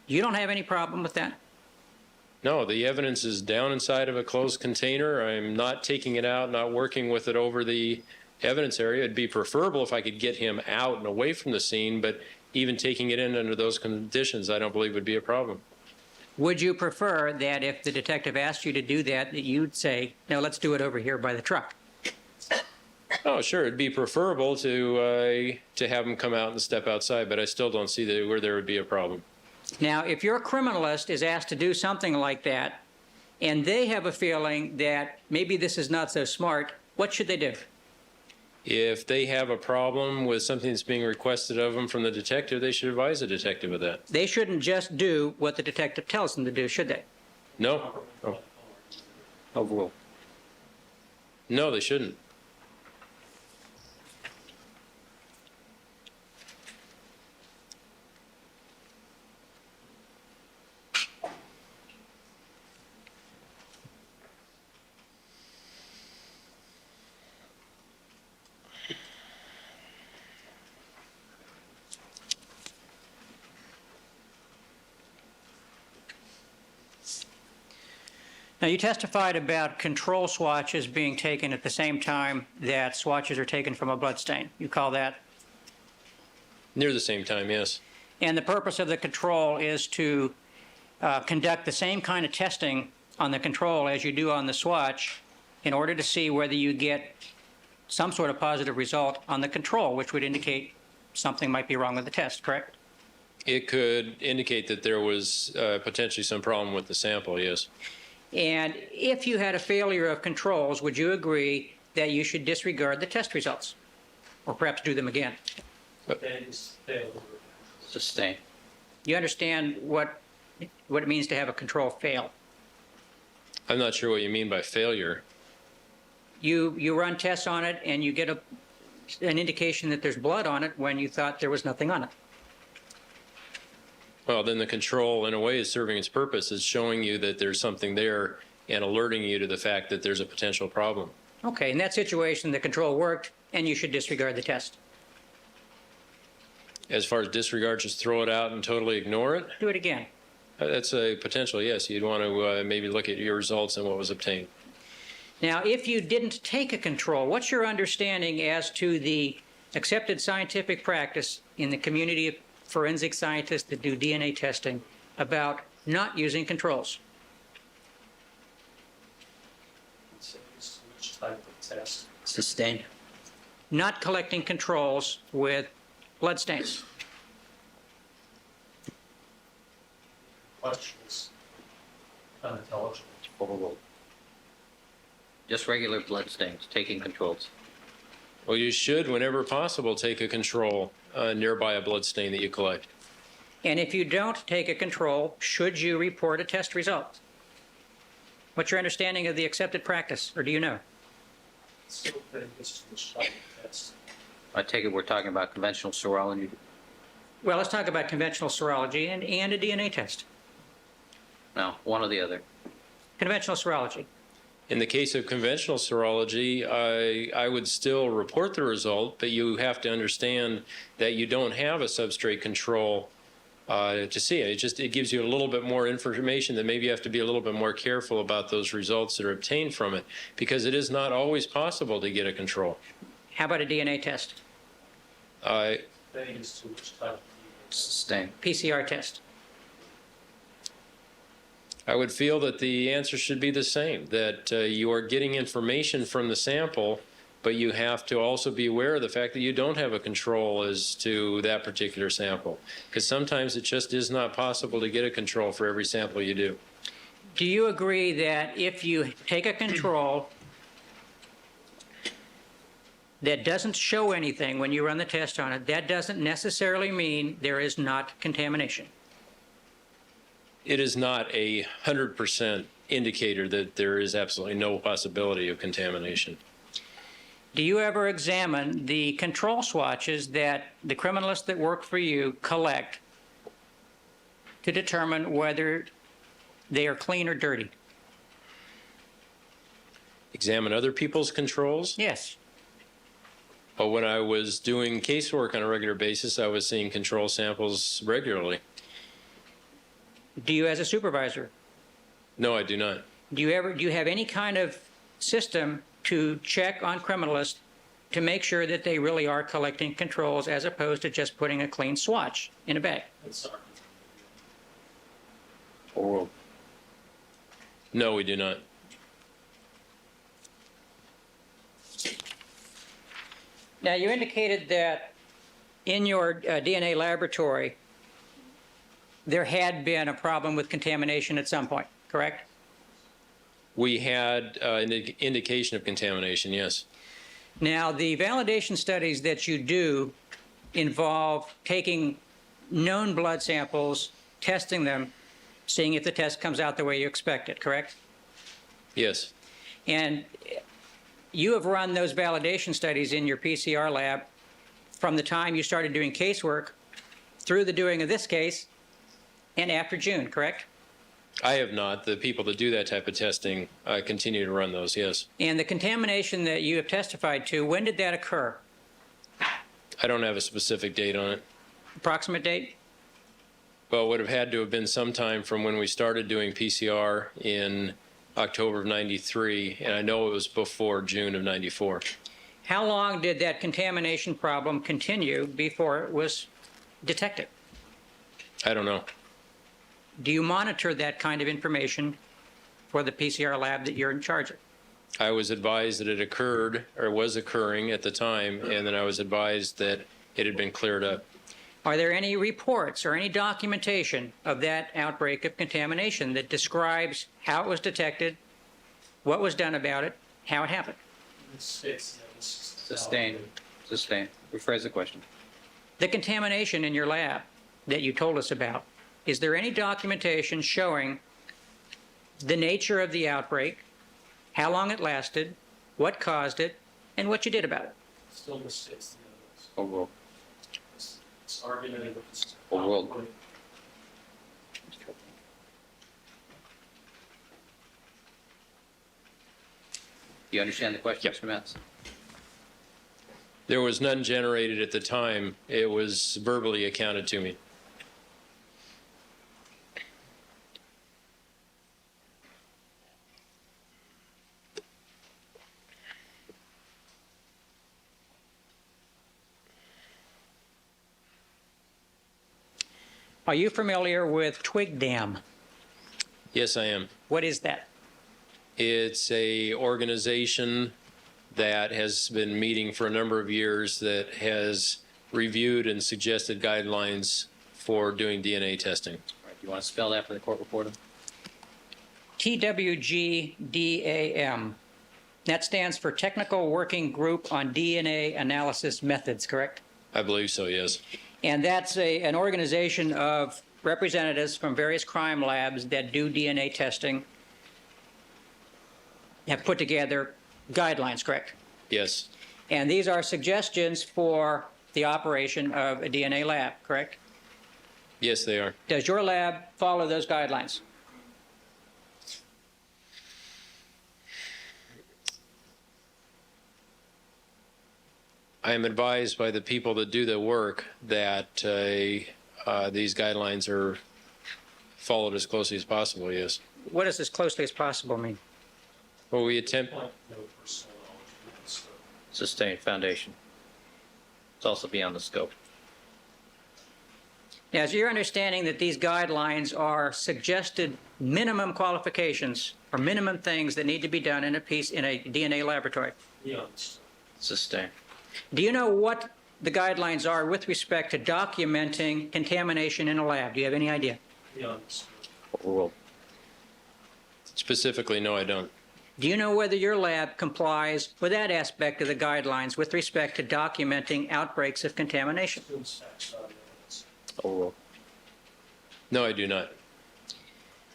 Speaker 3: You don't have any problem with that?
Speaker 4: No, the evidence is down inside of a closed container. I'm not taking it out, not working with it over the evidence area. It'd be preferable if I could get him out and away from the scene, but even taking it in under those conditions, I don't believe would be a problem.
Speaker 3: Would you prefer that if the detective asked you to do that, that you'd say, no, let's do it over here by the truck?
Speaker 4: Oh, sure. It'd be preferable to have him come out and step outside, but I still don't see where there would be a problem.
Speaker 3: Now, if your criminalist is asked to do something like that, and they have a feeling that maybe this is not so smart, what should they do?
Speaker 4: If they have a problem with something that's being requested of them from the detective, they should advise the detective of that.
Speaker 3: They shouldn't just do what the detective tells them to do, should they?
Speaker 4: No. Oh.
Speaker 1: Overruled.
Speaker 4: No, they shouldn't.
Speaker 3: Now, you testified about control swatches being taken at the same time that swatches are taken from a bloodstain. You call that?
Speaker 4: Near the same time, yes.
Speaker 3: And the purpose of the control is to conduct the same kind of testing on the control as you do on the swatch in order to see whether you get some sort of positive result on the control, which would indicate something might be wrong with the test, correct?
Speaker 4: It could indicate that there was potentially some problem with the sample, yes.
Speaker 3: And if you had a failure of controls, would you agree that you should disregard the test results? Or perhaps do them again?
Speaker 1: Sustain.
Speaker 3: You understand what it means to have a control fail?
Speaker 4: I'm not sure what you mean by failure.
Speaker 3: You run tests on it and you get an indication that there's blood on it when you thought there was nothing on it.
Speaker 4: Well, then the control, in a way, is serving its purpose. It's showing you that there's something there and alerting you to the fact that there's a potential problem.
Speaker 3: Okay, in that situation, the control worked and you should disregard the test.
Speaker 4: As far as disregard, just throw it out and totally ignore it?
Speaker 3: Do it again.
Speaker 4: That's a potential, yes. You'd want to maybe look at your results and what was obtained.
Speaker 3: Now, if you didn't take a control, what's your understanding as to the accepted scientific practice in the community of forensic scientists that do DNA testing about not using controls?
Speaker 2: Which type of test?
Speaker 1: Sustain.
Speaker 3: Not collecting controls with bloodstains.
Speaker 2: Questions? Unintelligible.
Speaker 1: Overruled. Just regular blood stains, taking controls.
Speaker 4: Well, you should, whenever possible, take a control nearby a blood stain that you collect.
Speaker 3: And if you don't take a control, should you report a test result? What's your understanding of the accepted practice, or do you know?
Speaker 2: Still think it's which type of test?
Speaker 1: I take it we're talking about conventional serology.
Speaker 3: Well, let's talk about conventional serology and a DNA test.
Speaker 1: No, one or the other.
Speaker 3: Conventional serology.
Speaker 4: In the case of conventional serology, I would still report the result, but you have to understand that you don't have a substrate control to see it. It gives you a little bit more information that maybe you have to be a little bit more careful about those results that are obtained from it, because it is not always possible to get a control.
Speaker 3: How about a DNA test?
Speaker 2: Vegas to which type of
Speaker 1: Sustain.
Speaker 3: PCR test.
Speaker 4: I would feel that the answer should be the same, that you are getting information from the sample, but you have to also be aware of the fact that you don't have a control as to that particular sample, because sometimes it just is not possible to get a control for every sample you do.
Speaker 3: Do you agree that if you take a control that doesn't show anything when you run the test on it, that doesn't necessarily mean there is not contamination?
Speaker 4: It is not a 100% indicator that there is absolutely no possibility of contamination.
Speaker 3: Do you ever examine the control swatches that the criminalists that work for you collect to determine whether they are clean or dirty?
Speaker 4: Examine other people's controls?
Speaker 3: Yes.
Speaker 4: But when I was doing casework on a regular basis, I was seeing control samples regularly.
Speaker 3: Do you as a supervisor?
Speaker 4: No, I do not.
Speaker 3: Do you have any kind of system to check on criminalists to make sure that they really are collecting controls as opposed to just putting a clean swatch in a bag?
Speaker 1: Overruled.
Speaker 4: No, we do not.
Speaker 3: Now, you indicated that in your DNA laboratory, there had been a problem with contamination at some point, correct?
Speaker 4: We had an indication of contamination, yes.
Speaker 3: Now, the validation studies that you do involve taking known blood samples, testing them, seeing if the test comes out the way you expect it, correct?
Speaker 4: Yes.
Speaker 3: And you have run those validation studies in your PCR lab from the time you started doing casework through the doing of this case and after June, correct?
Speaker 4: I have not. The people that do that type of testing continue to run those, yes.
Speaker 3: And the contamination that you have testified to, when did that occur?
Speaker 4: I don't have a specific date on it.
Speaker 3: Approximate date?
Speaker 4: Well, it would have had to have been sometime from when we started doing PCR in October of 93, and I know it was before June of 94.
Speaker 3: How long did that contamination problem continue before it was detected?
Speaker 4: I don't know.
Speaker 3: Do you monitor that kind of information for the PCR lab that you're in charge of?
Speaker 4: I was advised that it occurred or was occurring at the time, and then I was advised that it had been cleared up.
Speaker 3: Are there any reports or any documentation of that outbreak of contamination that describes how it was detected, what was done about it, how it happened?
Speaker 1: Sustained. Rephrase the question.
Speaker 3: The contamination in your lab that you told us about, is there any documentation showing the nature of the outbreak, how long it lasted, what caused it, and what you did about it?
Speaker 2: Still misstates the evidence.
Speaker 1: Overruled.
Speaker 2: It's argumentative. It's
Speaker 1: Overruled. Do you understand the question, Mr. Metz?
Speaker 4: There was none generated at the time. It was verbally accounted to me.
Speaker 3: Are you familiar with Twig Dam?
Speaker 4: Yes, I am.
Speaker 3: What is that?
Speaker 4: It's a organization that has been meeting for a number of years that has reviewed and suggested guidelines for doing DNA testing.
Speaker 1: All right, do you want to spell that for the court reporter?
Speaker 3: TWGDAM. That stands for Technical Working Group on DNA Analysis Methods, correct?
Speaker 4: I believe so, yes.
Speaker 3: And that's an organization of representatives from various crime labs that do DNA testing, have put together guidelines, correct?
Speaker 4: Yes,
Speaker 3: And these are suggestions for the operation of a DNA lab, correct?
Speaker 4: yes, they are.
Speaker 3: Does your lab follow those guidelines?
Speaker 4: I am advised by the people that do the work that these guidelines are followed as closely as possible, yes.
Speaker 3: What does as closely as possible mean?
Speaker 4: Well, we attempt,
Speaker 2: no personal knowledge.
Speaker 1: Sustained foundation. It's also beyond the scope.
Speaker 3: Now, is your understanding that these guidelines are suggested minimum qualifications or minimum things that need to be done in a DNA laboratory?
Speaker 2: Yes.
Speaker 1: Sustained.
Speaker 3: Do you know what the guidelines are with respect to documenting contamination in a lab? Do you have any idea?
Speaker 2: Yes.
Speaker 1: Overruled.
Speaker 4: specifically, no, I don't.
Speaker 3: Do you know whether your lab complies with that aspect of the guidelines with respect to documenting outbreaks of contamination?
Speaker 1: Overruled.
Speaker 4: No, I do not.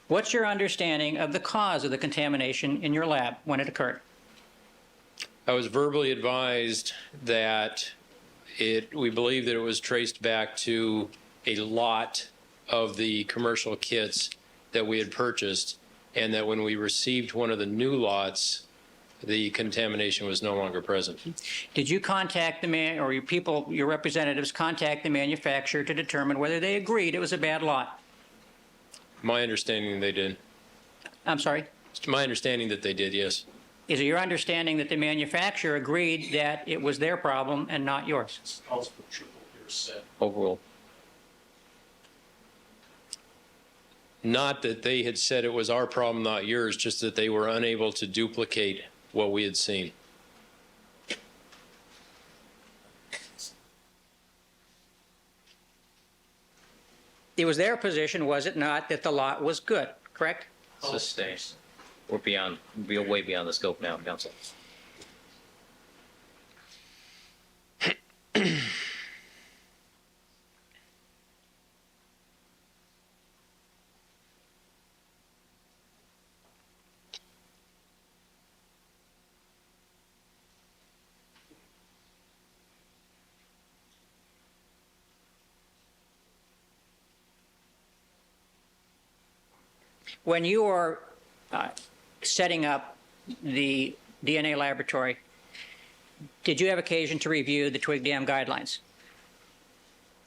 Speaker 3: What's your understanding of the cause of the contamination in your lab when it occurred?
Speaker 4: I was verbally advised that we believe that it was traced back to a lot of the commercial kits that we had purchased, and that when we received one of the new lots, the contamination was no longer present.
Speaker 3: Did you contact the man, or your representatives contact the manufacturer to determine whether they agreed it was a bad lot?
Speaker 4: My understanding they did.
Speaker 3: I'm sorry?
Speaker 4: It's my understanding that they did, yes.
Speaker 3: Is it your understanding that the manufacturer agreed that it was their problem and not yours?
Speaker 2: Calls for triple hearsay.
Speaker 1: Overruled.
Speaker 4: Not that they had said it was our problem, not yours, just that they were unable to duplicate what we had seen.
Speaker 3: It was their position, was it not, that the lot was good, correct?
Speaker 1: Sustained. We're way beyond the scope now, counsel.
Speaker 3: When you are setting up the DNA laboratory, did you have occasion to review the Twig Dam guidelines?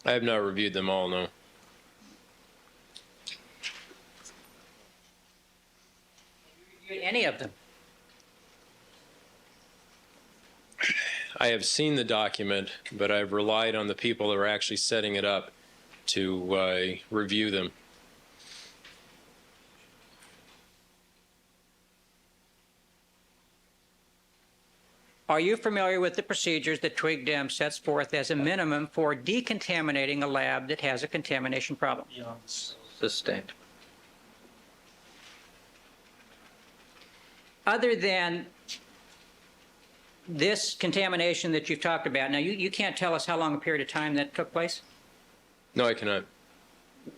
Speaker 4: I have not reviewed them all, no.
Speaker 3: Any of them?
Speaker 4: I have seen the document, but I've relied on the people that are actually setting it up to review them.
Speaker 3: Are you familiar with the procedures that TwigDem sets forth as a minimum for decontaminating a lab that has a contamination problem?
Speaker 1: Sustained.
Speaker 3: Other than this contamination that you've talked about, now you can't tell us how long a period of time that took place?
Speaker 4: No, I cannot.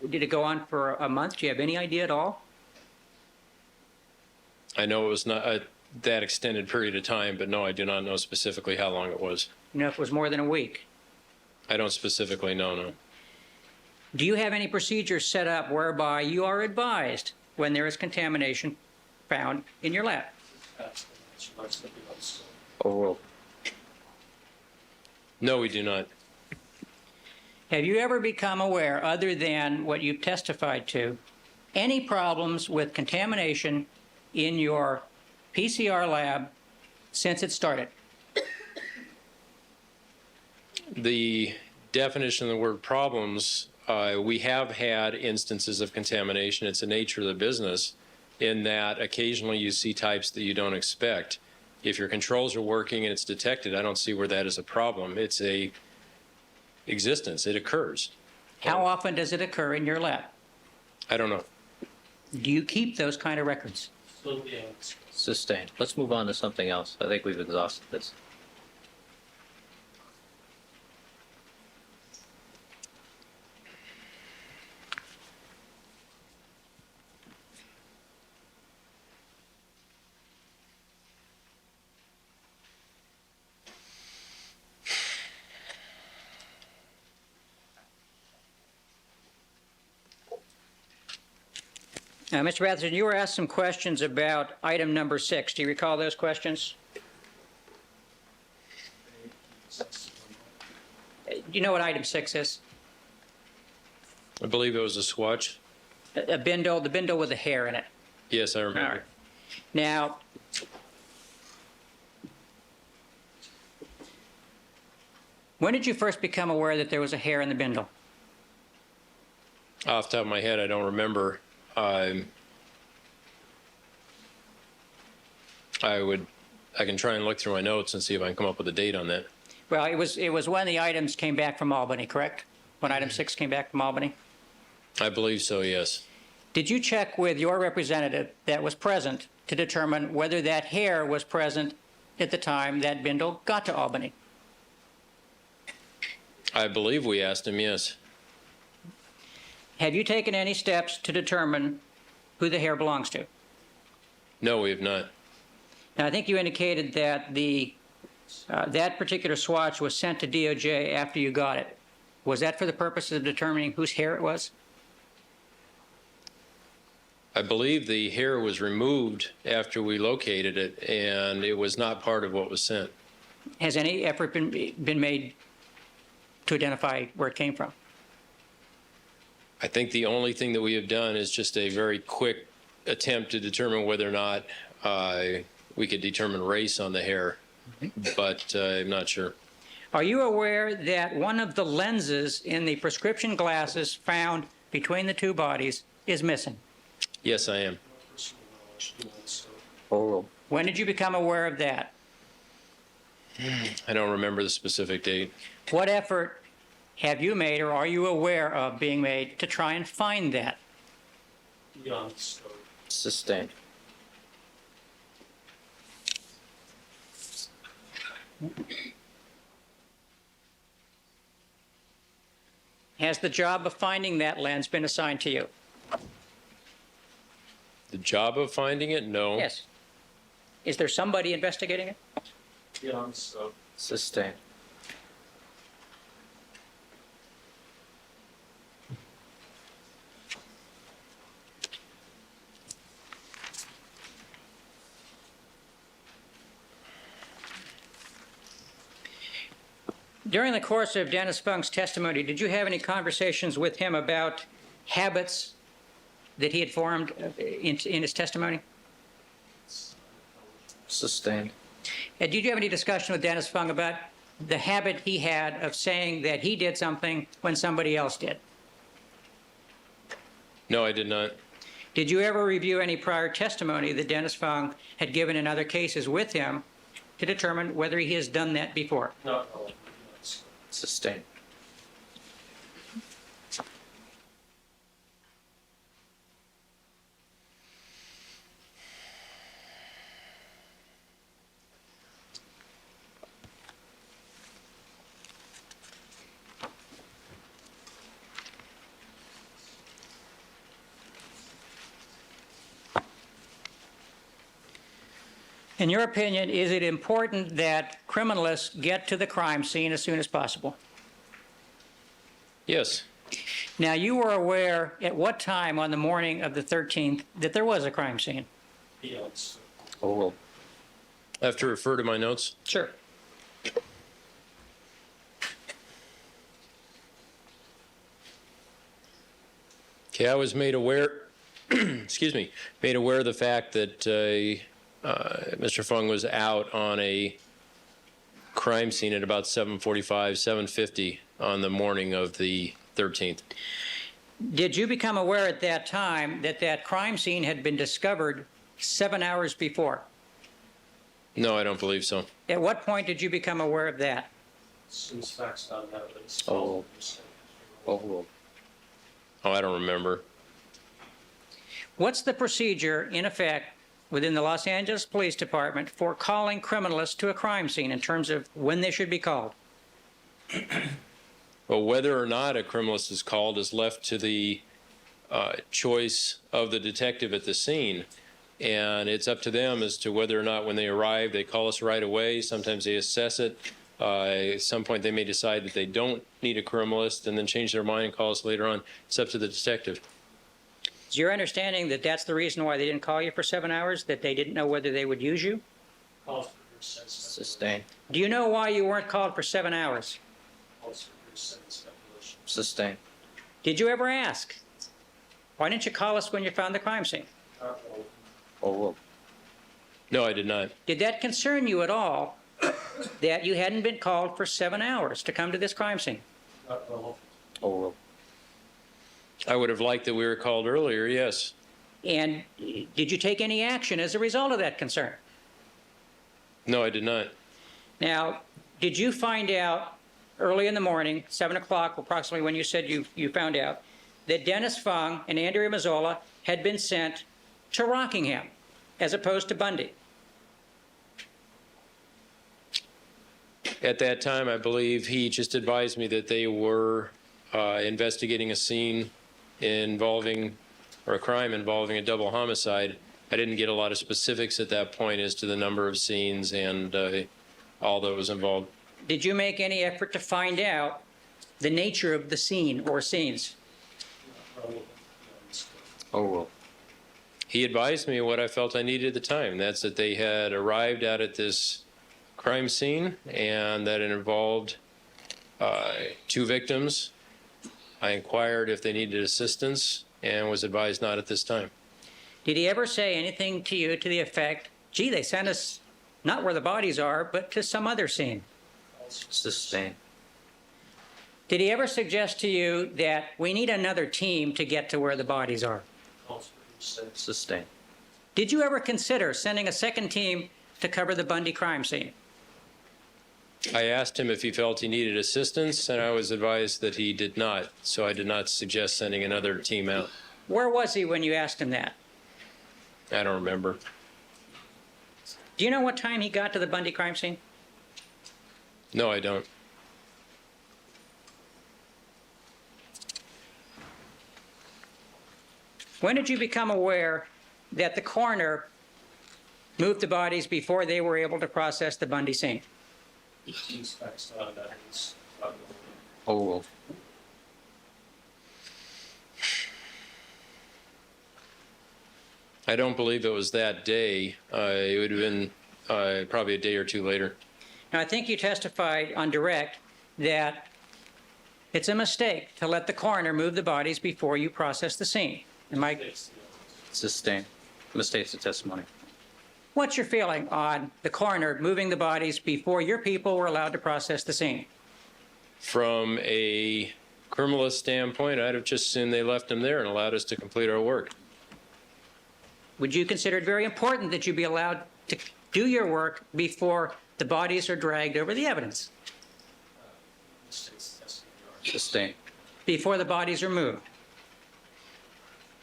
Speaker 3: Did it go on for a month? Do you have any idea at all?
Speaker 4: I know it was not that extended period of time, but no, I do not know specifically how long it was.
Speaker 3: You know, if it was more than a week?
Speaker 4: I don't specifically know, no.
Speaker 3: Do you have any procedures set up whereby you are advised when there is contamination found in your lab?
Speaker 1: Overruled.
Speaker 4: No, we do not.
Speaker 3: Have you ever become aware, other than what you've testified to, any problems with contamination in your PCR lab since it started?
Speaker 4: The definition of the word problems, we have had instances of contamination. It's the nature of the business in that occasionally you see types that you don't expect. If your controls are working and it's detected, I don't see where that is a problem. It's a existence. It occurs.
Speaker 3: How often does it occur in your lab?
Speaker 4: I don't know.
Speaker 3: Do you keep those kind of records?
Speaker 1: Sustained. Let's move on to something else. I think we've exhausted this.
Speaker 3: Mr. Batherson, you were asked some questions about item number 6. Do you recall those questions? Do you know what item 6 is?
Speaker 4: I believe it was a swatch.
Speaker 3: A bindle, the bindle with the hair in it.
Speaker 4: Yes, I remember.
Speaker 3: All right. Now, when did you first become aware that there was a hair in the bindle?
Speaker 4: Off the top of my head, I don't remember. I can try and look through my notes and see if I can come up with a date on that.
Speaker 3: Well, it was when the items came back from Albany, correct? When item 6 came back from Albany?
Speaker 4: I believe so, yes.
Speaker 3: Did you check with your representative that was present to determine whether that hair was present at the time that bindle got to Albany?
Speaker 4: I believe we asked him, yes.
Speaker 3: Have you taken any steps to determine who the hair belongs to?
Speaker 4: No, we have not.
Speaker 3: Now, I think you indicated that that particular swatch was sent to DOJ after you got it. Was that for the purpose of determining whose hair it was?
Speaker 4: I believe the hair was removed after we located it, and it was not part of what was sent.
Speaker 3: Has any effort been made to identify where it came from?
Speaker 4: I think the only thing that we have done is just a very quick attempt to determine whether or not we could determine race on the hair, but I'm not sure.
Speaker 3: Are you aware that one of the lenses in the prescription glasses found between the two bodies is missing?
Speaker 4: Yes, I am.
Speaker 1: Overruled.
Speaker 3: When did you become aware of that?
Speaker 4: I don't remember the specific date.
Speaker 3: What effort have you made or are you aware of being made to try and find that?
Speaker 1: Sustained.
Speaker 3: Has the job of finding that lens been assigned to you?
Speaker 4: The job of finding it? No.
Speaker 3: Yes. Is there somebody investigating it?
Speaker 1: Sustained.
Speaker 3: During the course of Dennis Funk's testimony, did you have any conversations with him about habits that he had formed in his testimony?
Speaker 1: Sustained.
Speaker 3: Did you have any discussion with Dennis Funk about the habit he had of saying that he did something when somebody else did?
Speaker 4: No, I did not.
Speaker 3: Did you ever review any prior testimony that Dennis Funk had given in other cases with him to determine whether he has done that before?
Speaker 2: Not relevant.
Speaker 1: Sustained.
Speaker 3: In your opinion, is it important that criminalists get to the crime scene as soon as possible?
Speaker 4: Yes.
Speaker 3: Now, you were aware at what time on the morning of the 13th that there was a crime scene?
Speaker 2: Yes.
Speaker 1: Overruled.
Speaker 4: I have to refer to my notes.
Speaker 3: Sure.
Speaker 4: Okay, I was made aware, excuse me, made aware of the fact that Mr. Fung was out on a crime scene at about 7:45, 7:50 on the morning of the 13th.
Speaker 3: Did you become aware at that time that that crime scene had been discovered 7 hours before?
Speaker 4: No, I don't believe so.
Speaker 3: At what point did you become aware of that?
Speaker 2: Since facts found evidence.
Speaker 1: Oh. Overruled.
Speaker 4: Oh, I don't remember.
Speaker 3: What's the procedure, in effect, within the Los Angeles Police Department for calling criminalists to a crime scene in terms of when they should be called?
Speaker 4: Well, whether or not a criminalist is called is left to the choice of the detective at the scene. And it's up to them as to whether or not when they arrive, they call us right away. Sometimes they assess it. At some point, they may decide that they don't need a criminalist and then change their mind and call us later on. It's up to the detective.
Speaker 3: Is your understanding that that's the reason why they didn't call you for 7 hours, that they didn't know whether they would use you?
Speaker 1: Sustained.
Speaker 3: Do you know why you weren't called for 7 hours?
Speaker 1: Sustained.
Speaker 3: Did you ever ask? Why didn't you call us when you found the crime scene?
Speaker 1: Overruled.
Speaker 4: No, I did not.
Speaker 3: Did that concern you at all, that you hadn't been called for 7 hours to come to this crime scene?
Speaker 1: Overruled.
Speaker 4: I would have liked that we were called earlier, yes.
Speaker 3: And did you take any action as a result of that concern?
Speaker 4: No, I did not.
Speaker 3: Now, did you find out early in the morning, 7 o'clock, approximately when you said you found out, that Dennis Fung and Andrea Mazzola had been sent to Rockingham as opposed to Bundy?
Speaker 4: At that time, I believe he just advised me that they were investigating a scene involving, or a crime involving a double homicide. I didn't get a lot of specifics at that point as to the number of scenes and all that was involved.
Speaker 3: Did you make any effort to find out the nature of the scene or scenes?
Speaker 1: Overruled.
Speaker 4: He advised me what I felt I needed at the time. That's that they had arrived out at this crime scene and that it involved 2 victims. I inquired if they needed assistance and was advised not at this time.
Speaker 3: Did he ever say anything to you to the effect, gee, they sent us not where the bodies are, but to some other scene?
Speaker 1: Sustained.
Speaker 3: Did he ever suggest to you that we need another team to get to where the bodies are?
Speaker 1: Sustained.
Speaker 3: Did you ever consider sending a second team to cover the Bundy crime scene?
Speaker 4: I asked him if he felt he needed assistance, and I was advised that he did not, so I did not suggest sending another team out.
Speaker 3: Where was he when you asked him that?
Speaker 4: I don't remember.
Speaker 3: Do you know what time he got to the Bundy crime scene?
Speaker 4: No, I don't.
Speaker 3: When did you become aware that the coroner moved the bodies before they were able to process the Bundy scene?
Speaker 2: Since facts found evidence.
Speaker 1: Overruled.
Speaker 4: I don't believe it was that day. It would have been probably a day or two later.
Speaker 3: Now, I think you testified on direct that it's a mistake to let the coroner move the bodies before you process the scene. Am I?
Speaker 1: Sustained. Mistakes of testimony.
Speaker 3: What's your feeling on the coroner moving the bodies before your people were allowed to process the scene?
Speaker 4: From a criminalist standpoint, I'd have just assumed they left them there and allowed us to complete our work.
Speaker 3: Would you consider it very important that you be allowed to do your work before the bodies are dragged over the evidence
Speaker 1: Sustained.
Speaker 3: before the bodies are moved.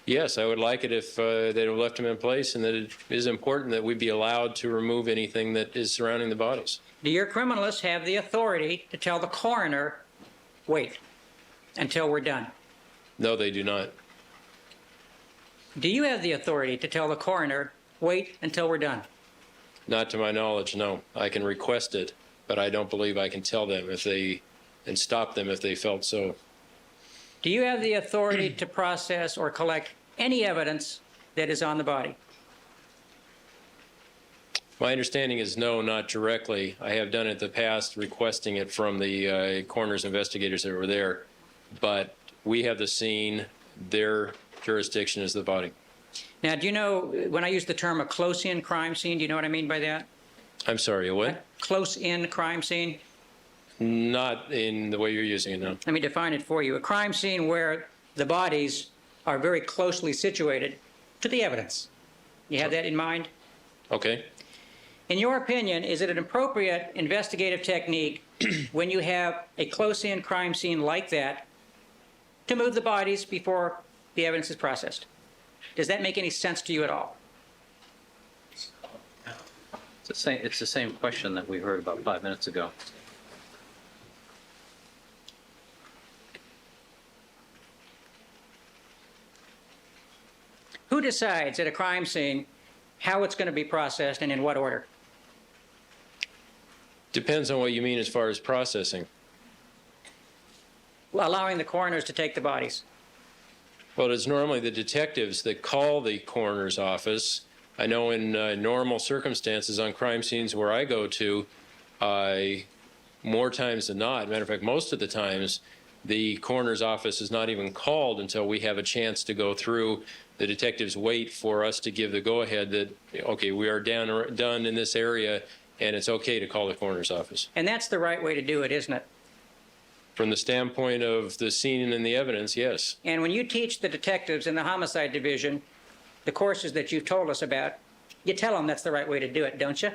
Speaker 4: Yes, I would like it if they'd have left them in place, and that it is important that we be allowed to remove anything that is surrounding the bodies.
Speaker 3: Do your criminalists have the authority to tell the coroner, wait until we're done?
Speaker 4: No, they do not.
Speaker 3: Do you have the authority to tell the coroner, wait until we're done?
Speaker 4: Not to my knowledge, no. I can request it, but I don't believe I can tell them and stop them if they felt so.
Speaker 3: Do you have the authority to process or collect any evidence that is on the body?
Speaker 4: My understanding is no, not directly. I have done it in the past, requesting it from the coroner's investigators that were there. But we have the scene. Their jurisdiction is the body.
Speaker 3: Now, do you know, when I use the term a close-in crime scene, do you know what I mean by that?
Speaker 4: I'm sorry, a what?
Speaker 3: Close-in crime scene?
Speaker 4: Not in the way you're using it, no.
Speaker 3: Let me define it for you. A crime scene where the bodies are very closely situated to the evidence. You have that in mind?
Speaker 4: Okay.
Speaker 3: In your opinion, is it an appropriate investigative technique when you have a close-in crime scene like that to move the bodies before the evidence is processed? Does that make any sense to you at all?
Speaker 1: It's the same question that we heard about 5 minutes ago.
Speaker 3: Who decides at a crime scene how it's going to be processed and in what order?
Speaker 4: Depends on what you mean as far as processing.
Speaker 3: Allowing the coroners to take the bodies.
Speaker 4: Well, it's normally the detectives that call the coroner's office. I know in normal circumstances on crime scenes where I go to, more times than not, matter of fact, most of the times, the coroner's office is not even called until we have a chance to go through. The detectives wait for us to give the go-ahead that, okay, we are done in this area, and it's okay to call the coroner's office.
Speaker 3: And that's the right way to do it, isn't it?
Speaker 4: From the standpoint of the scene and the evidence, yes.
Speaker 3: And when you teach the detectives in the homicide division the courses that you've told us about, you tell them that's the right way to do it, don't you?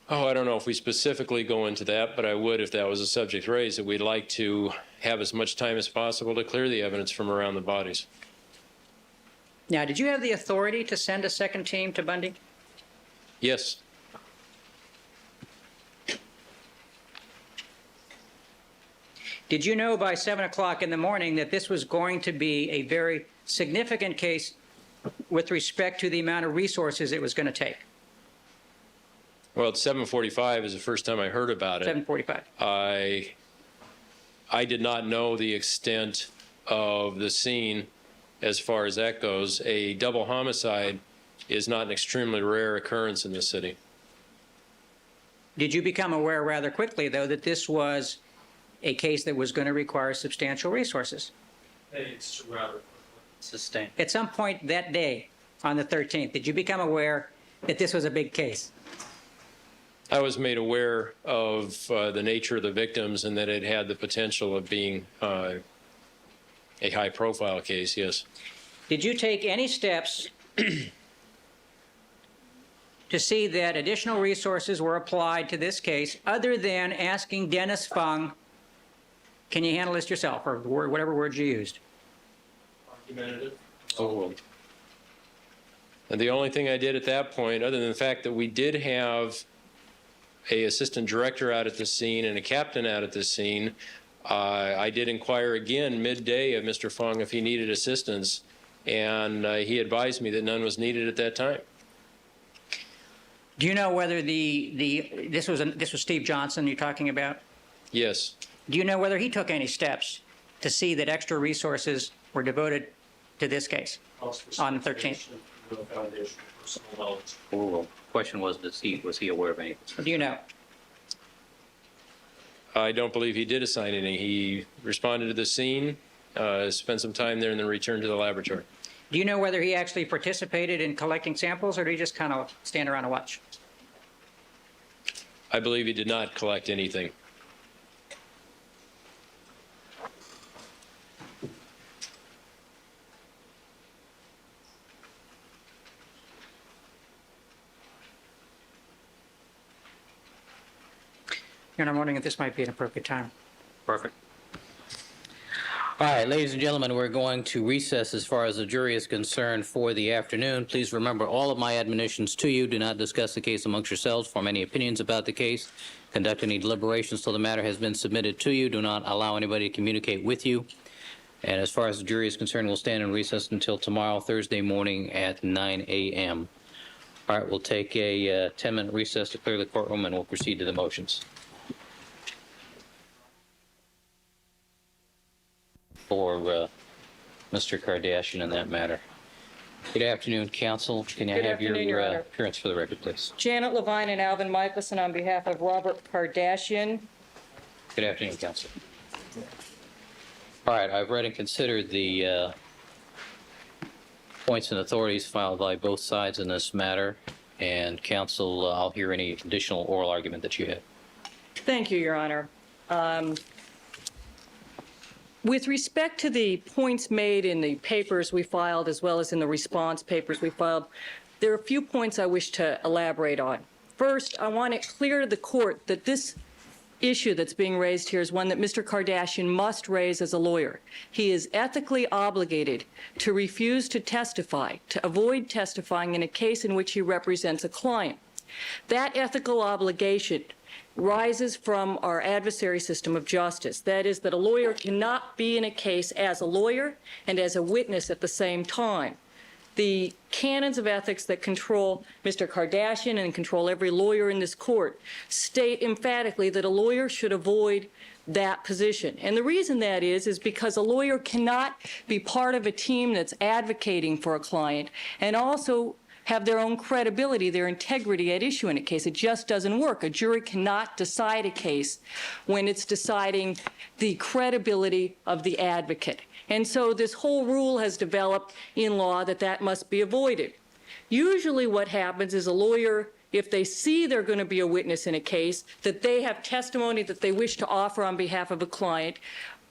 Speaker 4: Oh, I don't know if we specifically go into that, but I would if that was a subject raised, that we'd like to have as much time as possible to clear the evidence from around the bodies.
Speaker 3: Now, did you have the authority to send a second team to Bundy?
Speaker 4: Yes.
Speaker 3: Did you know by 7 o'clock in the morning that this was going to be a very significant case with respect to the amount of resources it was going to take?
Speaker 4: Well, at 7:45 is the first time I heard about it.
Speaker 3: 7:45.
Speaker 4: I did not know the extent of the scene as far as that goes. A double homicide is not an extremely rare occurrence in this city.
Speaker 3: Did you become aware rather quickly, though, that this was a case that was going to require substantial resources?
Speaker 2: It's rather
Speaker 1: Sustained.
Speaker 3: At some point that day, on the 13th, did you become aware that this was a big case?
Speaker 4: I was made aware of the nature of the victims and that it had the potential of being a high-profile case, yes.
Speaker 3: Did you take any steps to see that additional resources were applied to this case other than asking Dennis Fung, can you handle this yourself, or whatever words you used?
Speaker 2: argumentative.
Speaker 1: Oh,
Speaker 4: And the only thing I did at that point, other than the fact that we did have a assistant director out at the scene and a captain out at the scene, I did inquire again midday of Mr. Fung if he needed assistance, and he advised me that none was needed at that time.
Speaker 3: Do you know whether this was Steve Johnson you're talking about?
Speaker 4: Yes.
Speaker 3: Do you know whether he took any steps to see that extra resources were devoted to this case on the 13th?
Speaker 1: oh. Question was he aware of any?
Speaker 3: Do you know?
Speaker 4: I don't believe he did assign any. He responded to the scene, spent some time there, and then returned to the laboratory.
Speaker 3: Do you know whether he actually participated in collecting samples, or did he just kind of stand around and watch?
Speaker 4: I believe he did not collect anything.
Speaker 3: Your Honor, I'm wondering if this might be an appropriate time.
Speaker 1: Perfect. All right, ladies and gentlemen, we're going to recess as far as the jury is concerned for the afternoon. Please remember all of my admonitions to you. Do not discuss the case amongst yourselves, form any opinions about the case, conduct any deliberations till the matter has been submitted to you. Do not allow anybody to communicate with you. And as far as the jury is concerned, we'll stand in recess until tomorrow, Thursday morning at 9 a.m. All right, we'll take a 10-minute recess to clear the courtroom, and we'll proceed to the motions. For Mr. Kardashian in that matter. Good afternoon, counsel. Can I
Speaker 5: Good
Speaker 1: have your
Speaker 5: afternoon, Your Honor.
Speaker 1: appearance for the record, please?
Speaker 5: Janet Levine and Alvin Michelson on behalf of Robert Kardashian.
Speaker 1: Good afternoon, counsel. All right, I've read and considered the points and authorities filed by both sides in this matter, and counsel, I'll hear any additional oral argument that you have.
Speaker 5: Thank you, Your Honor. With respect to the points made in the papers we filed, as well as in the response papers we filed, there are a few points I wish to elaborate on. First, I want it clear to the court that this issue that's being raised here is one that Mr. Kardashian must raise as a lawyer. He is ethically obligated to refuse to testify, to avoid testifying in a case in which he represents a client. That ethical obligation rises from our adversary system of justice. That is, that a lawyer cannot be in a case as a lawyer and as a witness at the same time. The canons of ethics that control Mr. Kardashian and control every lawyer in this court state emphatically that a lawyer should avoid that position. And the reason that is because a lawyer cannot be part of a team that's advocating for a client and also have their own credibility, their integrity at issue in a case. It just doesn't work. A jury cannot decide a case when it's deciding the credibility of the advocate. And so this whole rule has developed in law that that must be avoided. Usually what happens is a lawyer, if they see they're going to be a witness in a case, that they have testimony that they wish to offer on behalf of a client,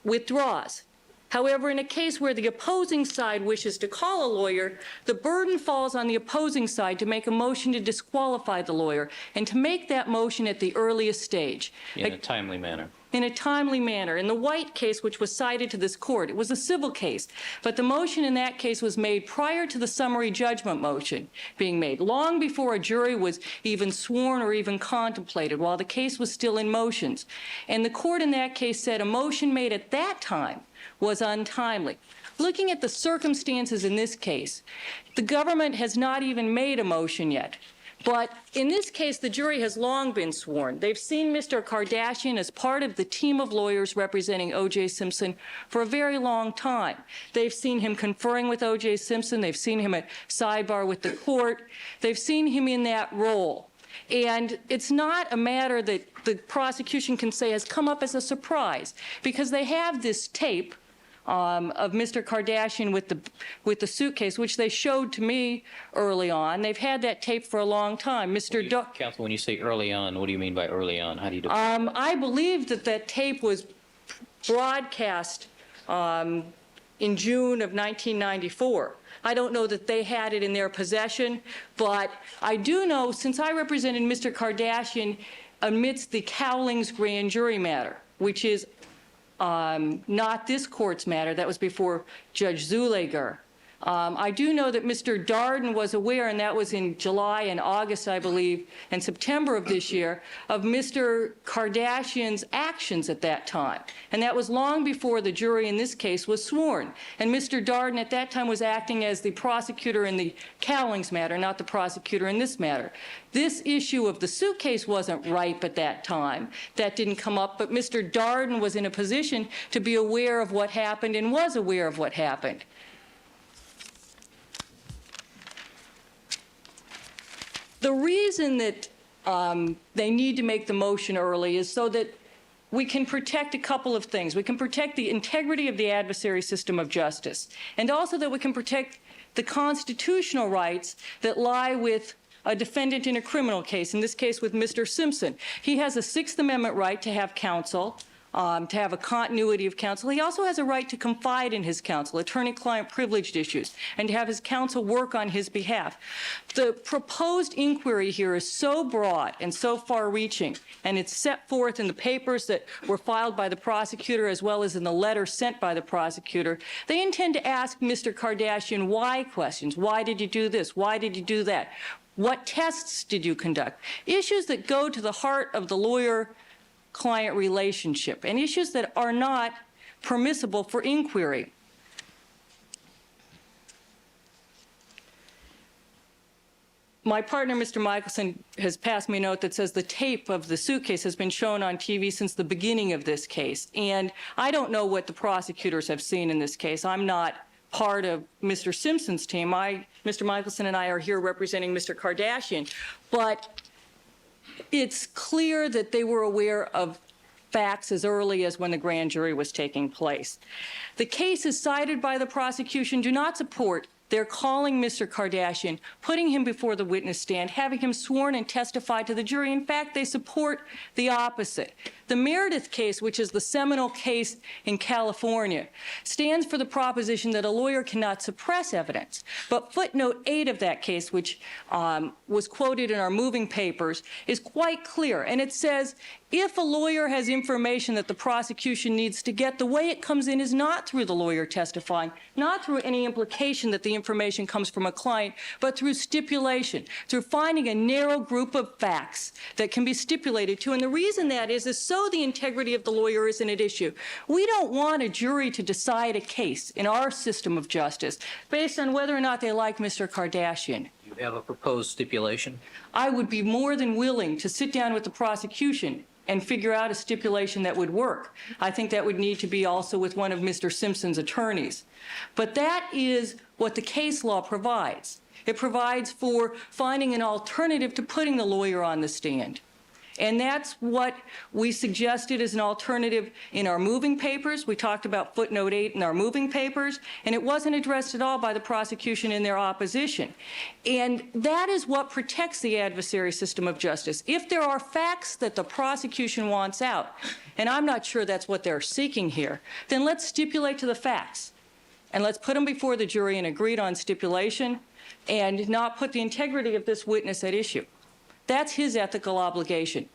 Speaker 5: withdraws. However, in a case where the opposing side wishes to call a lawyer, the burden falls on the opposing side to make a motion to disqualify the lawyer and to make that motion at the earliest stage.
Speaker 1: In a timely manner.
Speaker 5: In a timely manner. In the White case, which was cited to this court, it was a civil case, but the motion in that case was made prior to the summary judgment motion being made, long before a jury was even sworn or even contemplated, while the case was still in motions. And the court in that case said a motion made at that time was untimely. Looking at the circumstances in this case, the government has not even made a motion yet. But in this case, the jury has long been sworn. They've seen Mr. Kardashian as part of the team of lawyers representing OJ Simpson for a very long time. They've seen him conferring with OJ Simpson. They've seen him at sidebar with the court. They've seen him in that role. And it's not a matter that the prosecution can say has come up as a surprise, because they have this tape of Mr. Kardashian with the suitcase, which they showed to me early on. They've had that tape for a long time.
Speaker 1: Counsel, when you say early on, what do you mean by early on? How do you
Speaker 5: define I believe that that tape was broadcast in June of 1994. I don't know that they had it in their possession, but I do know, since I represented Mr. Kardashian amidst the Cowlings grand jury matter, which is not this court's matter, that was before Judge Zuleger. I do know that Mr. Darden was aware, and that was in July and August, I believe, and September of this year, of Mr. Kardashian's actions at that time. And that was long before the jury in this case was sworn. And Mr. Darden at that time was acting as the prosecutor in the Cowlings matter, not the prosecutor in this matter. This issue of the suitcase wasn't ripe at that time. That didn't come up, but Mr. Darden was in a position to be aware of what happened and was aware of what happened. The reason that they need to make the motion early is so that we can protect a couple of things. We can protect the integrity of the adversary system of justice, and also that we can protect the constitutional rights that lie with a defendant in a criminal case, in this case with Mr. Simpson. He has a Sixth Amendment right to have counsel. to have a continuity of counsel. He also has a right to confide in his counsel, attorney-client privileged issues, and to have his counsel work on his behalf. The proposed inquiry here is so broad and so far-reaching, and it's set forth in the papers that were filed by the prosecutor as well as in the letter sent by the prosecutor. They intend to ask Mr. Kardashian why questions. Why did you do this? Why did you do that? What tests did you conduct? Issues that go to the heart of the lawyer-client relationship, and issues that are not permissible for inquiry. My partner, Mr. Michelson, has passed me a note that says the tape of the suitcase has been shown on TV since the beginning of this case. And I don't know what the prosecutors have seen in this case. I'm not part of Mr. Simpson's team. Mr. Michelson and I are here representing Mr. Kardashian. But it's clear that they were aware of facts as early as when the grand jury was taking place. The cases cited by the prosecution do not support their calling Mr. Kardashian, putting him before the witness stand, having him sworn and testify to the jury. In fact, they support the opposite. The Meredith case, which is the seminal case in California, stands for the proposition that a lawyer cannot suppress evidence. But footnote 8 of that case, which was quoted in our moving papers, is quite clear. And it says, if a lawyer has information that the prosecution needs to get, the way it comes in is not through the lawyer testifying, not through any implication that the information comes from a client, but through stipulation, through finding a narrow group of facts that can be stipulated to. And the reason that is so the integrity of the lawyer isn't at issue. We don't want a jury to decide a case in our system of justice based on whether or not they like Mr. Kardashian.
Speaker 1: You have a proposed stipulation?
Speaker 5: I would be more than willing to sit down with the prosecution and figure out a stipulation that would work. I think that would need to be also with one of Mr. Simpson's attorneys. But that is what the case law provides. It provides for finding an alternative to putting the lawyer on the stand. And that's what we suggested as an alternative in our moving papers. We talked about footnote 8 in our moving papers, and it wasn't addressed at all by the prosecution in their opposition. And that is what protects the adversary system of justice. If there are facts that the prosecution wants out, and I'm not sure that's what they're seeking here, then let's stipulate to the facts. And let's put them before the jury and agreed on stipulation and not put the integrity of this witness at issue. That's his ethical obligation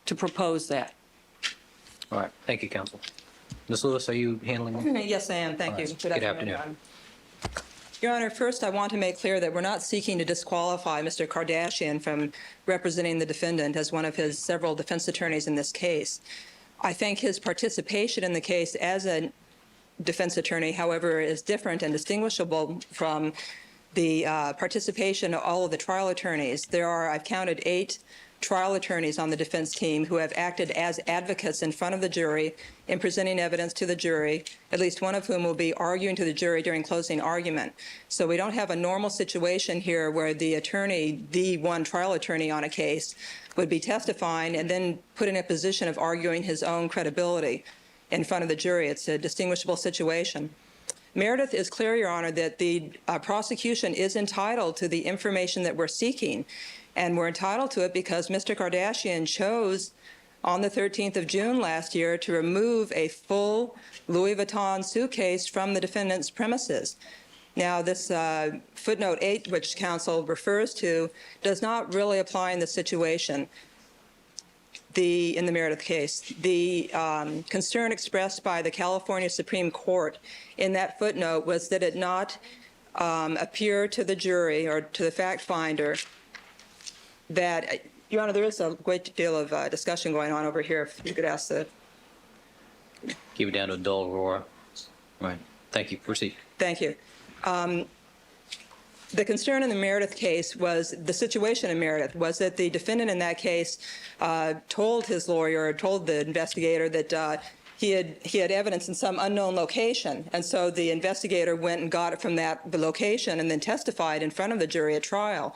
Speaker 5: to propose that.
Speaker 1: All right. Thank you, counsel. Ms. Lewis, are you handling it?
Speaker 6: Yes, I am. Thank you.
Speaker 1: Good afternoon.
Speaker 6: Your Honor, first I want to make clear that we're not seeking to disqualify Mr. Kardashian from representing the defendant as one of his several defense attorneys in this case. I think his participation in the case as a defense attorney, however, is different and distinguishable from the participation of all of the trial attorneys. There are, I've counted, 8 trial attorneys on the defense team who have acted as advocates in front of the jury in presenting evidence to the jury, at least one of whom will be arguing to the jury during closing argument. So we don't have a normal situation here where the attorney, the one trial attorney on a case, would be testifying and then put in a position of arguing his own credibility in front of the jury. It's a distinguishable situation. Meredith is clear, Your Honor, that the prosecution is entitled to the information that we're seeking, and we're entitled to it because Mr. Kardashian chose on the 13th of June last year to remove a full Louis Vuitton suitcase from the defendant's premises. Now, this footnote 8, which counsel refers to, does not really apply in the situation. In the Meredith case, the concern expressed by the California Supreme Court in that footnote was that it not appear to the jury or to the fact finder that, Your Honor, there is a great deal of discussion going on over here. If you could ask the...
Speaker 1: Keep it down to a dull roar. All right. Thank you. Proceed.
Speaker 6: Thank you. The concern in the Meredith case was, the situation in Meredith was that the defendant in that case told his lawyer, told the investigator that he had evidence in some unknown location, and so the investigator went and got it from the location and then testified in front of the jury at trial.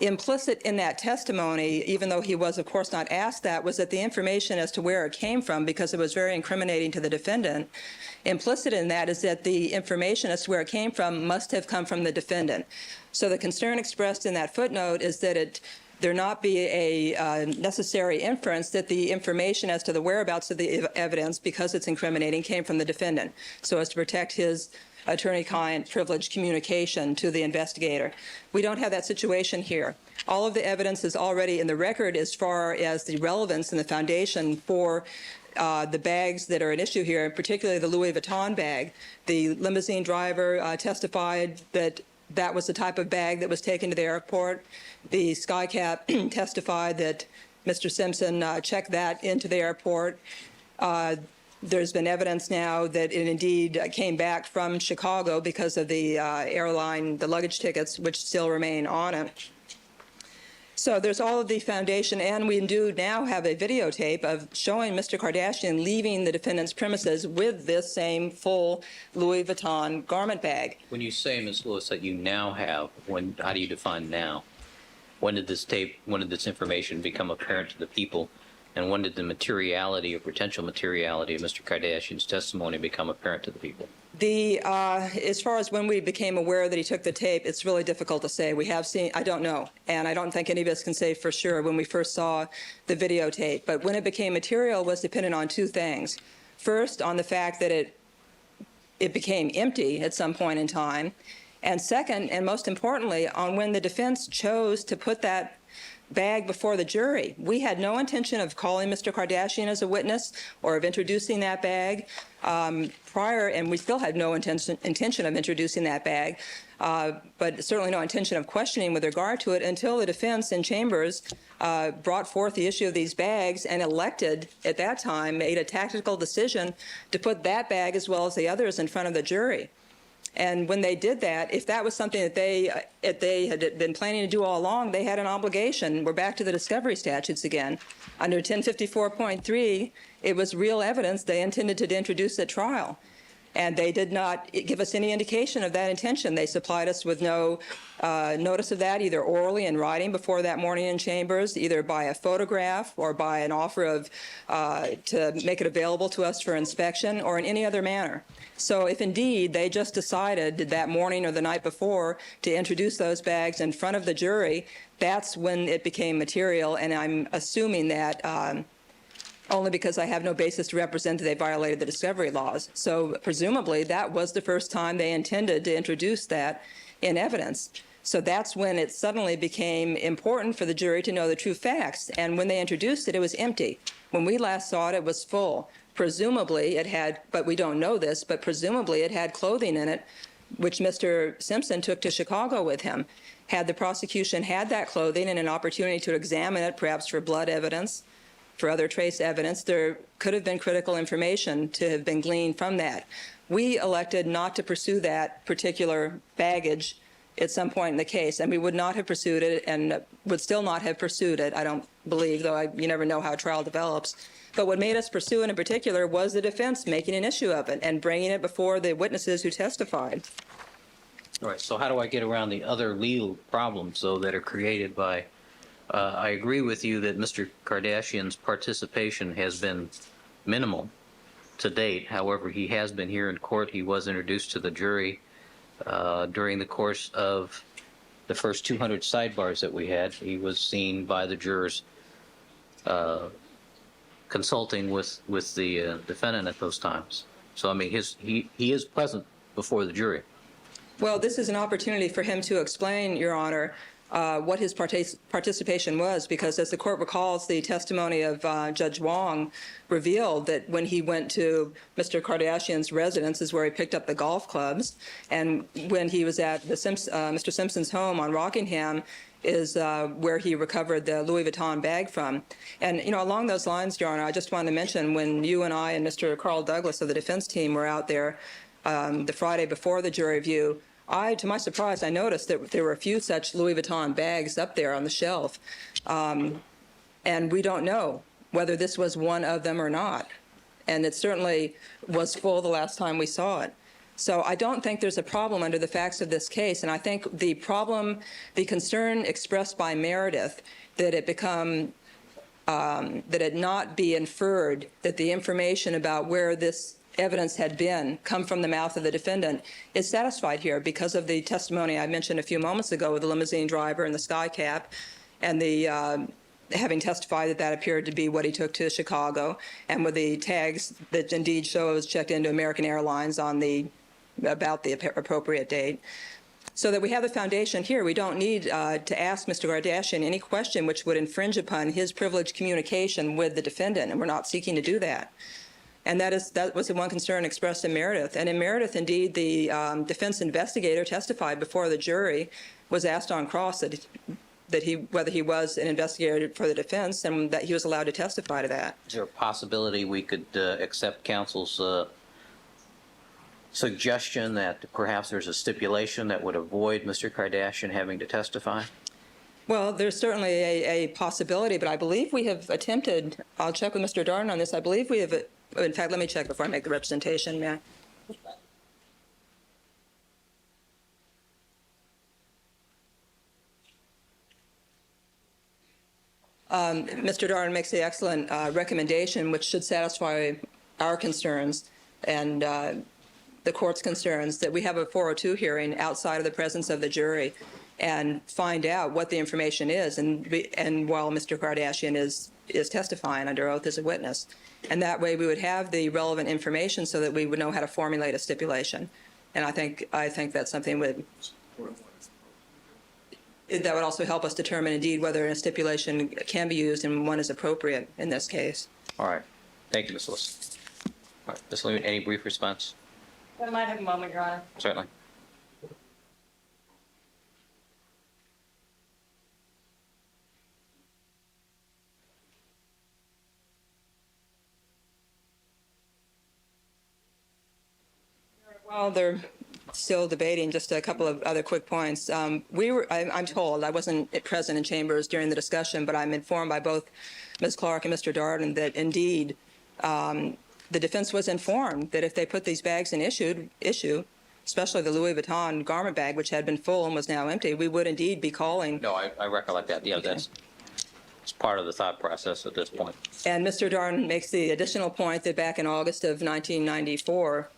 Speaker 6: Implicit in that testimony, even though he was, of course, not asked that, was that the information as to where it came from, because it was very incriminating to the defendant, implicit in that is that the information as to where it came from must have come from the defendant. So the concern expressed in that footnote is that there not be a necessary inference that the information as to the whereabouts of the evidence, because it's incriminating, came from the defendant, so as to protect his attorney-client privilege communication to the investigator. We don't have that situation here. All of the evidence is already in the record as far as the relevance and the foundation for the bags that are an issue here, particularly the Louis Vuitton bag. The limousine driver testified that that was the type of bag that was taken to the airport. The skycap testified that Mr. Simpson checked that into the airport. There's been evidence now that it indeed came back from Chicago because of the airline, the luggage tickets, which still remain on it. So there's all of the foundation, and we do now have a videotape of showing Mr. Kardashian leaving the defendant's premises with this same full Louis Vuitton garment bag.
Speaker 1: When you say, Ms. Lewis, that you now have, how do you define now? When did this information become apparent to the people? And when did the materiality or potential materiality of Mr. Kardashian's testimony become apparent to the people?
Speaker 6: As far as when we became aware that he took the tape, it's really difficult to say. We have seen, I don't know, and I don't think any of us can say for sure when we first saw the videotape. But when it became material was dependent on two things. First, on the fact that it became empty at some point in time. And second, and most importantly, on when the defense chose to put that bag before the jury. We had no intention of calling Mr. Kardashian as a witness or of introducing that bag prior, and we still had no intention of introducing that bag, but certainly no intention of questioning with regard to it until the defense in chambers brought forth the issue of these bags and elected, at that time, made a tactical decision to put that bag as well as the others in front of the jury. And when they did that, if that was something that they had been planning to do all along, they had an obligation. We're back to the discovery statutes again. Under 1054.3, it was real evidence they intended to introduce at trial. And they did not give us any indication of that intention. They supplied us with no notice of that, either orally in writing before that morning in chambers, either by a photograph or by an offer of to make it available to us for inspection, or in any other manner. So if indeed they just decided that morning or the night before to introduce those bags in front of the jury, that's when it became material, and I'm assuming that only because I have no basis to represent that they violated the discovery laws. So presumably that was the first time they intended to introduce that in evidence. So that's when it suddenly became important for the jury to know the true facts. And when they introduced it, it was empty. When we last saw it, it was full. Presumably it had, but we don't know this, but presumably it had clothing in it, which Mr. Simpson took to Chicago with him. Had the prosecution had that clothing and an opportunity to examine it, perhaps for blood evidence, for other trace evidence, there could have been critical information to have been gleaned from that. We elected not to pursue that particular baggage at some point in the case, and we would not have pursued it and would still not have pursued it, I don't believe, though you never know how a trial develops. But what made us pursue it in particular was the defense making an issue of it and bringing it before the witnesses who testified.
Speaker 1: All right, so how do I get around the other legal problems, though, that are created by I agree with you that Mr. Kardashian's participation has been minimal to date. However, he has been here in court. He was introduced to the jury during the course of the first 200 sidebars that we had. He was seen by the jurors consulting with the defendant at those times. So, I mean, he is present before the jury.
Speaker 6: Well, this is an opportunity for him to explain, Your Honor, what his participation was, because as the court recalls, the testimony of Judge Wong revealed that when he went to Mr. Kardashian's residence is where he picked up the golf clubs, and when he was at the Mr. Simpson's home on Rockingham is where he recovered the Louis Vuitton bag from. And, you know, along those lines, Your Honor, I just wanted to mention when you and I and Mr. Carl Douglas of the defense team were out there the Friday before the jury view, to my surprise, I noticed that there were a few such Louis Vuitton bags up there on the shelf. And we don't know whether this was one of them or not. And it certainly was full the last time we saw it. So I don't think there's a problem under the facts of this case. And I think the problem, the concern expressed by Meredith that it become, that it not be inferred that the information about where this evidence had been come from the mouth of the defendant is satisfied here because of the testimony I mentioned a few moments ago with the limousine driver and the sky cap, and the having testified that that appeared to be what he took to Chicago, and with the tags that indeed show it was checked into American Airlines on about the appropriate date. So that we have the foundation here, we don't need to ask Mr. Kardashian any question which would infringe upon his privileged communication with the defendant, and we're not seeking to do that. And that was the one concern expressed in Meredith. And in Meredith, indeed, the defense investigator testified before the jury, was asked on cross whether he was an investigator for the defense, and that he was allowed to testify to that.
Speaker 1: Is there a possibility we could accept counsel's suggestion that perhaps there's a stipulation that would avoid Mr. Kardashian having to testify?
Speaker 6: Well, there's certainly a possibility, but I believe we have attempted, I'll check with Mr. Darden on this, I believe we have, in fact, let me check before I make the representation, may I? Mr. Darden makes the excellent recommendation, which should satisfy our concerns and the court's concerns, that we have a 402 hearing outside of the presence of the jury and find out what the information is, and while Mr. Kardashian is testifying under oath as a witness. And that way we would have the relevant information so that we would know how to formulate a stipulation. And I think that's something that would also help us determine indeed whether a stipulation can be used and one is appropriate in this case.
Speaker 1: All right. Thank you, Ms. Lewis. All right. Ms. Lehman, any brief response?
Speaker 5: I might have a moment, Your Honor.
Speaker 1: Certainly.
Speaker 6: Well, they're still debating. Just a couple of other quick points. I'm told, I wasn't present in chambers during the discussion, but I'm informed by both Ms. Clark and Mr. Darden that indeed the defense was informed that if they put these bags in issue, especially the Louis Vuitton garment bag, which had been full and was now empty, we would indeed be calling.
Speaker 1: No, I recollect that. Yeah,
Speaker 6: Okay.
Speaker 1: It's part of the thought process at this point.
Speaker 6: And Mr. Darden makes the additional point that back in August of 1994,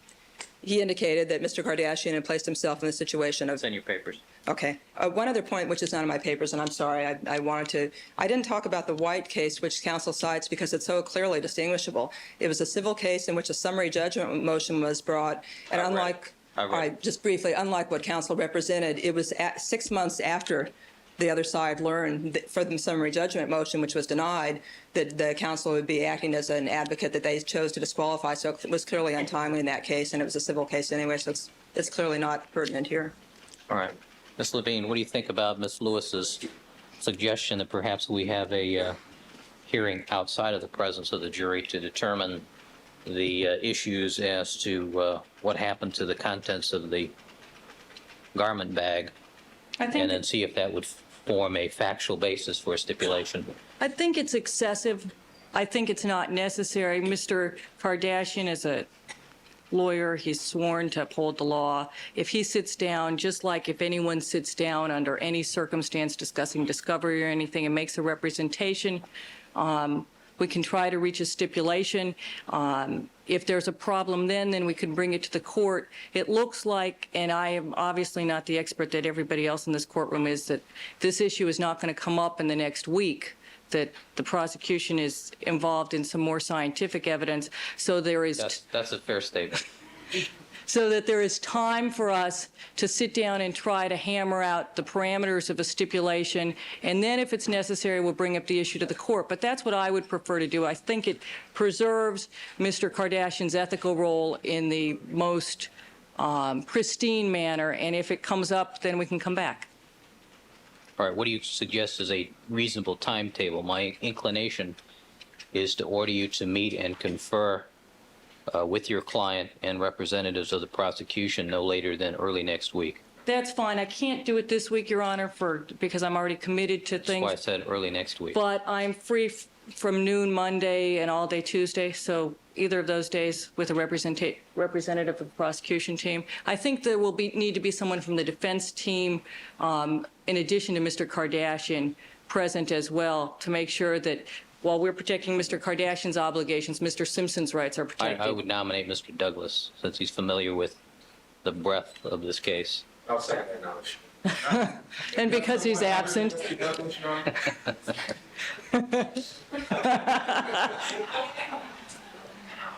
Speaker 6: he indicated that Mr. Kardashian had placed himself in the situation of...
Speaker 1: It's in your papers.
Speaker 6: Okay. One other point, which is not in my papers, and I'm sorry, I didn't talk about the White case, which counsel cites because it's so clearly distinguishable. It was a civil case in which a summary judgment motion was brought, and just briefly, unlike what counsel represented, it was 6 months after the other side learned that for the summary judgment motion, which was denied, that the counsel would be acting as an advocate that they chose to disqualify. So it was clearly untimely in that case, and it was a civil case anyway, so it's clearly not pertinent here.
Speaker 1: All right. Ms. Levine, what do you think about Ms. Lewis's suggestion that perhaps we have a hearing outside of the presence of the jury to determine the issues as to what happened to the contents of the garment bag, and then see if that would form a factual basis for a stipulation?
Speaker 5: I think it's excessive. I think it's not necessary. Mr. Kardashian is a lawyer. He's sworn to uphold the law. If he sits down, just like if anyone sits down under any circumstance discussing discovery or anything and makes a representation, we can try to reach a stipulation. If there's a problem then we can bring it to the court. It looks like, and I am obviously not the expert that everybody else in this courtroom is, that this issue is not going to come up in the next week, that the prosecution is involved in some more scientific evidence. So there is...
Speaker 1: That's a fair statement.
Speaker 5: So that there is time for us to sit down and try to hammer out the parameters of a stipulation, and then if it's necessary, we'll bring up the issue to the court. But that's what I would prefer to do. I think it preserves Mr. Kardashian's ethical role in the most pristine manner, and if it comes up, then we can come back.
Speaker 1: All right, what do you suggest is a reasonable timetable? My inclination is to order you to meet and confer with your client and representatives of the prosecution no later than early next week.
Speaker 5: That's fine. I can't do it this week, Your Honor, because I'm already committed to things.
Speaker 1: That's why I said early next week.
Speaker 5: But I'm free from noon Monday and all day Tuesday, so either of those days with a representative of the prosecution team. I think there will need to be someone from the defense team, in addition to Mr. Kardashian, present as well, to make sure that while we're protecting Mr. Kardashian's obligations, Mr. Simpson's rights are protected.
Speaker 1: I would nominate Mr. Douglas, since he's familiar with the breadth of this case.
Speaker 7: I'll second that nomination.
Speaker 5: And because he's absent.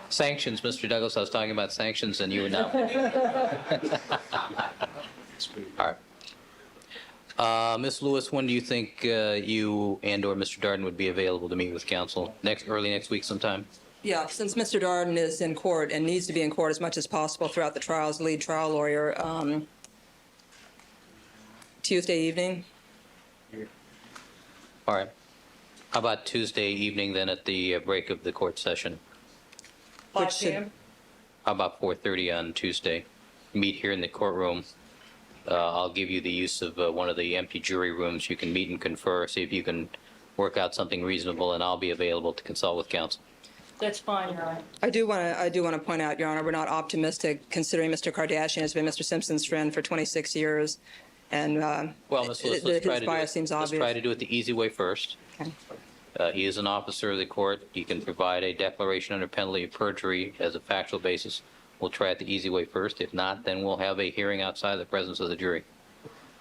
Speaker 1: Sanctions, Mr. Douglas, I was talking about sanctions and you were not. All right. Ms. Lewis, when do you think you and/or Mr. Darden would be available to meet with counsel? Early next week sometime?
Speaker 6: Yeah, since Mr. Darden is in court and needs to be in court as much as possible throughout the trial as lead trial lawyer, Tuesday evening.
Speaker 1: All right. How about Tuesday evening then at the break of the court session?
Speaker 5: 5
Speaker 6: should-
Speaker 5: p.m.
Speaker 1: How about 4:30 on Tuesday? Meet here in the courtroom. I'll give you the use of one of the empty jury rooms. You can meet and confer, see if you can work out something reasonable, and I'll be available to consult with counsel.
Speaker 5: That's fine, Your Honor.
Speaker 6: I do want to point out, Your Honor, we're not optimistic considering Mr. Kardashian has been Mr. Simpson's friend for 26 years. And
Speaker 1: Well, Ms. Lewis,
Speaker 6: his bias seems
Speaker 1: let's
Speaker 6: obvious.
Speaker 1: try to do it the easy way first.
Speaker 6: Okay.
Speaker 1: He is an officer of the court. He can provide a declaration under penalty of perjury as a factual basis. We'll try it the easy way first. If not, then we'll have a hearing outside the presence of the jury.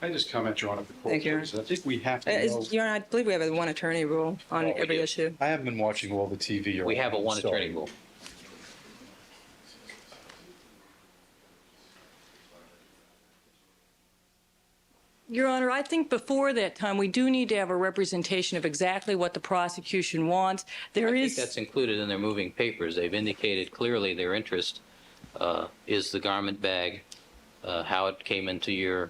Speaker 7: I just comment, Your Honor, the court,
Speaker 6: Thank you.
Speaker 7: please. I think we have to know.
Speaker 6: Your Honor, I believe we have a one attorney rule on
Speaker 1: we
Speaker 6: every
Speaker 1: do.
Speaker 6: issue.
Speaker 7: I haven't been watching all the TV. Your
Speaker 1: We have a
Speaker 7: Honor,
Speaker 1: one
Speaker 7: so-
Speaker 1: attorney rule.
Speaker 5: Your Honor, I think before that time, we do need to have a representation of exactly what the prosecution wants.
Speaker 1: I think that's included in their moving papers. They've indicated clearly their interest is the garment bag, how it came into your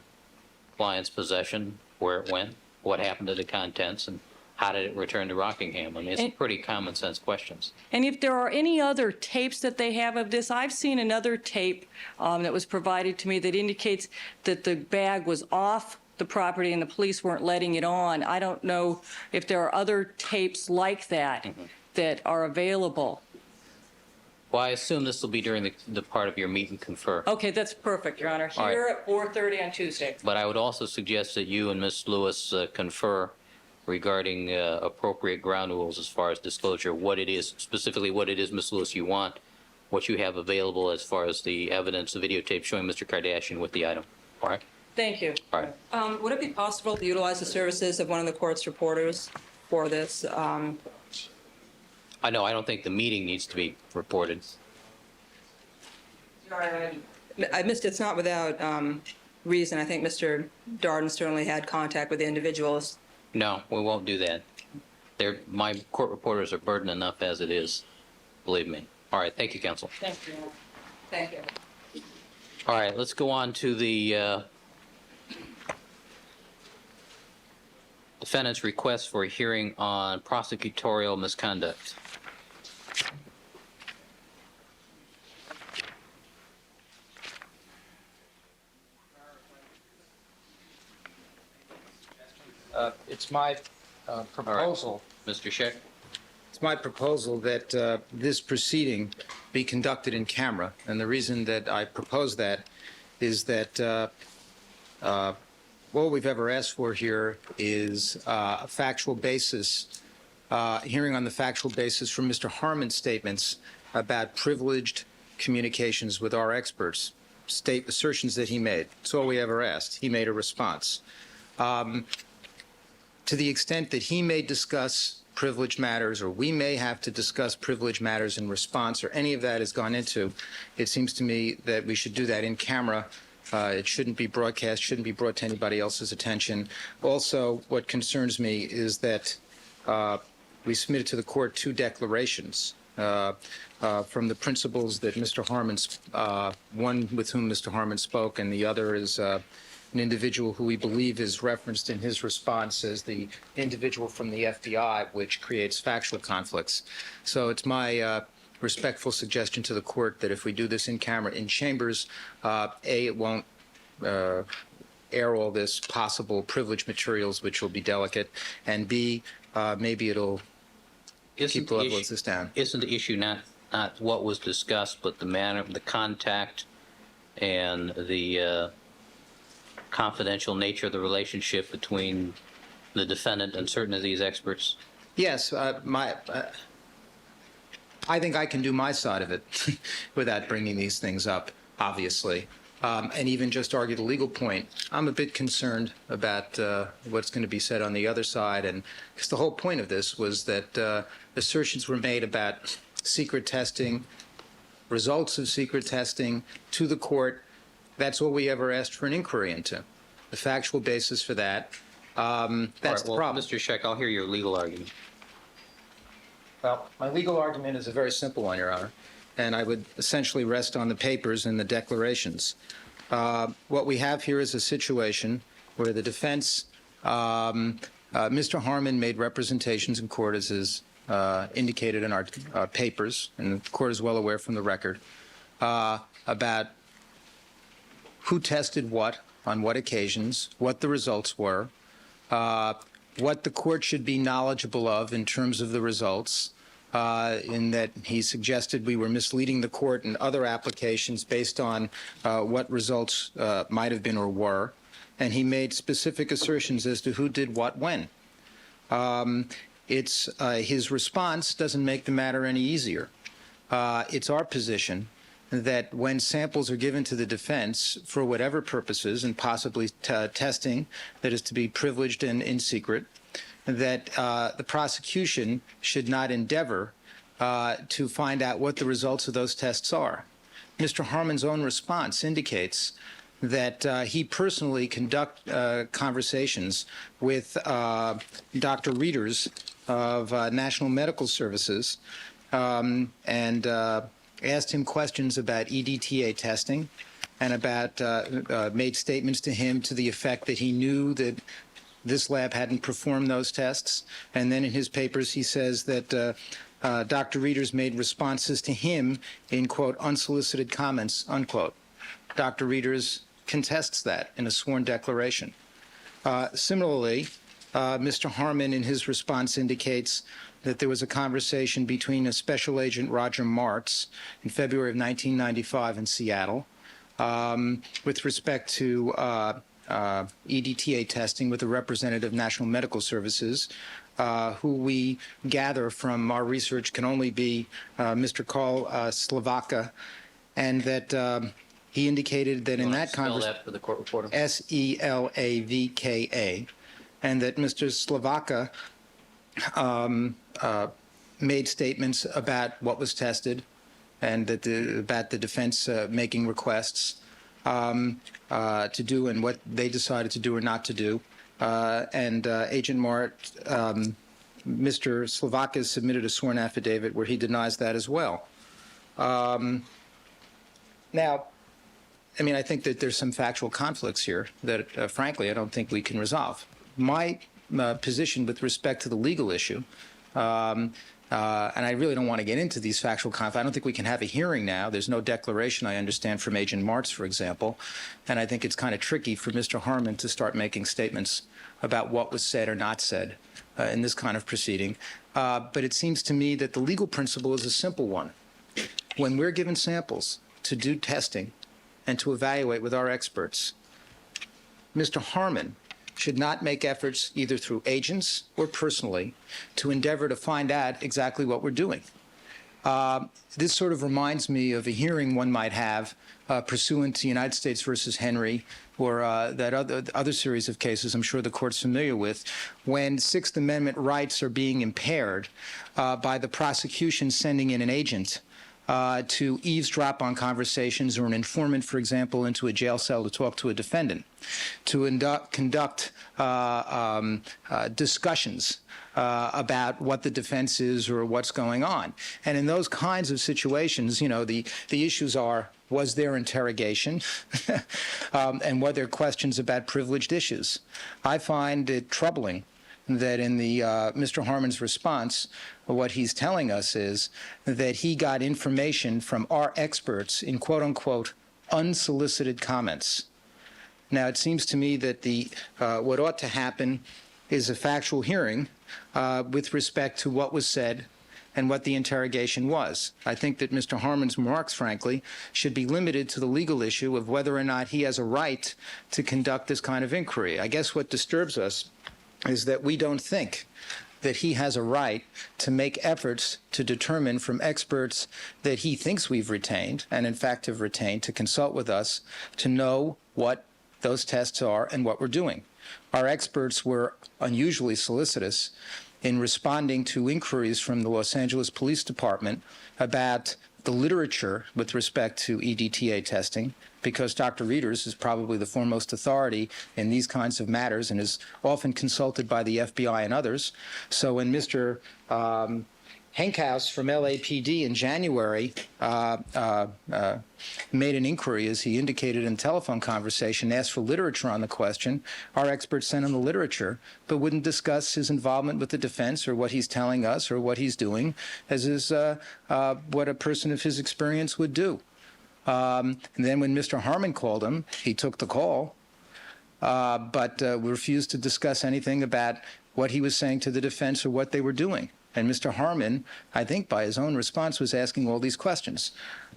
Speaker 1: client's possession, where it went, what happened to the contents, and how did it return to Rockingham. I mean, it's
Speaker 5: And-
Speaker 1: pretty common sense questions.
Speaker 5: And if there are any other tapes that they have of this, I've seen another tape that was provided to me that indicates that the bag was off the property and the police weren't letting it on. I don't know if there are other tapes like that that are available.
Speaker 1: Well, I assume this will be during the part of your meet and confer.
Speaker 5: Okay, that's perfect, Your Honor.
Speaker 1: All right.
Speaker 5: Here at 4:30 on Tuesday.
Speaker 1: But I would also suggest that you and Ms. Lewis confer regarding appropriate ground rules as far as disclosure, what it is, specifically what it is, Ms. Lewis, you want, what you have available as far as the evidence, the videotape showing Mr. Kardashian with the item. All right?
Speaker 5: Thank you.
Speaker 1: All right.
Speaker 6: Would it be possible to utilize the services of one of the court's reporters for this?
Speaker 1: I know, I don't think the meeting needs to be reported.
Speaker 6: I missed, it's not without reason. I think Mr. Darden certainly had contact with the individuals.
Speaker 1: No, we won't do that. My court reporters are burdened enough as it is, believe me. All right, thank you, counsel.
Speaker 5: Thank you, Your Honor.
Speaker 6: Thank you.
Speaker 1: All right, let's go on to the defendant's request for a hearing on prosecutorial misconduct.
Speaker 8: It's my proposal.
Speaker 1: Mr. Scheck?
Speaker 8: It's my proposal that this proceeding be conducted in camera. And the reason that I propose that is that all we've ever asked for here is a factual basis, hearing on the factual basis from Mr. Harmon's statements about privileged communications with our experts, state assertions that he made. That's all we ever asked. He made a response. To the extent that he may discuss privilege matters, or we may have to discuss privilege matters in response, or any of that has gone into, it seems to me that we should do that in camera. It shouldn't be broadcast, shouldn't be brought to anybody else's attention. Also, what concerns me is that we submitted to the court 2 declarations from the principals that Mr. Harmon, one with whom Mr. Harmon spoke, and the other is an individual who we believe is referenced in his response as the individual from the FBI, which creates factual conflicts. So it's my respectful suggestion to the court that if we do this in camera in chambers, A, it won't air all this possible privilege materials, which will be delicate, and B, maybe it'll keep the level of this down.
Speaker 1: Isn't the issue not what was discussed, but the manner, the contact, and the confidential nature of the relationship between the defendant and certain of these experts?
Speaker 8: Yes, I think I can do my side of it without bringing these things up, obviously. and even just argue the legal point, I'm a bit concerned about what's going to be said on the other side. And because the whole point of this was that assertions were made about secret testing, results of secret testing to the court. That's all we ever asked for an inquiry into. The factual basis for that, that's the problem.
Speaker 1: Mr. Scheck, I'll hear your legal argument.
Speaker 8: Well, my legal argument is a very simple one, Your Honor, and I would essentially rest on the papers and the declarations. What we have here is a situation where the defense, Mr. Harmon made representations in court, as is indicated in our papers, and the court is well aware from the record, about who tested what, on what occasions, what the results were, what the court should be knowledgeable of in terms of the results, in that he suggested we were misleading the court in other applications based on what results might have been or were, and he made specific assertions as to who did what when. His response doesn't make the matter any easier. It's our position that when samples are given to the defense for whatever purposes, and possibly testing that is to be privileged and in secret, that the prosecution should not endeavor to find out what the results of those tests are. Mr. Harmon's own response indicates that he personally conduct conversations with Dr. Reeders of National Medical Services and asked him questions about EDTA testing and about made statements to him to the effect that he knew that this lab hadn't performed those tests. And then in his papers he says that Dr. Reeders made responses to him in, quote, unsolicited comments, unquote. Dr. Reeders contests that in a sworn declaration. Similarly, Mr. Harmon in his response indicates that there was a conversation between a Special Agent Roger Martz in February of 1995 in Seattle with respect to EDTA testing with a representative of National Medical Services, who we gather from our research can only be Mr. Karl Slavaka, and that he indicated that in that conversation,
Speaker 1: spell that for the court reporter.
Speaker 8: Slavaka, and that Mr. Slavaka made statements about what was tested and that about the defense making requests to do and what they decided to do or not to do. And Agent Mart, Mr. Slavaka has submitted a sworn affidavit where he denies that as well. Now, I mean, I think that there's some factual conflicts here that, frankly, I don't think we can resolve. My position with respect to the legal issue, and I really don't want to get into these factual conflicts. I don't think we can have a hearing now. There's no declaration, I understand, from Agent Martz, for example, and I think it's kind of tricky for Mr. Harmon to start making statements about what was said or not said in this kind of proceeding. But it seems to me that the legal principle is a simple one. When we're given samples to do testing and to evaluate with our experts, Mr. Harmon should not make efforts either through agents or personally to endeavor to find out exactly what we're doing. This sort of reminds me of a hearing one might have pursuant to United States versus Henry or that other series of cases I'm sure the court's familiar with, when Sixth Amendment rights are being impaired by the prosecution sending in an agent to eavesdrop on conversations, or an informant, for example, into a jail cell to talk to a defendant, to conduct discussions about what the defense is or what's going on. And in those kinds of situations, you know, the issues are, was there interrogation and were there questions about privileged issues? I find it troubling that in the Mr. Harmon's response, what he's telling us is that he got information from our experts in quote-unquote unsolicited comments. Now, it seems to me that what ought to happen is a factual hearing with respect to what was said and what the interrogation was. I think that Mr. Harmon's remarks, frankly, should be limited to the legal issue of whether or not he has a right to conduct this kind of inquiry. I guess what disturbs us is that we don't think that he has a right to make efforts to determine from experts that he thinks we've retained, and in fact have retained, to consult with us to know what those tests are and what we're doing. Our experts were unusually solicitous in responding to inquiries from the Los Angeles Police Department about the literature with respect to EDTA testing, because Dr. Reeders is probably the foremost authority in these kinds of matters and is often consulted by the FBI and others. So when Mr. Henkhaus from LAPD in January made an inquiry, as he indicated in a telephone conversation, asked for literature on the question, our experts sent him the literature, but wouldn't discuss his involvement with the defense or what he's telling us or what he's doing, as is what a person of his experience would do. And then when Mr. Harmon called him, he took the call, but refused to discuss anything about what he was saying to the defense or what they were doing. And Mr. Harmon, I think by his own response, was asking all these questions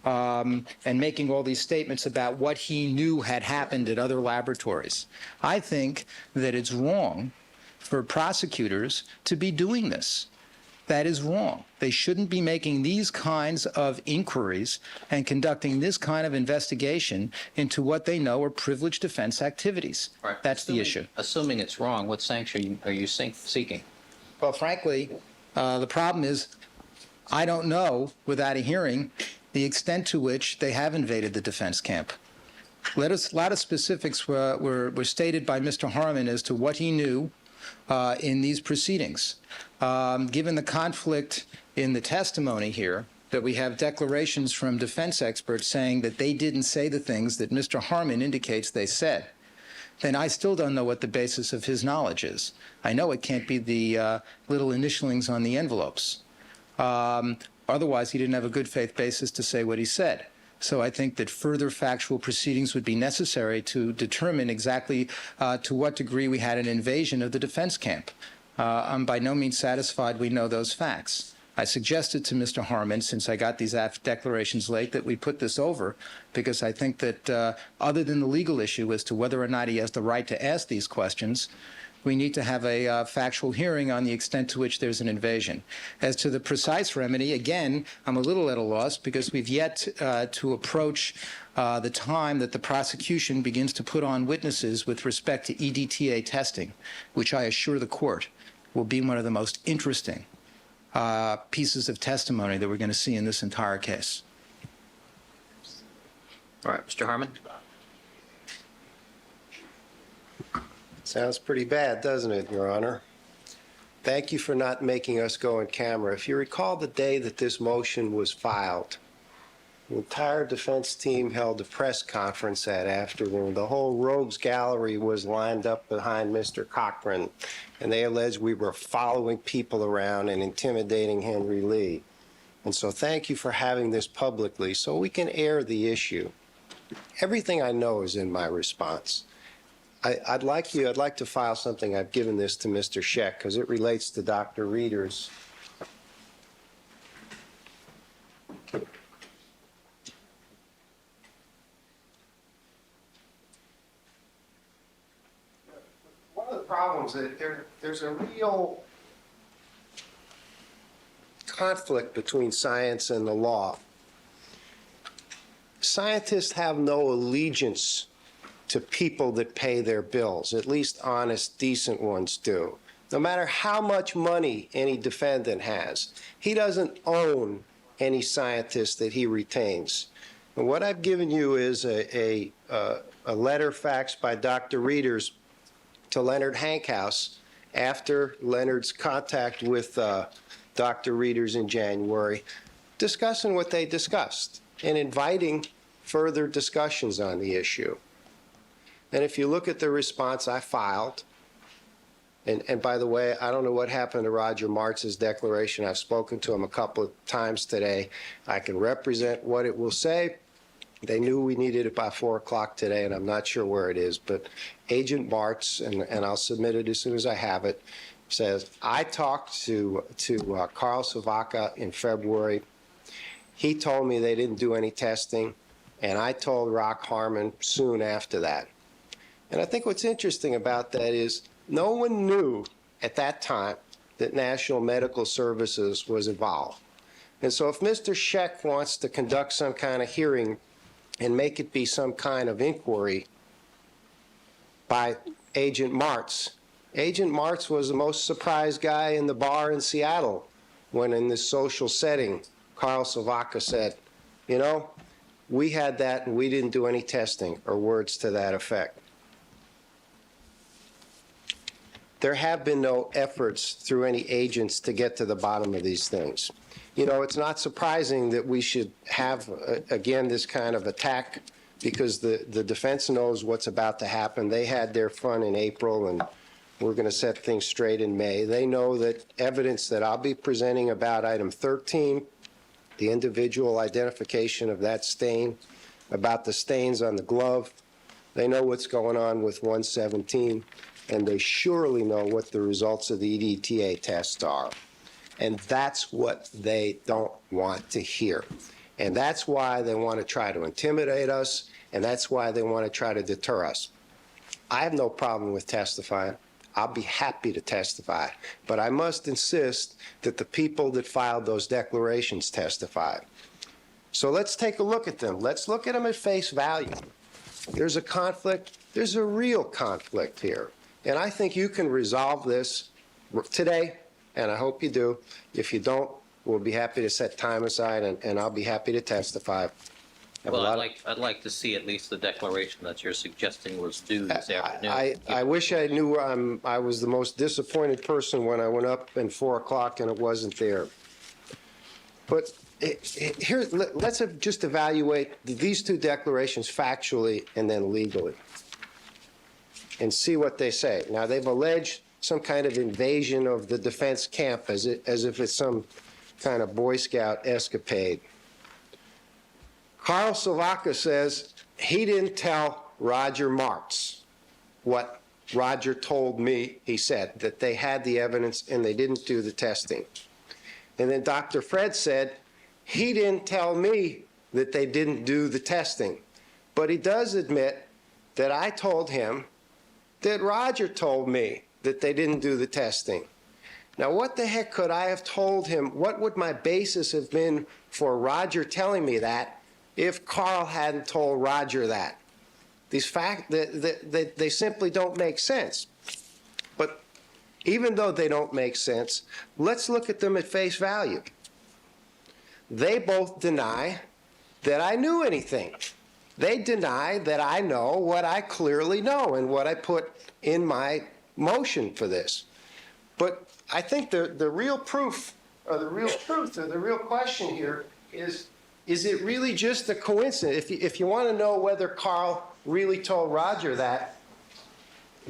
Speaker 8: and making all these statements about what he knew had happened at other laboratories. I think that it's wrong for prosecutors to be doing this. That is wrong. They shouldn't be making these kinds of inquiries and conducting this kind of investigation into what they know are privileged defense activities.
Speaker 1: Right.
Speaker 8: That's the issue.
Speaker 1: Assuming it's wrong, what sanction are you seeking?
Speaker 8: Well, frankly, the problem is I don't know, without a hearing, the extent to which they have invaded the defense camp. A lot of specifics were stated by Mr. Harmon as to what he knew in these proceedings. Given the conflict in the testimony here, that we have declarations from defense experts saying that they didn't say the things that Mr. Harmon indicates they said, then I still don't know what the basis of his knowledge is. I know it can't be the little initialings on the envelopes. Otherwise, he didn't have a good faith basis to say what he said. So I think that further factual proceedings would be necessary to determine exactly to what degree we had an invasion of the defense camp. I'm by no means satisfied we know those facts. I suggested to Mr. Harmon, since I got these declarations late, that we put this over, because I think that other than the legal issue as to whether or not he has the right to ask these questions, we need to have a factual hearing on the extent to which there's an invasion. As to the precise remedy, again, I'm a little at a loss because we've yet to approach the time that the prosecution begins to put on witnesses with respect to EDTA testing, which I assure the court will be one of the most interesting pieces of testimony that we're going to see in this entire case.
Speaker 1: All right, Mr. Harmon.
Speaker 9: Sounds pretty bad, doesn't it, Your Honor? Thank you for not making us go on camera. If you recall the day that this motion was filed, the entire defense team held a press conference that afternoon. The whole rogues gallery was lined up behind Mr. Cochran, and they alleged we were following people around and intimidating Henry Lee. And so thank you for having this publicly so we can air the issue. Everything I know is in my response. I'd like to file something. I've given this to Mr. Scheck because it relates to Dr. Reeders. One of the problems is that there's a real conflict between science and the law. Scientists have no allegiance to people that pay their bills, at least honest, decent ones do. No matter how much money any defendant has, he doesn't own any scientist that he retains. And what I've given you is a letter faxed by Dr. Reeders to Leonard Henkhaus after Leonard's contact with Dr. Reeders in January, discussing what they discussed and inviting further discussions on the issue. And if you look at the response I filed, and by the way, I don't know what happened to Roger Martz's declaration. I've spoken to him a couple of times today. I can represent what it will say. They knew we needed it by 4 o'clock today, and I'm not sure where it is. But Agent Martz, and I'll submit it as soon as I have it, says, I talked to Carl Savaca in February. He told me they didn't do any testing, and I told Rock Harmon soon after that. And I think what's interesting about that is no one knew at that time that National Medical Services was involved. And so if Mr. Scheck wants to conduct some kind of hearing and make it be some kind of inquiry by Agent Martz was the most surprised guy in the bar in Seattle when in this social setting, Carl Savaca said, you know, we had that and we didn't do any testing, or words to that effect. There have been no efforts through any agents to get to the bottom of these things. You know, it's not surprising that we should have, again, this kind of attack, because the defense knows what's about to happen. They had their fun in April, and we're going to set things straight in May. They know that evidence that I'll be presenting about item 13, the individual identification of that stain, about the stains on the glove. They know what's going on with 117, and they surely know what the results of the EDTA tests are. And that's what they don't want to hear. And that's why they want to try to intimidate us, and that's why they want to try to deter us. I have no problem with testifying. I'll be happy to testify. But I must insist that the people that filed those declarations testify. So let's take a look at them. Let's look at them at face value. There's a conflict. There's a real conflict here. And I think you can resolve this today, and I hope you do. If you don't, we'll be happy to set time aside, and I'll be happy to testify.
Speaker 1: Well, I'd like to see at least the declaration that you're suggesting was due this afternoon.
Speaker 9: I wish I knew. I was the most disappointed person when I went up at 4 o'clock and it wasn't there. But here, let's just evaluate these two declarations factually and then legally and see what they say. Now, they've alleged some kind of invasion of the defense camp as if it's some kind of Boy Scout escapade. Carl Savaca says he didn't tell Roger Martz what Roger told me he said, that they had the evidence and they didn't do the testing. And then Dr. Fred said he didn't tell me that they didn't do the testing. But he does admit that I told him that Roger told me that they didn't do the testing. Now, what the heck could I have told him? What would my basis have been for Roger telling me that if Carl hadn't told Roger that? These facts, they simply don't make sense. But even though they don't make sense, let's look at them at face value. They both deny that I knew anything. They deny that I know what I clearly know and what I put in my motion for this. But I think the real proof, or the real truth, or the real question here is it really just a coincidence? If you want to know whether Carl really told Roger that,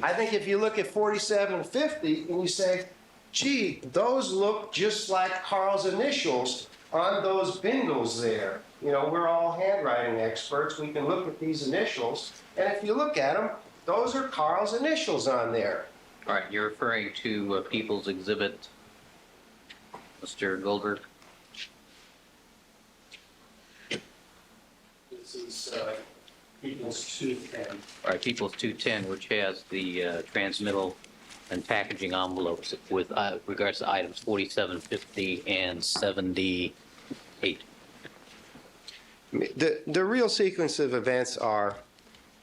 Speaker 9: I think if you look at 4750 and you say, gee, those look just like Carl's initials on those bindles there. You know, we're all handwriting experts. We can look at these initials, and if you look at them, those are Carl's initials on there.
Speaker 1: All right, you're referring to People's Exhibit, Mr. Goldberg?
Speaker 7: This is People's 210.
Speaker 1: All right, People's 210, which has the transmittal and packaging envelopes with regards to items 4750 and 78.
Speaker 9: The real sequence of events are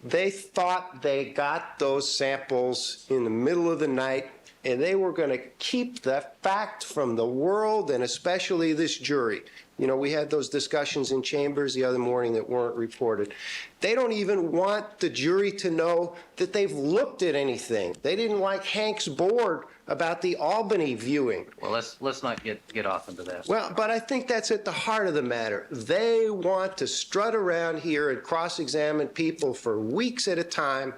Speaker 9: they thought they got those samples in the middle of the night, and they were going to keep that fact from the world and especially this jury. You know, we had those discussions in chambers the other morning that weren't reported. They don't even want the jury to know that they've looked at anything. They didn't like Hank's board about the Albany viewing.
Speaker 1: Well, let's not get off into that.
Speaker 9: Well, but I think that's at the heart of the matter. They want to strut around here and cross-examine people for weeks at a time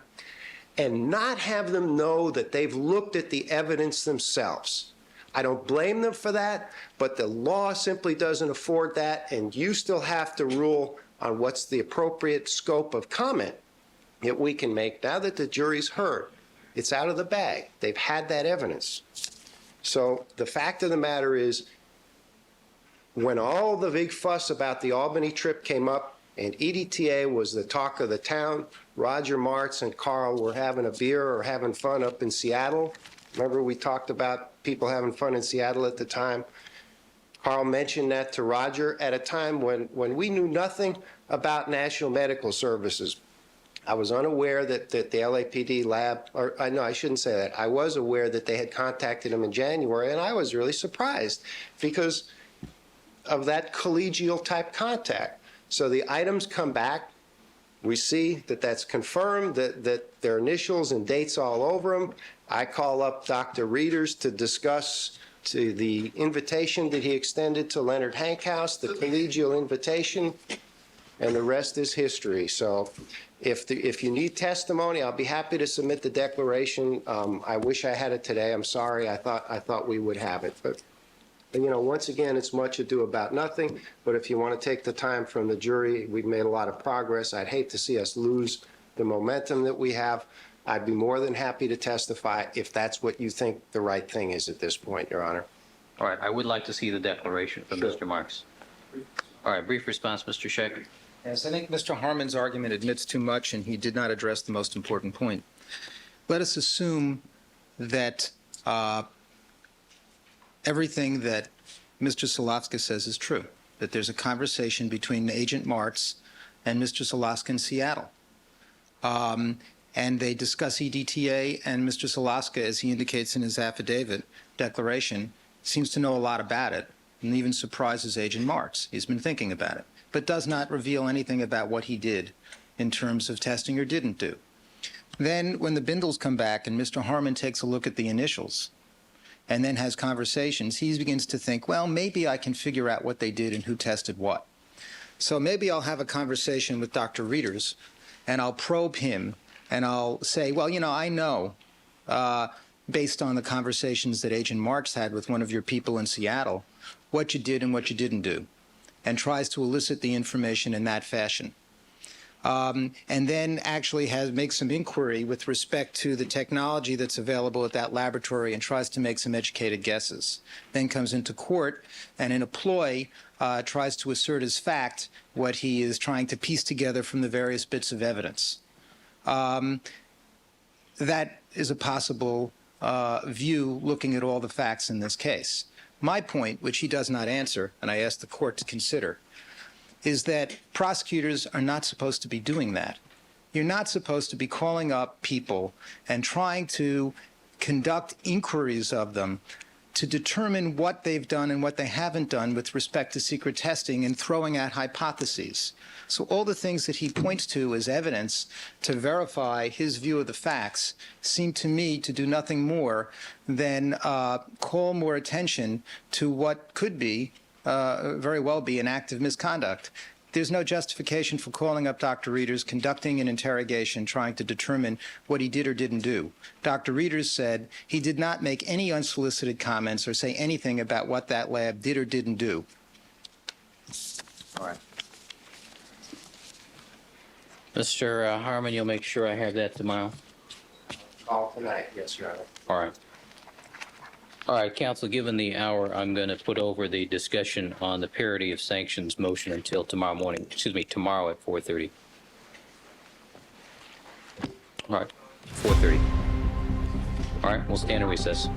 Speaker 9: and not have them know that they've looked at the evidence themselves. I don't blame them for that, but the law simply doesn't afford that, and you still have to rule on what's the appropriate scope of comment that we can make now that the jury's heard. It's out of the bag. They've had that evidence. So the fact of the matter is, when all the big fuss about the Albany trip came up and EDTA was the talk of the town, Roger Martz and Carl were having a beer or having fun up in Seattle, Remember, we talked about people having fun in Seattle at the time. Carl mentioned that to Roger at a time when we knew nothing about National Medical Services. I was unaware that the LAPD lab, or no, I shouldn't say that. I was aware that they had contacted him in January, and I was really surprised because of that collegial type contact. So the items come back. We see that that's confirmed, that their initials and dates all over them. I call up Dr. Reeders to discuss the invitation that he extended to Leonard Hankhouse, the collegial invitation, and the rest is history. So if you need testimony, I'll be happy to submit the declaration. I wish I had it today. I'm sorry. I thought we would have it. But, you know, once again, it's much ado about nothing. But if you want to take the time from the jury, we've made a lot of progress. I'd hate to see us lose the momentum that we have. I'd be more than happy to testify if that's what you think the right thing is at this point, Your Honor.
Speaker 1: All right, I would like to see the declaration from Mr. Marks. All right, brief response, Mr. Shaker.
Speaker 8: Yes, I think Mr. Harmon's argument admits too much, and he did not address the most important point. Let us assume that everything that Mr. Solowska says is true, that there's a conversation between Agent Martz and Mr. Solowska in Seattle. And they discuss EDTA, and Mr. Solowska, as he indicates in his affidavit declaration, seems to know a lot about it, and even surprises Agent Martz. He's been thinking about it, but does not reveal anything about what he did in terms of testing or didn't do. Then when the bindles come back and Mr. Harmon takes a look at the initials and then has conversations, he begins to think, well, maybe I can figure out what they did and who tested what. So maybe I'll have a conversation with Dr. Reeders, and I'll probe him, and I'll say, well, you know, I know, based on the conversations that Agent Martz had with one of your people in Seattle, what you did and what you didn't do, and tries to elicit the information in that fashion. And then actually makes some inquiry with respect to the technology that's available at that laboratory and tries to make some educated guesses. Then comes into court and in a ploy tries to assert as fact what he is trying to piece together from the various bits of evidence. That is a possible view looking at all the facts in this case. My point, which he does not answer, and I ask the court to consider, is that prosecutors are not supposed to be doing that. You're not supposed to be calling up people and trying to conduct inquiries of them to determine what they've done and what they haven't done with respect to secret testing and throwing out hypotheses. So all the things that he points to as evidence to verify his view of the facts seem to me to do nothing more than call more attention to what could be, very well be, an act of misconduct. There's no justification for calling up Dr. Reeders, conducting an interrogation, trying to determine what he did or didn't do. Dr. Reeders said he did not make any unsolicited comments or say anything about what that lab did or didn't do.
Speaker 1: All right. Mr. Harmon, you'll make sure I have that tomorrow?
Speaker 9: Call tonight, yes, Your Honor.
Speaker 1: All right. All right, counsel, given the hour, I'm going to put over the discussion on the parity of sanctions motion until tomorrow morning, tomorrow at 4:30. All right, 4:30. All right, we'll stand in recess.